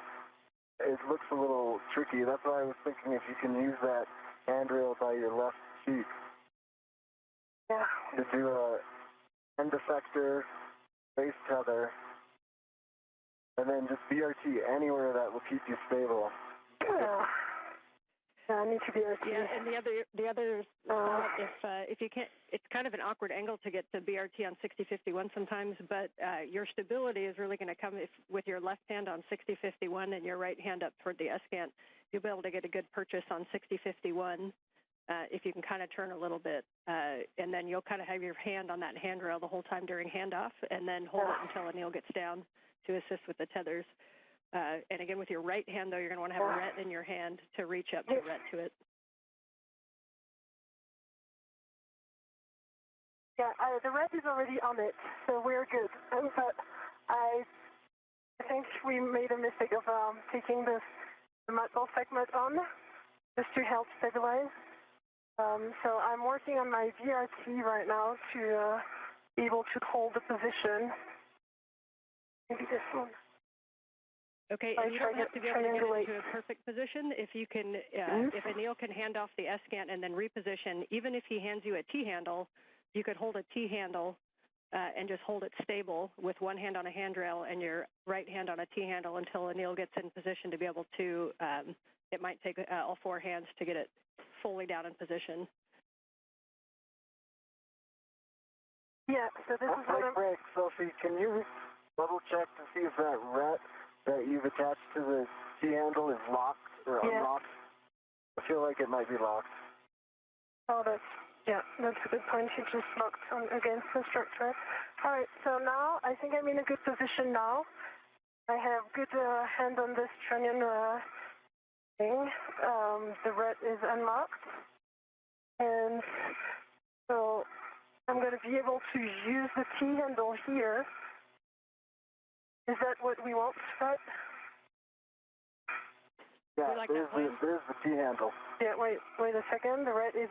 It looks a little tricky. That's why I was thinking if you can use that handrail by your left cheek. Yeah. To do a end effector, base tether, and then just BRT anywhere that will keep you stable. Yeah. I need to be RT. Yeah, and the other if you can't, it's kind of an awkward angle to get to BRT on 6051 sometimes, but your stability is really going to come with your left hand on 6051 and your right hand up toward the S-scan. You'll be able to get a good purchase on 6051 if you can kind of turn a little bit, and then you'll kind of have your hand on that handrail the whole time during handoff, and then hold it until Anil gets down to assist with the tethers. And again, with your right hand, though, you're going to want to have a RET in your hand to reach up to RET to it. Yeah, the red is already on it, so we're good. But I think we made a mistake of taking the metal segment on just to help stabilize. So I'm working on my VRT right now to be able to hold the position. Maybe this one. Okay, and you don't have to be able to get into a perfect position. If you can, if Anil can hand off the S-scan and then reposition, even if he hands you a T-handle, you could hold a T-handle and just hold it stable with one hand on a handrail and your right hand on a T-handle until Anil gets in position to be able to, it might take all four hands to get it fully down in position. Yeah, so this is what I'm... Break, Sophie, can you double check to see if that ret that you've attached to the T-handle is locked or unlocked? I feel like it might be locked. Oh, that's a good point. It just locked on against the structure. All right, so now I think I'm in a good position now. I have good hand on this trunnion thing. The ret is unlocked. And so I'm going to be able to use the T-handle here. Is that what we want, right? Yeah, like there's the T-handle. Yeah, wait a second. The red is...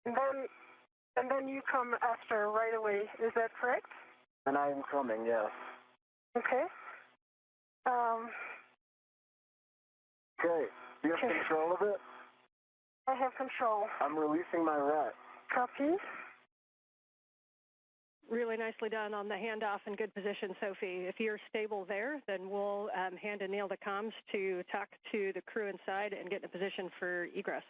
And then you come after right away. Is that correct? And I'm coming, yes. Okay. Okay. Do you have control of it? I have control. I'm releasing my ret. Copy. Really nicely done on the handoff in good position, Sophie. If you're stable there, then we'll hand Anil the comms to talk to the crew inside and get in a position for egress.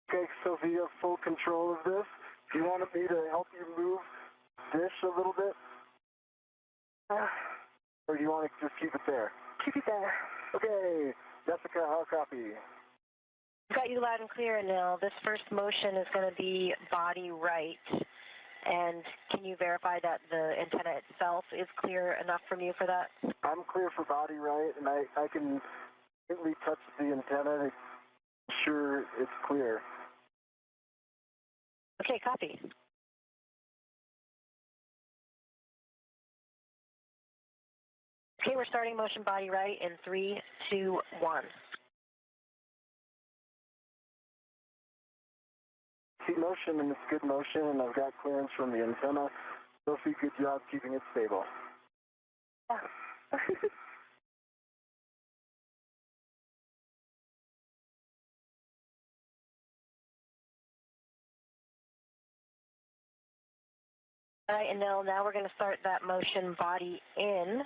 Okay, Sophie, you have full control of this. Do you want me to help you move this a little bit? Or do you want to just keep it there? Keep it there. Okay, Jessica, how copy? Got you loud and clear, Anil. This first motion is going to be body right. And can you verify that the antenna itself is clear enough from you for that? I'm clear for body right, and I can gently touch the antenna to ensure it's clear. Okay, copy. Okay, we're starting motion body right in 3, 2, 1. See motion, and it's good motion, and I've got clearance from the antenna. Sophie, good job keeping it stable. All right, Anil, now we're going to start that motion body in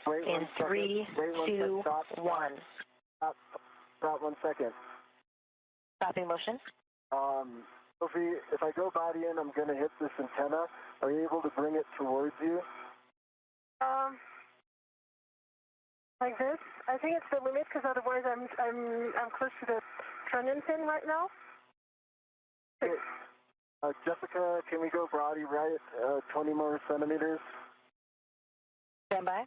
3, 2, 1. Stop 1 second. Stopping motion. Sophie, if I go body in, I'm going to hit this antenna. Are you able to bring it towards you? Like this? I think it's the limit because otherwise I'm close to the trunnion pin right now. Okay. Jessica, can we go body right 20 more centimeters? Stand by.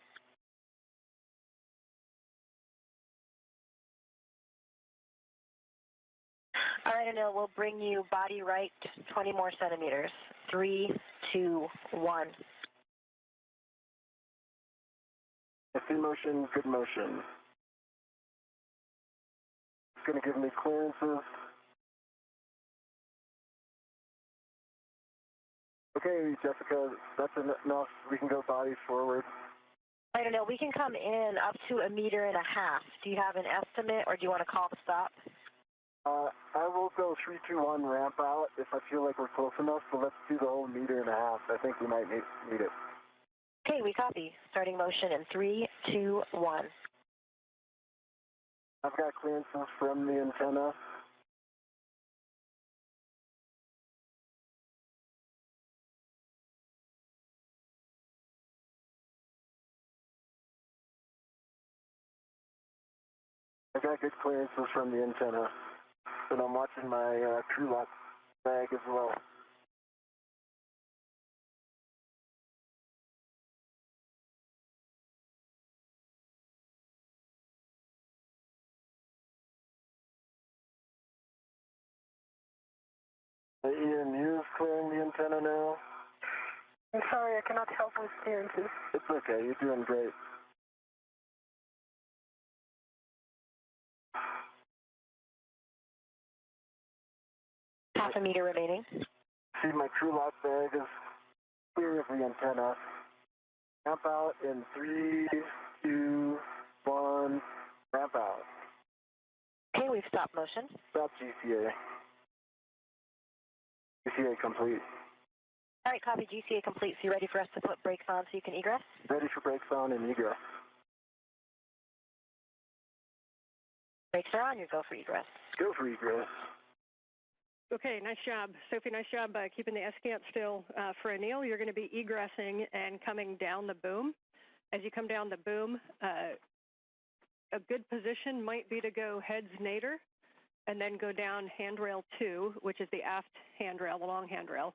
All right, Anil, we'll bring you body right 20 more centimeters. 3, 2, 1. Good motion, good motion. It's going to give me clearances. Okay, Jessica, that's enough. We can go body forward. I don't know. We can come in up to 1.5 meters. Do you have an estimate, or do you want to call the stop? I will go 3, 2, 1 ramp out if I feel like we're close enough, so let's do the whole 1.5 meters. I think we might need it. Okay, we copy. Starting motion in 3, 2, 1. I've got clearances from the antenna. I got good clearances from the antenna, and I'm watching my crew lock bag as well. EMU is clearing the antenna now. I'm sorry, I cannot help with clearances. It's okay, you're doing great. Half a meter remaining. See, my crew lock bag is clear of the antenna. Ramp out in 3, 2, 1, ramp out. Okay, we've stopped motion. Stop GCA. GCA complete. All right, copy, GCA complete. So you ready for us to put brakes on so you can egress? Ready for brakes on and egress. Brakes are on, you go for egress. Go for egress. Okay, nice job. Sophie, nice job keeping the S-cant still. For Anil, you're going to be egressing and coming down the boom. As you come down the boom, a good position might be to go heads nadir and then go down handrail 2, which is the aft handrail, the long handrail.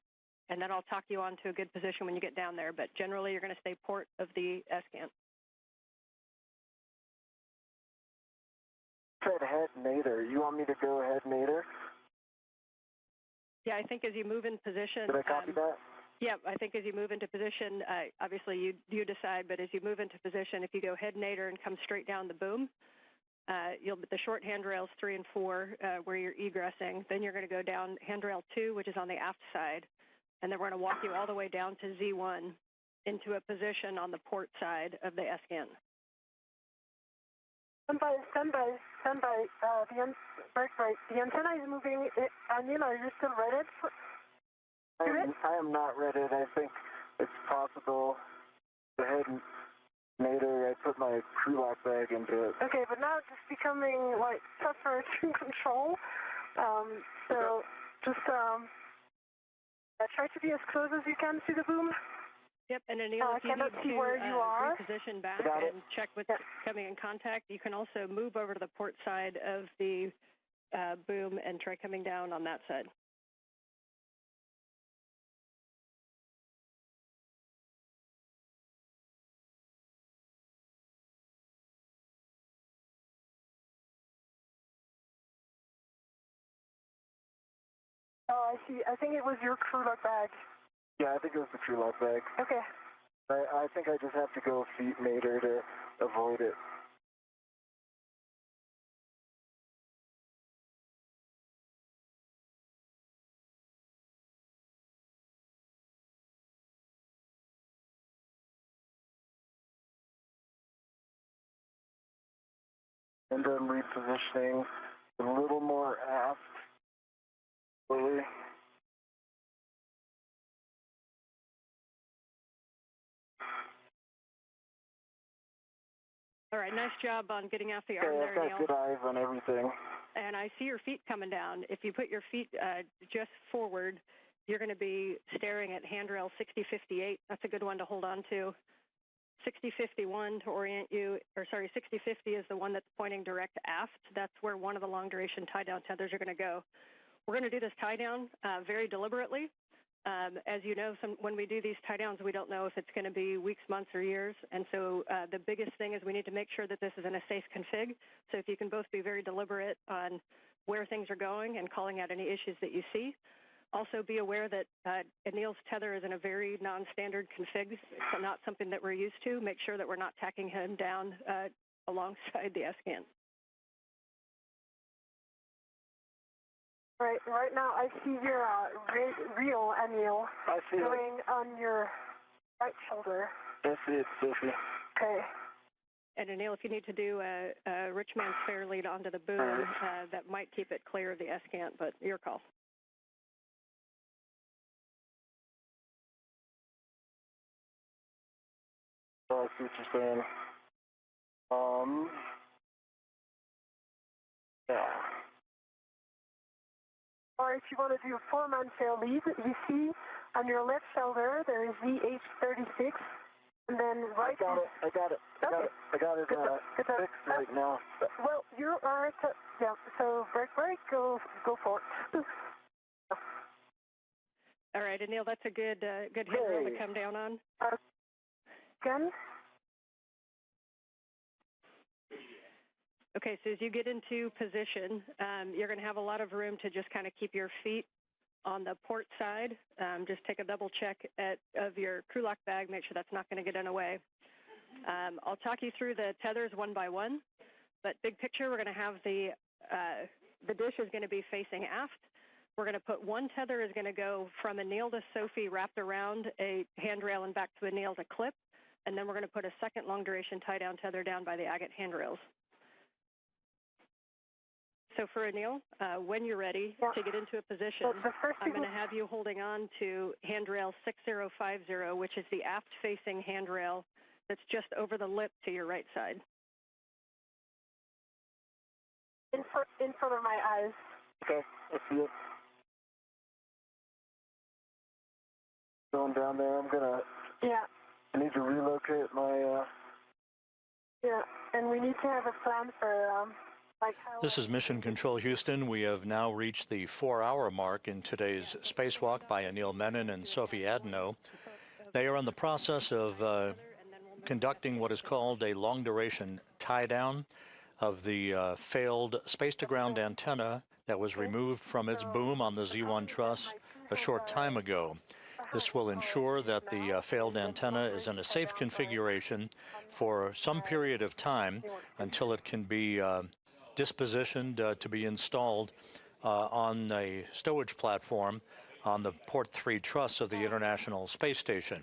And then I'll talk you on to a good position when you get down there. But generally, you're going to stay port of the S-cant. Said head nadir. You want me to go head nadir? Yeah, I think as you move in position. Did I copy that? Yeah, I think as you move into position, obviously you decide, but as you move into position, if you go head nadir and come straight down the boom, the short handrails 3 and 4 where you're egressing, then you're going to go down handrail 2, which is on the aft side, and then we're going to walk you all the way down to Z1 into a position on the port side of the S-cant. Stand by. Break. The antenna is moving. Anil, are you still ready? I am not ready. I think it's possible to head nadir. I put my crew lock bag into it. Okay, but now it's just becoming like tougher to control. So just try to be as close as you can to the boom. Yep, and Anil, if you need to reposition back and check what's coming in contact, you can also move over to the port side of the boom and try coming down on that side. Oh, I see. I think it was your crew lock bag. Yeah, I think it was the crew lock bag. Okay. I think I just have to go feet nadir to avoid it. And I'm repositioning a little more aft. Slowly. All right, nice job on getting off the arm there, I've Neil. got good eyes on everything. And I see your feet coming down. If you put your feet just forward, you're going to be staring at handrail 6058. That's a good one to hold on to. 6051 to orient you, or sorry, 6050 is the one that's pointing direct aft. That's where one of the long-duration tie-down tethers are going to go. We're going to do this tie-down very deliberately. As you know, when we do these tie-downs, we don't know if it's going to be weeks, months, or years. And so the biggest thing is we need to make sure that this is in a safe config. So if you can both be very deliberate on where things are going and calling out any issues that you see. Also be aware that Anil's tether is in a very non-standard config, so not something that we're used to. Make sure that we're not tacking him down alongside the S-cant. Right now, I see your real Anil going on your right shoulder. That's it, Sophie. Okay. And Anil, if you need to do a rich man's fair lead onto the boom, that might keep it clear of the S-cant, but your call. I see what you're saying. Yeah. Or if you want to do a four-man fair lead, you see on your left shoulder there is VH36, and then right. I got it. Fixed right now. Well, you're all right. Yeah. So break. Go for it. All right, Anil, that's a good handrail to come down on. Again. Okay, so as you get into position, you're going to have a lot of room to just kind of keep your feet On the port side, just take a double check of your crew lock bag, make sure that's not going to get in the way. I'll talk you through the tethers one by one, but big picture, we're going to have the dish is going to be facing aft. We're going to put one tether is going to go from Anil to Sophie wrapped around a handrail and back to Anil to clip, and then we're going to put a second long-duration tie-down tether down by the agate handrails. So for Anil, when you're ready to get into a position, I'm going to have you holding on to handrail 6050, which is the aft-facing handrail that's just over the lip to your right side. In front of my eyes. Okay, I see it. Going down there, I'm gonna. Yeah. I need to relocate my. Yeah, and we need to have a plan for like how. This is Mission Control Houston. We have now reached the 4-hour mark in today's spacewalk by Anil Menon and Sophie Adenot. They are in the process of conducting what is called a long-duration tie-down of the failed space-to-ground antenna that was removed from its boom on the Z1 truss a short time ago. This will ensure that the failed antenna is in a safe configuration for some period of time until it can be dispositioned to be installed on a stowage platform on the Port 3 truss of the International Space Station.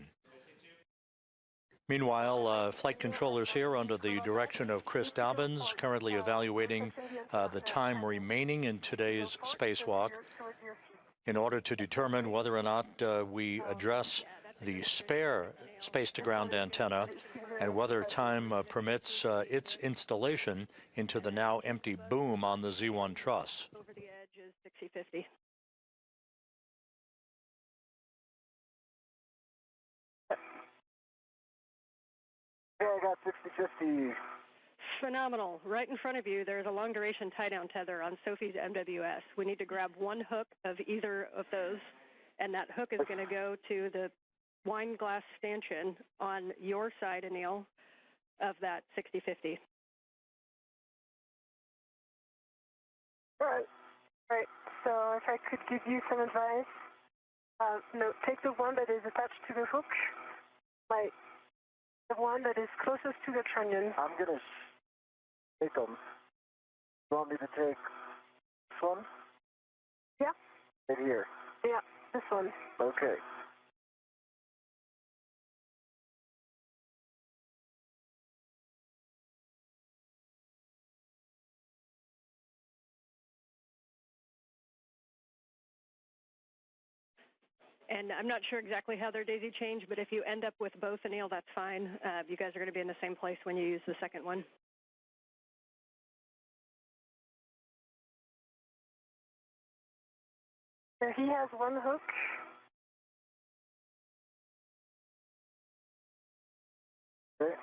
Meanwhile, flight controllers here under the direction of Chris Dobbins, currently evaluating the time remaining in today's spacewalk in order to determine whether or not we address the spare space-to-ground antenna and whether time permits its installation into the now empty boom on the Z1 truss. Over the edge is 6050. Yeah, I got 6050. Phenomenal. Right in front of you, there's a long-duration tie-down tether on Sophie's MWS. We need to grab one hook of either of those, and that hook is going to go to the wine glass stanchion on your side, Anil, of that 6050. Right. So if I could give you some advice, no, take the one that is attached to the hook, like the one that is closest to the trunnion. I'm gonna take them. You want me to take this one? Yeah. Right here. Yeah, this one. Okay. And I'm not sure exactly how they're daisy chained, but if you end up with both, Anil, that's fine. You guys are going to be in the same place when you use the second one. So he has one hook. Okay.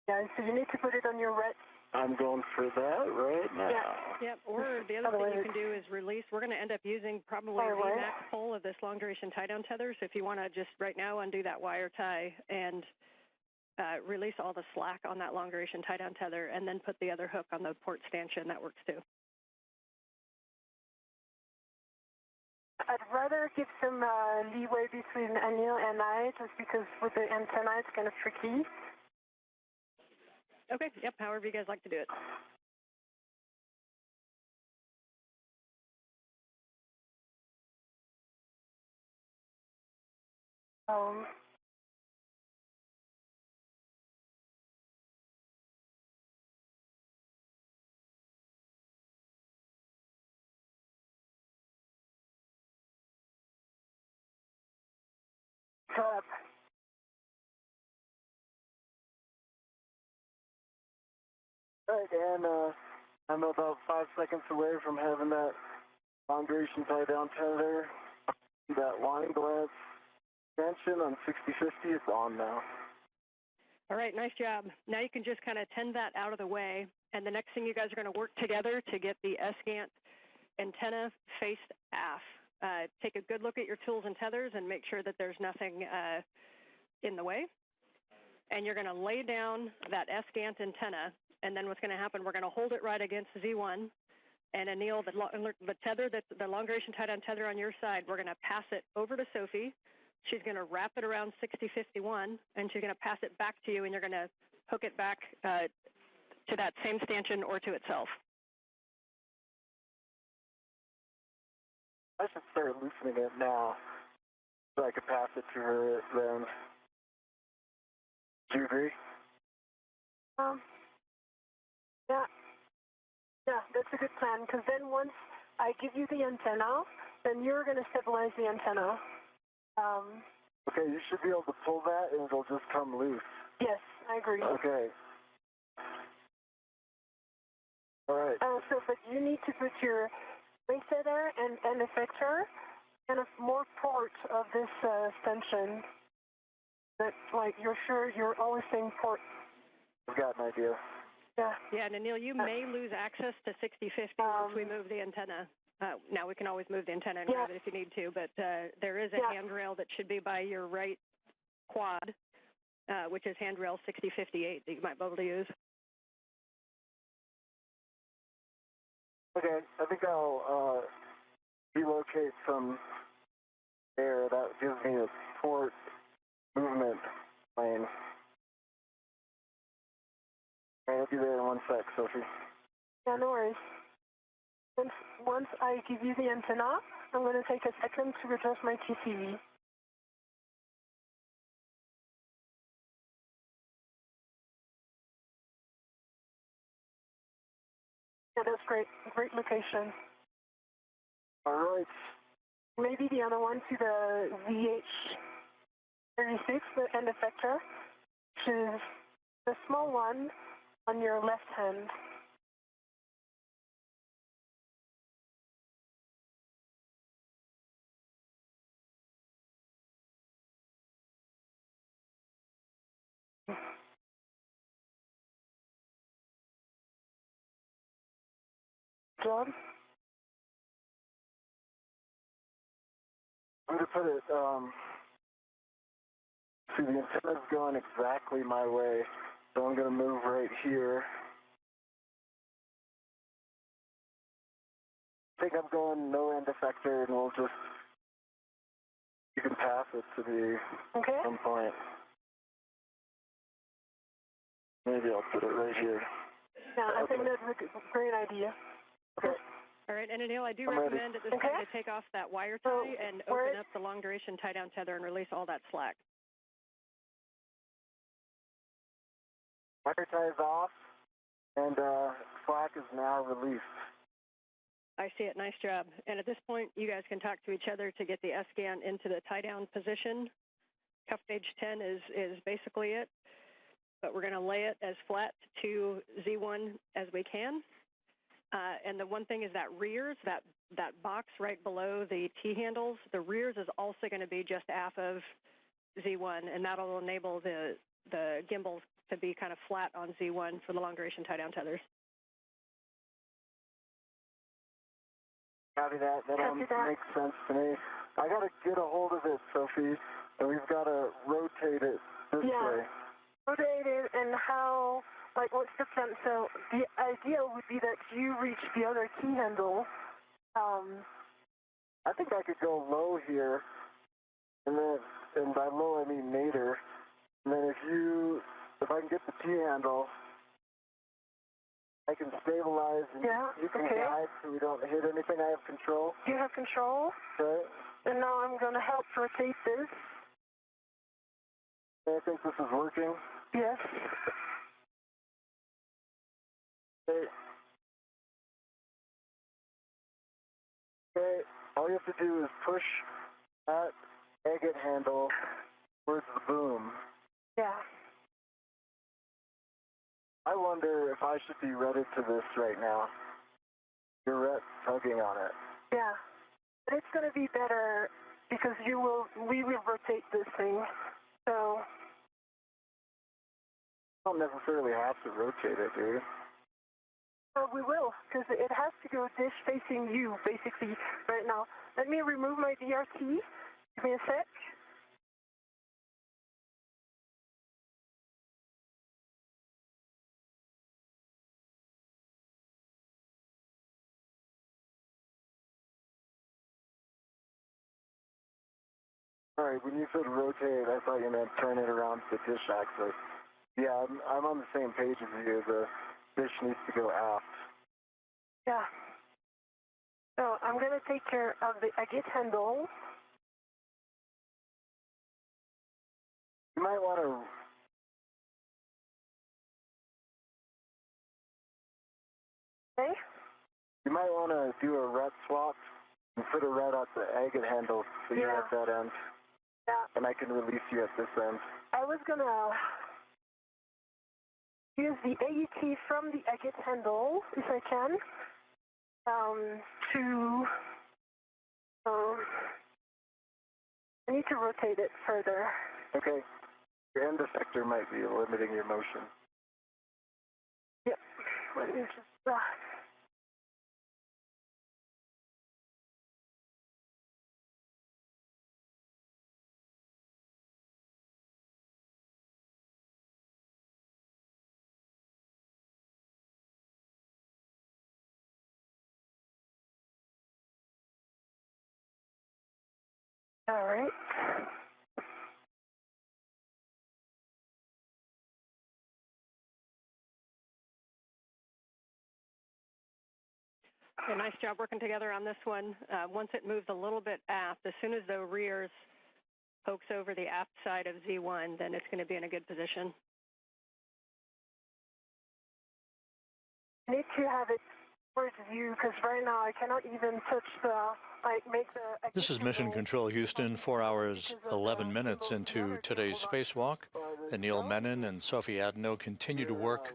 Yeah, so you need to put it on your right. I'm going for that right now. Yep, or the other thing you can do is release. We're going to end up using probably a VMAX pole of this long-duration tie-down tether, so if you want to just right now undo that wire tie and release all the slack on that long-duration tie-down tether, and then put the other hook on the port stanchion, that works too. I'd rather give some leeway between Anil and I, just because with the antenna it's kind of tricky. Okay, yep, however you guys like to do it. Up. Right, and I'm about 5 seconds away from having that long-duration tie-down tether. That wine glass extension on 6050 is on now. All right, nice job. Now you can just kind of tend that out of the way, and the next thing you guys are going to work together to get the ESCANT antenna faced aft. Take a good look at your tools and tethers and make sure that there's nothing in the way. and you're going to lay down that S-GANT antenna, and then what's going to happen, we're going to hold it right against Z1, and Anil, the tether, the long-duration tie-down tether on your side, we're going to pass it over to Sophie. She's going to wrap it around 6051, and she's going to pass it back to you, and you're going to hook it back to that same stanchion or to itself. I should start loosening it now so I could pass it to her then. Do you agree? Yeah, that's a good plan, because then once I give you the antenna, then you're going to stabilize the antenna. Okay, you should be able to pull that and it'll just come loose. Yes, I agree. Okay. All right. But you need to put your resetter and effector and more port of this stanchion. That's like you're sure you're always saying port. I've got an idea. Yeah. Yeah, and Anil, you may lose access to 6050 once we move the antenna. Now, we can always move the antenna and grab it if you need to, but there is a handrail that should be by your right quad, which is handrail 6058 that you might be able to use. Okay, I think I'll relocate some air. That gives me a port movement plane. All right, I'll be there in 1 sec, Sophie. Yeah, no worries. Once I give you the antenna, I'm going to take a second to adjust my TCV. Yeah, that's great. Great location. All right. Maybe the other one to the VH36, the end effector, which is the small one on your left hand. Job. I'm going to put it, see, the antenna's going exactly my way, so I'm going to move right here. I think I'm going no end effector, and we'll just, you can pass it to me at some point. Maybe I'll put it right here. Yeah, I think that's a great idea. Okay. All right, and Anil, I do recommend at this time to take off that wire tie and open up the long-duration tie-down tether and release all that slack. Wire tie is off, and slack is now released. I see it. Nice job. And at this point, you guys can talk to each other to get the S-GAN into the tie-down position. Cuff gauge 10 is basically it, but we're going to lay it as flat to Z1 as we can. And the one thing is that rears, that box right below the T-handles, the rears is also going to be just aft of Z1, and that'll enable the gimbals to be kind of flat on Z1 for the long-duration tie-down tethers. Copy that. That makes sense to me. I got to get a hold of it, Sophie, and we've got to rotate it this way. Rotate it, and how, like, what's the plan? So the idea would be that you reach the other key handle. I think I could go low here, and by low I mean nadir. And then if I can get the T handle, I can stabilize and you can guide so we don't hit anything. I have control. You have control. Okay. And now I'm going to help rotate this. I think this is working. Yes. Okay. Okay. All you have to do is push that agate handle towards the boom. Yeah. I wonder if I should be wedded to this right now. You're tugging on it. Yeah. But it's going to be better because we will rotate this thing. So. You don't necessarily have to rotate it, do you? We will, because it has to go dish facing you, basically, right now. Let me remove my DRT. Give me a sec. Sorry, when you said rotate, I thought you meant turn it around to the dish axis. Yeah, I'm on the same page as you. The dish needs to go aft. Yeah. So I'm going to take care of the agate handle. You might want to... Okay. You might want to do a ret swap and put a ret at the agate handle so you're at that end. Yeah. And I can release you at this end. I was going to use the AET from the agate handle, if I can, I need to rotate it further. Okay. Your end effector might be limiting your motion. Yep. Let me just... All right. A nice job working together on this one. Once it moves a little bit aft, as soon as the rears pokes over the aft side of Z1, then it's going to be in a good position. I need to have it towards you because right now I cannot even touch the, make the... This is Mission Control Houston, 4 hours, 11 minutes into today's spacewalk. Anil Menon and Sophie Adenot continue to work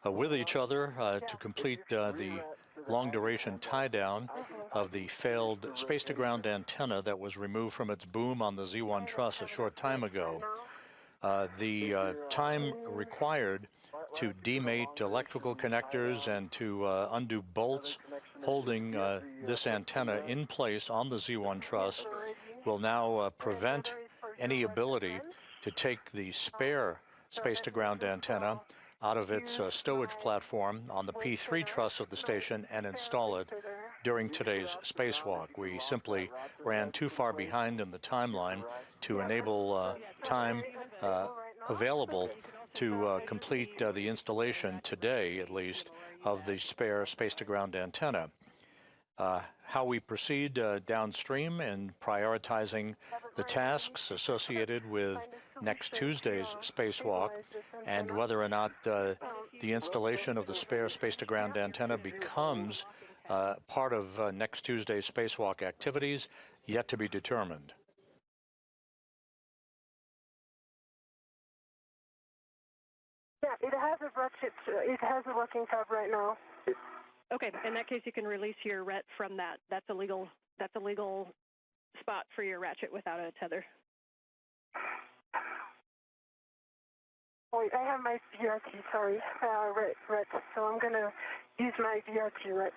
with each other to complete the long-duration tie-down of the failed space-to-ground antenna that was removed from its boom on the Z1 truss a short time ago. The time required to demate electrical connectors and to undo bolts holding this antenna in place on the Z1 truss will now prevent any ability to take the spare space-to-ground antenna out of its stowage platform on the P3 truss of the station and install it during today's spacewalk. We simply ran too far behind in the timeline to enable time available to complete the installation today, at least, of the spare space-to-ground antenna. How we proceed downstream in prioritizing the tasks associated with next Tuesday's spacewalk and whether or not the installation of the spare space-to-ground antenna becomes part of next Tuesday's spacewalk activities, yet to be determined. Yeah, it has a ratchet. It has a working tab right now. Okay, in that case, you can release your ret from that. That's a legal spot for your ratchet without a tether. Wait, I have my VRT, sorry, ret. So I'm going to use my VRT ret,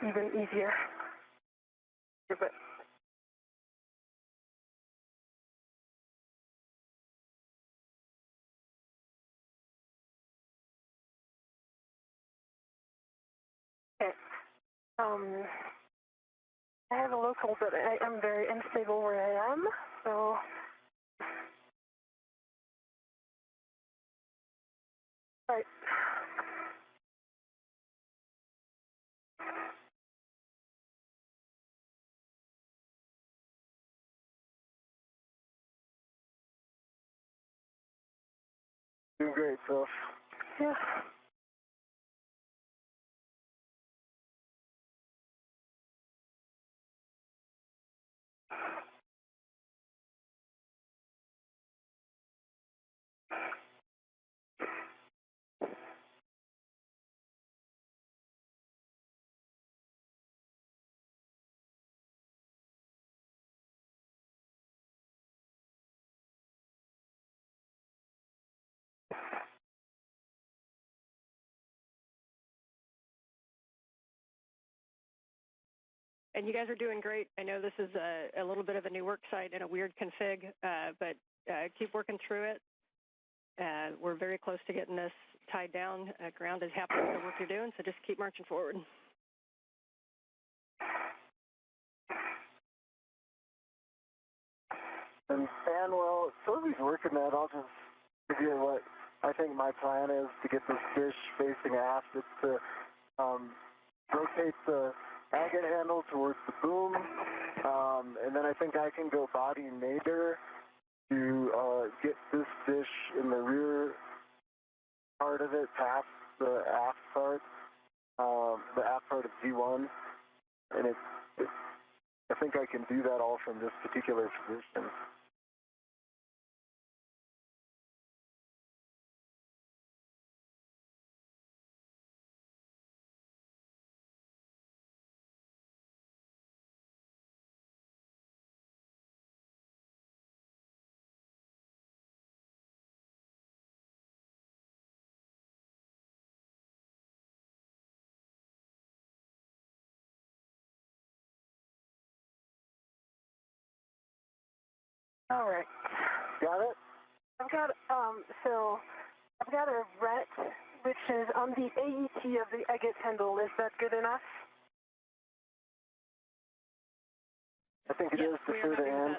even easier. But okay. I have a local, but I am very unstable where I am, so... Right. Doing great, Soph. Yeah. And you guys are doing great. I know this is a little bit of a new work site and a weird config, but keep working through it. We're very close to getting this tied down. Ground is happy with the work you're doing, so just keep marching forward. And well, Sophie's working that. I'll just give you what I think my plan is to get this dish facing aft. It's to rotate the agate handle towards the boom, and then I think I can go body nadir to get this dish in the rear part of it past the aft part of Z1, and I think I can do that all from this particular position. All right. Got it? I've got a ret which is on the AET of the agate handle. Is that good enough? I think it is to we are the happy with end.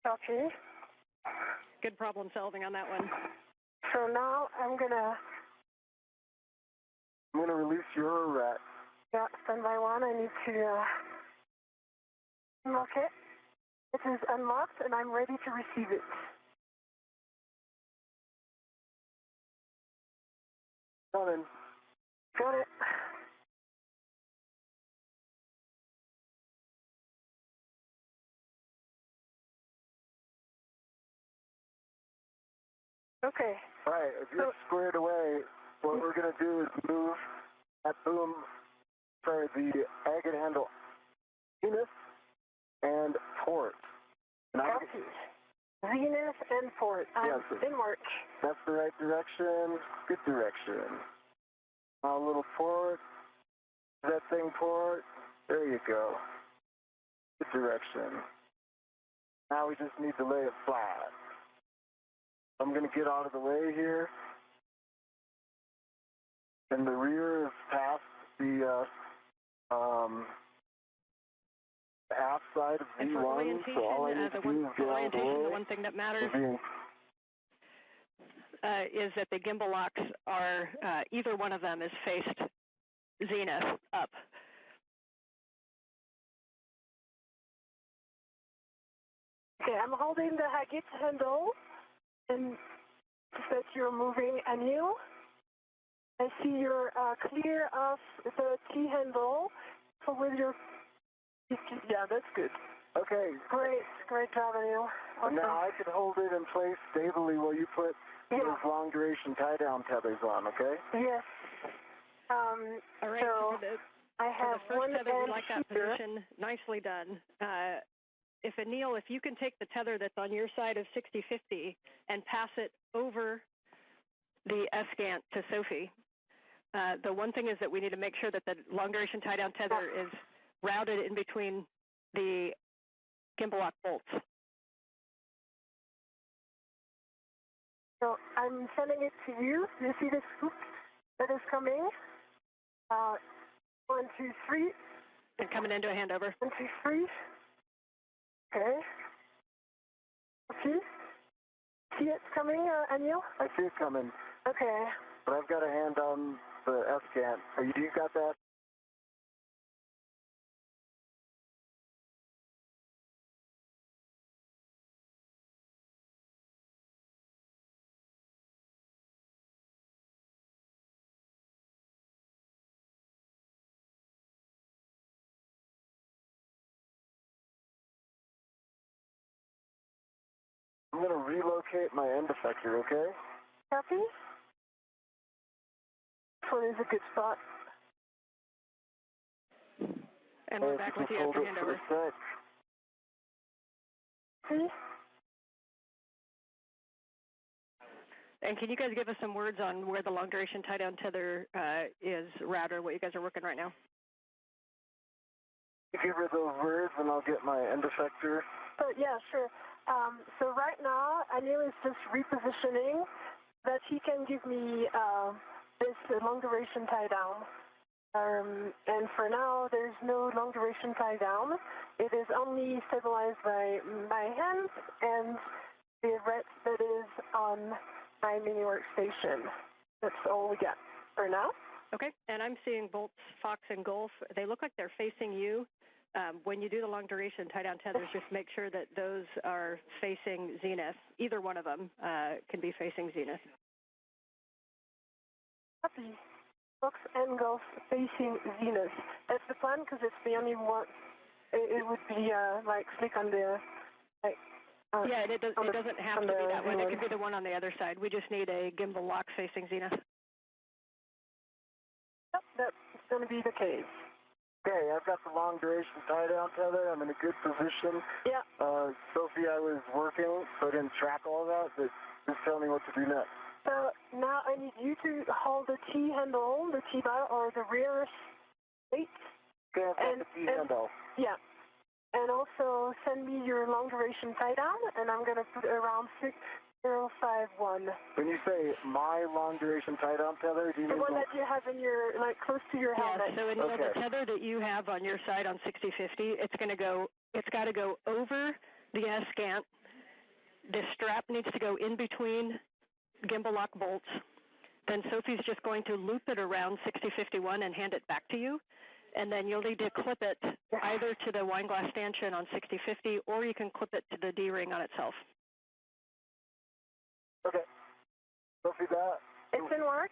that. Okay. Good problem solving on that one. So now I'm gonna release your ret. Yeah, standby one. I need to unlock it. It is unlocked, and I'm ready to receive it. Coming. Got it. Okay. All right, if you're squared away, what we're going to do is move that boom, the agate handle zenith and port. Copy. Zenith and port. I'm in work. That's the right direction. Good direction. Now a little port. That thing port. There you go. Good direction. Now we just need to lay it flat. I'm going to get out of the way here. And the rear is past the aft side of And for Z1, orientation, so all I need to do is get out of the way. The one thing that matters is that the gimbal locks are, either one of them is faced zenith up. Okay, I'm holding the agate handle, and that you're moving Anil. I see you're clear of the T handle. So with your, yeah, that's good. Okay. Great job, Anil. Awesome. Now I can hold it in place stably while you put those long duration tie down tethers on, okay? Yes. All right, so I have for the one first tether, we like that here. position. Nicely done. Anil, if you can take the tether that's on your side of 6050 and pass it over the SCANT to Sophie. The one thing is that we need to make sure that the long duration tie down tether is routed in between the gimbal lock bolts. So I'm sending it to you. You see this hook that is coming? 1, 2, 3. And coming into a handover. 1, 2, 3. Okay. Okay. See it coming, Anil? I see it coming. Okay. But I've got a hand on the SCANT. You got that? I'm going to relocate my end effector, okay? Copy. This one is a good spot. And we're back with you after handover. See? And can you guys give us some words on where the long duration tie down tether is routed, what you guys are working right now? You give her those words and I'll get my end effector. Yeah, sure. So right now, Anil is just repositioning that he can give me this long duration tie down. And for now, there's no long duration tie down. It is only stabilized by my hands and the red that is on my mini workstation. That's all we got for now. Okay, and I'm seeing bolts, Fox, and Gulf. They look like they're facing you. When you do the long duration tie down tethers, just make sure that those are facing zenith. Either one of them can be facing zenith. Copy. Fox and Gulf facing zenith. That's the plan because it's the only one. It would be like slick on the. Yeah, it doesn't have to be that one. It could be the one on the other side. We just need a gimbal lock facing zenith. Yep, that's going to be the case. Okay, I've got the long duration tie down tether. I'm in a good position. Yeah. Sophie, I was working, so I didn't track all that, but just tell me what to do next. So now I need you to hold the T handle, the T bar, or the rear plate. Okay, I've got the T handle. Yeah. And also send me your long duration tie down, and I'm going to put around 6051. When you say my long duration tie down tether, do you mean the one that you have in your, like, close to your helmet? Yeah, so in the tether that you have on your side on 6050, it's got to go over the S-scant. The strap needs to go in between gimbal lock bolts. Then Sophie's just going to loop it around 6051 and hand it back to you. And then you'll need to clip it either to the wine glass stanchion on 6050, or you can clip it to the D-ring on itself. Okay. Sophie, that? It's in work.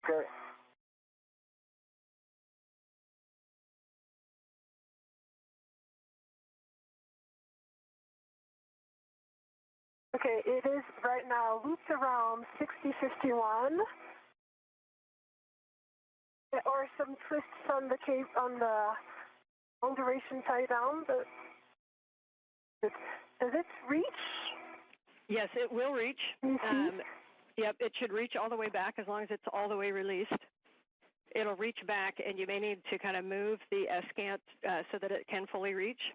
Okay. Okay, it is right now looped around 6051. Or some twists on the cape on the long duration tie down. But does it reach? Yes, it will reach. Yep, it should reach all the way back as long as it's all the way released. It'll reach back, and you may need to kind of move the S-scant so that it can fully reach.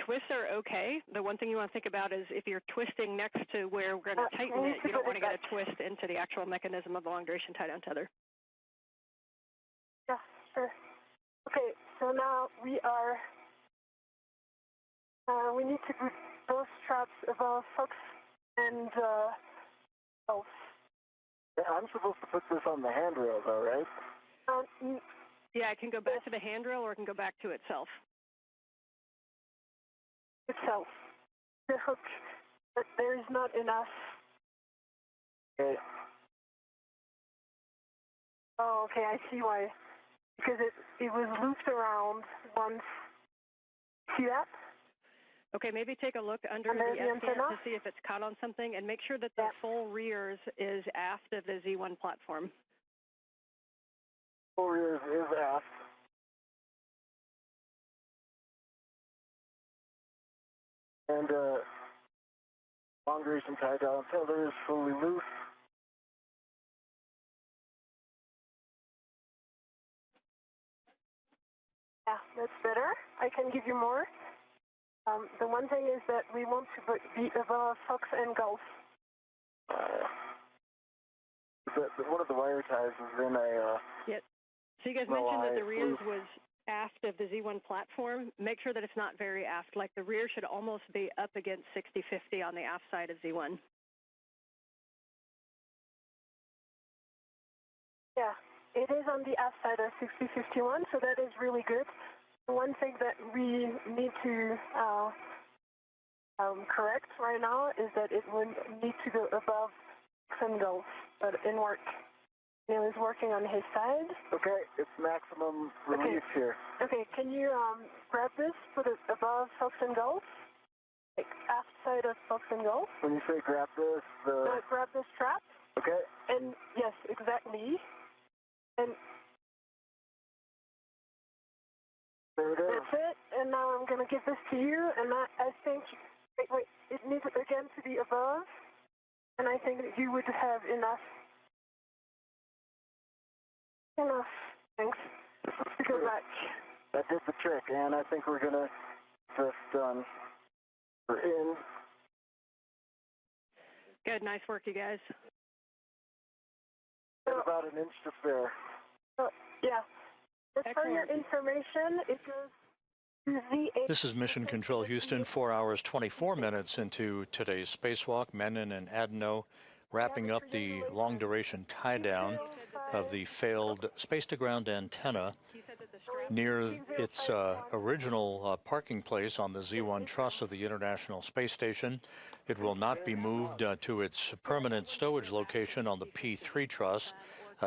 Twists are okay. The one thing you want to think about is if you're twisting next to where we're going to tighten it, you don't want to get a twist into the actual mechanism of the long duration tie down tether. Yeah, sure. Okay, so now we are, we need to put those straps above Fox and Gulf. Yeah, I'm supposed to put this on the handrail though, right? Yeah, it can go back to the handrail or it can go back to itself. Itself. The hook, but there is not enough. Okay. Oh, okay, I see why. Because it was looped around once. See that? Okay, maybe take a look under the S-scant to see if it's caught on something, and make sure that the full rears is aft of the Z1 platform. Full rears is aft. And long duration tie down tether is fully loose. Yeah, that's better. I can give you more. The one thing is that we want to be above Fox and Gulf. One of the wire ties is in a... Yep. So you guys mentioned that the rears was aft of the Z1 platform. Make sure that it's not very aft. Like the rear should almost be up against 6050 on the aft side of Z1. Yeah, it is on the aft side of 6051, so that is really good. One thing that we need to correct right now is that it would need to go above some Gulf, but in work. Neil is working on his side. Okay, it's maximum release here. Okay, can you grab this, put it above Fox and Gulf? Like aft side of Fox and Gulf? When you say grab this, grab the strap. Okay. And yes, exactly. And there it is. That's it. And now I'm going to give this to you. And I think, wait, it needs again to be above. And I think that you would have enough. Thanks. To go back. That did the trick, and I think we're going to just, we're in. Good, nice work, you guys. So about an inch to spare. Yeah. As for your information, it goes to Z8. This is Mission Control Houston, 4 hours, 24 minutes into today's spacewalk. Menon and Adenot wrapping up the long-duration tie-down of the failed space-to-ground antenna near its original parking place on the Z1 truss of the International Space Station. It will not be moved to its permanent stowage location on the P3 truss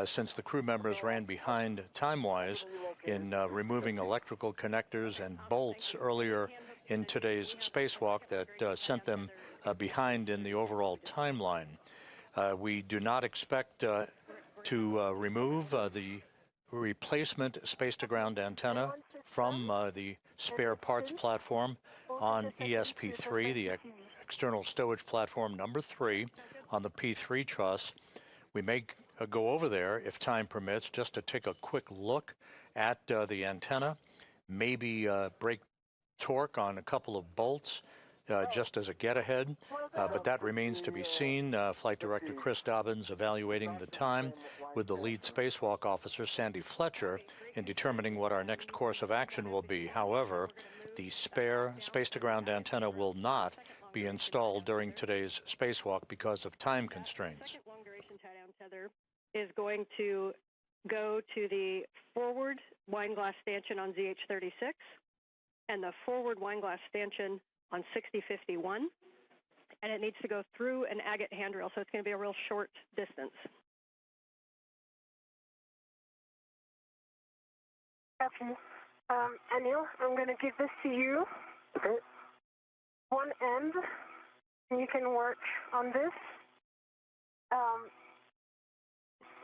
since the crew members ran behind time-wise in removing electrical connectors and bolts earlier in today's spacewalk that sent them behind in the overall timeline. We do not expect to remove the replacement space-to-ground antenna from the spare parts platform on ESP3, the external stowage platform number 3 on the P3 truss. We may go over there if time permits just to take a quick look at the antenna, maybe break torque on a couple of bolts just as a get-ahead, but that remains to be seen. Flight Director Chris Dobbins evaluating the time with the lead spacewalk officer, Sandy Fletcher, in determining what our next course of action will be. However, the spare space-to-ground antenna will not be installed during today's spacewalk because of time constraints. Second long-duration tie-down tether is going to go to the forward wine glass stanchion on ZH-36 and the forward wine glass stanchion on 6051, and it needs to go through an agate handrail, so it's going to be a real short distance. Copy. Anil, I'm going to give this to you. Okay. One end, and you can work on this.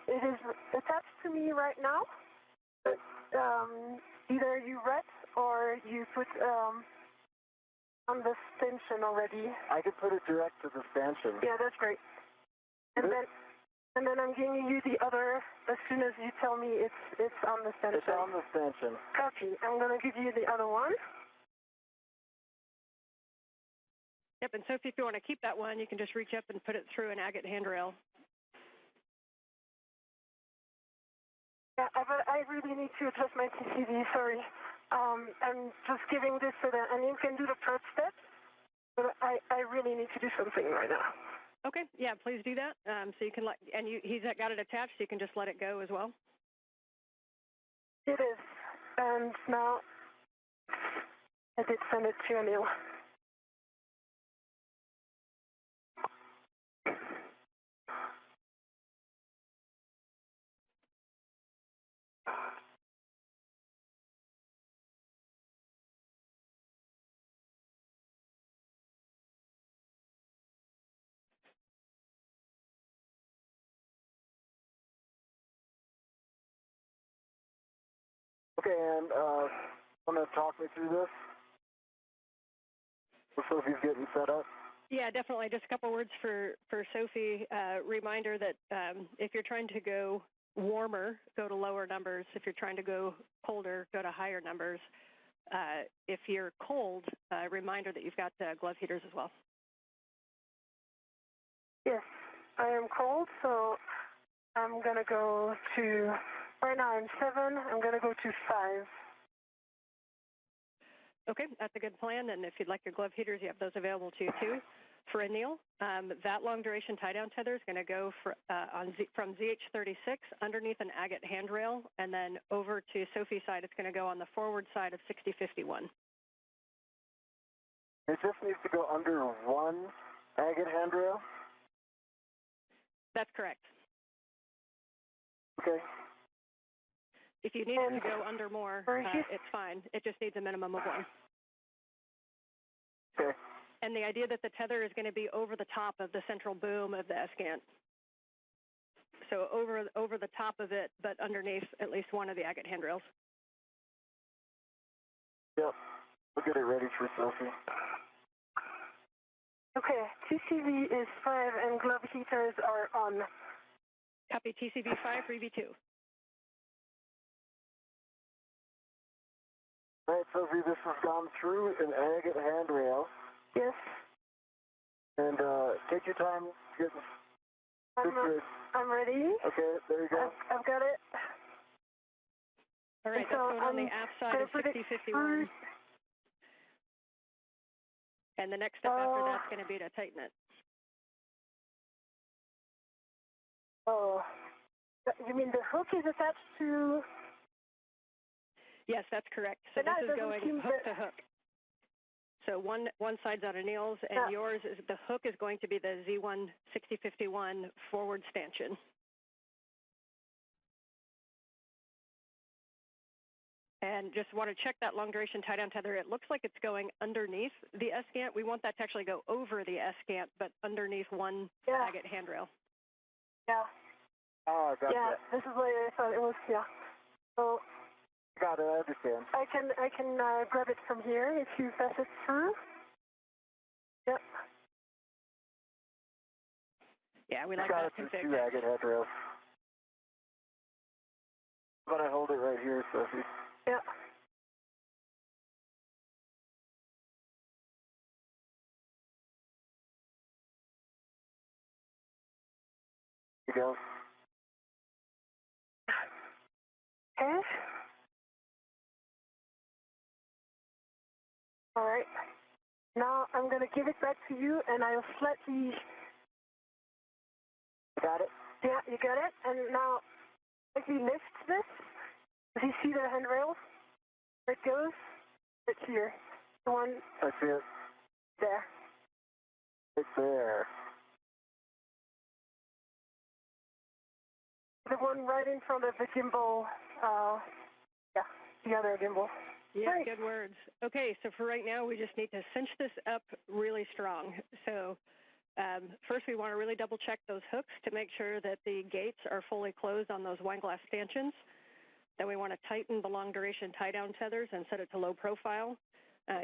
It is attached to me right now. But, either you ret or you put on the stanchion already. I could put it direct to the stanchion. Yeah, that's great. And then I'm giving you the other as soon as you tell me it's on the stanchion. It's on the stanchion. Copy. I'm going to give you the other one. Yep, and Sophie, if you want to keep that one, you can just reach up and put it through an agate handrail. Yeah, but I really need to adjust my TCV, sorry. I'm just giving this so that Anil can do the first step, but I really need to do something right now. Okay, yeah, please do that. So you can let, and he's got it attached, so you can just let it go as well. It is, and now I did send it to Anil. Okay, and want to talk me through this? So Sophie's getting set up. Yeah, definitely. Just a couple words for Sophie. Reminder that if you're trying to go warmer, go to lower numbers. If you're trying to go colder, go to higher numbers. If you're cold, reminder that you've got glove heaters as well. Yes, I am cold, so I'm going to go to, right now I'm 7, I'm going to go to 5. Okay, that's a good plan, and if you'd like your glove heaters, you have those available to you too. For Anil, that long-duration tie-down tether is going to go from ZH-36 underneath an agate handrail, and then over to Sophie's side, it's going to go on the forward side of 6051. It just needs to go under one agate handrail? That's correct. Okay. If you need it to go under more, it's fine. It just needs a minimum of one. Okay. And the idea that the tether is going to be over the top of the central boom of the ESCANT. So over the top of it, but underneath at least one of the agate handrails. Yep. We'll get it ready for Sophie. Okay, TCV is 5 and glove heaters are on. Copy TCV 5 for EV2. All right, Sophie, this has gone through an agate handrail. Yes. And take your time getting I'm ready. Okay, there you go. I've got it. All right, that's going on the aft side of 6051. And the next step after that's going to be to tighten it. Oh, you mean the hook is attached to? Yes, that's correct. So this is going hook to hook. So one side's on Anil's, and yours is the hook is going to be the Z1 6051 forward stanchion. And just want to check that long duration tie down tether. It looks like it's going underneath the S-gant. We want that to actually go over the S-gant, but underneath one agate handrail. Yeah. Oh, I got that. This is what I thought it was. Yeah. So. Got it. I understand. I can grab it from here if you pass it through. Yep. Yeah, we like that config. Two agate handrails. But I hold it right here, Sophie. Yeah. You go. Okay. All right. Now I'm going to give it back to you, and I'll slightly. Got it? Yeah, you got it. And now, if you lift this, do you see the handrails? Where it goes? It's here. The one. I see it. There. It's there. The one right in front of the gimbal. Yeah, the other gimbal. Yeah, good words. Okay, so for right now, we just need to cinch this up really strong. So first, we want to really double check those hooks to make sure that the gates are fully closed on those wine glass stanchions. Then we want to tighten the long duration tie down tethers and set it to low profile.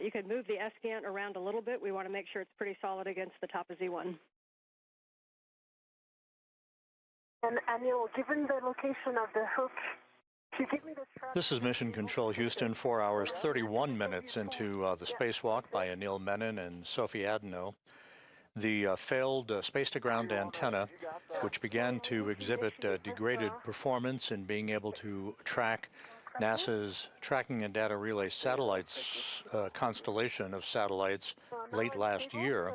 You can move the S-gant around a little bit. We want to make sure it's pretty solid against the top of Z1. And Anil, given the location of the hook, can you give me the strap? This is Mission Control Houston, 4 hours, 31 minutes into the spacewalk by Anil Menon and Sophie Adenot. The failed space-to-ground antenna, which began to exhibit degraded performance in being able to track NASA's Tracking and Data Relay Satellites constellation of satellites late last year.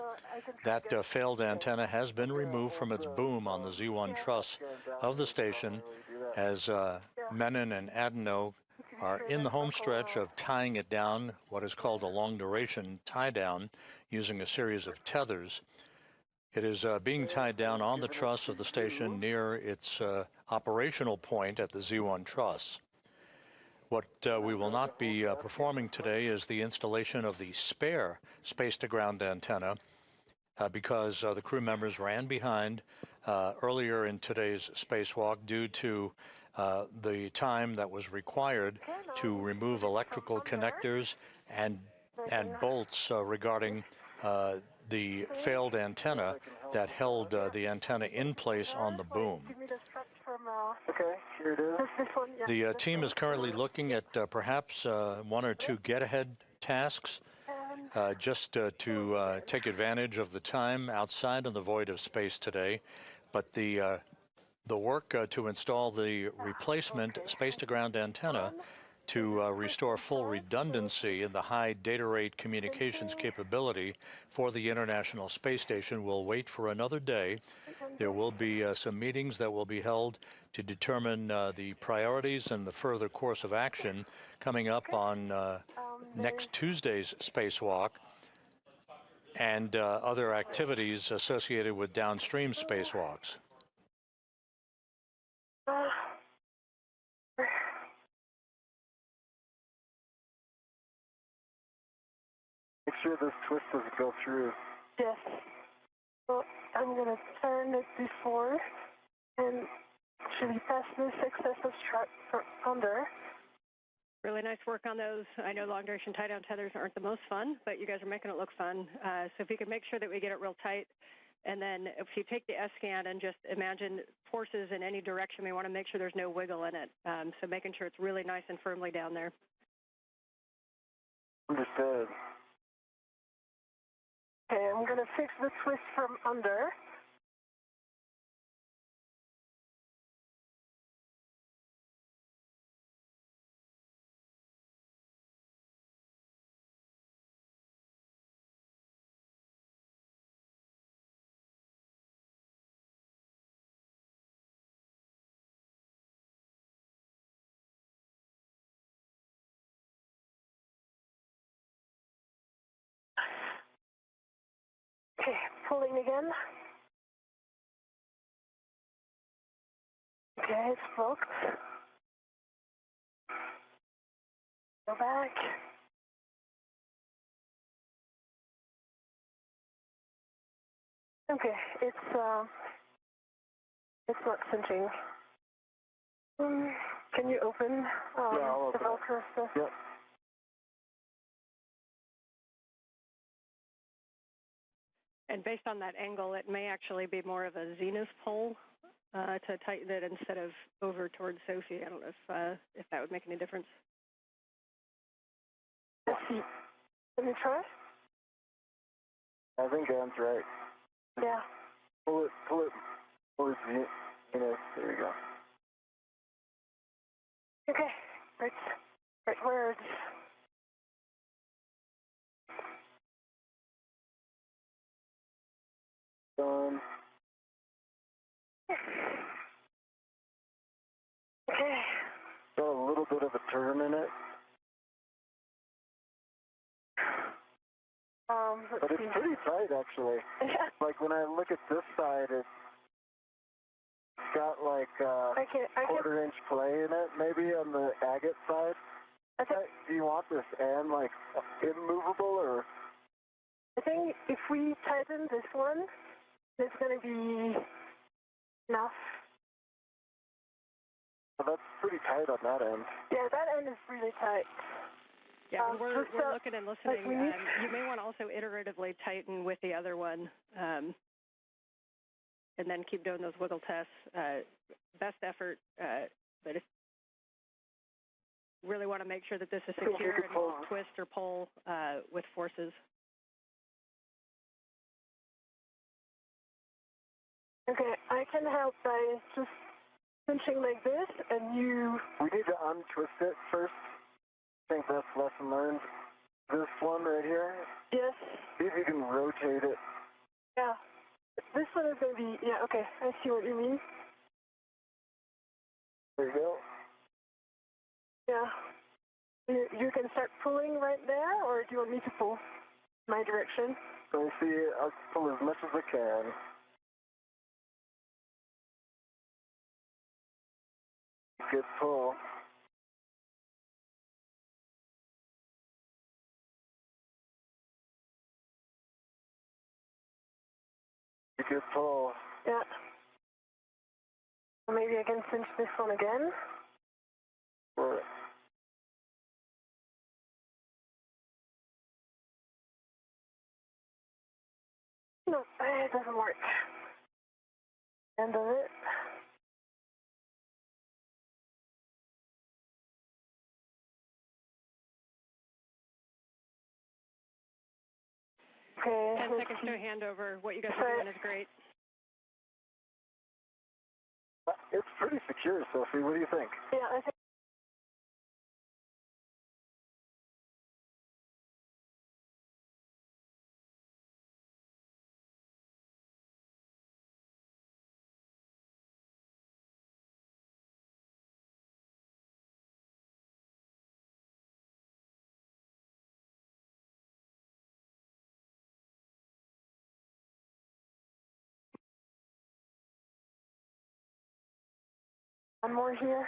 That failed antenna has been removed from its boom on the Z1 truss of the station as Menon and Adenot are in the home stretch of tying it down, what is called a long-duration tie-down, using a series of tethers. It is being tied down on the truss of the station near its operational point at the Z1 truss. What we will not be performing today is the installation of the spare space-to-ground antenna because the crew members ran behind earlier in today's spacewalk due to the time that was required to remove electrical connectors and bolts regarding the failed antenna that held the antenna in place on the boom. Okay, here it is. The team is currently looking at perhaps one or two get-ahead tasks just to take advantage of the time outside of the void of space today. But the work to install the replacement space-to-ground antenna to restore full redundancy in the high data rate communications capability for the International Space Station will wait for another day. There will be some meetings that will be held to determine the priorities and the further course of action coming up on next Tuesday's spacewalk and other activities associated with downstream spacewalks. Make sure this twist doesn't go through. Yes. So I'm going to turn it before and actually pass this excessive strap under. Really nice work on those. I know long duration tie down tethers aren't the most fun, but you guys are making it look fun. So if you can make sure that we get it real tight, and then if you take the S-scan and just imagine forces in any direction, we want to make sure there's no wiggle in it. So making sure it's really nice and firmly down there. Understood. Okay, I'm going to fix the twist from under. Okay, pulling again. Okay, it's booked. Go back. Okay, it's not cinching. Can you open the Velcro stuff? Yep. And based on that angle, it may actually be more of a zenith pull to tighten it instead of over towards Sophie. I don't know if that would make any difference. Let's see. Let me try. I think Anne's right. Yeah. Pull it towards the, there you go. Okay, right words. Done. Okay. Got a little bit of a turn in it. But it's pretty tight, actually. Yeah. Like, when I look at this side, it's got, like, quarter-inch play in it, maybe, on the agate side. Do you want this end, like, immovable, or? I think if we tighten this one, it's going to be enough. Well, that's pretty tight on that end. Yeah, that end is really tight. Yeah, we're looking and listening. You may want to also iteratively tighten with the other one, and then keep doing those wiggle tests. Best effort, but if you really want to make sure that this is secure and won't twist or pull with forces. Okay, I can help by just cinching like this, and you... We need to untwist it first. I think that's lesson learned. This one right here. Yes. See if you can rotate it. Yeah. This one is going to be... Yeah, okay. I see what you mean. There you go. Yeah. You can start pulling right there, or do you want me to pull my direction? Let me see. I'll pull as much as I can. Good pull. Good pull. Yeah. Maybe I can cinch this one again. Right. No, it doesn't work. End of it. Okay. 10 seconds to a handover. What you guys are doing is great. It's pretty secure, Sophie. What do you think? Yeah, I think. One more here.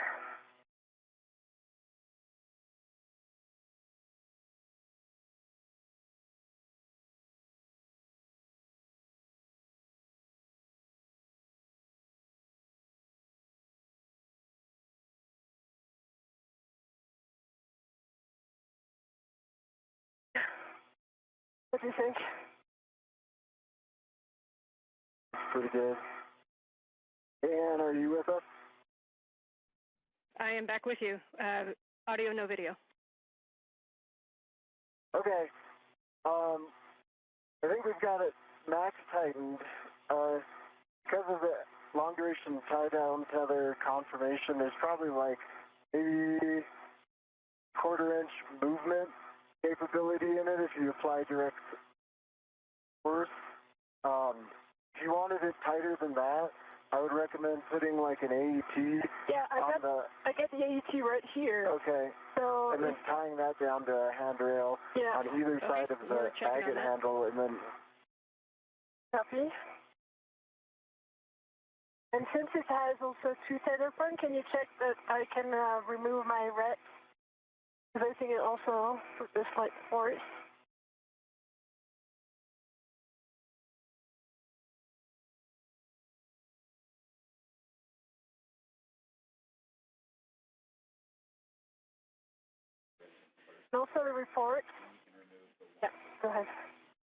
What do you think? Pretty good. Ann, are you with us? I am back with you. Audio, no video. Okay. I think we've got it max tightened. Because of the long duration tie down tether confirmation, there's probably like maybe quarter-inch movement capability in it if you apply direct force. If you wanted it tighter than that, I would recommend putting like an AET. Yeah, I get the AET right here. Okay. So and then tying that down to a handrail on either side of the agate handle, and then Copy. And since it has also 2 tether points, can you check that I can remove my red? Because I think it also put the slight force. And also the report. Yeah, go ahead.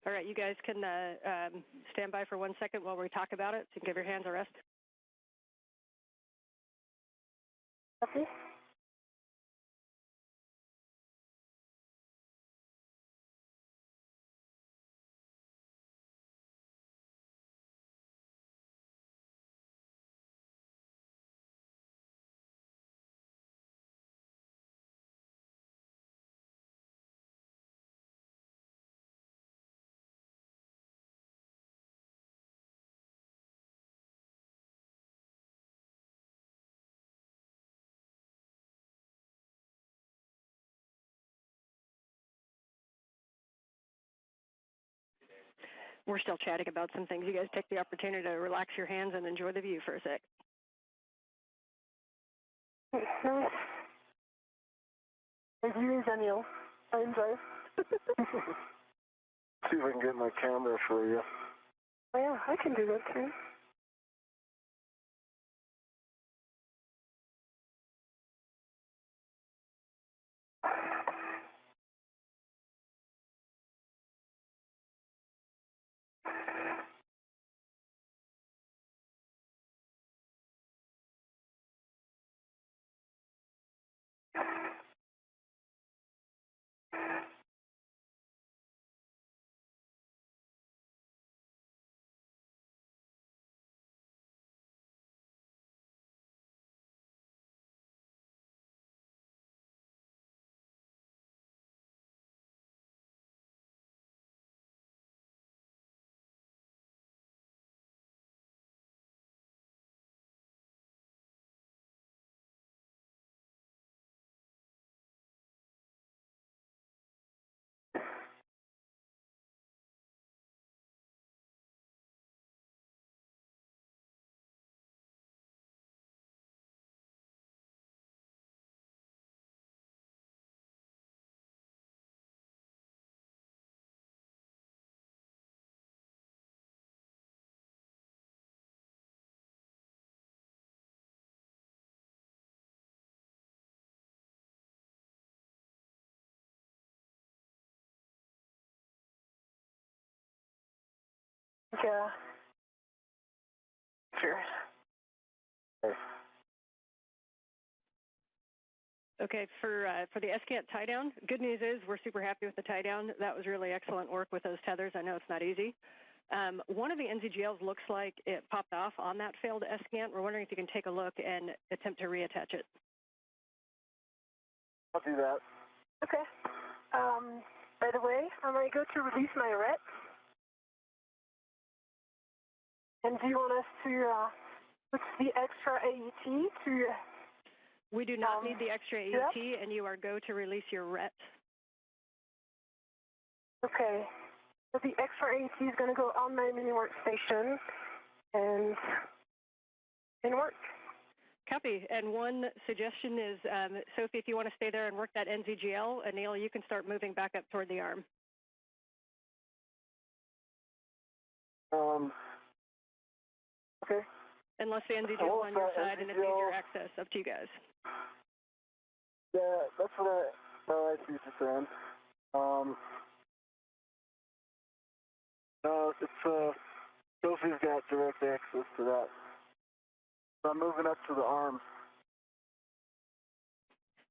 All right, you guys can stand by for 1 second while we talk about it, so you can give your hands a rest. Copy. We're still chatting about some things. You guys take the opportunity to relax your hands and enjoy the view for a sec. Nice. The view is Anil. I enjoy. See if I can get my camera for you. Oh yeah, I can do that too. Yeah. Sure. Okay, for the SCANT tie down, good news is we're super happy with the tie down. That was really excellent work with those tethers. I know it's not easy. One of the NZGLs looks like it popped off on that failed SCANT. We're wondering if you can take a look and attempt to reattach it. I'll do that. Okay. By the way, I'm going to go to release my ret. And do you want us to put the extra AET to... We do not need the extra AET, and you are go to release your ret. Okay. So the extra AET is going to go on my mini workstation and work. Copy. And one suggestion is, Sophie, if you want to stay there and work that NZGL, Anil, you can start moving back up toward the arm. Okay. Unless the NZGL on your side and it's easier access, up to you guys. Yeah, that's what I see what you're saying. It's Sophie's got direct access to that. So I'm moving up to the arm.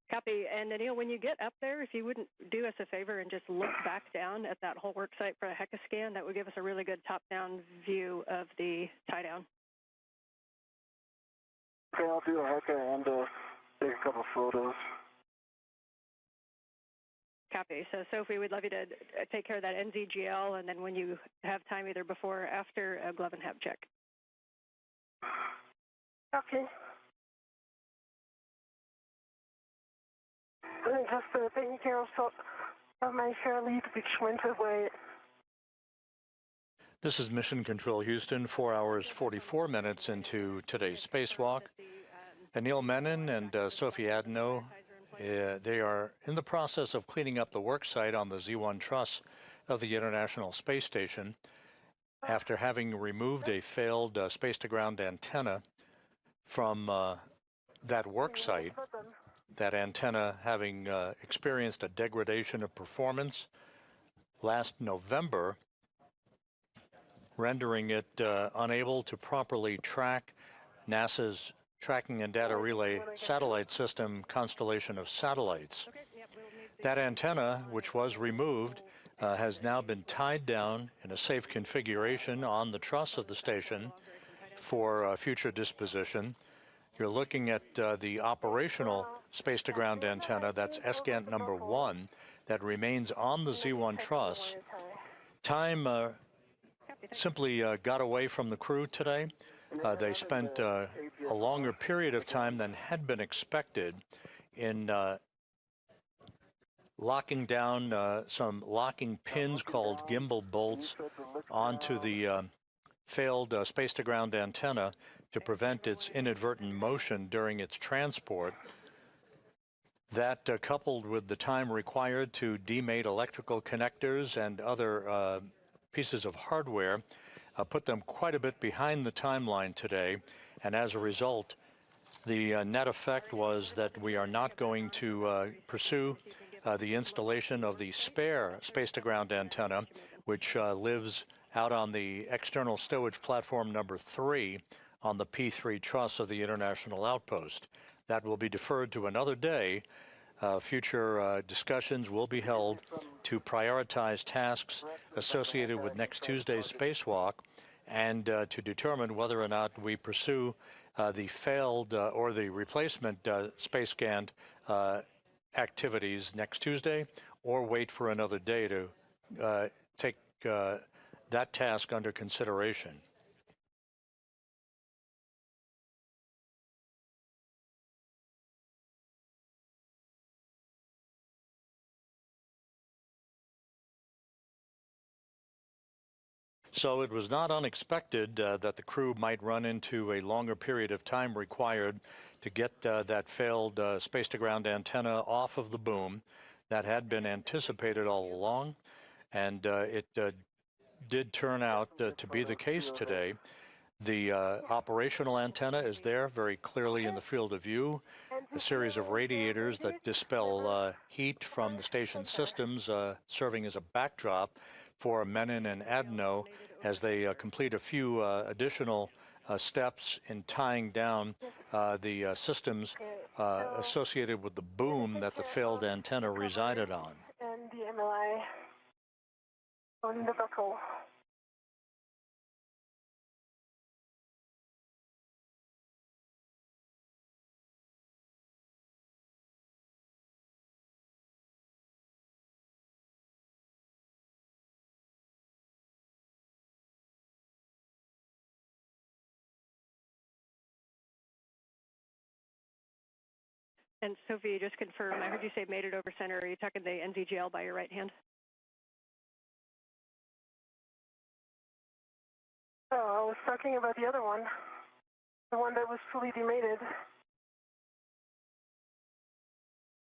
Copy. And Anil, when you get up there, if you wouldn't do us a favor and just look back down at that whole work site for a HECA scan, that would give us a really good top-down view of the tie-down. Okay, I'll do a HECA and take a couple photos. Copy. So, Sophie, we'd love you to take care of that NZGL, and then when you have time, either before or after, a glove and hab check. Okay. I'm just taking care of my fair lead, which went away. This is Mission Control Houston, 4 hours 44 minutes into today's spacewalk. Anil Menon and Sophie Adenot, they are in the process of cleaning up the work site on the Z1 truss of the International Space Station after having removed a failed space-to-ground antenna from that work site. That antenna having experienced a degradation of performance last November, rendering it unable to properly track NASA's Tracking and Data Relay satellite system constellation of satellites. That antenna, which was removed, has now been tied down in a safe configuration on the truss of the station for future disposition. You're looking at the operational space-to-ground antenna, that's SGANT number 1, that remains on the Z1 truss. Time simply got away from the crew today. They spent a longer period of time than had been expected in locking down some locking pins called gimbal bolts onto the failed space-to-ground antenna to prevent its inadvertent motion during its transport. That, coupled with the time required to demate electrical connectors and other pieces of hardware, put them quite a bit behind the timeline today. And as a result, the net effect was that we are not going to pursue the installation of the spare space-to-ground antenna, which lives out on the external stowage platform number 3 on the P3 truss of the International Outpost. That will be deferred to another day. Future discussions will be held to prioritize tasks associated with next Tuesday's spacewalk and to determine whether or not we pursue the failed or the replacement space scanned activities next Tuesday, or wait for another day to take that task under consideration. So it was not unexpected that the crew might run into a longer period of time required to get that failed space-to-ground antenna off of the boom. That had been anticipated all along, and it did turn out to be the case today. The operational antenna is there very clearly in the field of view. A series of radiators that dispel heat from the station systems serving as a backdrop for Menon and Adenot as they complete a few additional steps in tying down the systems associated with the boom that the failed antenna resided on. And the MLI on the buckle. And Sophie, just confirm, I heard you say made it over center. Are you talking the NVGL by your right hand? Oh, I was talking about the other one. The one that was fully demated.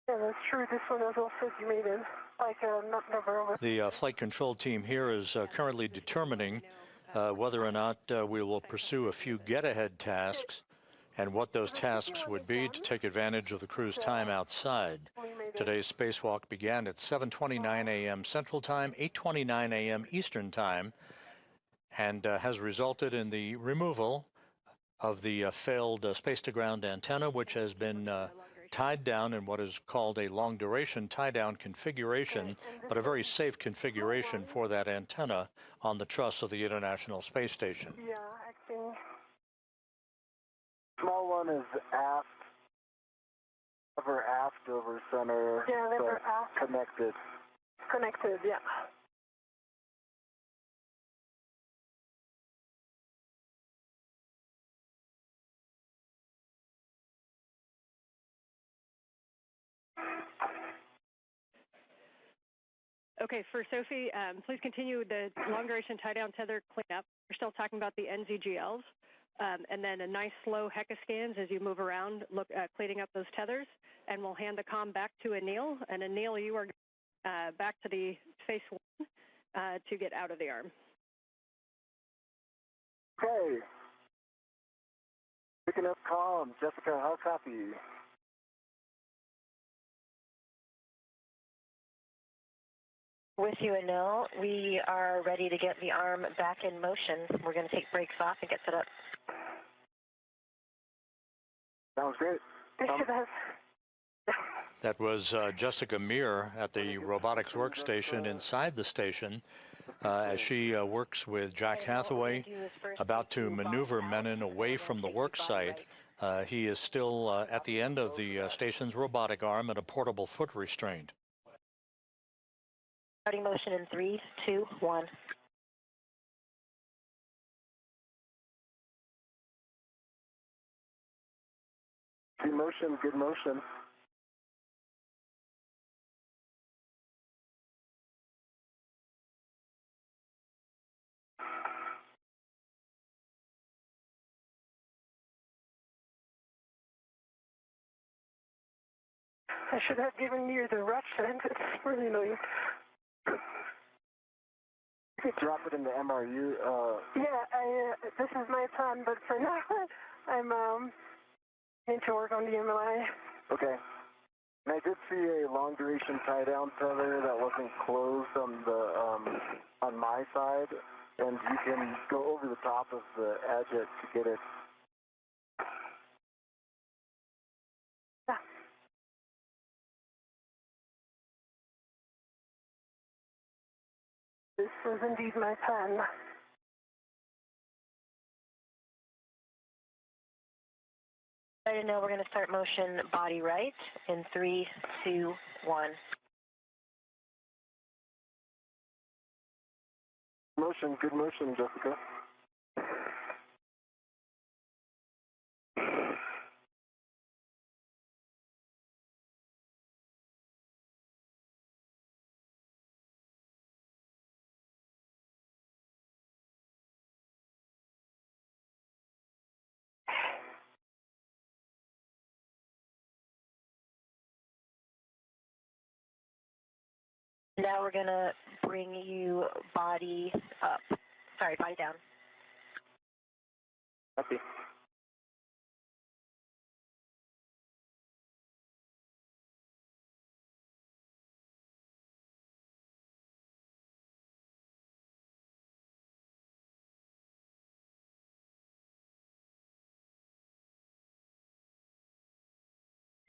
Yeah, that's true. This one was also demated, like not over. The flight control team here is currently determining whether or not we will pursue a few get-ahead tasks and what those tasks would be to take advantage of the crew's time outside. Today's spacewalk began at 7:29 a.m. Central Time, 8:29 a.m. Eastern Time, and has resulted in the removal of the failed space-to-ground antenna, which has been tied down in what is called a long-duration tie-down configuration, but a very safe configuration for that antenna on the truss of the International Space Station. Yeah, acting. Small one is aft, over center. Yeah, they were aft. Connected. Connected, yeah. Okay, for Sophie, please continue the long-duration tie-down tether cleanup. We're still talking about the NZGLs, and then a nice slow HECA scans as you move around, cleaning up those tethers, and we'll hand the comm back to Anil. And Anil, you are back to the Space One to get out of the arm. Okay. Picking up comm. Jessica, how copy? With you, Anil. We are ready to get the arm back in motion. We're going to take brakes off and get set up. Sounds great. That was Jessica Meir at the robotics workstation inside the station as she works with Jack Hathaway, about to maneuver Menon away from the work site. He is still at the end of the station's robotic arm and a portable foot restraint. Starting motion in 3, 2, 1. Good motion, good motion. I should have given you the rush and it's really annoying. You could drop it in the MRU. Yeah, this is my plan, but for now, I'm need to work on the MLI. Okay. And I did see a long duration tie down tether that wasn't closed on the on my side, and you can go over the top of the edge to get it. Yeah. This was indeed my plan. Right, and now we're going to start motion body right in 3, 2, 1. Motion, good motion, Jessica. Now we're going to bring you body up. Sorry, body down. Copy.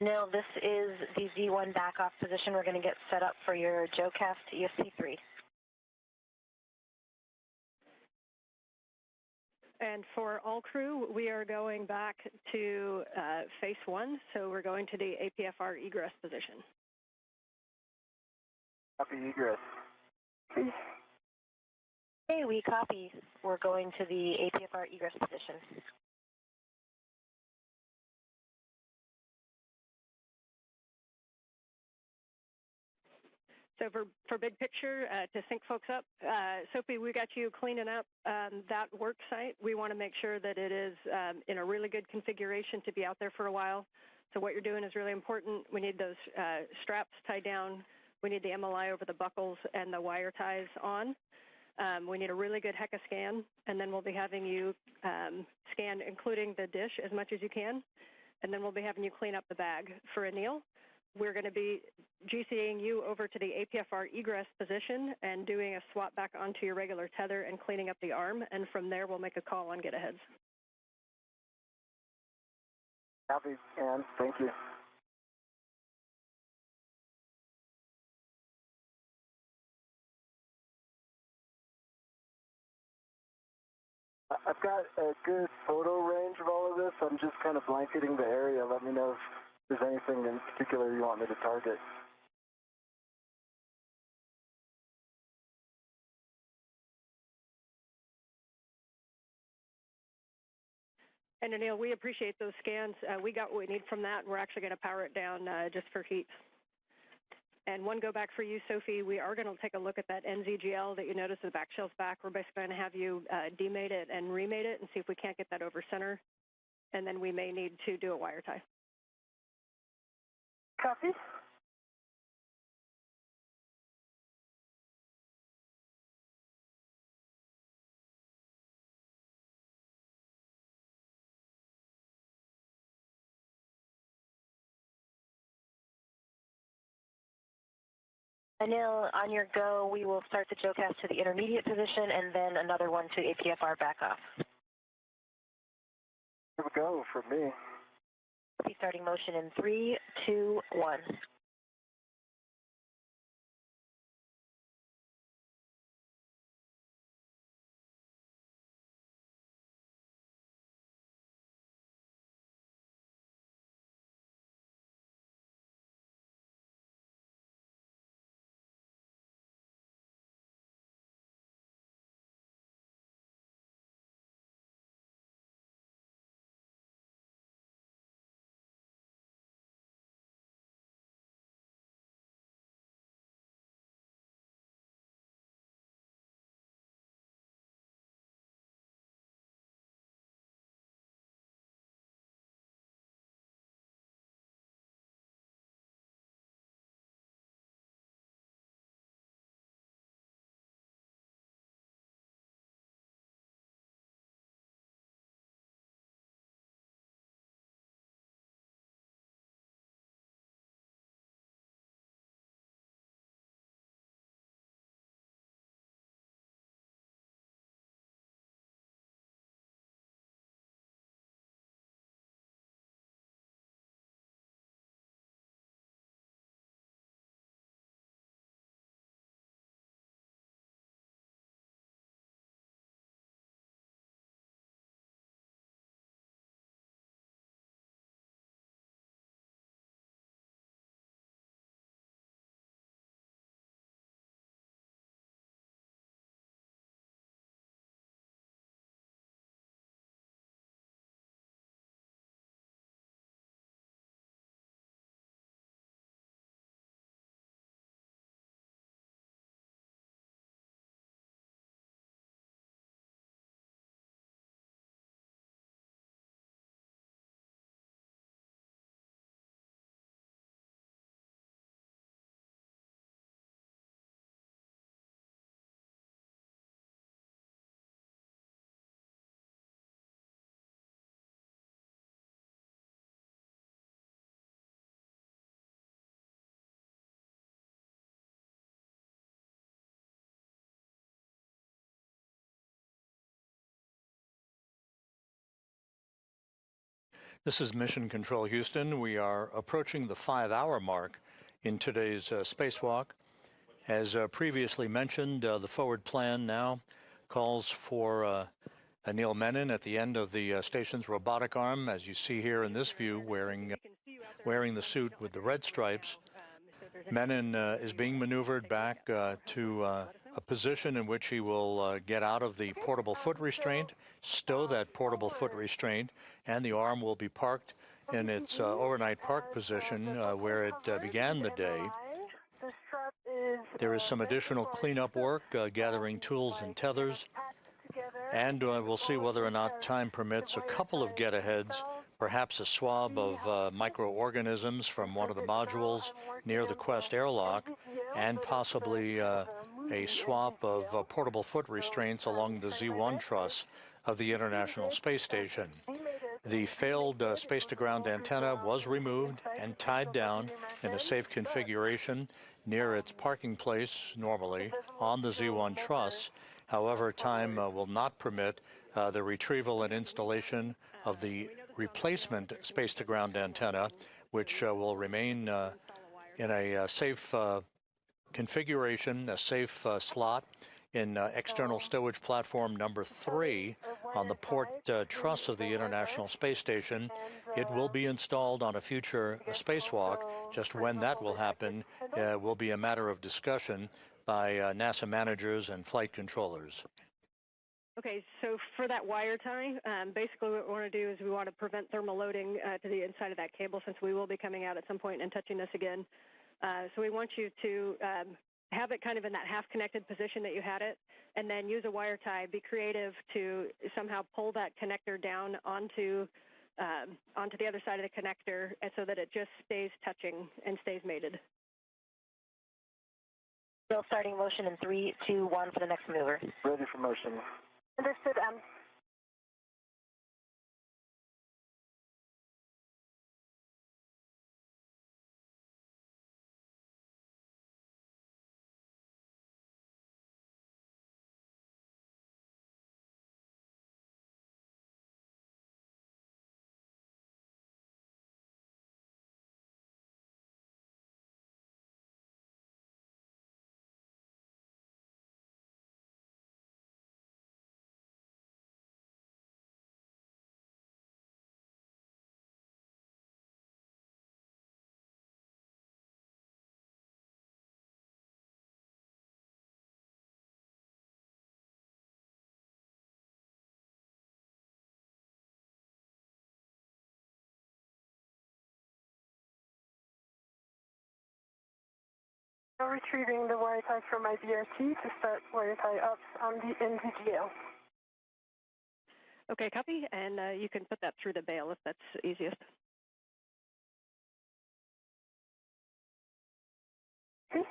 Now this is the Z1 back off position. We're going to get set up for your JoeCast ESP3. And for all crew, we are going back to phase 1, so we're going to the APFR egress position. Copy egress. Okay, we copy. We're going to the APFR egress position. So for big picture, to sync folks up, Sophie, we got you cleaning up that work site. We want to make sure that it is in a really good configuration to be out there for a while. So what you're doing is really important. We need those straps tied down. We need the MLI over the buckles and the wire ties on. We need a really good HECA scan, and then we'll be having you scan, including the dish, as much as you can. And then we'll be having you clean up the bag. For Anil, we're going to be GCAing you over to the APFR egress position and doing a swap back onto your regular tether and cleaning up the arm. And from there, we'll make a call on get-aheads. Copy, and thank you. I've got a good photo range of all of this. I'm just kind of blanketing the area. Let me know if there's anything in particular you want me to target. And Anil, we appreciate those scans. We got what we need from that. We're actually going to power it down just for heat. And one go back for you, Sophie, we are going to take a look at that NZGL that you noticed the back shell's back. We're basically going to have you demate it and remate it and see if we can't get that over center. And then we may need to do a wire tie. Copy. Anil, on your go, we will start the JOCAS to the intermediate position and then another one to APFR back off. Here we go for me. Be starting motion in 3, 2, 1. This is Mission Control Houston. We are approaching the 5-hour mark in today's spacewalk. As previously mentioned, the forward plan now calls for Anil Menon at the end of the station's robotic arm, as you see here in this view, wearing the suit with the red stripes. Menon is being maneuvered back to a position in which he will get out of the portable foot restraint, stow that portable foot restraint, and the arm will be parked in its overnight park position where it began the day. There is some additional cleanup work, gathering tools and tethers, and we'll see whether or not time permits a couple of get-aheads, perhaps a swab of microorganisms from one of the modules near the Quest airlock, and possibly a swap of portable foot restraints along the Z1 truss of the International Space Station. The failed space-to-ground antenna was removed and tied down in a safe configuration near its parking place, normally, on the Z1 truss. However, time will not permit the retrieval and installation of the replacement space-to-ground antenna, which will remain in a safe configuration, a safe slot in external stowage platform number 3 on the port truss of the International Space Station. It will be installed on a future spacewalk. Just when that will happen will be a matter of discussion by NASA managers and flight controllers. Okay, so for that wire tie, basically what we want to do is we want to prevent thermal loading to the inside of that cable, since we will be coming out at some point and touching this again. So we want you to have it kind of in that half-connected position that you had it, and then use a wire tie. Be creative to somehow pull that connector down onto the other side of the connector, and so that it just stays touching and stays mated. Still starting motion in 3, 2, 1 for the next maneuver. Ready for motion. Understood, M. Now retrieving the wire tie from my BRT to start wire tie up on the NVGL. Okay, copy, and you can put that through the bail if that's easiest. Okay.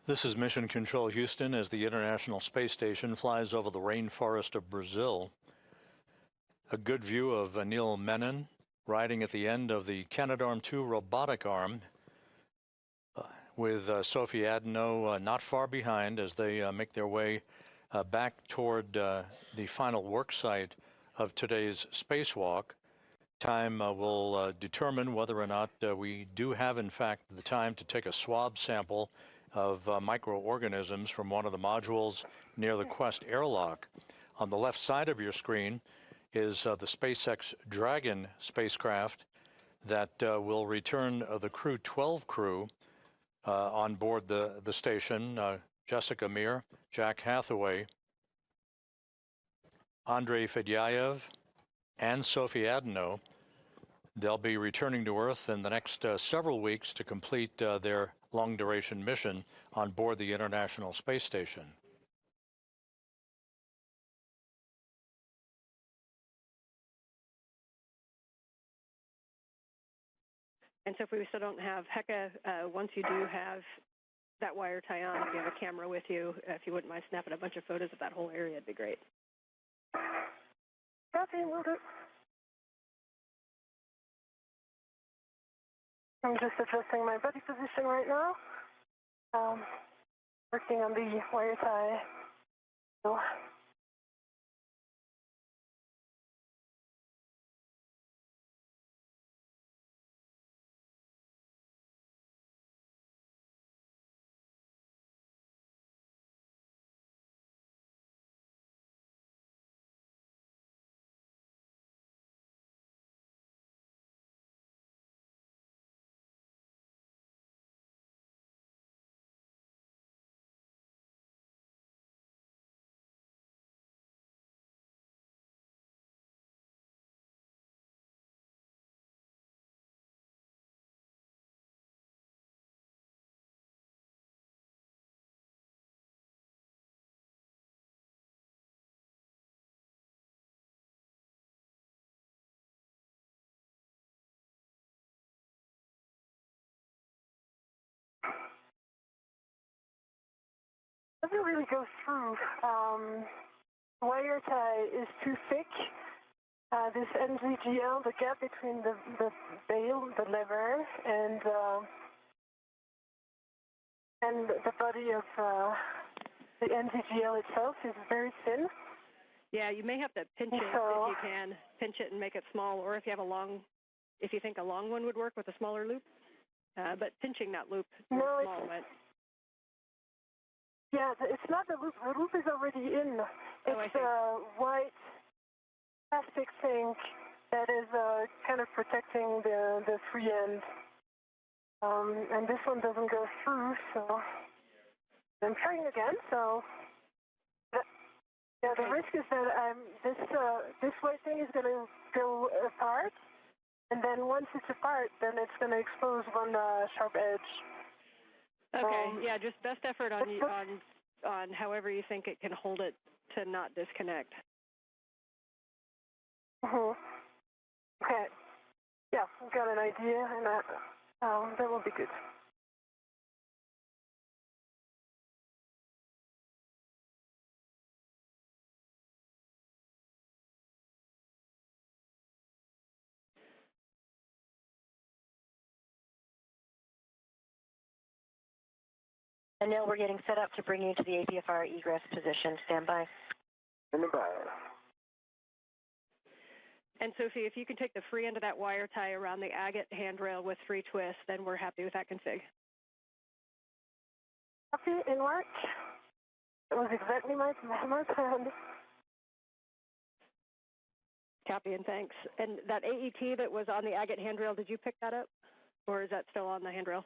This is Mission Control Houston as the International Space Station flies over the rainforest of Brazil. A good view of Anil Menon riding at the end of the Canadarm2 robotic arm with Sophie Adenot not far behind as they make their way back toward the final work site of today's spacewalk. Time will determine whether or not we do have, in fact, the time to take a swab sample of microorganisms from one of the modules near the Quest airlock. On the left side of your screen is the SpaceX Dragon spacecraft that will return the Crew 12 crew on board the station, Jessica Meir, Jack Hathaway, Andrei Fedyaev, and Sophie Adenot. They'll be returning to Earth in the next several weeks to complete their long-duration mission on board the International Space Station. And so if we still don't have Heka, once you do have that wire tie on, if you have a camera with you, if you wouldn't mind snapping a bunch of photos of that whole area, it'd be great. Copy, will do. I'm just adjusting my body position right now. Working on the wire tie. So doesn't really go through. Wire tie is too thick. This NZGL, the gap between the bail, the lever, and the body of the NZGL itself is very thin. Yeah, you may have to pinch it if you can. Pinch it and make it small, or if you have if you think a long one would work with a smaller loop. But pinching that loop is small. Yeah, it's not the loop. The loop is already in. It's a white plastic thing that is kind of protecting the free end. And this one doesn't go through, so I'm trying again. So yeah, the risk is that this white thing is going to go apart, and then once it's apart, then it's going to expose one sharp edge. Okay, yeah, just best effort on however you think it can hold it to not disconnect. Okay. Yeah, I've got an idea, and that will be good. Anil, we're getting set up to bring you to the APFR egress position. Stand by. Stand by. And Sophie, if you can take the free end of that wire tie around the agate handrail with free twist, then we're happy with that config. Copy, in work. That was exactly my plan. Copy and thanks. And that AET that was on the agate handrail, did you pick that up? Or is that still on the handrail?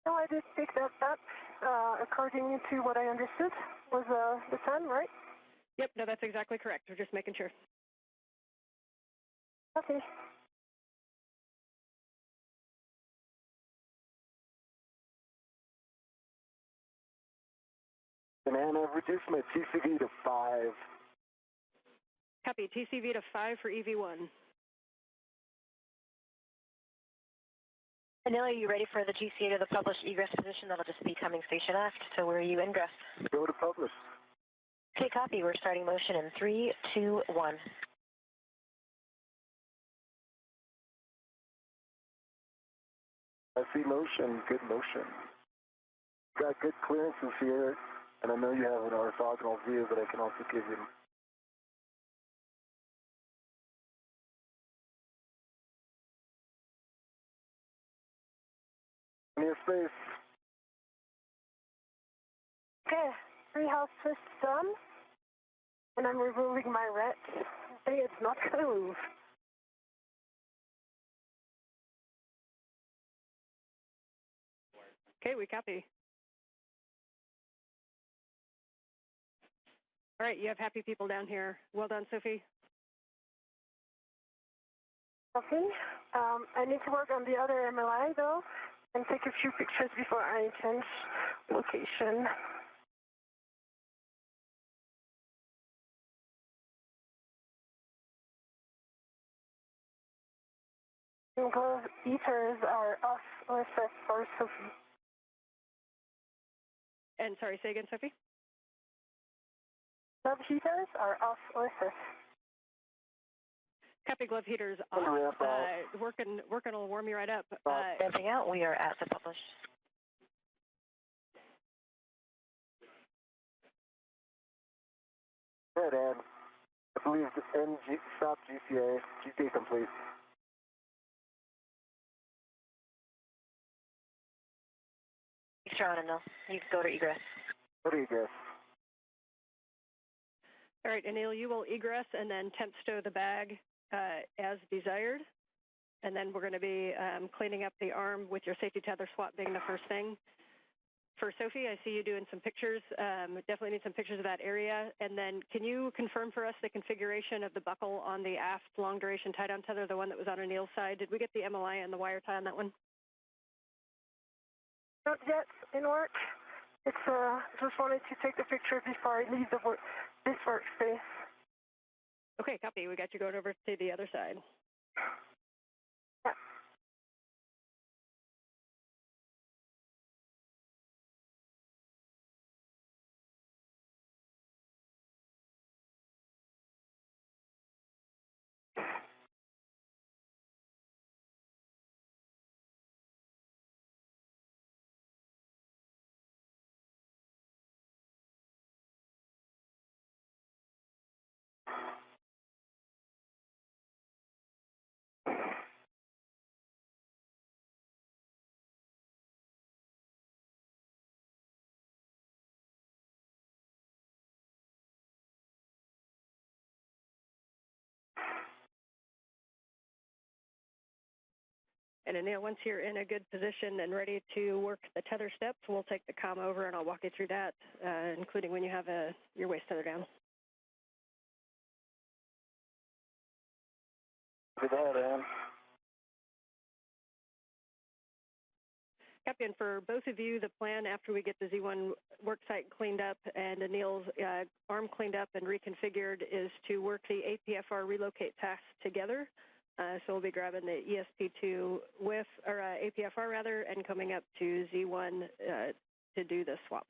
No, I did pick that up. According to what I understood, was the sun, right? Yep, no, that's exactly correct. We're just making sure. Okay. And I've reduced my TCV to 5. Copy, TCV to 5 for EV1. Anil, are you ready for the GCA to the published egress position? That'll just be coming station aft. So where are you ingress? Go to publish. Okay, copy. We're starting motion in 3, 2, 1. I see motion, good motion. Got good clearances here, and I know you have an orthogonal view, but I can also give you. Near space. Okay, 3 half twist done, and I'm removing my ret. Hey, it's not going to move. Okay, we copy. All right, you have happy people down here. Well done, Sophie. Okay, I need to work on the other MLI though, and take a few pictures before I change location. Glove heaters are off OSS for Sophie. And sorry, say again, Sophie? Glove heaters are off OSS. Copy, glove heaters off. Working will warm you right up. Ramping out, we are at the published. Good, and I believe the NG stop GCA complete. Thanks, Anil. You can go to egress. Go to egress. All right, Anil, you will egress and then temp stow the bag as desired. And then we're going to be cleaning up the arm with your safety tether swap being the first thing. For Sophie, I see you doing some pictures. Definitely need some pictures of that area. And then can you confirm for us the configuration of the buckle on the aft long duration tie down tether, the one that was on Anil's side? Did we get the MLI and the wire tie on that one? Not yet in work. It's just wanted to take the picture before I leave this workspace. Okay, copy. We got you going over to the other side. And Anil, once you're in a good position and ready to work the tether steps, we'll take the comm over and I'll walk you through that, including when you have your waist tether down. Good that, Ann. Captain, for both of you, the plan after we get the Z1 work site cleaned up and Anil's arm cleaned up and reconfigured is to work the APFR relocate task together. So we'll be grabbing the ESP2 with, or APFR rather, and coming up to Z1 to do the swap.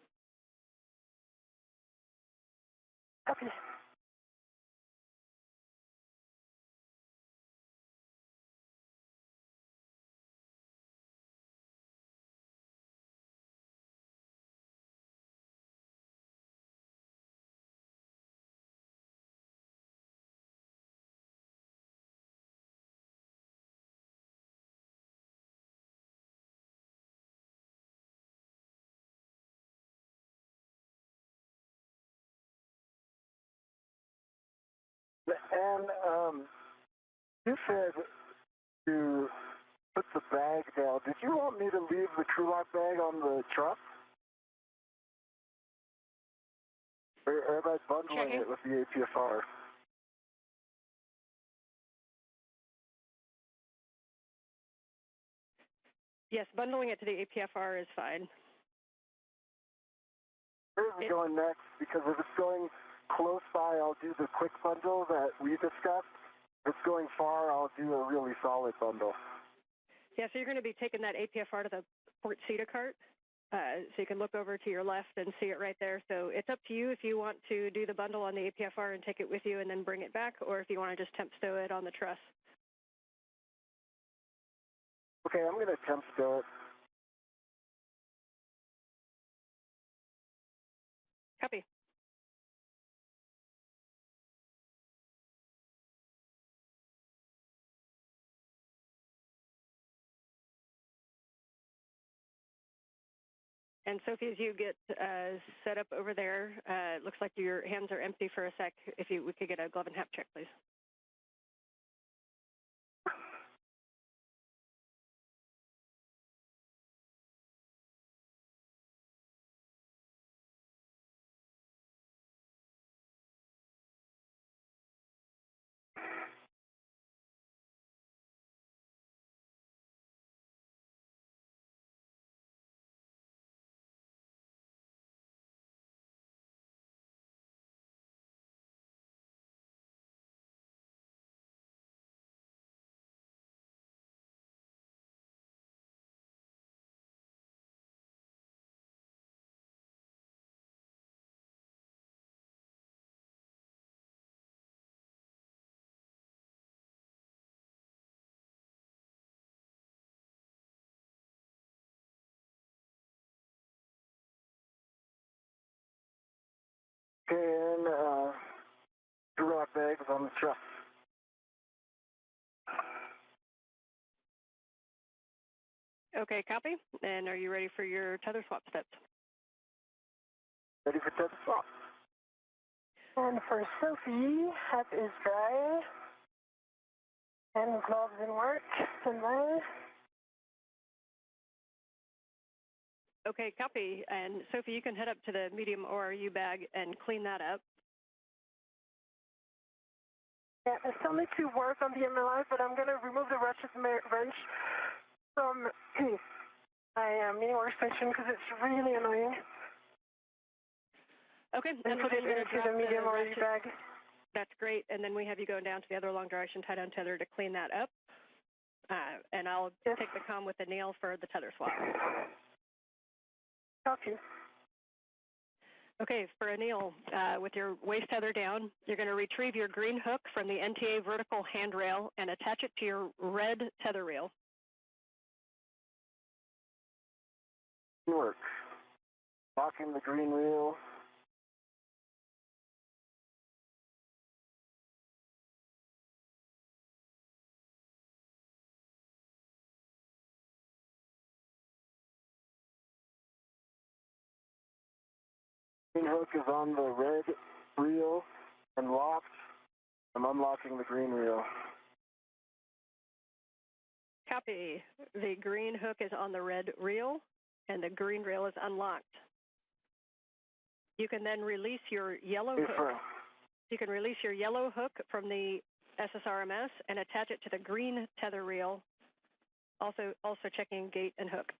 Copy. And you said to put the bag down. Did you want me to leave the crew lock bag on the truck? Or am I bundling it with the APFR? Yes, bundling it to the APFR is fine. Where is it going next? Because if it's going close by, I'll do the quick bundle that we discussed. If it's going far, I'll do a really solid bundle. Yeah, so you're going to be taking that APFR to the port CETA cart. So you can look over to your left and see it right there. So it's up to you if you want to do the bundle on the APFR and take it with you and then bring it back, or if you want to just temp stow it on the truss. Okay, I'm going to temp stow it. Copy. And Sophie, as you get set up over there, it looks like your hands are empty for a sec. If we could get a glove and hap check, please. Okay, and crew lock bag is on the truck. Okay, copy. And are you ready for your tether swap steps? Ready for tether swap. And for Sophie, hap is dry. And gloves in work. And there. Okay, copy. And Sophie, you can head up to the medium ORU bag and clean that up. Yeah, I still need to work on the MLI, but I'm going to remove the ratchet wrench from my mini workstation because it's really annoying. Okay, and put it into the medium ORU bag. That's great. And then we have you going down to the other long duration tie-down tether to clean that up. And I'll take the comm with the nail for the tether swap. Copy. Okay, for Anil, with your waist tether down, you're going to retrieve your green hook from the NTA vertical handrail and attach it to your red tether reel. Work. Locking the green reel. Green hook is on the red reel and locked. I'm unlocking the green reel. Copy. The green hook is on the red reel, and the green reel is unlocked. You can then release your yellow hook. You can release your yellow hook from the SSRMS and attach it to the green tether reel, also checking gate and hook.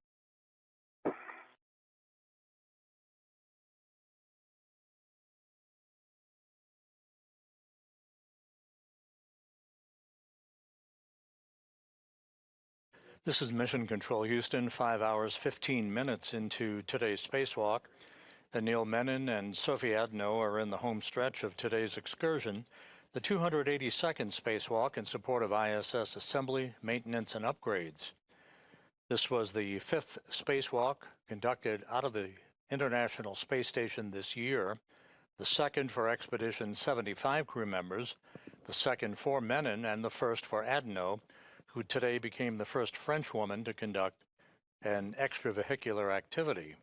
This is Mission Control Houston, 5 hours, 15 minutes into today's spacewalk. Anil Menon and Sophie Adenot are in the home stretch of today's excursion, the 282nd spacewalk in support of ISS assembly, maintenance, and upgrades. This was the 5th spacewalk conducted out of the International Space Station this year, the 2nd for Expedition 75 crew members, the 2nd for Menon, and the 1st for Adenot, who today became the first French woman to conduct an extravehicular activity.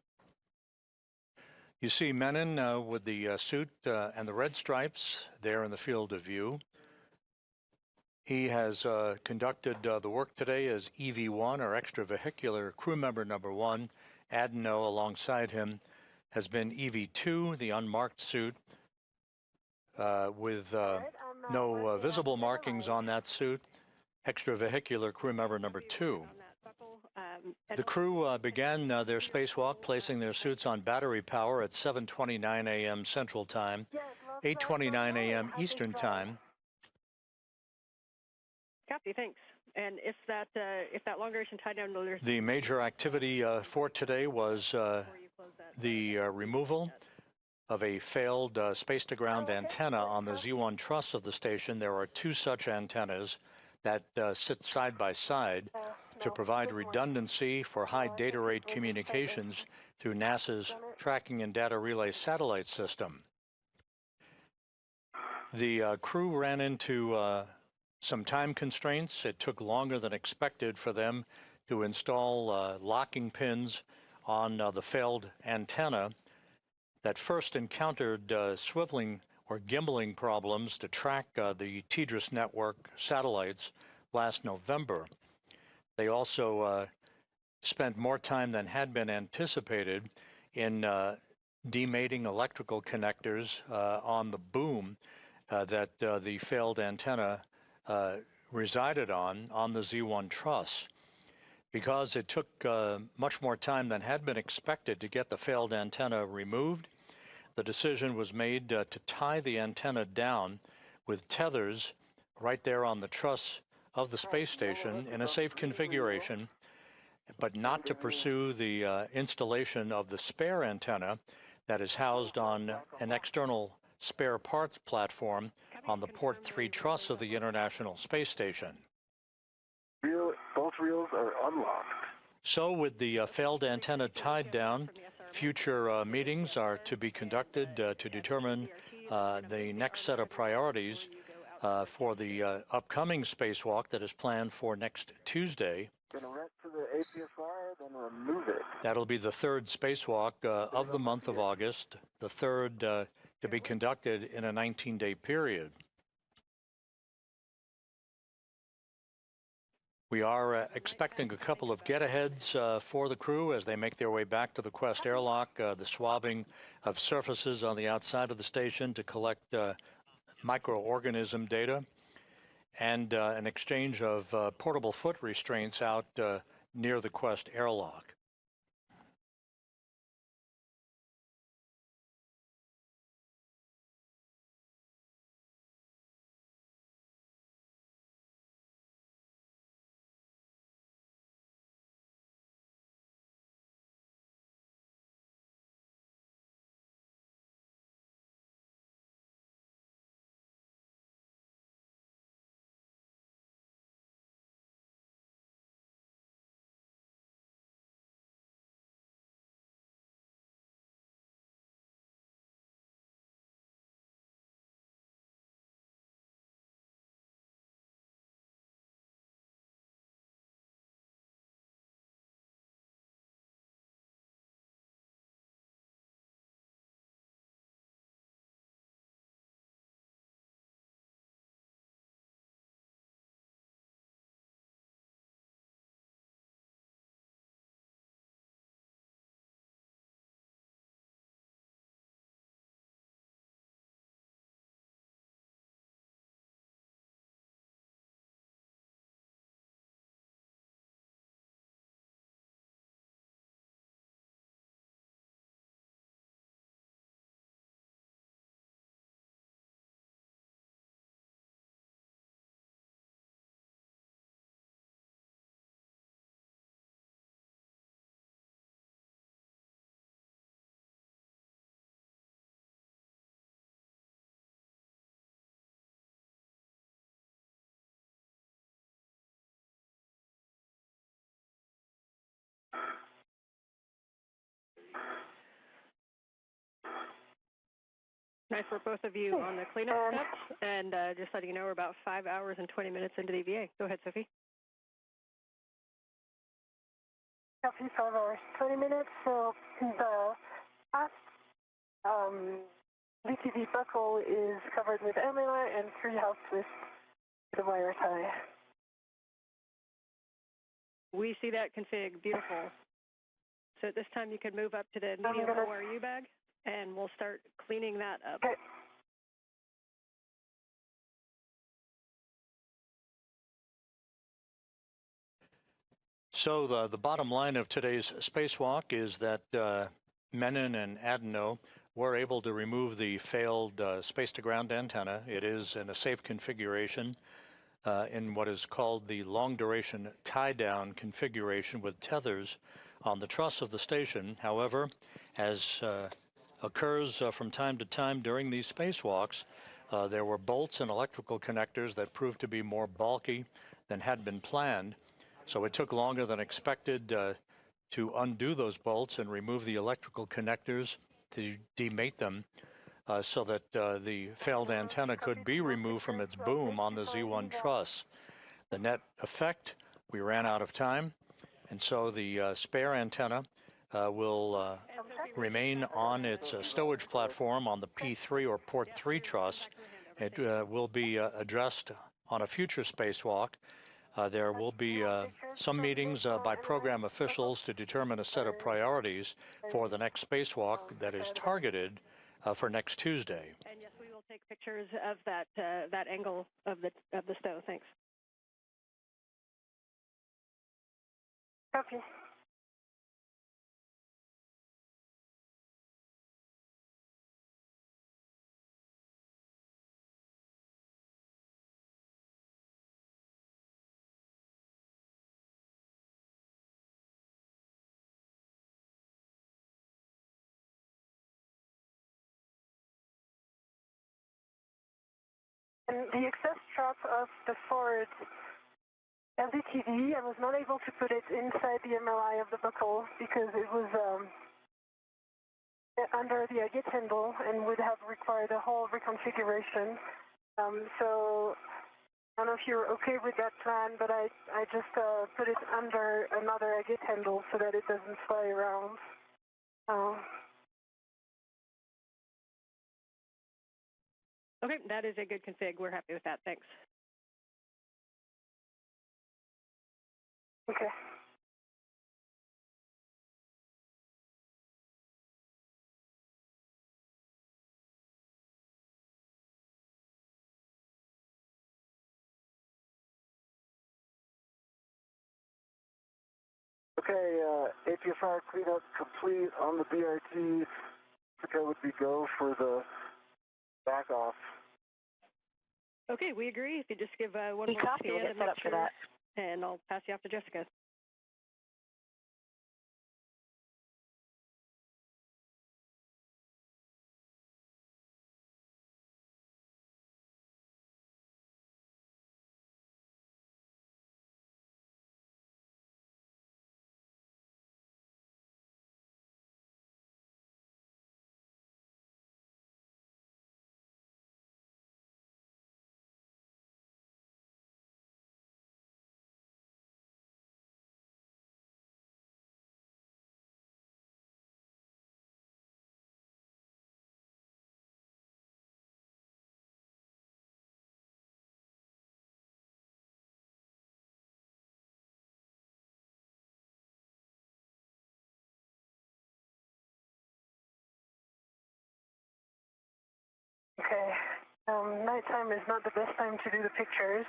You see Menon with the suit and the red stripes there in the field of view. He has conducted the work today as EV1, or extravehicular crew member number 1. Adenot, alongside him, has been EV2, the unmarked suit, with no visible markings on that suit. Extravehicular crew member number 2. The crew began their spacewalk placing their suits on battery power at 7:29 a.m. Central Time, 8:29 a.m. Eastern Time. Copy, thanks. And if that long duration tie down, the major activity for today was the removal of a failed space-to-ground antenna on the Z1 truss of the station. There are 2 such antennas that sit side by side to provide redundancy for high data rate communications through NASA's Tracking and Data Relay Satellite System. The crew ran into some time constraints. It took longer than expected for them to install locking pins on the failed antenna that first encountered swiveling or gimbaling problems to track the TDRS network satellites last November. They also spent more time than had been anticipated in demating electrical connectors on the boom that the failed antenna resided on the Z1 truss. Because it took much more time than had been expected to get the failed antenna removed, the decision was made to tie the antenna down with tethers right there on the truss of the space station in a safe configuration, but not to pursue the installation of the spare antenna that is housed on an external spare parts platform on the Port 3 truss of the International Space Station. Both reels are unlocked. So with the failed antenna tied down, future meetings are to be conducted to determine the next set of priorities for the upcoming spacewalk that is planned for next Tuesday. Gonna rent for the APSR, then remove it. That'll be the 3rd spacewalk of the month of August, the 3rd to be conducted in a 19-day period. We are expecting a couple of get-aheads for the crew as they make their way back to the Quest airlock, the swabbing of surfaces on the outside of the station to collect microorganism data, and an exchange of portable foot restraints out near the Quest airlock. Nice for both of you on the cleanup steps, and just letting you know we're about 5 hours and 20 minutes into the EVA. Go ahead, Sophie. Copy, 5 hours, 20 minutes. So the last VTV buckle is covered with armor and 3 housed with the wire tie. We see that config. Beautiful. So at this time, you can move up to the medium ORU bag, and we'll start cleaning that up. Okay. So the bottom line of today's spacewalk is that Menon and Adenot were able to remove the failed space-to-ground antenna. It is in a safe configuration in what is called the long-duration tie-down configuration with tethers on the truss of the station. However, as occurs from time to time during these spacewalks, there were bolts and electrical connectors that proved to be more bulky than had been planned. So it took longer than expected to undo those bolts and remove the electrical connectors to demate them so that the failed antenna could be removed from its boom on the Z1 truss. The net effect, we ran out of time, and so the spare antenna will remain on its stowage platform on the P3 or port 3 truss. It will be addressed on a future spacewalk. There will be some meetings by program officials to determine a set of priorities for the next spacewalk that is targeted for next Tuesday. And yes, we will take pictures of that angle of the stow. Thanks. Copy. And the excess strap of the Ford LVTV, I was not able to put it inside the MLI of the buckle because it was under the agate handle and would have required a whole reconfiguration. So I don't know if you're okay with that plan, but I just put it under another agate handle so that it doesn't fly around. Okay, that is a good config. We're happy with that. Thanks. Okay. Okay, APFR cleanup complete on the BRT. Jessica would be go for the back off. Okay, we agree. If you just give one We more copy. scan We'll get to set make up for sure, that. and I'll pass you off to Jessica. Okay. Nighttime is not the best time to do the pictures,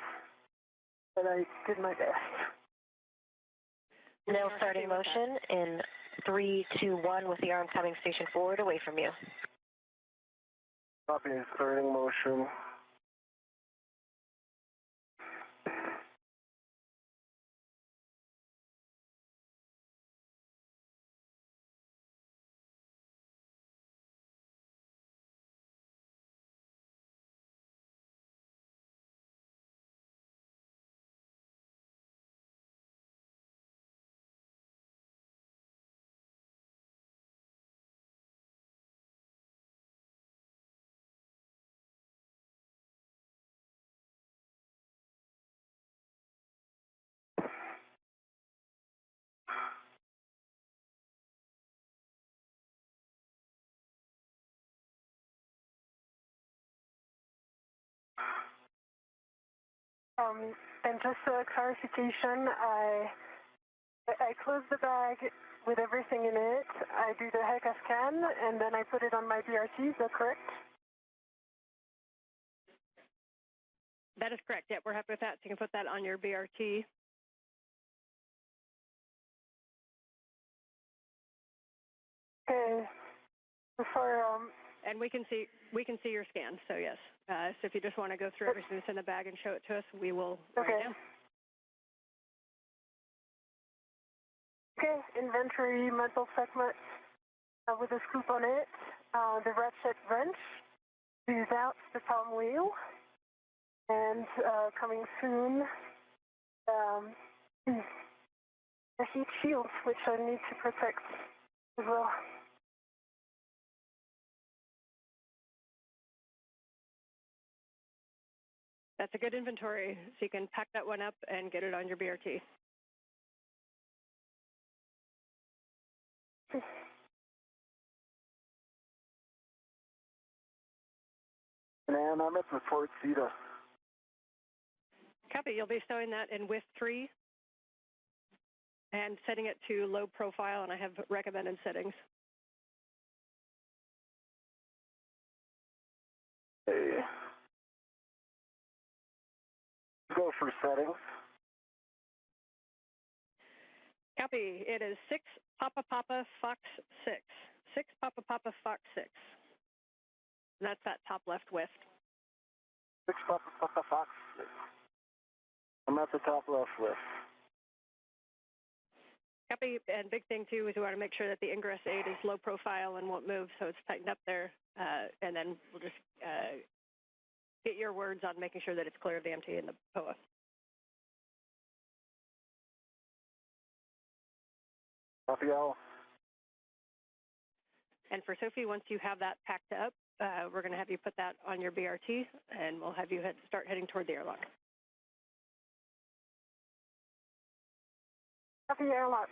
but I did my best. Now starting motion in 3, 2, 1 with the arm coming station forward away from you. Copy, starting motion. And just a clarification, I close the bag with everything in it. I do the HECA scan, and then I put it on my BRT. Is that correct? That is correct. Yep, we're happy with that. So you can put that on your BRT. Okay. And we can see your scan. So yes. So if you just want to go through everything that's in the bag and show it to us, we will write it down. Okay. Inventory metal segment with a scoop on it. The ratchet wrench. Squeeze out the palm wheel. And coming soon, the heat shields, which I need to protect as well. That's a good inventory, so you can pack that one up and get it on your BRT. And I'm at the Fort Cedar. Copy. You'll be stowing that in with 3 and setting it to low profile, and I have recommended settings. Okay. Go for settings. Copy. It is 6 Papa Papa Fox 6. 6 Papa Papa Fox 6. And that's that top left with. 6 Papa Papa Fox 6. I'm at the top left with. Copy. And big thing too is we want to make sure that the ingress aid is low profile and won't move, so it's tightened up there. And then we'll just get your words on making sure that it's clear of the MT and the POA. Copy all. And for Sophie, once you have that packed up, we're going to have you put that on your BRT, and we'll have you start heading toward the airlock. Copy airlock.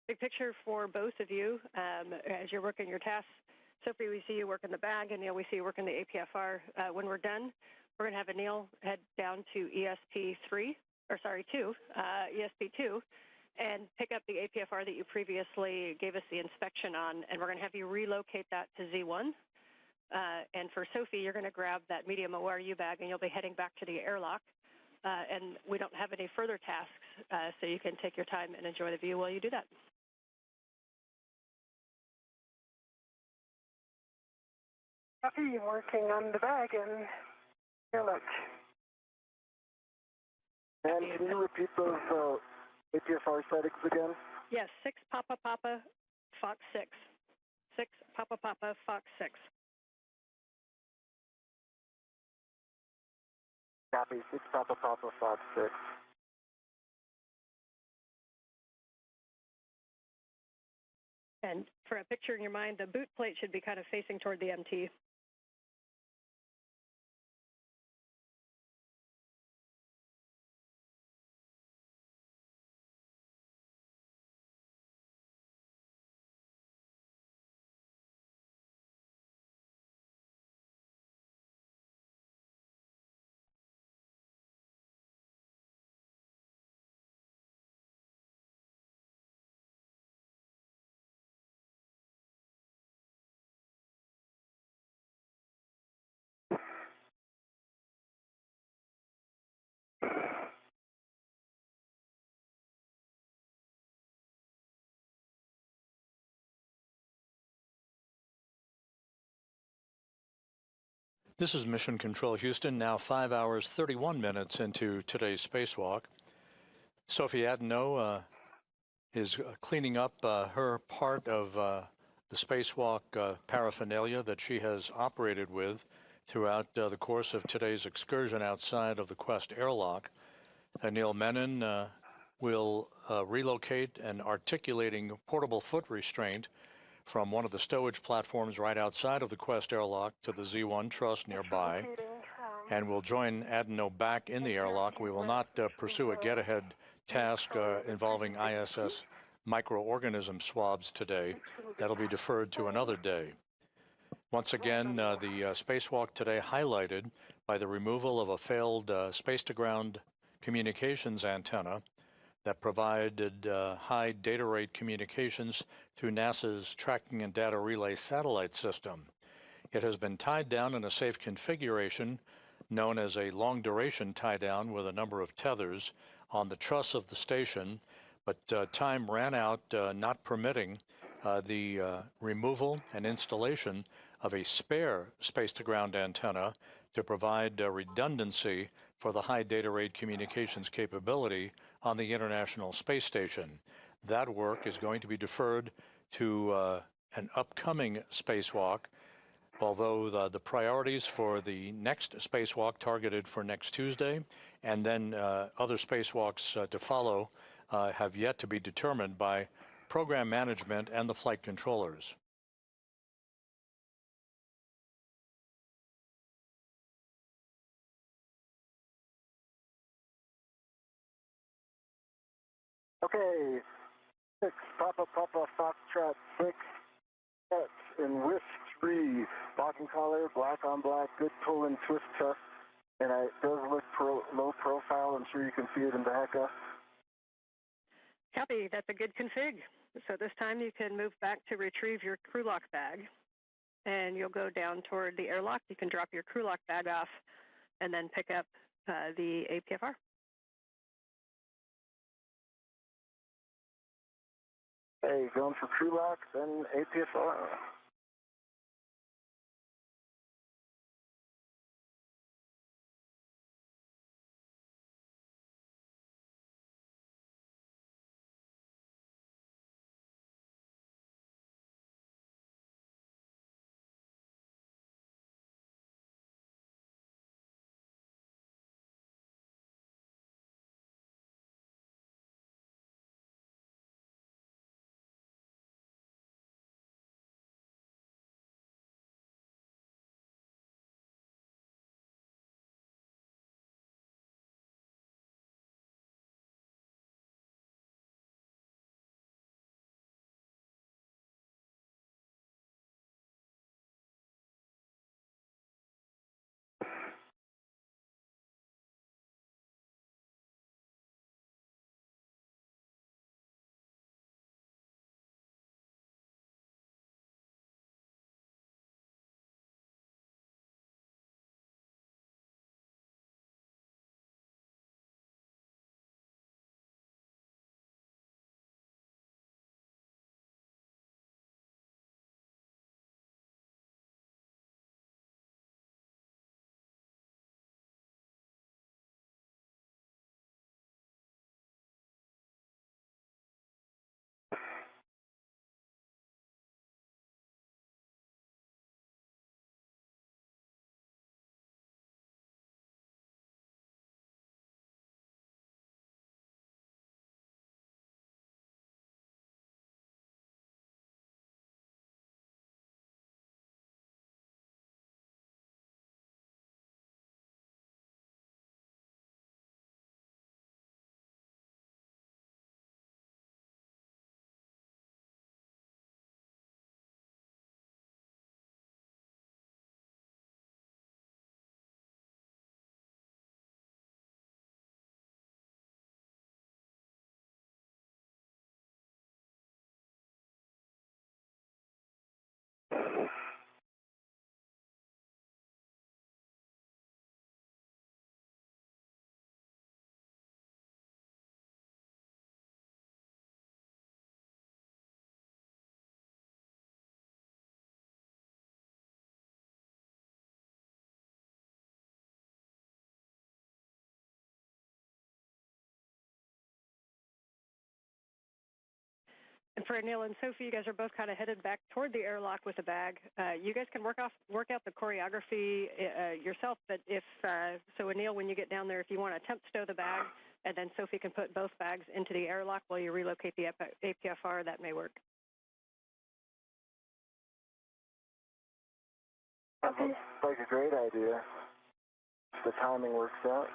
Big picture for both of you as you're working your tasks. Sophie, we see you working the bag, and Neil, we see you working the APFR. When we're done, we're going to have Anil head down to ESP2, and pick up the APFR that you previously gave us the inspection on, and we're going to have you relocate that to Z1. And for Sophie, you're going to grab that medium ORU bag, and you'll be heading back to the airlock. And we don't have any further tasks, so you can take your time and enjoy the view while you do that. Copy, working on the bag and airlock. And can you repeat those APFR settings again? Yes, 6 Papa Papa Fox 6. 6 Papa Papa Fox 6. Copy, 6 Papa Papa Fox 6. And for a picture in your mind, the boot plate should be kind of facing toward the MT. This is Mission Control Houston, now 5 hours 31 minutes into today's spacewalk. Sophie Adenot is cleaning up her part of the spacewalk paraphernalia that she has operated with throughout the course of today's excursion outside of the Quest airlock. Anil Menon will relocate an articulating portable foot restraint from one of the stowage platforms right outside of the Quest airlock to the Z1 truss nearby, and will join Adenot back in the airlock. We will not pursue a get-ahead task involving ISS microorganism swabs today. That'll be deferred to another day. Once again, the spacewalk today highlighted by the removal of a failed space-to-ground communications antenna that provided high data rate communications through NASA's Tracking and Data Relay satellite system. It has been tied down in a safe configuration known as a long-duration tie-down with a number of tethers on the truss of the station, but time ran out, not permitting the removal and installation of a spare space-to-ground antenna to provide redundancy for the high data rate communications capability on the International Space Station. That work is going to be deferred to an upcoming spacewalk, although the priorities for the next spacewalk targeted for next Tuesday and then other spacewalks to follow have yet to be determined by program management and the flight controllers. Okay, 6, Papa, Foxtrot 6, X, and Whisk 3, locking collar, black on black, good pull and twist test, and it does look low profile. I'm sure you can see it in the HECA. Copy, that's a good config. So this time you can move back to retrieve your crew lock bag, and you'll go down toward the airlock. You can drop your crew lock bag off and then pick up the APFR. Hey, going for crew lock, then APFR. And for Anil and Sophie, you guys are both kind of headed back toward the airlock with the bag. You guys can work out the choreography yourself, but so Anil, when you get down there, if you want to attempt stow the bag, and then Sophie can put both bags into the airlock while you relocate the APFR, that may work. That looks like a great idea. The timing works out.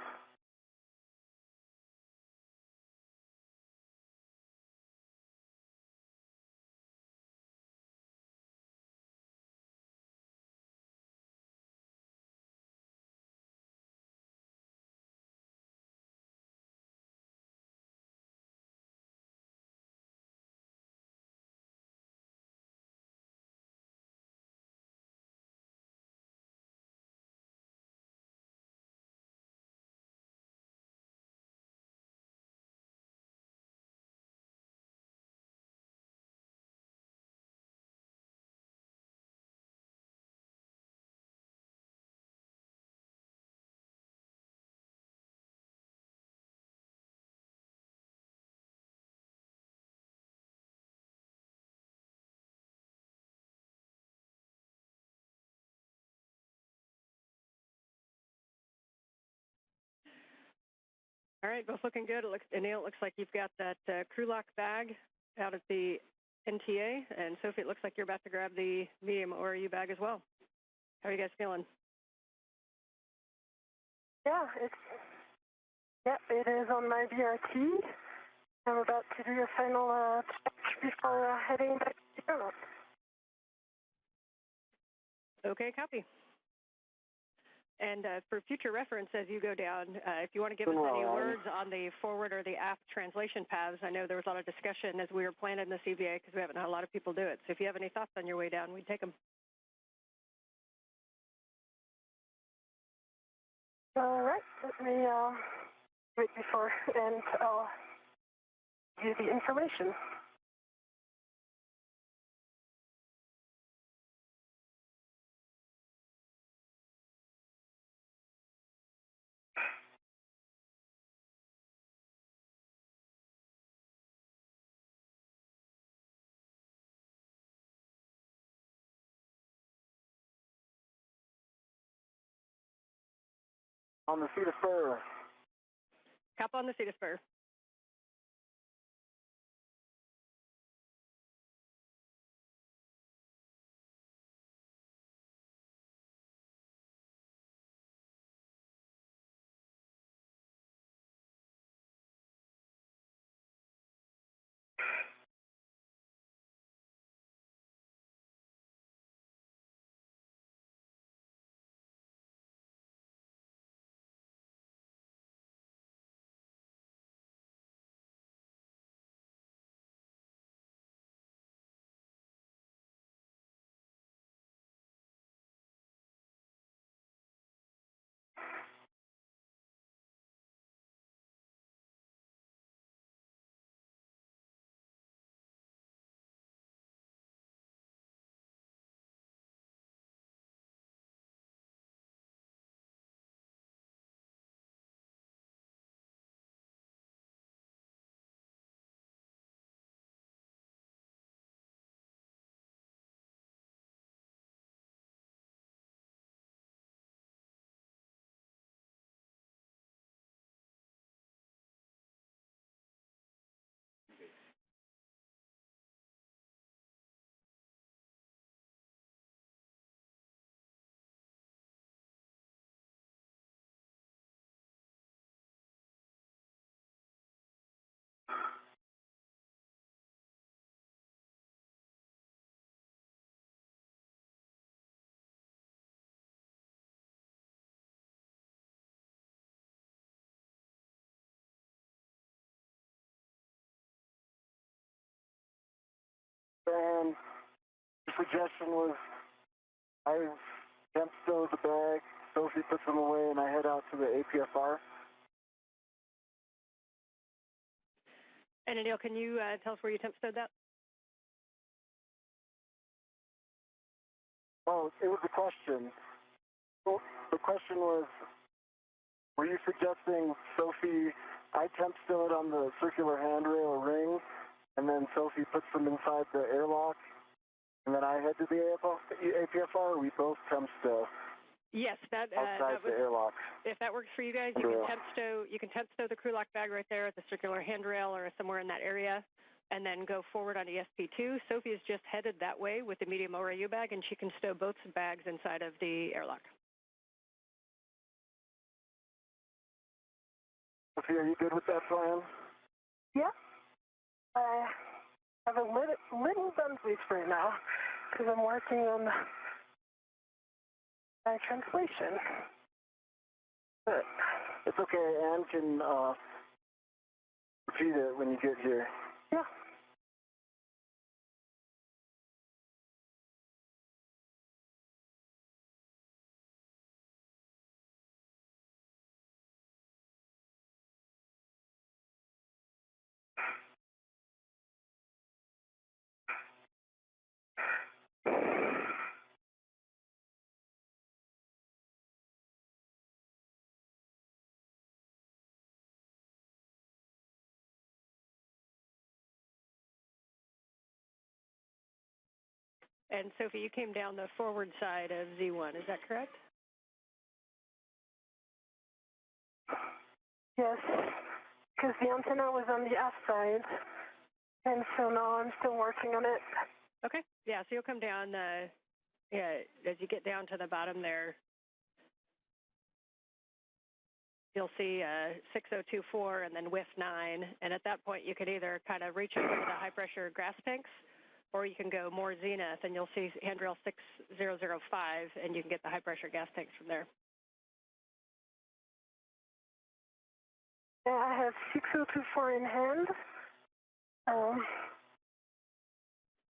All right, both looking good. Anil, it looks like you've got that crew lock bag out at the NTA, and Sophie, it looks like you're about to grab the medium ORU bag as well. How are you guys feeling? Yeah, it is on my BRT. I'm about to do a final check before heading back to the airlock. Okay, copy. And for future reference, as you go down, if you want to give us any words on the forward or the aft translation paths, I know there was a lot of discussion as we were planning the CVA because we haven't had a lot of people do it. So if you have any thoughts on your way down, we'd take them. All right, let me wait before, and I'll give you the information. On the seat of spur. Cap on the seat of spur. And the suggestion was I temp stow the bag, Sophie puts them away, and I head out to the APFR. And Anil, can you tell us where you temp stowed that? Oh, it was a question. Well, the question was, were you suggesting, Sophie, I temp stow it on the circular handrail or ring, and then Sophie puts them inside the airlock, and then I head to the APFR, or we both temp stow? Yes, that Outside was, the airlock. if that works for you guys, you can temp stow the crew lock bag right there at the circular handrail or somewhere in that area, and then go forward on ESP2. Sophie is just headed that way with the medium ORU bag, and she can stow both bags inside of the airlock. Sophie, are you good with that plan? Yeah. I have a little gun sleep right now because I'm working on my translation. But it's okay. Anne can repeat it when you get here. Yeah. And Sophie, you came down the forward side of Z1, is that correct? Yes, because the antenna was on the aft side, and so now I'm still working on it. Okay, yeah, so you'll come down, as you get down to the bottom there, you'll see 6024 and then WIF 9, and at that point you could either kind of reach over to the high pressure gas tanks, or you can go more zenith and you'll see handrail 6005 and you can get the high pressure gas tanks from there. Yeah, I have 6024 in hand.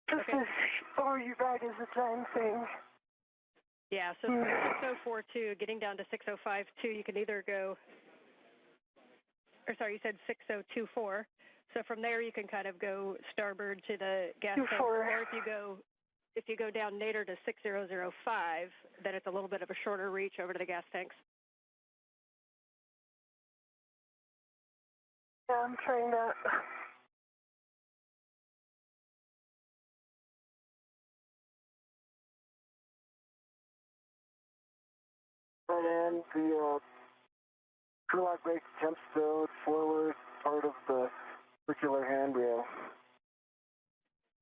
Just Okay. this ORU bag is a giant thing. Yeah, so 6042, getting down to 6052, you can either go, or sorry, you said 6024. So from there you can kind of go starboard to the gas tank, or if you go down nadir to 6005, then it's a little bit of a shorter reach over to the gas tanks. Yeah, I'm trying that. And the crew lock brake temp stowed forward part of the circular handrail.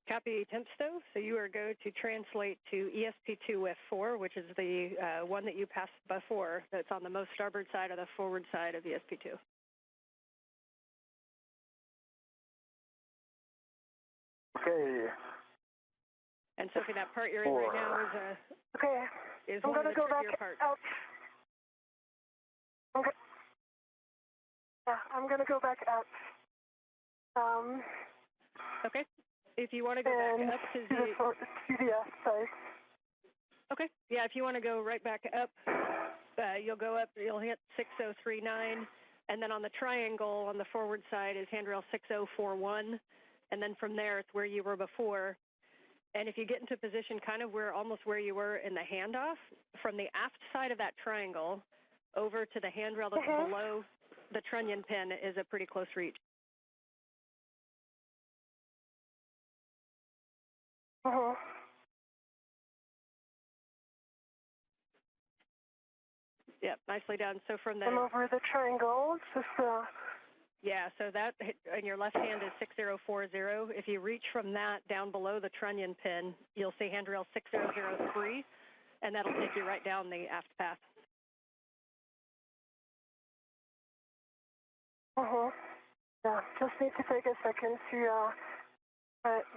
Copy temp stow. So you are going to translate to ESP2 WIF4, which is the one that you passed before, that's on the most starboard side of the forward side of ESP2. Okay. And Sophie, that part you're in right now is I'm one of gonna the go back trickier parts. out. Okay. Yeah, I'm gonna go back out. Okay. If you want to go back up to the side. Okay. Yeah, if you want to go right back up, you'll go up, you'll hit 6039, and then on the triangle on the forward side is handrail 6041, and then from there it's where you were before. And if you get into position kind of almost where you were in the handoff, from the aft side of that triangle over to the handrail that's below the trunnion pin is a pretty close reach. Yep, nicely done. So from the... I'm over the triangle, just Yeah, so that in your left hand is 6040. If you reach from that down below the trunnion pin, you'll see handrail 6003, and that'll take you right down the aft path. Yeah, just need to take a second to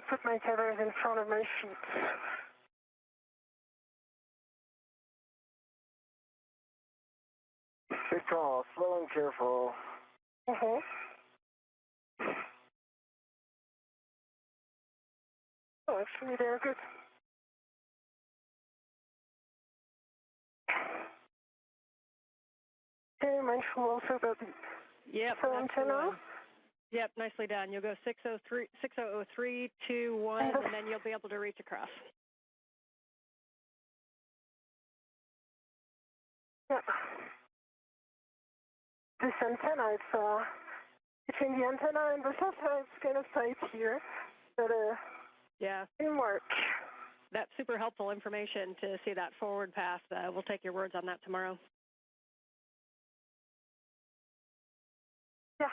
put my tethers in front of my feet. Good call. Slow and careful. Oh, actually, they're good. Okay, mindful also about the antenna. Yep, nicely done. You'll go 603, 6003, 2, 1, and then you'll be able to reach across. Yeah. This antenna, Between the antenna and the satellite, it's kind of tight here, but yeah, it can work. that's super helpful information to see that forward path. We'll take your words on that tomorrow. Yeah.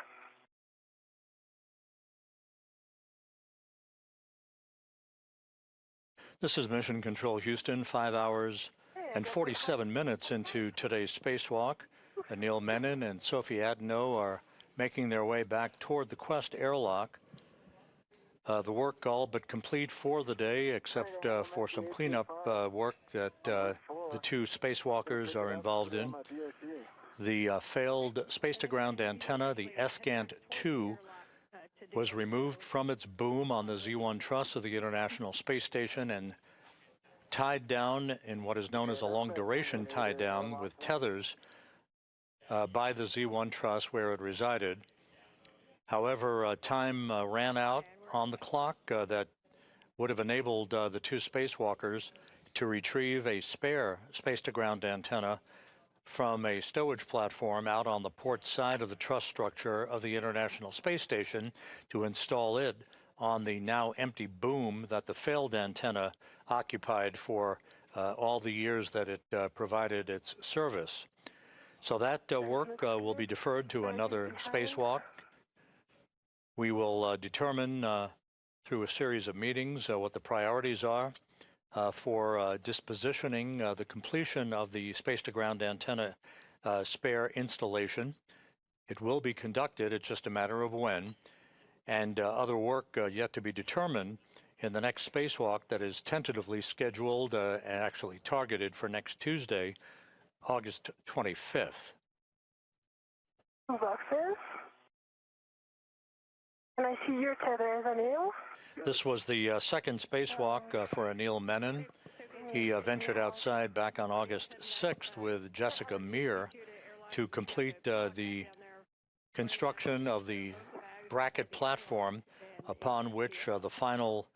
This is Mission Control Houston, 5 hours and 47 minutes into today's spacewalk. Anil Menon and Sophie Adenot are making their way back toward the Quest airlock. The work all but complete for the day, except for some cleanup work that the two spacewalkers are involved in. The failed space-to-ground antenna, the ESCANT-2, was removed from its boom on the Z1 truss of the International Space Station and tied down in what is known as a long-duration tie-down with tethers by the Z1 truss where it resided. However, time ran out on the clock that would have enabled the two spacewalkers to retrieve a spare space-to-ground antenna from a stowage platform out on the port side of the truss structure of the International Space Station to install it on the now empty boom that the failed antenna occupied for all the years that it provided its service. So that work will be deferred to another spacewalk. We will determine through a series of meetings what the priorities are for dispositioning the completion of the space-to-ground antenna spare installation. It will be conducted, it's just a matter of when, and other work yet to be determined in the next spacewalk that is tentatively scheduled and actually targeted for next Tuesday, August 25th. Boxes. Can I see your tethers, Anil? This was the second spacewalk for Anil Menon. He ventured outside back on August 6th with Jessica Meir to complete the construction of the bracket platform upon which the final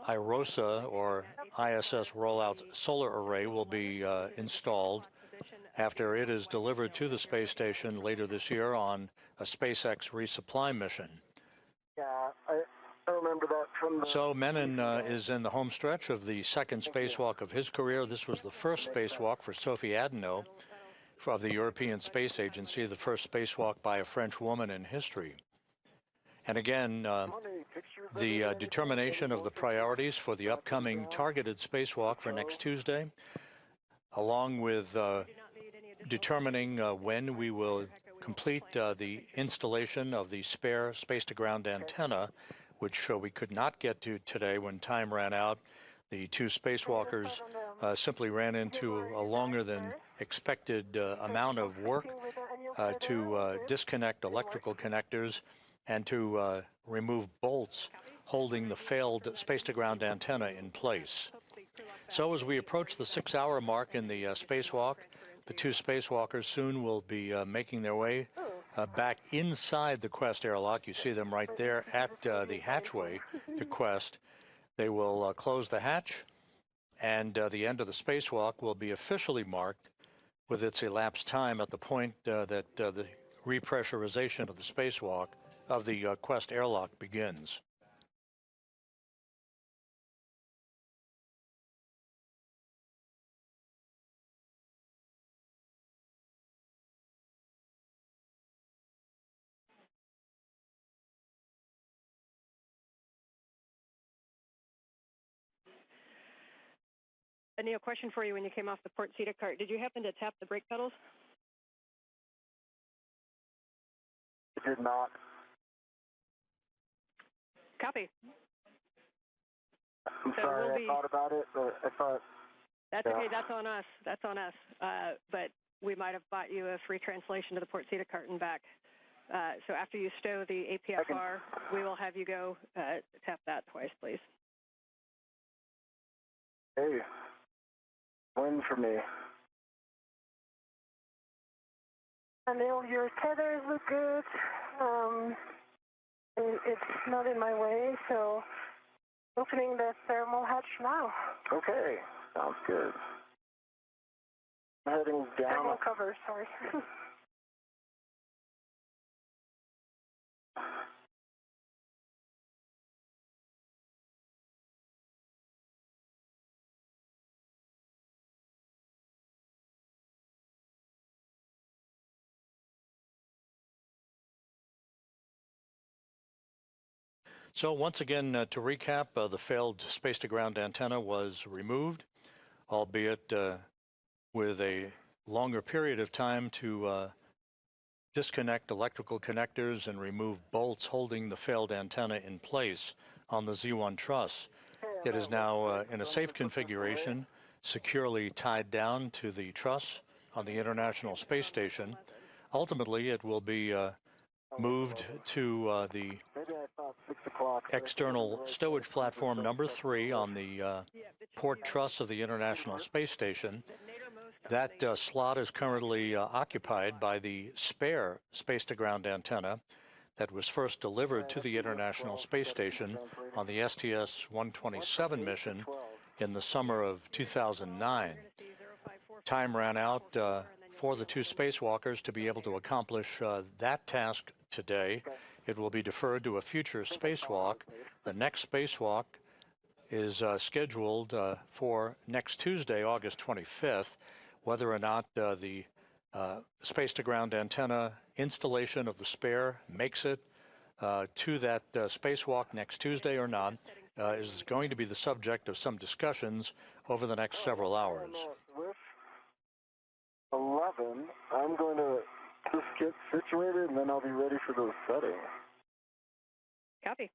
IROSA, or ISS Rollout Solar Array, will be installed after it is delivered to the space station later this year on a SpaceX resupply mission. Yeah, I remember that from the... So Menon is in the home stretch of the second spacewalk of his career. This was the first spacewalk for Sophie Adenot of the European Space Agency, the first spacewalk by a French woman in history. And again, the determination of the priorities for the upcoming targeted spacewalk for next Tuesday, along with determining when we will complete the installation of the spare space-to-ground antenna, which we could not get to today when time ran out. The two spacewalkers simply ran into a longer than expected amount of work to disconnect electrical connectors and to remove bolts holding the failed space-to-ground antenna in place. So as we approach the 6-hour mark in the spacewalk, the two spacewalkers soon will be making their way back inside the Quest airlock. You see them right there at the hatchway to Quest. They will close the hatch, and the end of the spacewalk will be officially marked with its elapsed time at the point that the repressurization of the spacewalk of the Quest airlock begins. Anil, question for you when you came off the port seat cart. Did you happen to tap the brake pedals? I did not. Copy. I'm So sorry, we'll I thought about it, but I thought... That's okay, that's on us. That's on us. But we might have bought you a free translation to the port seat cart and back. So after you stow the APFR, we will have you go tap that twice, please. Hey, win for me. Anil, your tethers look good. And it's not in my way, so opening the thermal hatch now. Okay, sounds good. Heading down. Thermal cover, sorry. So once again, to recap, the failed space-to-ground antenna was removed, albeit with a longer period of time to disconnect electrical connectors and remove bolts holding the failed antenna in place on the Z1 truss. It is now in a safe configuration, securely tied down to the truss on the International Space Station. Ultimately, it will be moved to the external stowage platform number 3 on the port truss of the International Space Station. That slot is currently occupied by the spare space-to-ground antenna that was first delivered to the International Space Station on the STS-127 mission in the summer of 2009. Time ran out for the 2 spacewalkers to be able to accomplish that task today. It will be deferred to a future spacewalk. The next spacewalk is scheduled for next Tuesday, August 25th. Whether or not the space-to-ground antenna installation of the spare makes it to that spacewalk next Tuesday or not is going to be the subject of some discussions over the next several hours. With 11, I'm going to just get situated, and then I'll be ready for those settings. Copy.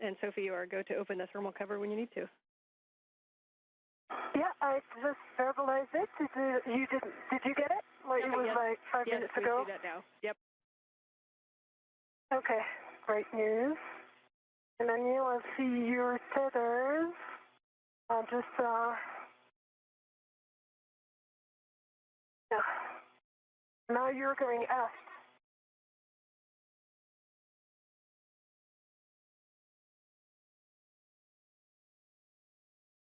And Sophie, you are go to open the thermal cover when you need to. Yeah, I just verbalized it. Did you get it? Like, it was like 5 minutes ago? Yes, we see that now. Yep. Okay, great news. And then you'll see your tethers. Yeah. Now you're going aft.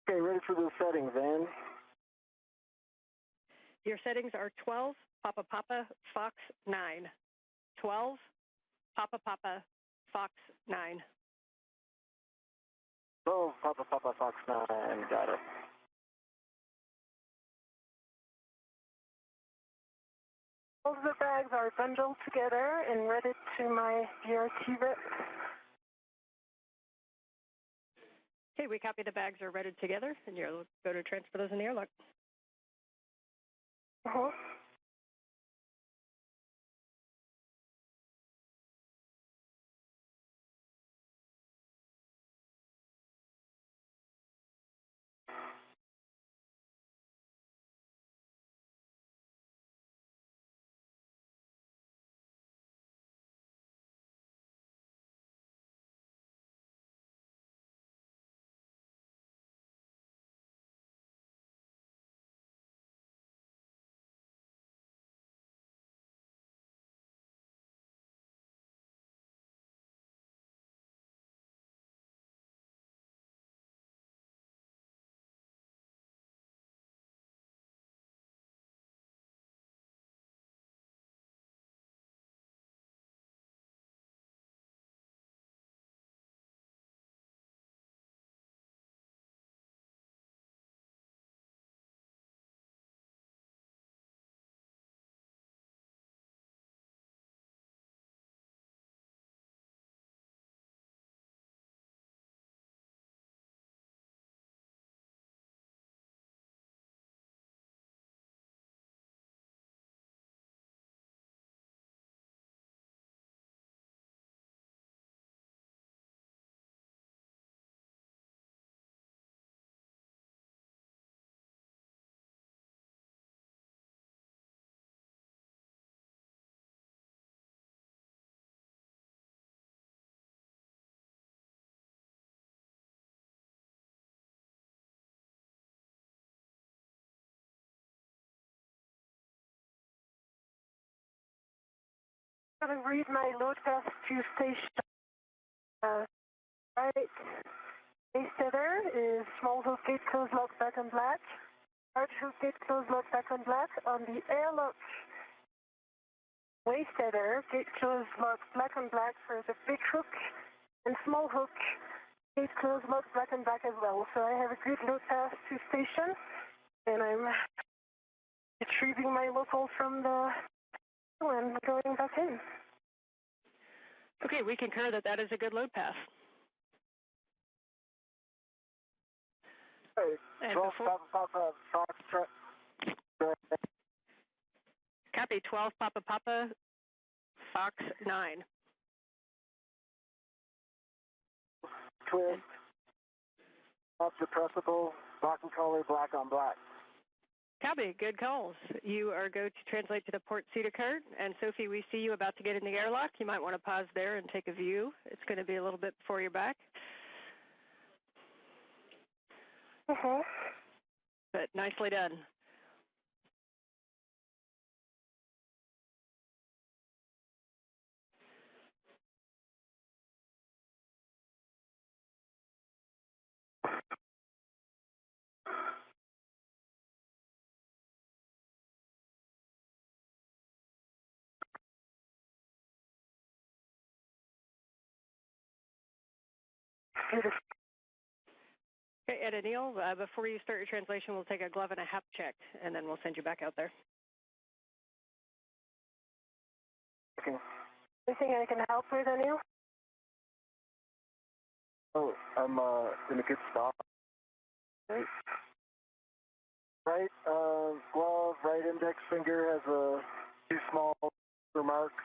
Okay, ready for those settings, Van. Your settings are 12, Papa Papa, Fox 9. 12, Papa Papa, Fox 9. Oh, Papa Papa Fox 9, got it. All of the bags are bundled together and ready to my DRT rep. Okay, we copy the bags are ready together, and you'll go to transfer those in the airlock. Uh-huh. I'm going to read my load path to station. Right. Base tether is small hook gate close lock back on black. Large hook gate close lock back on black. On the airlock waist tether, gate close lock black on black for the big hook, and small hook gate close lock black on black as well. So I have a good load path to station, and I'm retrieving my local from the and going back in. Okay, we concur that that is a good load path. Hey, And 12 Papa Fox truck. Copy, 12 Papa Papa, Fox 9. Twist. Up depressible, black and color, black on black. Copy, good calls. You are go to translate to the port seat occurred. And Sophie, we see you about to get in the airlock. You might want to pause there and take a view. It's going to be a little bit before you're back. But nicely done. Okay, Ed and Neil, before you start your translation, we'll take a glove and a hap check, and then we'll send you back out there. Okay. Anything I can help with, Anil? Oh, I'm in a good spot. Right glove, right index finger has a few small remarks.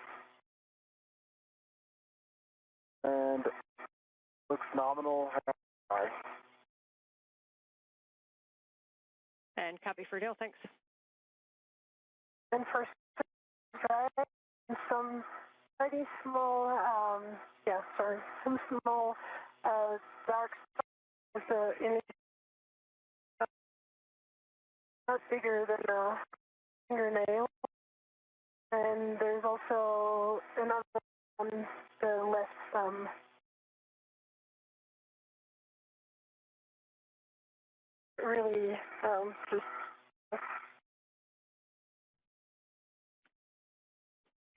And looks nominal. And copy for Neil, thanks. And for some pretty small, some small dark spots in not bigger than a fingernail. And there's also another on the left thumb. Really, just.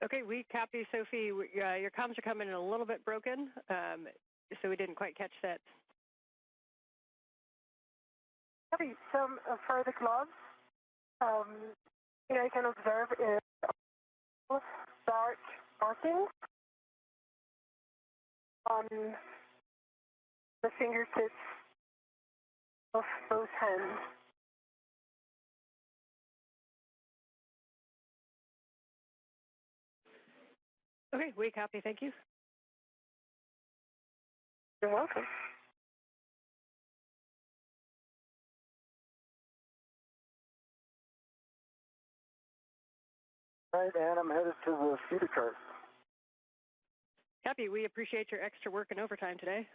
Okay, we copy, Sophie. Your comms are coming in a little bit broken, so we didn't quite catch that. Copy. Some for the gloves, I can observe is dark markings on the fingertips of both hands. Okay, we copy, thank you. You're welcome. Right, and I'm headed to the feeder cart. Copy, we appreciate your extra work and overtime today.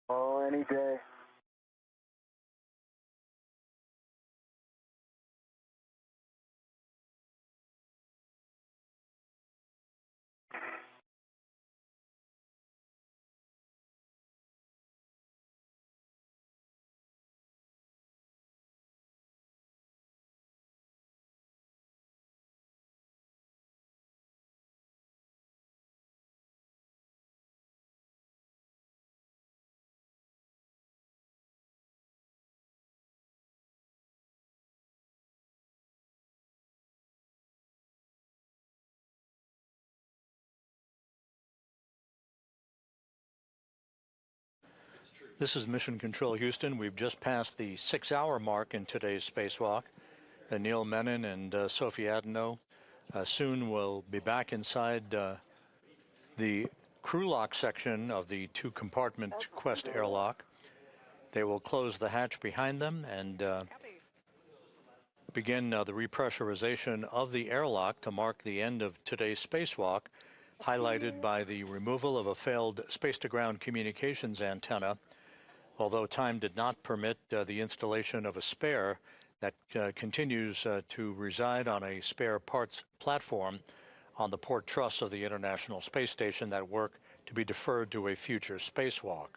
Oh, any day. This is Mission Control Houston. We've just passed the 6-hour mark in today's spacewalk. Anil Menon and Sophie Adenot soon will be back inside the crew lock section of the 2-compartment Quest airlock. They will close the hatch behind them and begin the repressurization of the airlock to mark the end of today's spacewalk, highlighted by the removal of a failed space-to-ground communications antenna, although time did not permit the installation of a spare that continues to reside on a spare parts platform on the port truss of the International Space Station, that work to be deferred to a future spacewalk.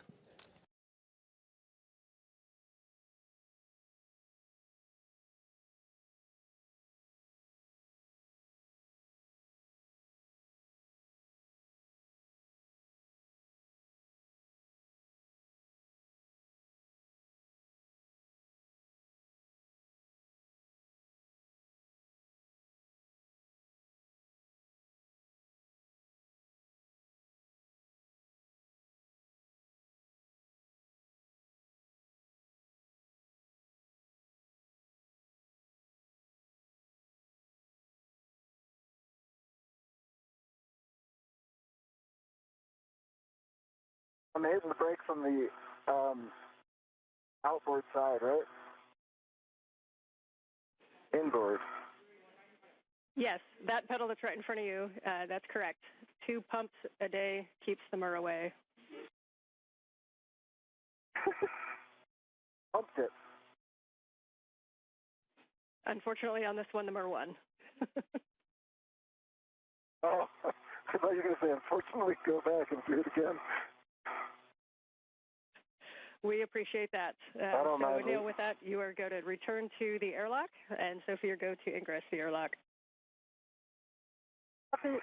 I'm hitting the brakes on the outboard side, right? Inboard. Yes, that pedal that's right in front of you, that's correct. 2 pumps a day keeps the myrrh away. Pumped it. Unfortunately, on this one, the myrrh won. Oh, I thought you were going to say, unfortunately, go back and do it again. We appreciate that. I don't mind. Anil, with that, you are going to return to the airlock, and Sophie, you're going to ingress the airlock. Copy.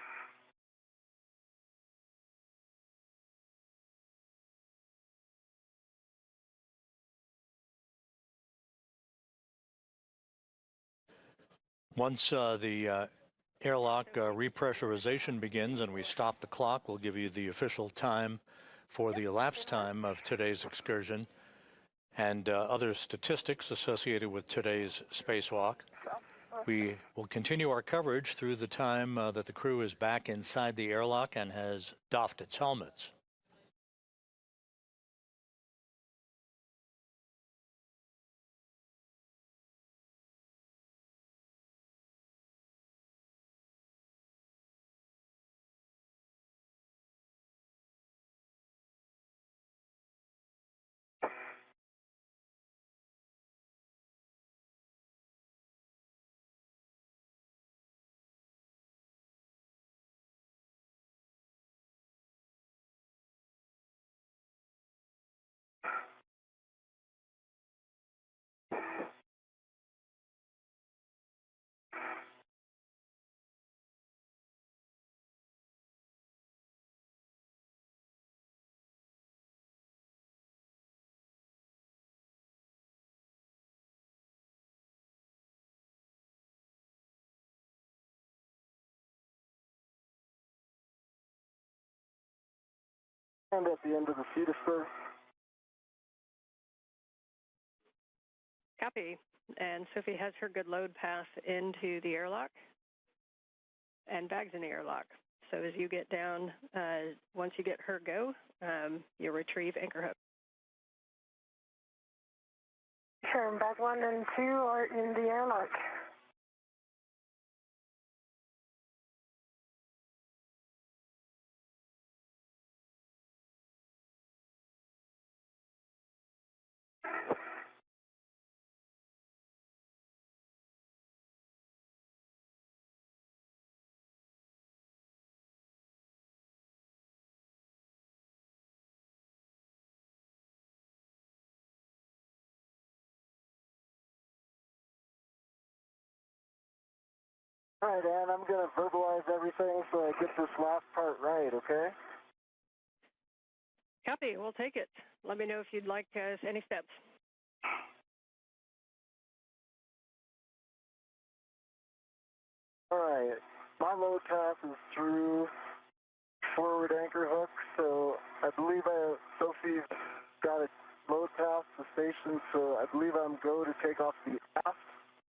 Once the airlock repressurization begins and we stop the clock, we'll give you the official time for the elapsed time of today's excursion and other statistics associated with today's spacewalk. We will continue our coverage through the time that the crew is back inside the airlock and has doffed its helmets. And at the end of the feeder spur. Copy. And Sophie has her good load path into the airlock and bags in the airlock. So as you get down, once you get her go, you retrieve anchor hook. Sure, bag 1 and 2 are in the airlock. All right, Ann, I'm going to verbalize everything so I get this last part right, okay? Copy. We'll take it. Let me know if you'd like any steps. All right. My load path is through forward anchor hook, so I believe Sophie's got a load path to station, so I believe I'm go to take off the aft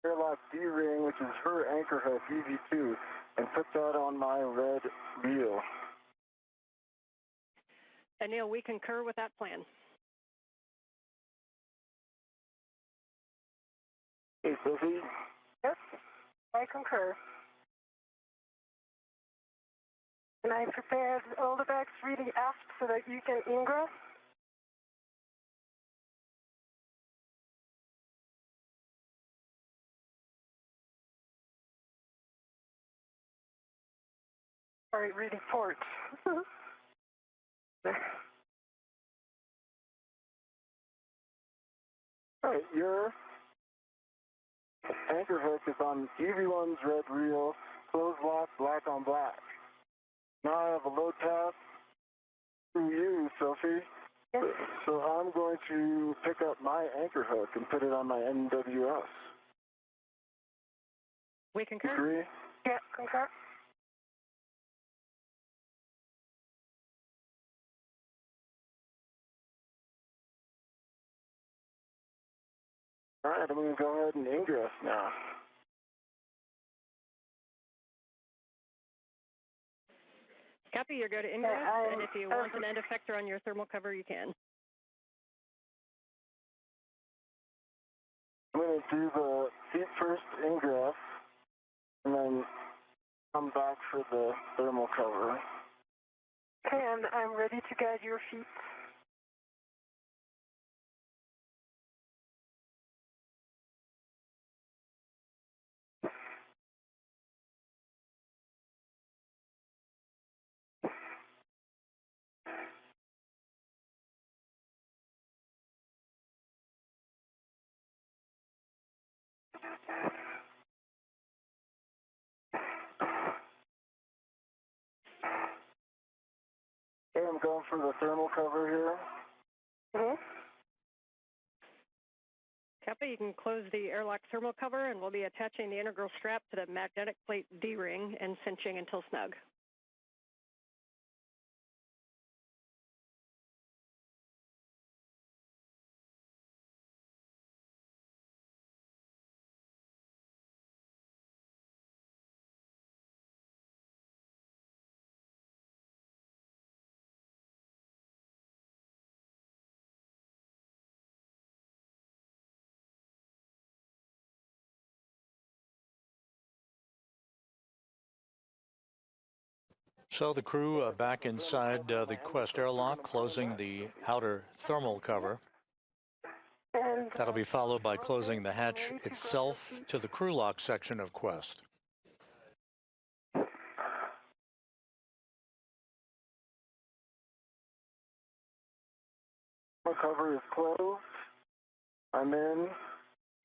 airlock D-ring, which is her anchor hook, EV2, and put that on my red reel. Anil, we concur with that plan. Hey, Sophie? Yes, I concur. And I prepared all the bags really aft so that you can ingress. Sorry, really port. All right, your anchor hook is on EV1's red reel, closed lock, black on black. Now I have a load path through you, Sophie. Yes. So I'm going to pick up my anchor hook and put it on my NWS. We concur. Agree? Yeah, concur. All right, I'm going to go ahead and ingress now. Copy, you go to ingress, and if you want an end effector on your thermal cover, you can. I'm going to do the feet first ingress, and then come back for the thermal cover. And I'm ready to guide your feet. Okay, I'm going for the thermal cover here. Mm-hmm. Copy, you can close the airlock thermal cover, and we'll be attaching the integral strap to the magnetic plate D-ring and cinching until snug. So the crew back inside the Quest airlock, closing the outer thermal cover. And That'll be followed by closing the hatch itself to the crew lock section of Quest. My cover is closed. I'm in.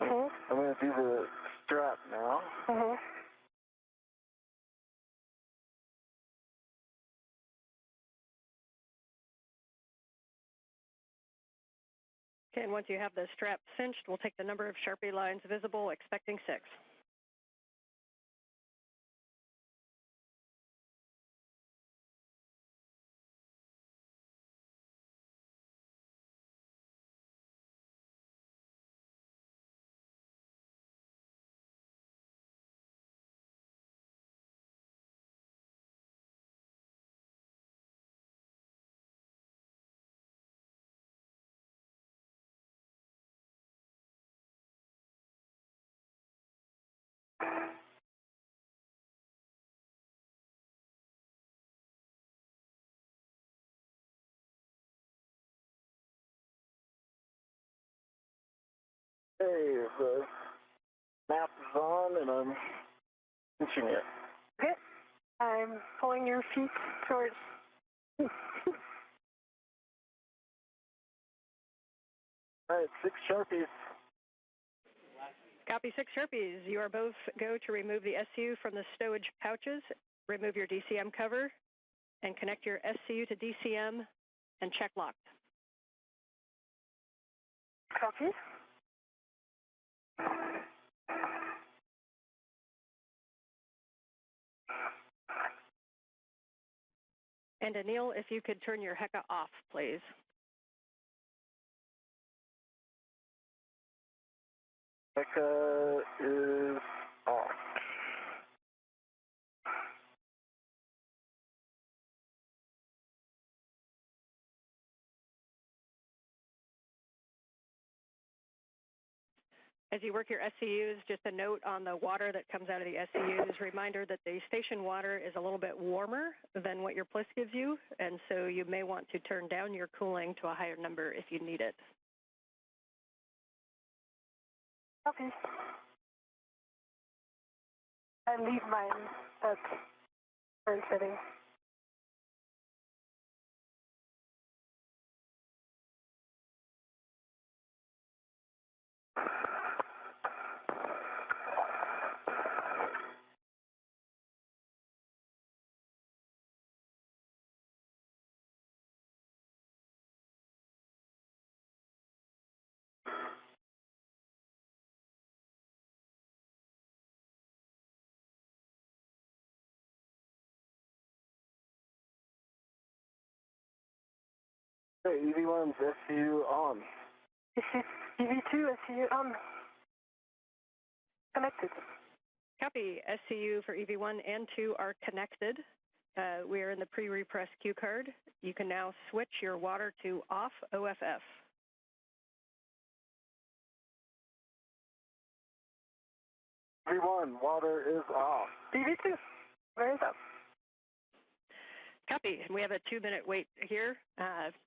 Mm-hmm. I'm going to do the strap now. Mm-hmm. Okay, and once you have the strap cinched, we'll take the number of Sharpie lines visible, expecting 6. Hey, the map is on, and I'm cinching it. Okay. I'm pulling your feet towards. All right, 6 Sharpies. Copy, 6 Sharpies. You are both go to remove the SCU from the stowage pouches, remove your DCM cover, and connect your SCU to DCM and check locked. Copy. And Anil, if you could turn your HECA off, please. ECA is off. As you work your SCUs, just a note on the water that comes out of the SCUs, reminder that the station water is a little bit warmer than what your PLIS gives you, and so you may want to turn down your cooling to a higher number if you need it. Copy. I leave mine at current setting. Hey, EV1's SCU on. EV2, SCU on. Connected. Copy. SCU for EV1 and 2 are connected. We are in the pre-repress cue card. You can now switch your water to off OFF. V1, water is off. DV2, where is up? Copy. We have a 2-minute wait here.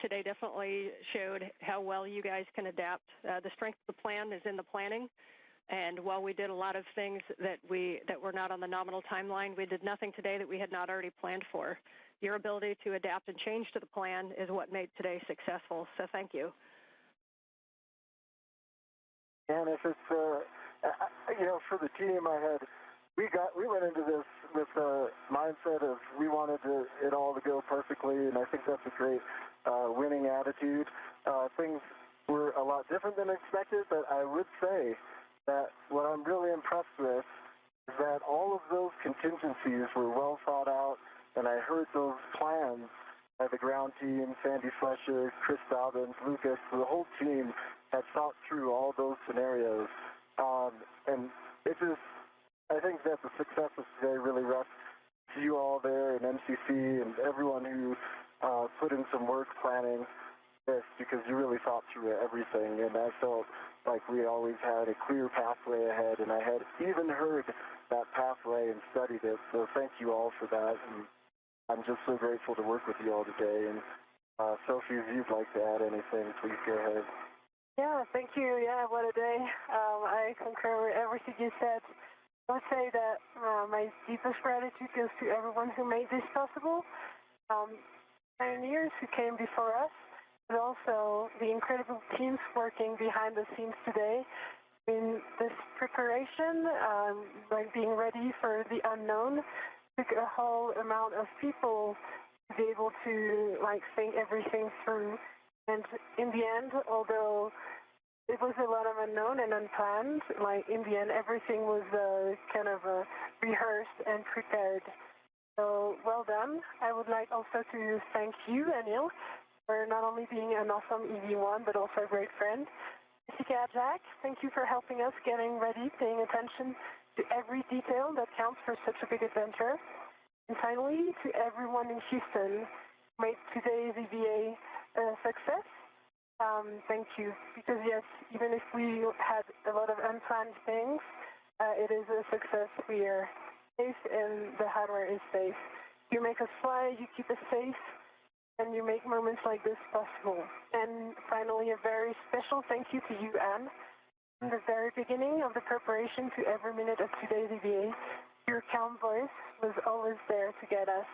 Today definitely showed how well you guys can adapt. The strength of the plan is in the planning. And while we did a lot of things that were not on the nominal timeline, we did nothing today that we had not already planned for. Your ability to adapt and change to the plan is what made today successful. So thank you. And if it's, for the team, we went into this with a mindset of we wanted it all to go perfectly, and I think that's a great winning attitude. Things were a lot different than expected, but I would say that what I'm really impressed with is that all of those contingencies were well thought out, and I heard those plans by the ground team, Sandy Fletcher, Chris Dobbins, Lucas, the whole team had thought through all those scenarios. And I think that the success of today really rests to you all there and MCC and everyone who put in some work planning this, because you really thought through everything, and I felt like we always had a clear pathway ahead, and I had even heard that pathway and studied it, so thank you all for that, and I'm just so grateful to work with you all today. And Sophie, if you'd like to add anything, please go ahead. Yeah, thank you. Yeah, what a day. I concur with everything you said. I would say that my deepest gratitude goes to everyone who made this possible, pioneers who came before us, but also the incredible teams working behind the scenes today. In this preparation, like being ready for the unknown, took a whole amount of people to be able to think everything through. And in the end, although it was a lot of unknown and unplanned, in the end, everything was rehearsed and prepared. So well done. I would like also to thank you, Anil, for not only being an awesome EV1, but also a great friend. Jessica, Jack, thank you for helping us getting ready, paying attention to every detail that counts for such a big adventure. And finally, to everyone in Houston who made today's EVA a success. Thank you. Because yes, even if we had a lot of unplanned things, it is a success. We are safe and the hardware is safe. You make us fly, you keep us safe, and you make moments like this possible. And finally, a very special thank you to you, Anne. From the very beginning of the preparation to every minute of today's EVA, your calm voice was always there to get us.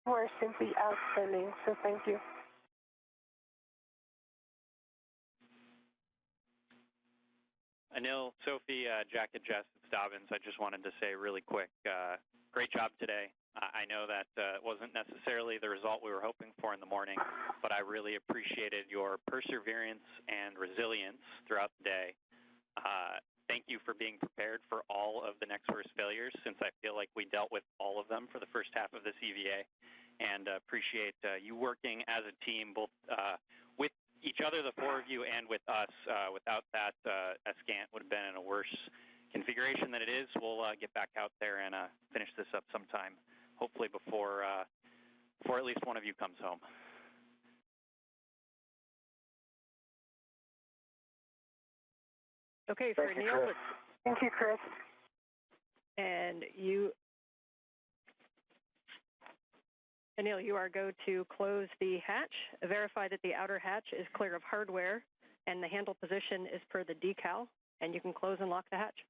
You are simply outstanding, so thank you. Anil, Sophie, Jack, and Jess, it's Dobbins. I just wanted to say really quick, great job today. I know that it wasn't necessarily the result we were hoping for in the morning, but I really appreciated your perseverance and resilience throughout the day. Thank you for being prepared for all of the next first failures, since I feel like we dealt with all of them for the first half of this EVA, and appreciate you working as a team, both with each other, the four of you, and with us. Without that, Escant would have been in a worse configuration than it is. We'll get back out there and finish this up sometime, hopefully before at least one of you comes home. Okay, for Anil. Thank you, Chris. And you, Anil, you are go to close the hatch, verify that the outer hatch is clear of hardware, and the handle position is per the decal, and you can close and lock the hatch.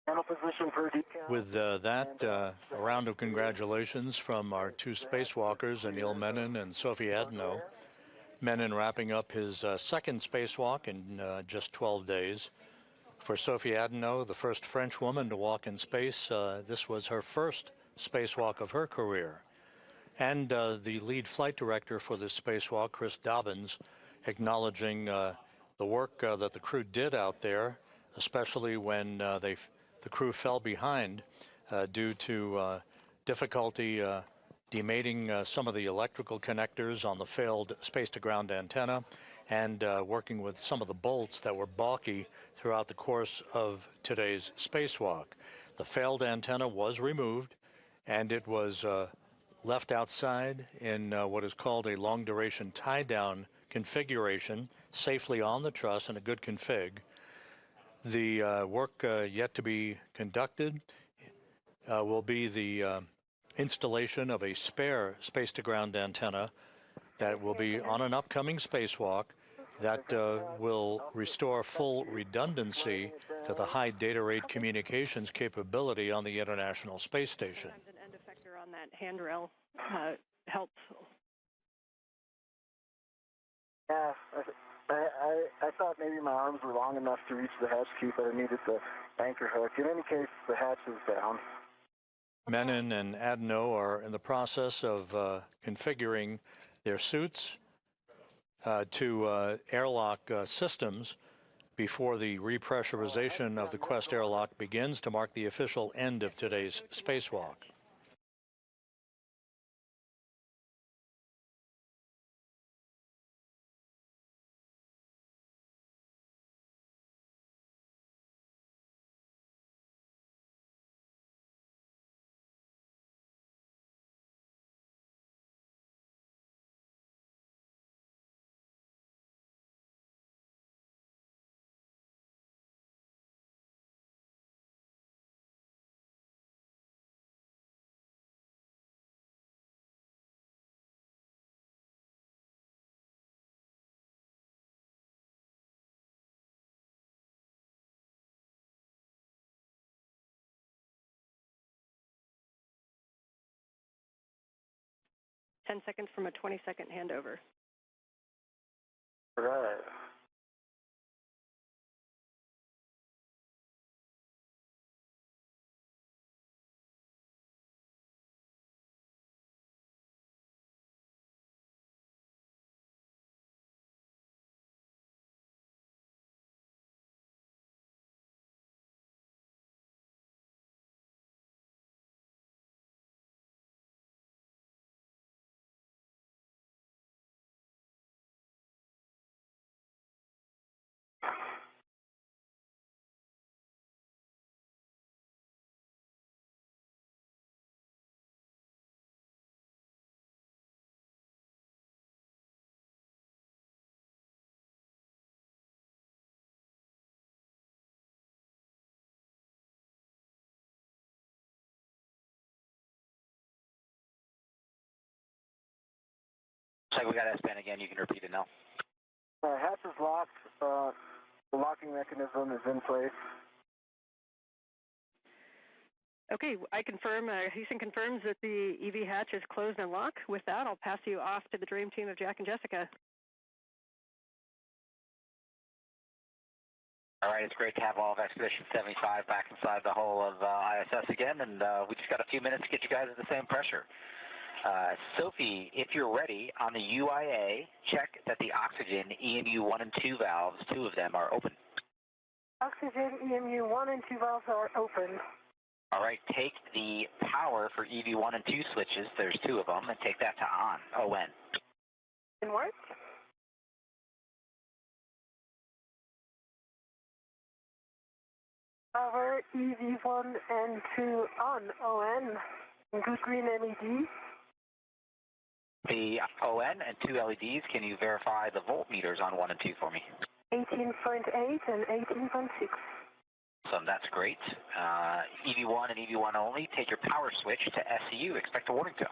Handle position per decal. With that, a round of congratulations from our two spacewalkers, Anil Menon and Sophie Adenot. Menon wrapping up his second spacewalk in just 12 days. For Sophie Adenot, the first French woman to walk in space, this was her first spacewalk of her career. And the lead flight director for this spacewalk, Chris Dobbins, acknowledging the work that the crew did out there, especially when the crew fell behind due to difficulty demating some of the electrical connectors on the failed space-to-ground antenna, and working with some of the bolts that were balky throughout the course of today's spacewalk. The failed antenna was removed, and it was left outside in what is called a long-duration tie-down configuration, safely on the truss in a good config. The work yet to be conducted will be the installation of a spare space-to-ground antenna that will be on an upcoming spacewalk that will restore full redundancy to the high data rate communications capability on the International Space Station. Sometimes an end effector on that handrail helps. Yeah, I thought maybe my arms were long enough to reach the hatch key, but I needed the anchor hook. In any case, the hatch is down. Menon and Adenot are in the process of configuring their suits to airlock systems before the repressurization of the Quest airlock begins to mark the official end of today's spacewalk. Ten seconds from a 20-second handover. Right. Looks like we got S-band again. You can repeat it now. Hatch is locked. The locking mechanism is in place. Okay, I confirm, Houston confirms that the EV hatch is closed and locked. With that, I'll pass you off to the dream team of Jack and Jessica. All right, it's great to have all of Expedition 75 back inside the hull of ISS again, and we just got a few minutes to get you guys at the same pressure. Sophie, if you're ready, on the UIA, check that the oxygen EMU 1 and 2 valves, two of them, are open. Oxygen EMU 1 and 2 valves are open. All right, take the power for EV1 and 2 switches, there's two of them, and take that to on, ON. In what? Power EV1 and 2 on, ON. Good green LED. The ON and two LEDs, can you verify the voltmeters on 1 and 2 for me? 18.8 and 18.6. So that's great. EV1 and EV1 only, take your power switch to SCU, expect a warning tone.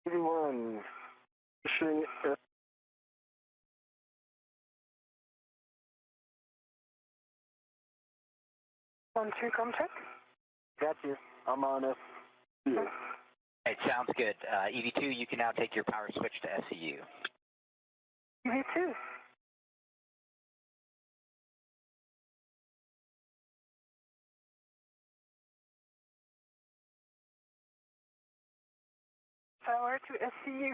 EV1, pushing 1-2 contact. got you. I'm on it. Yeah. It sounds good. EV2, you can now take your power switch to SCU. EV2. Power to SCU.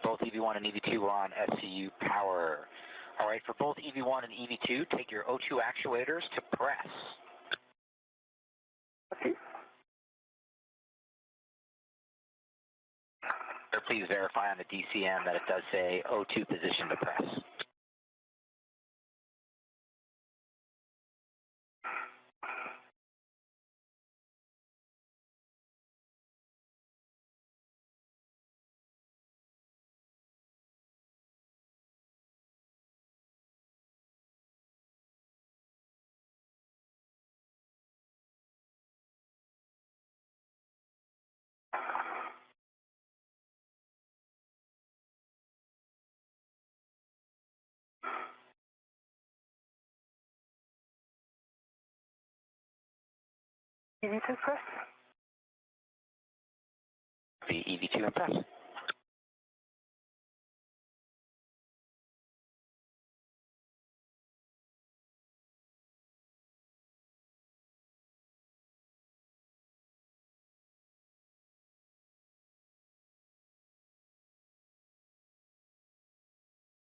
Both EV1 and EV2 are on SCU power. All right, for both EV1 and EV2, take your O2 actuators to press. Okay. Or please verify on the DCM that it does say O2 position to press. EV2 press. The EV2 and press.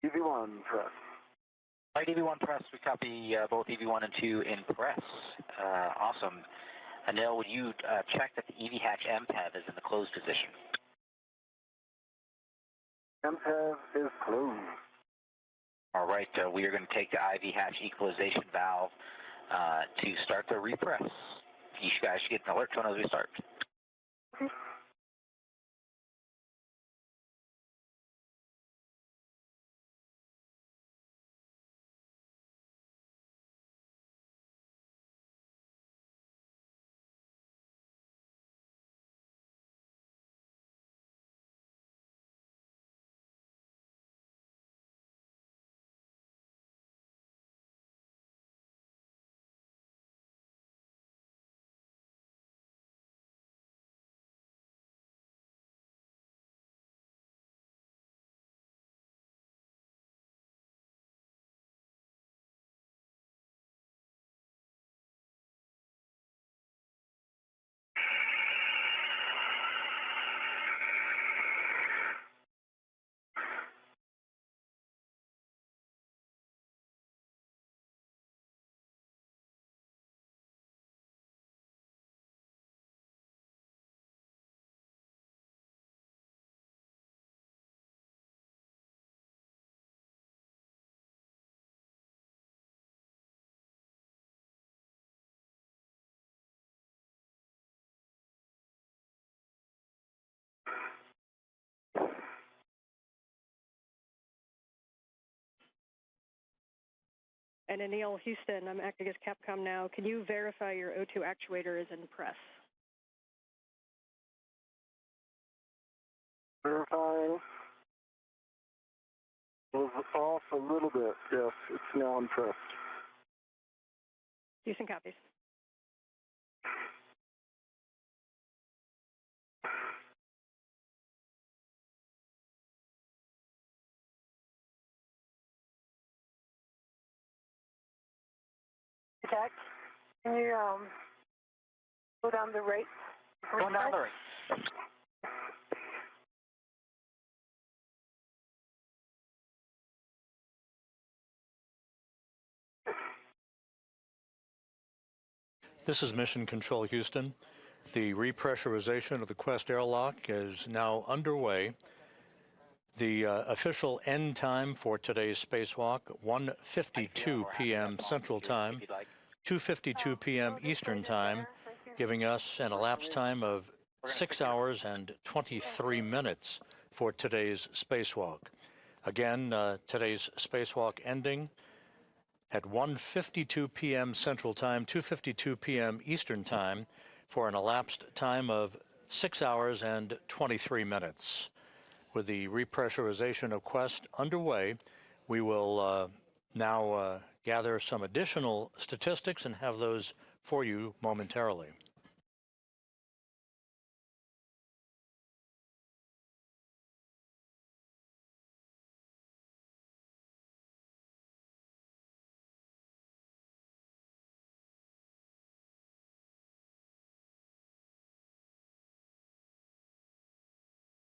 EV1 press. All right, EV1 press. We copy both EV1 and 2 in press. Awesome. Anil, would you check that the EV hatch MPEV is in the closed position? MPEV is closed. All right, we are going to take the IV hatch equalization valve to start the repress. You guys should get an alert tone as we start. And Anil, Houston, I'm acting as Capcom now. Can you verify your O2 actuator is in press? Verifying. It was off a little bit. Yes, it's now in press. Houston copies. Jack, can you go down the rate? Going down the rate. This is Mission Control Houston. The repressurization of the Quest airlock is now underway. The official end time for today's spacewalk, 1:52 p.m. Central Time, 2:52 p.m. Eastern Time, giving us an elapsed time of 6 hours and 23 minutes for today's spacewalk. Again, today's spacewalk ending at 1:52 p.m. Central Time, 2:52 p.m. Eastern Time, for an elapsed time of 6 hours and 23 minutes. With the repressurization of Quest underway, we will now gather some additional statistics and have those for you momentarily.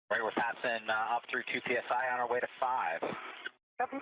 Right, we're passing up through 2 PSI on our way to 5. Copy.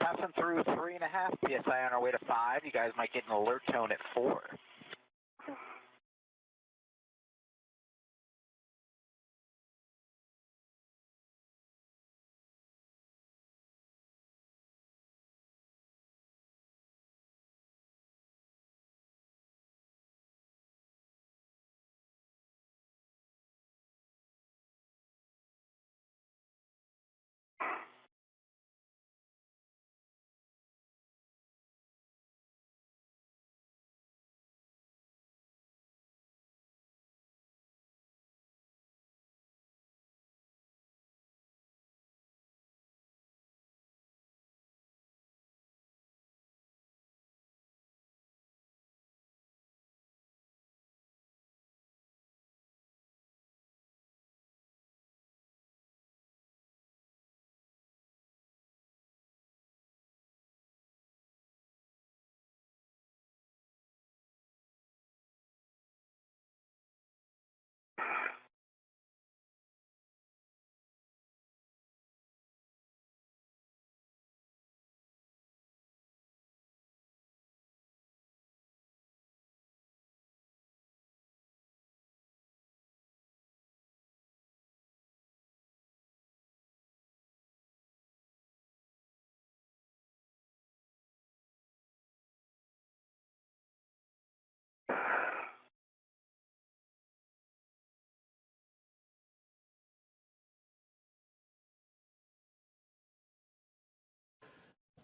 passing through 3.5 PSI on our way to 5. You guys might get an alert tone at 4.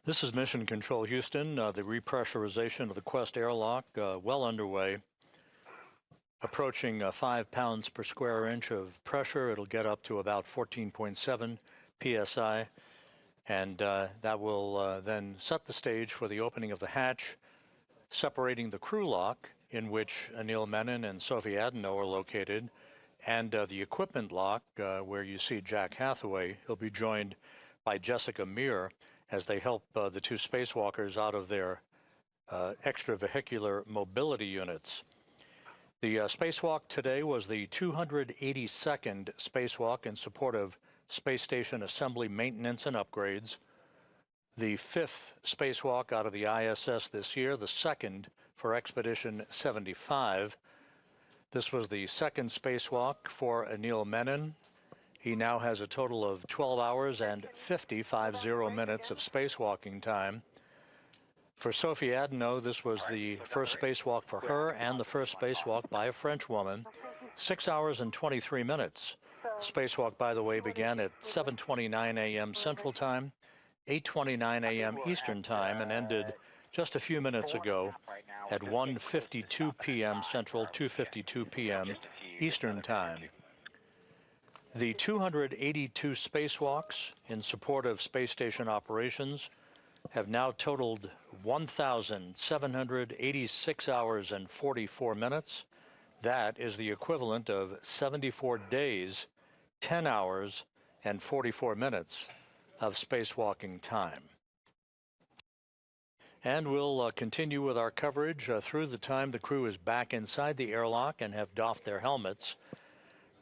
This is Mission Control Houston. The repressurization of the Quest airlock well underway. Approaching 5 pounds per square inch of pressure. It'll get up to about 14.7 psi, and that will then set the stage for the opening of the hatch, separating the crew lock, in which Anil Menon and Sophie Adenot are located, and the equipment lock, where you see Jack Hathaway. He'll be joined by Jessica Meir as they help the two spacewalkers out of their extravehicular mobility units. The spacewalk today was the 282nd spacewalk in support of space station assembly maintenance and upgrades, the 5th spacewalk out of the ISS this year, the 2nd for Expedition 75. This was the 2nd spacewalk for Anil Menon. He now has a total of 12 hours and 50 minutes of spacewalking time. For Sophie Adenot, this was the first spacewalk for her and the first spacewalk by a French woman, 6 hours and 23 minutes. The spacewalk, by the way, began at 7:29 a.m. Central Time, 8:29 a.m. Eastern Time, and ended just a few minutes ago at 1:52 p.m. Central, 2:52 p.m. Eastern Time. The 282 spacewalks in support of space station operations have now totaled 1,786 hours and 44 minutes. That is the equivalent of 74 days, 10 hours, and 44 minutes of spacewalking time. And we'll continue with our coverage through the time the crew is back inside the airlock and have doffed their helmets.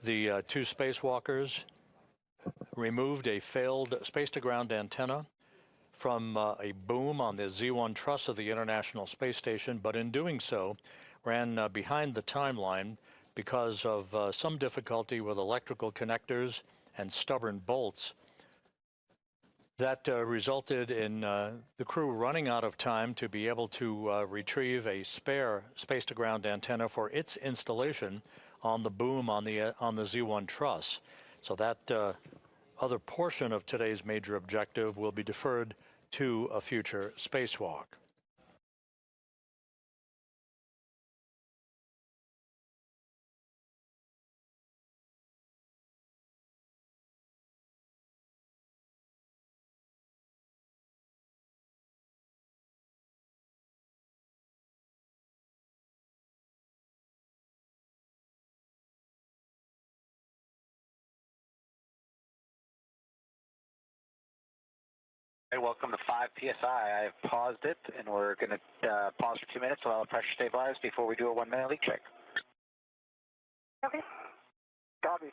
The two spacewalkers removed a failed space-to-ground antenna from a boom on the Z1 truss of the International Space Station, but in doing so, ran behind the timeline because of some difficulty with electrical connectors and stubborn bolts. That resulted in the crew running out of time to be able to retrieve a spare space-to-ground antenna for its installation on the boom on the Z1 truss. So that other portion of today's major objective will be deferred to a future spacewalk. Welcome to 5 PSI. I've paused it, and we're going to pause for 2 minutes, allow the pressure stabilize before we do a 1-minute leak check. Copy. Copy.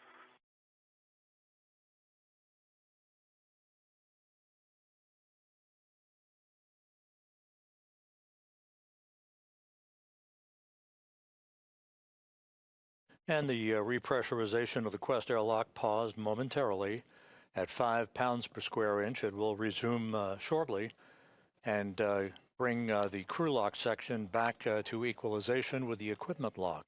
And the repressurization of the Quest airlock paused momentarily at 5 pounds per square inch. It will resume shortly and bring the crew lock section back to equalization with the equipment lock.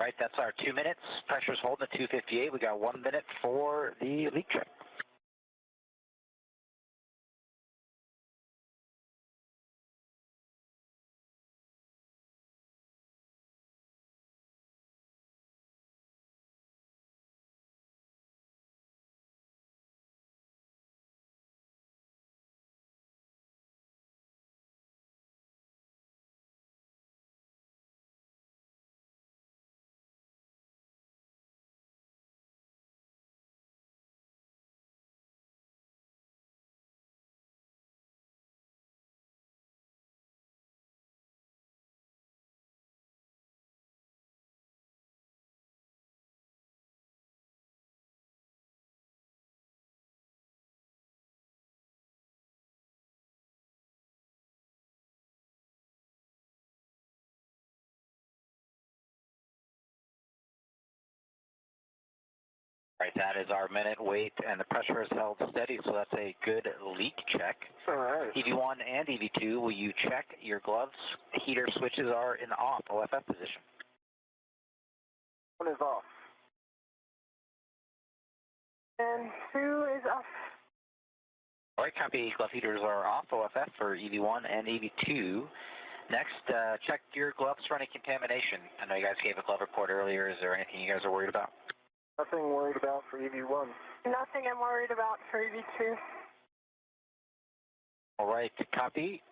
Right, that's our 2 minutes. Pressure's holding at 258. We got 1 minute for the leak check. Right, that is our minute wait, and the pressure is held steady, so that's a good leak check. All right. EV1 and EV2, will you check your gloves? Heater switches are in off, OFF position. One is off. And 2 is off. All right, copy. Glove heaters are off, OFF for EV1 and EV2. Next, check your gloves for any contamination. I know you guys gave a glove report earlier. Is there anything you guys are worried about? Nothing worried about for EV1. Nothing I'm worried about for EV2. All right, copy.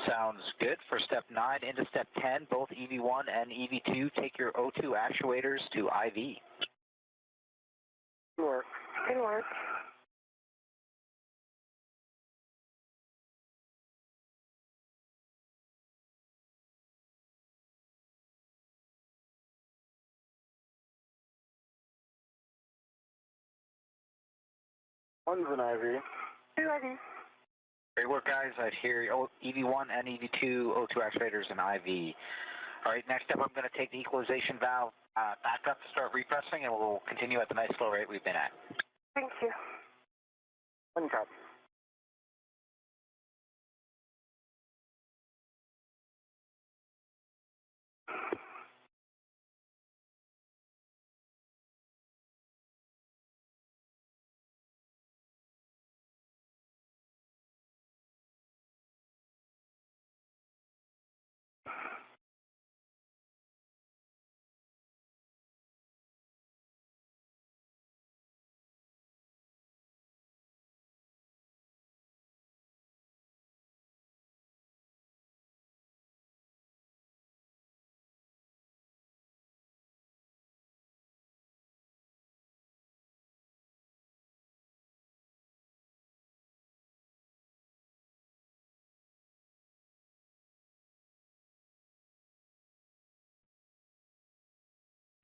Sounds good. For step 9 into step 10, both EV1 and EV2, take your O2 actuators to IV. Good work. Good work. One's an IV. 2 IV. Great work, guys. I hear EV1 and EV2 O2 actuators and IV. All right, next up, I'm going to take the equalization valve back up to start repressing, and we'll continue at the nice flow rate we've been at. Thank you. One copy.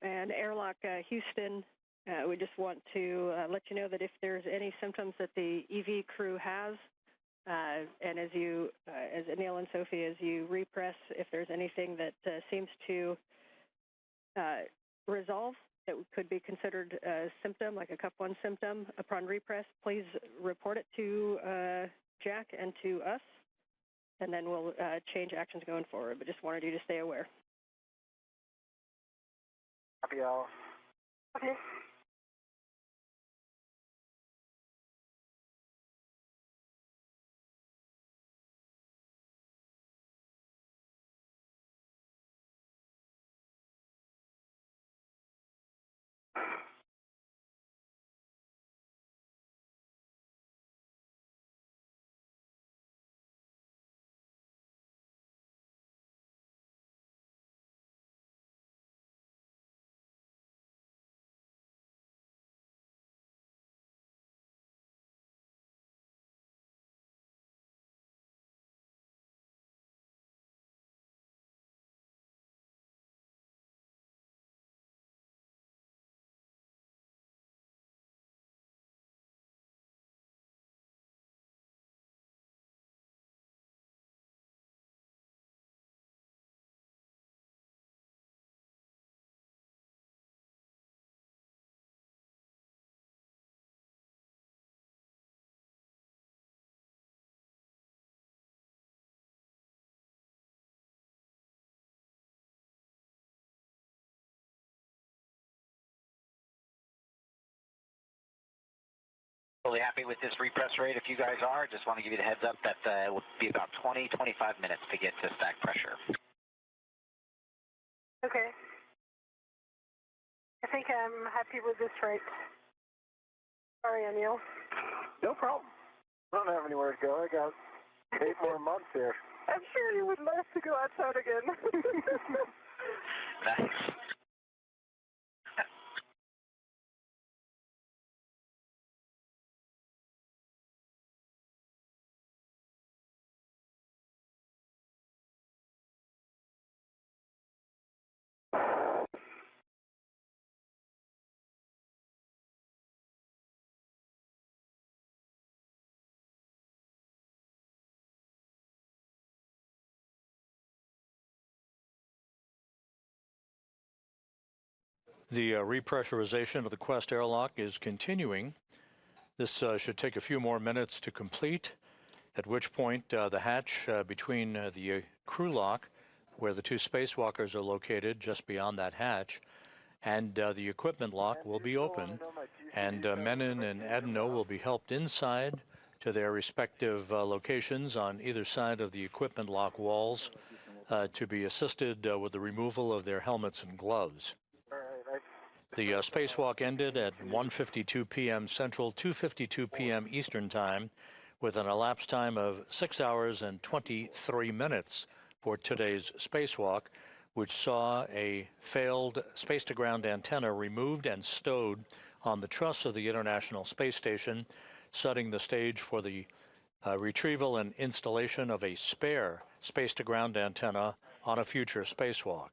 And airlock Houston We just want to let you know that if there's any symptoms that the EV crew has, and as Anil and Sophie, as you repress, if there's anything that seems to resolve that could be considered a symptom, like a Cup 1 symptom, upon repress, please report it to Jack and to us, and then we'll change actions going forward. But just wanted you to stay aware. Copy all. Okay. Totally happy with this repress rate. If you guys are, just want to give you the heads up that it will be about 20, 25 minutes to get to stack pressure. Okay. I think I'm happy with this rate. Sorry, Anil. No problem. I don't have anywhere to go. I got 8 more months here. I'm sure you would love to go outside again. Nice. The repressurization of the Quest airlock is continuing. This should take a few more minutes to complete, at which point the hatch between the crew lock, where the 2 spacewalkers are located just beyond that hatch, and the equipment lock will be open, and Menon and Adenot will be helped inside to their respective locations on either side of the equipment lock walls to be assisted with the removal of their helmets and gloves. The spacewalk ended at 1:52 p.m. Central, 2:52 p.m. Eastern Time, with an elapsed time of 6 hours and 23 minutes for today's spacewalk, which saw a failed space-to-ground antenna removed and stowed on the truss of the International Space Station, setting the stage for the retrieval and installation of a spare space-to-ground antenna on a future spacewalk.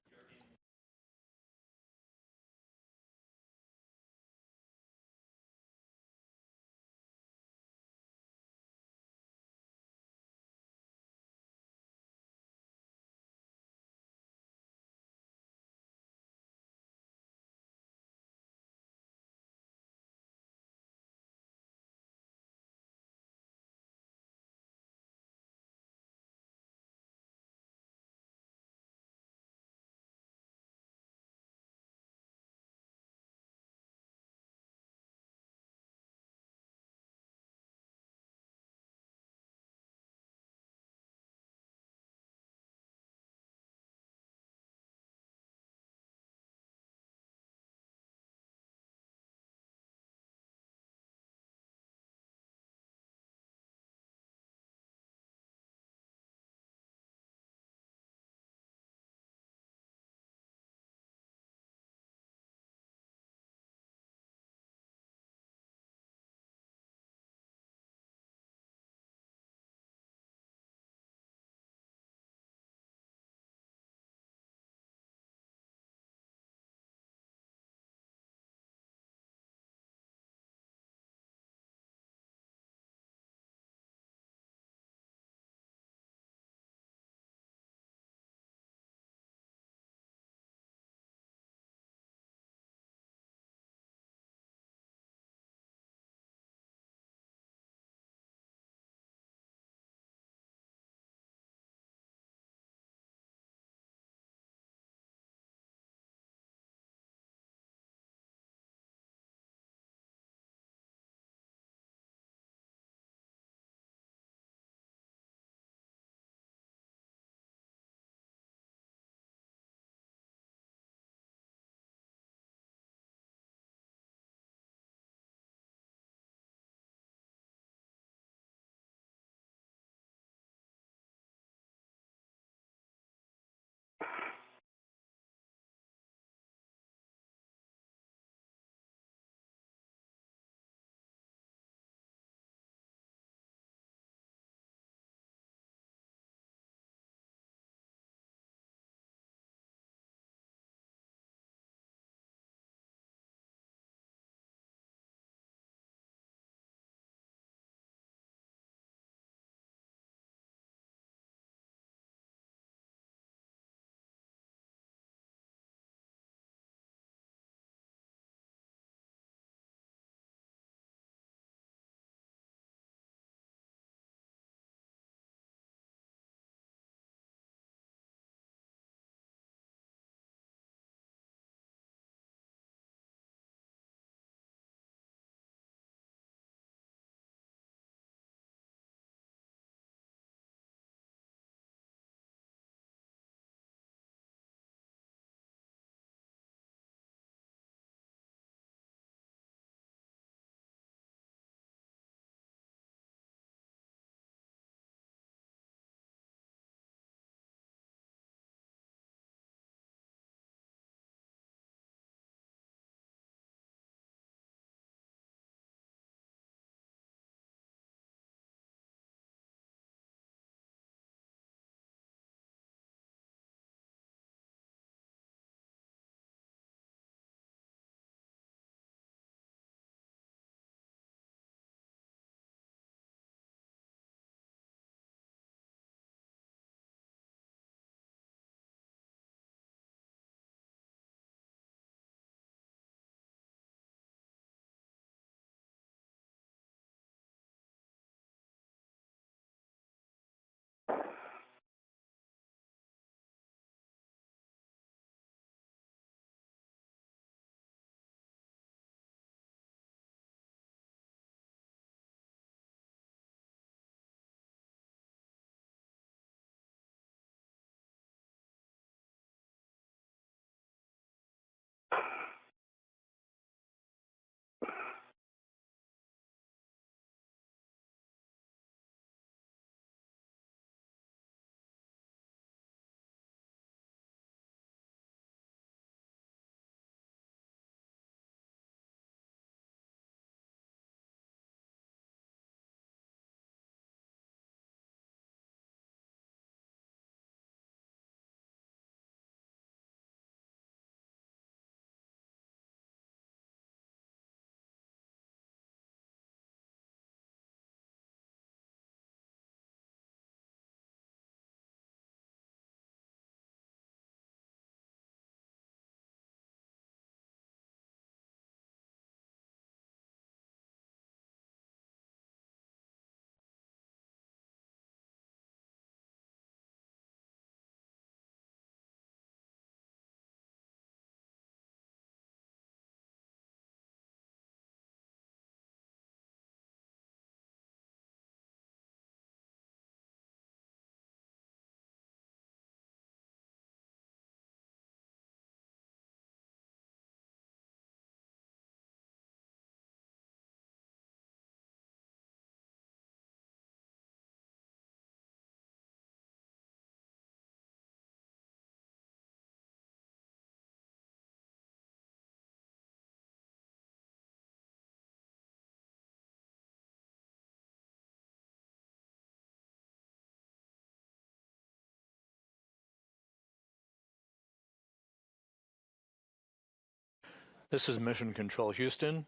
This is Mission Control Houston.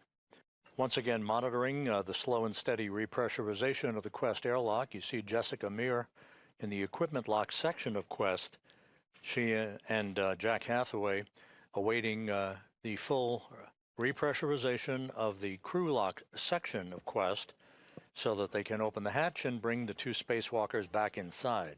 Once again monitoring the slow and steady repressurization of the Quest airlock. You see Jessica Meir in the equipment lock section of Quest. She and Jack Hathaway awaiting the full repressurization of the crew lock section of Quest so that they can open the hatch and bring the two spacewalkers back inside.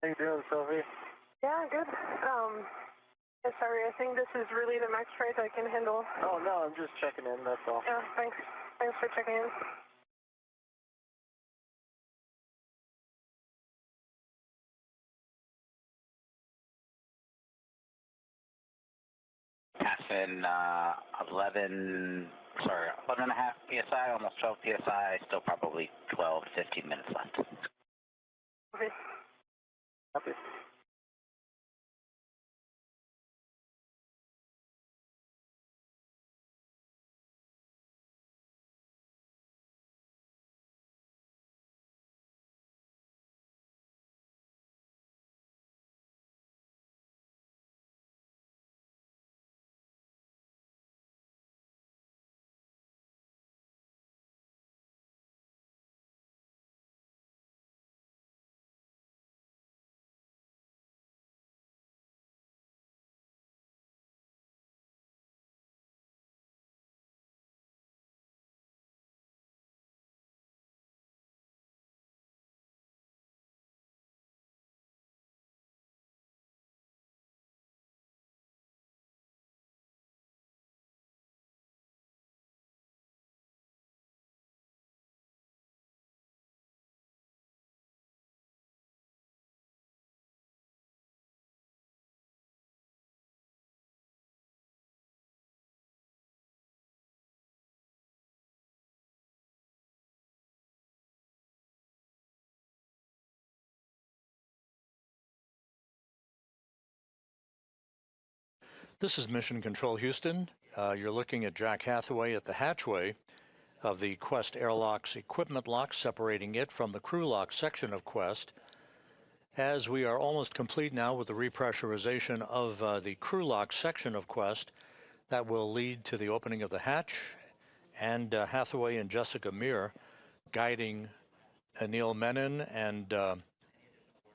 How you doing, Sophie? Yeah, good. Sorry, I think this is really the max rate I can handle. Oh, no, I'm just checking in, that's all. Yeah, thanks. Thanks for checking in. Passing 11 and a half PSI, almost 12 PSI, still probably 12 to 15 minutes left. Okay. Copy. This is Mission Control Houston. You're looking at Jack Hathaway at the hatchway of the Quest airlock's equipment lock, separating it from the crew lock section of Quest. As we are almost complete now with the repressurization of the crew lock section of Quest, that will lead to the opening of the hatch, and Hathaway and Jessica Meir guiding Anil Menon and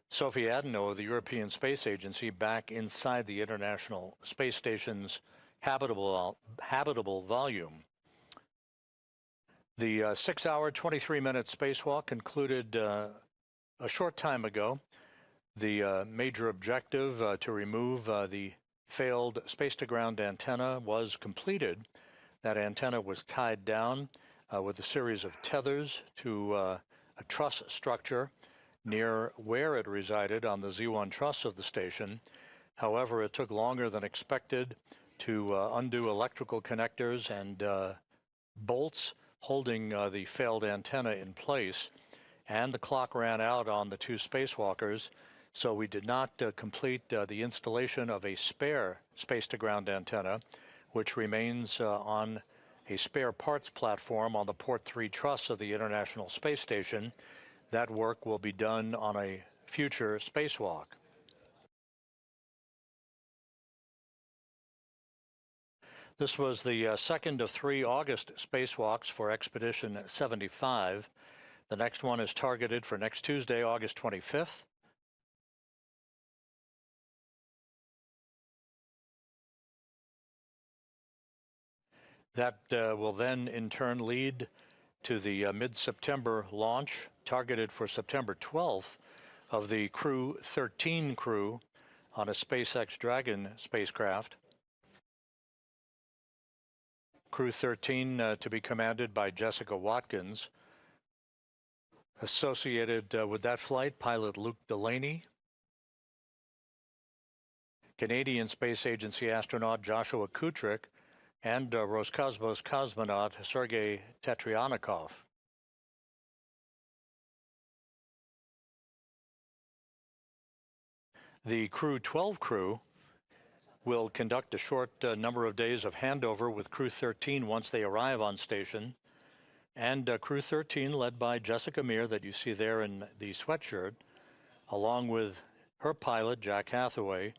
Sophie Adenot of the European Space Agency back inside the International Space Station's habitable volume. The 6-hour, 23-minute spacewalk concluded a short time ago. The major objective to remove the failed space-to-ground antenna was completed. That antenna was tied down with a series of tethers to a truss structure near where it resided on the Z1 truss of the station. However, it took longer than expected to undo electrical connectors and bolts holding the failed antenna in place, and the clock ran out on the two spacewalkers, so we did not complete the installation of a spare space-to-ground antenna, which remains on a spare parts platform on the Port 3 truss of the International Space Station. That work will be done on a future spacewalk. This was the second of 3 August spacewalks for Expedition 75. The next one is targeted for next Tuesday, August 25th. That will then in turn lead to the mid-September launch, targeted for September 12th, of the Crew 13 crew on a SpaceX Dragon spacecraft. Crew 13 to be commanded by Jessica Watkins. Associated with that flight, pilot Luke Delaney, Canadian Space Agency astronaut Joshua Kutrick, and Roscosmos cosmonaut Sergei Tetryanikov. The Crew 12 crew will conduct a short number of days of handover with Crew 13 once they arrive on station, and Crew 13, led by Jessica Meir, that you see there in the sweatshirt, along with her pilot, Jack Hathaway,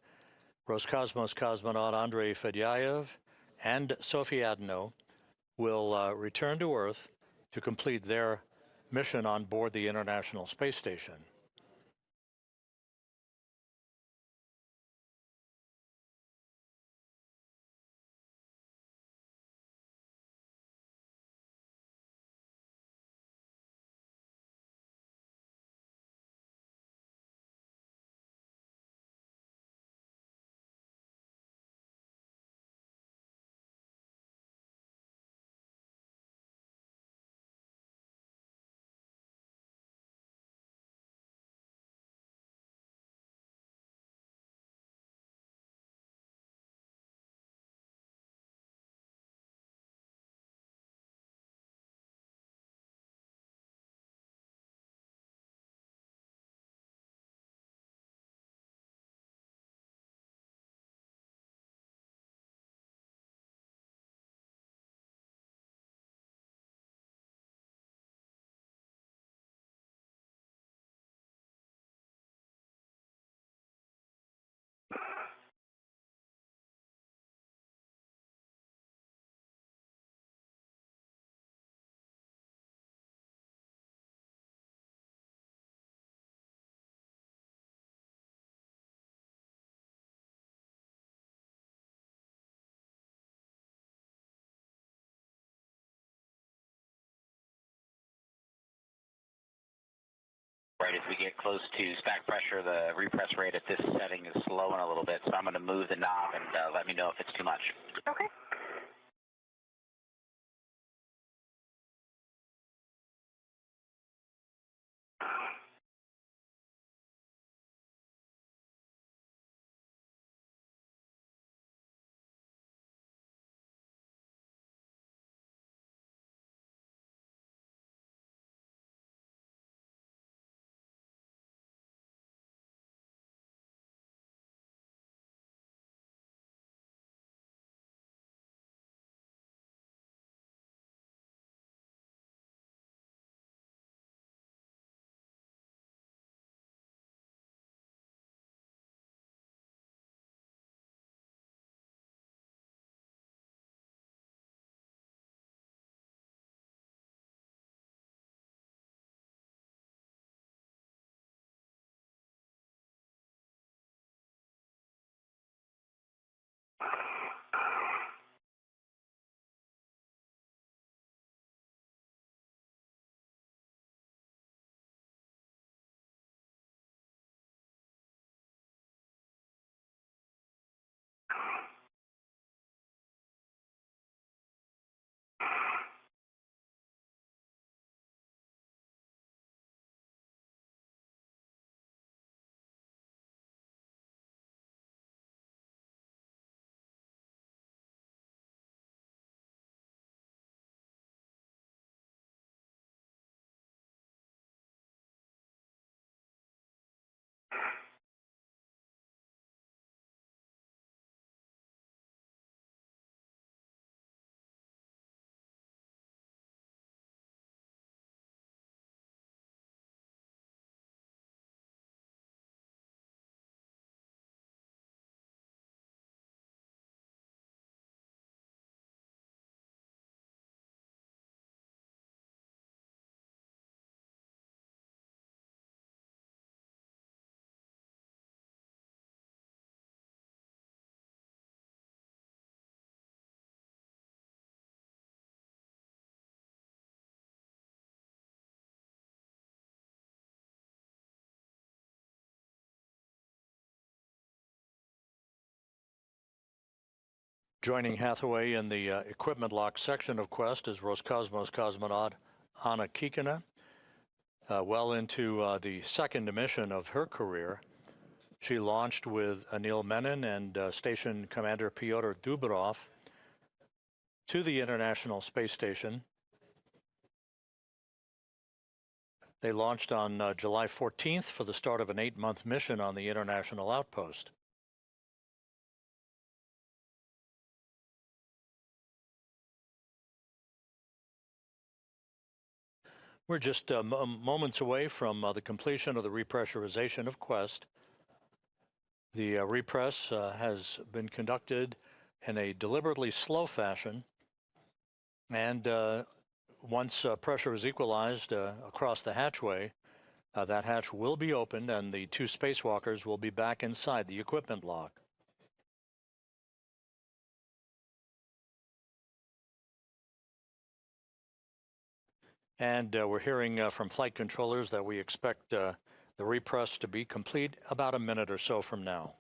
Roscosmos cosmonaut Andrei Fedyaev, and Sophie Adenot, will return to Earth to complete their mission on board the International Space Station. right as we get close to stack pressure, the repress rate at this setting is slowing a little bit, so I'm going to move the knob and let me know if it's too much. Okay. Joining Hathaway in the equipment lock section of Quest is Roscosmos cosmonaut Anna Kikina, well into the second mission of her career. She launched with Anil Menon and Station Commander Pyotr Dubrov to the International Space Station. They launched on July 14th for the start of an 8-month mission on the International Outpost. We're just moments away from the completion of the repressurization of Quest. The repress has been conducted in a deliberately slow fashion, and once pressure is equalized across the hatchway, that hatch will be opened and the 2 spacewalkers will be back inside the equipment lock. And we're hearing from flight controllers that we expect the repress to be complete about a minute or so from now.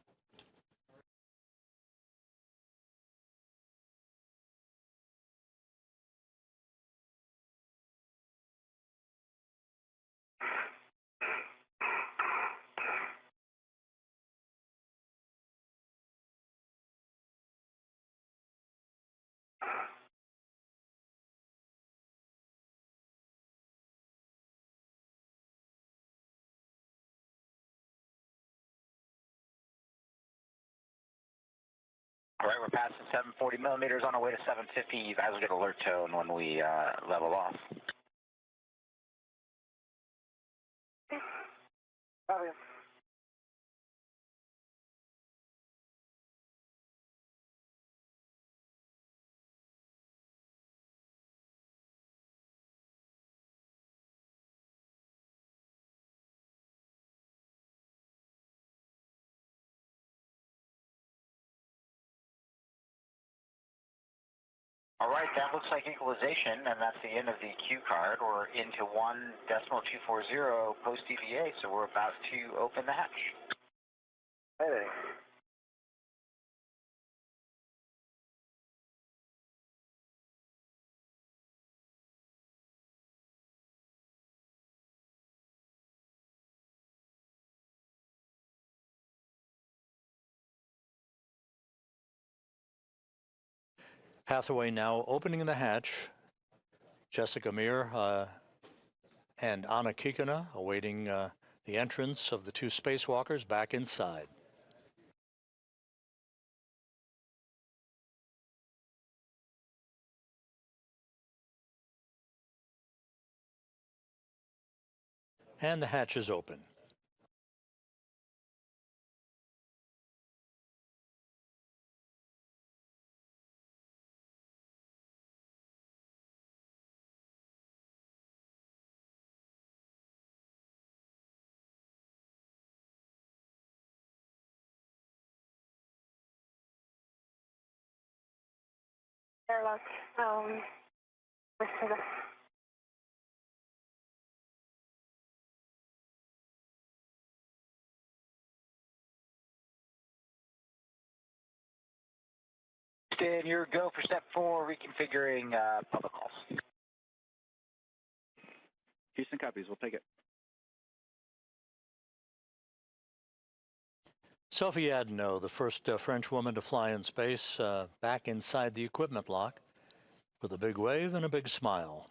All right, we're passing 740 millimeters on our way to 750. You guys will get alert tone when we level off. Copy. All right, that looks like equalization, and that's the end of the Q card. We're into 1.240 post-EVA, so we're about to open the hatch. Hey. Hathaway now opening the hatch. Jessica Meir and Anna Kikina awaiting the entrance of the two spacewalkers back inside. And the hatch is open. Airlock, Then your go for step 4, reconfiguring public calls. Houston copies. We'll take it. Sophie Adenot, the first French woman to fly in space, back inside the equipment lock with a big wave and a big smile.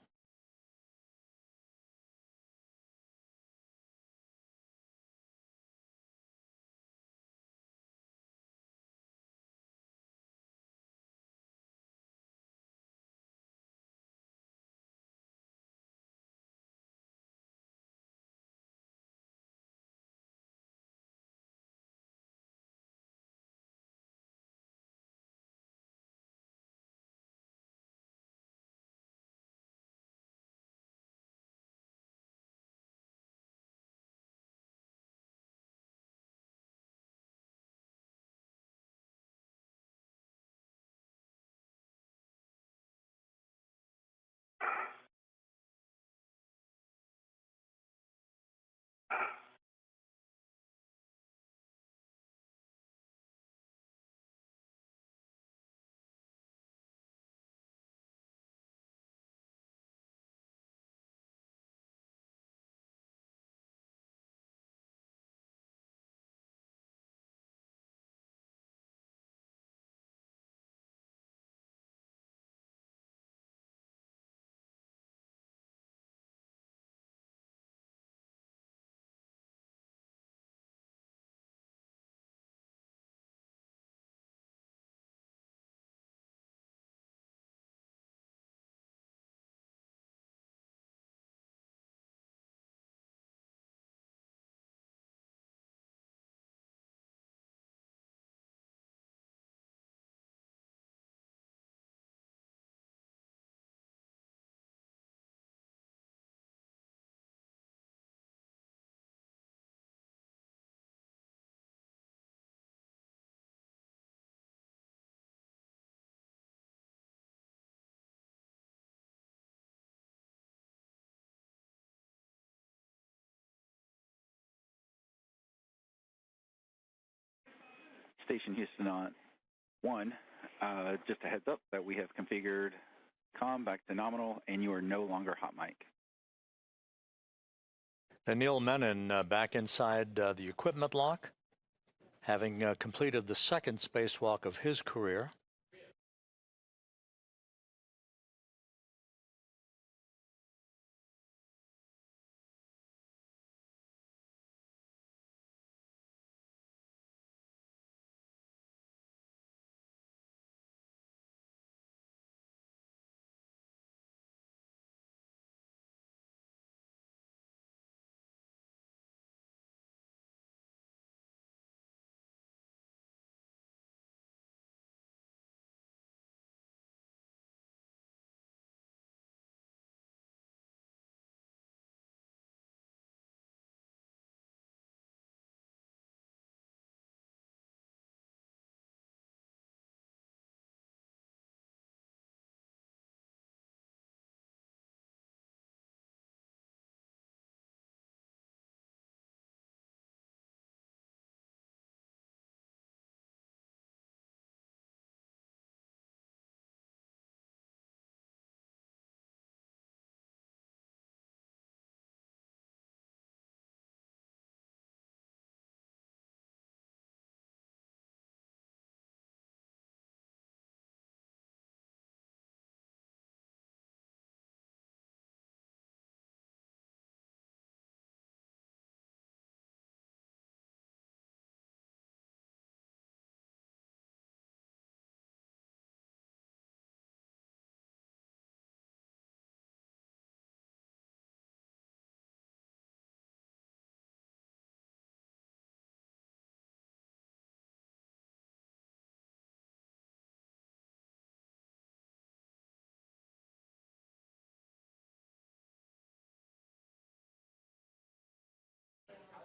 Station Houston on 1. Just a heads up that we have configured comm back to nominal, and you are no longer hot mic. Anil Menon back inside the equipment lock, having completed the second spacewalk of his career.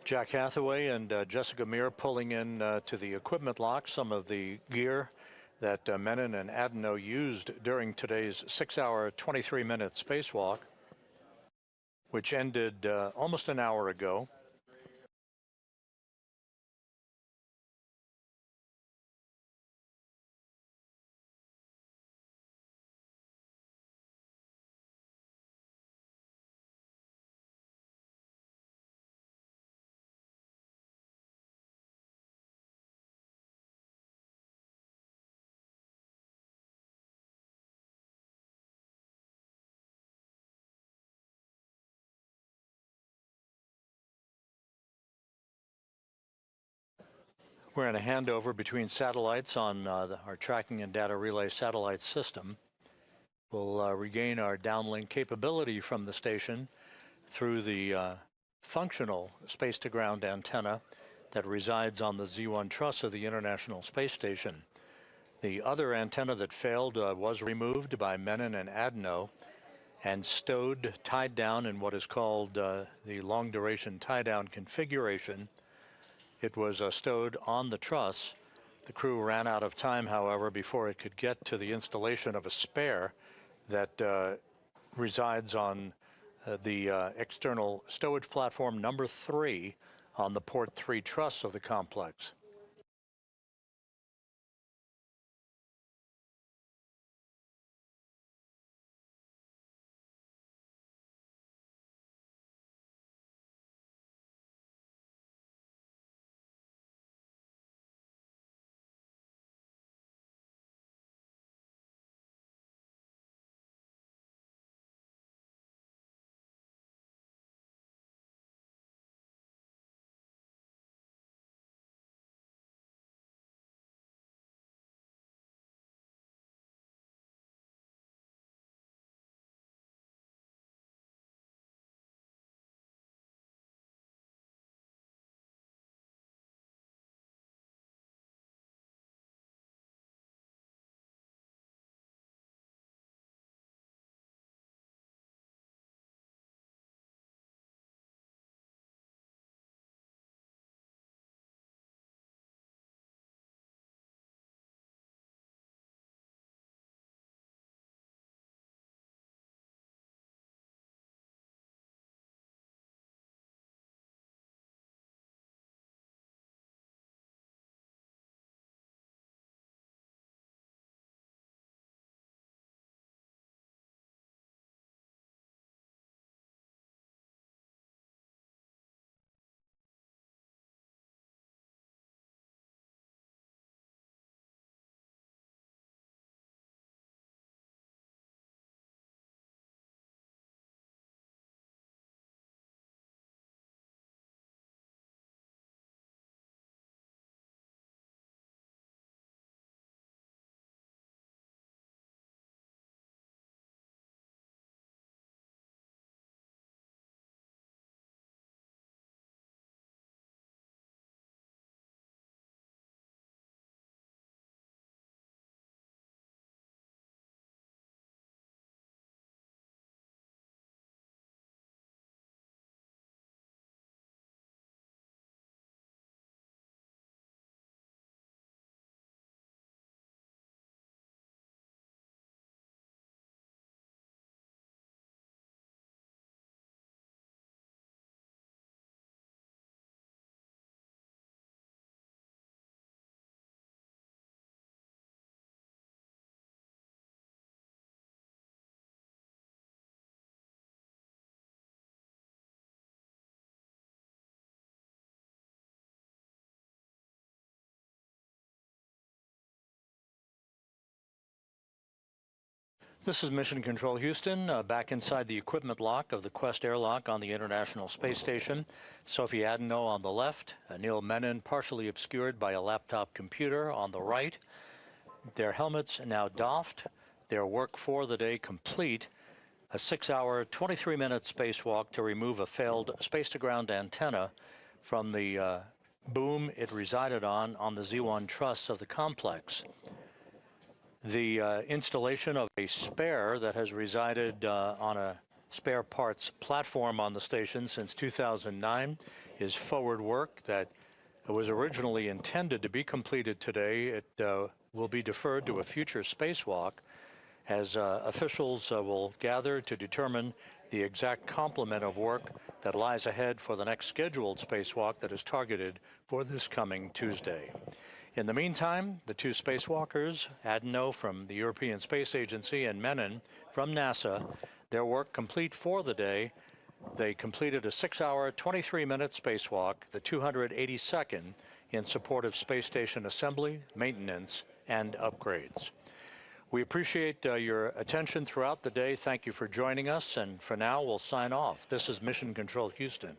Jack Hathaway and Jessica Meir pulling in to the equipment lock some of the gear that Menon and Adenot used during today's 6-hour, 23-minute spacewalk, which ended almost an hour ago. We're in a handover between satellites on our tracking and data relay satellite system. We'll regain our downlink capability from the station through the functional space-to-ground antenna that resides on the Z1 truss of the International Space Station. The other antenna that failed was removed by Menon and Adenot and stowed, tied down in what is called the long-duration tie-down configuration. It was stowed on the truss. The crew ran out of time, however, before it could get to the installation of a spare that resides on the external stowage platform number 3 on the port 3 truss of the complex. This is Mission Control Houston, back inside the equipment lock of the Quest airlock on the International Space Station. Sophie Adenot on the left, Anil Menon partially obscured by a laptop computer on the right. Their helmets now doffed, their work for the day complete. A 6-hour, 23-minute spacewalk to remove a failed space-to-ground antenna from the boom it resided on the Z1 truss of the complex. The installation of a spare that has resided on a spare parts platform on the station since 2009 is forward work that was originally intended to be completed today. It will be deferred to a future spacewalk as officials will gather to determine the exact complement of work that lies ahead for the next scheduled spacewalk that is targeted for this coming Tuesday. In the meantime, the two spacewalkers, Adenot from the European Space Agency and Menon from NASA, their work complete for the day. They completed a 6-hour, 23-minute spacewalk, the 282nd in support of space station assembly, maintenance, and upgrades. We appreciate your attention throughout the day. Thank you for joining us, and for now, we'll sign off. This is Mission Control Houston.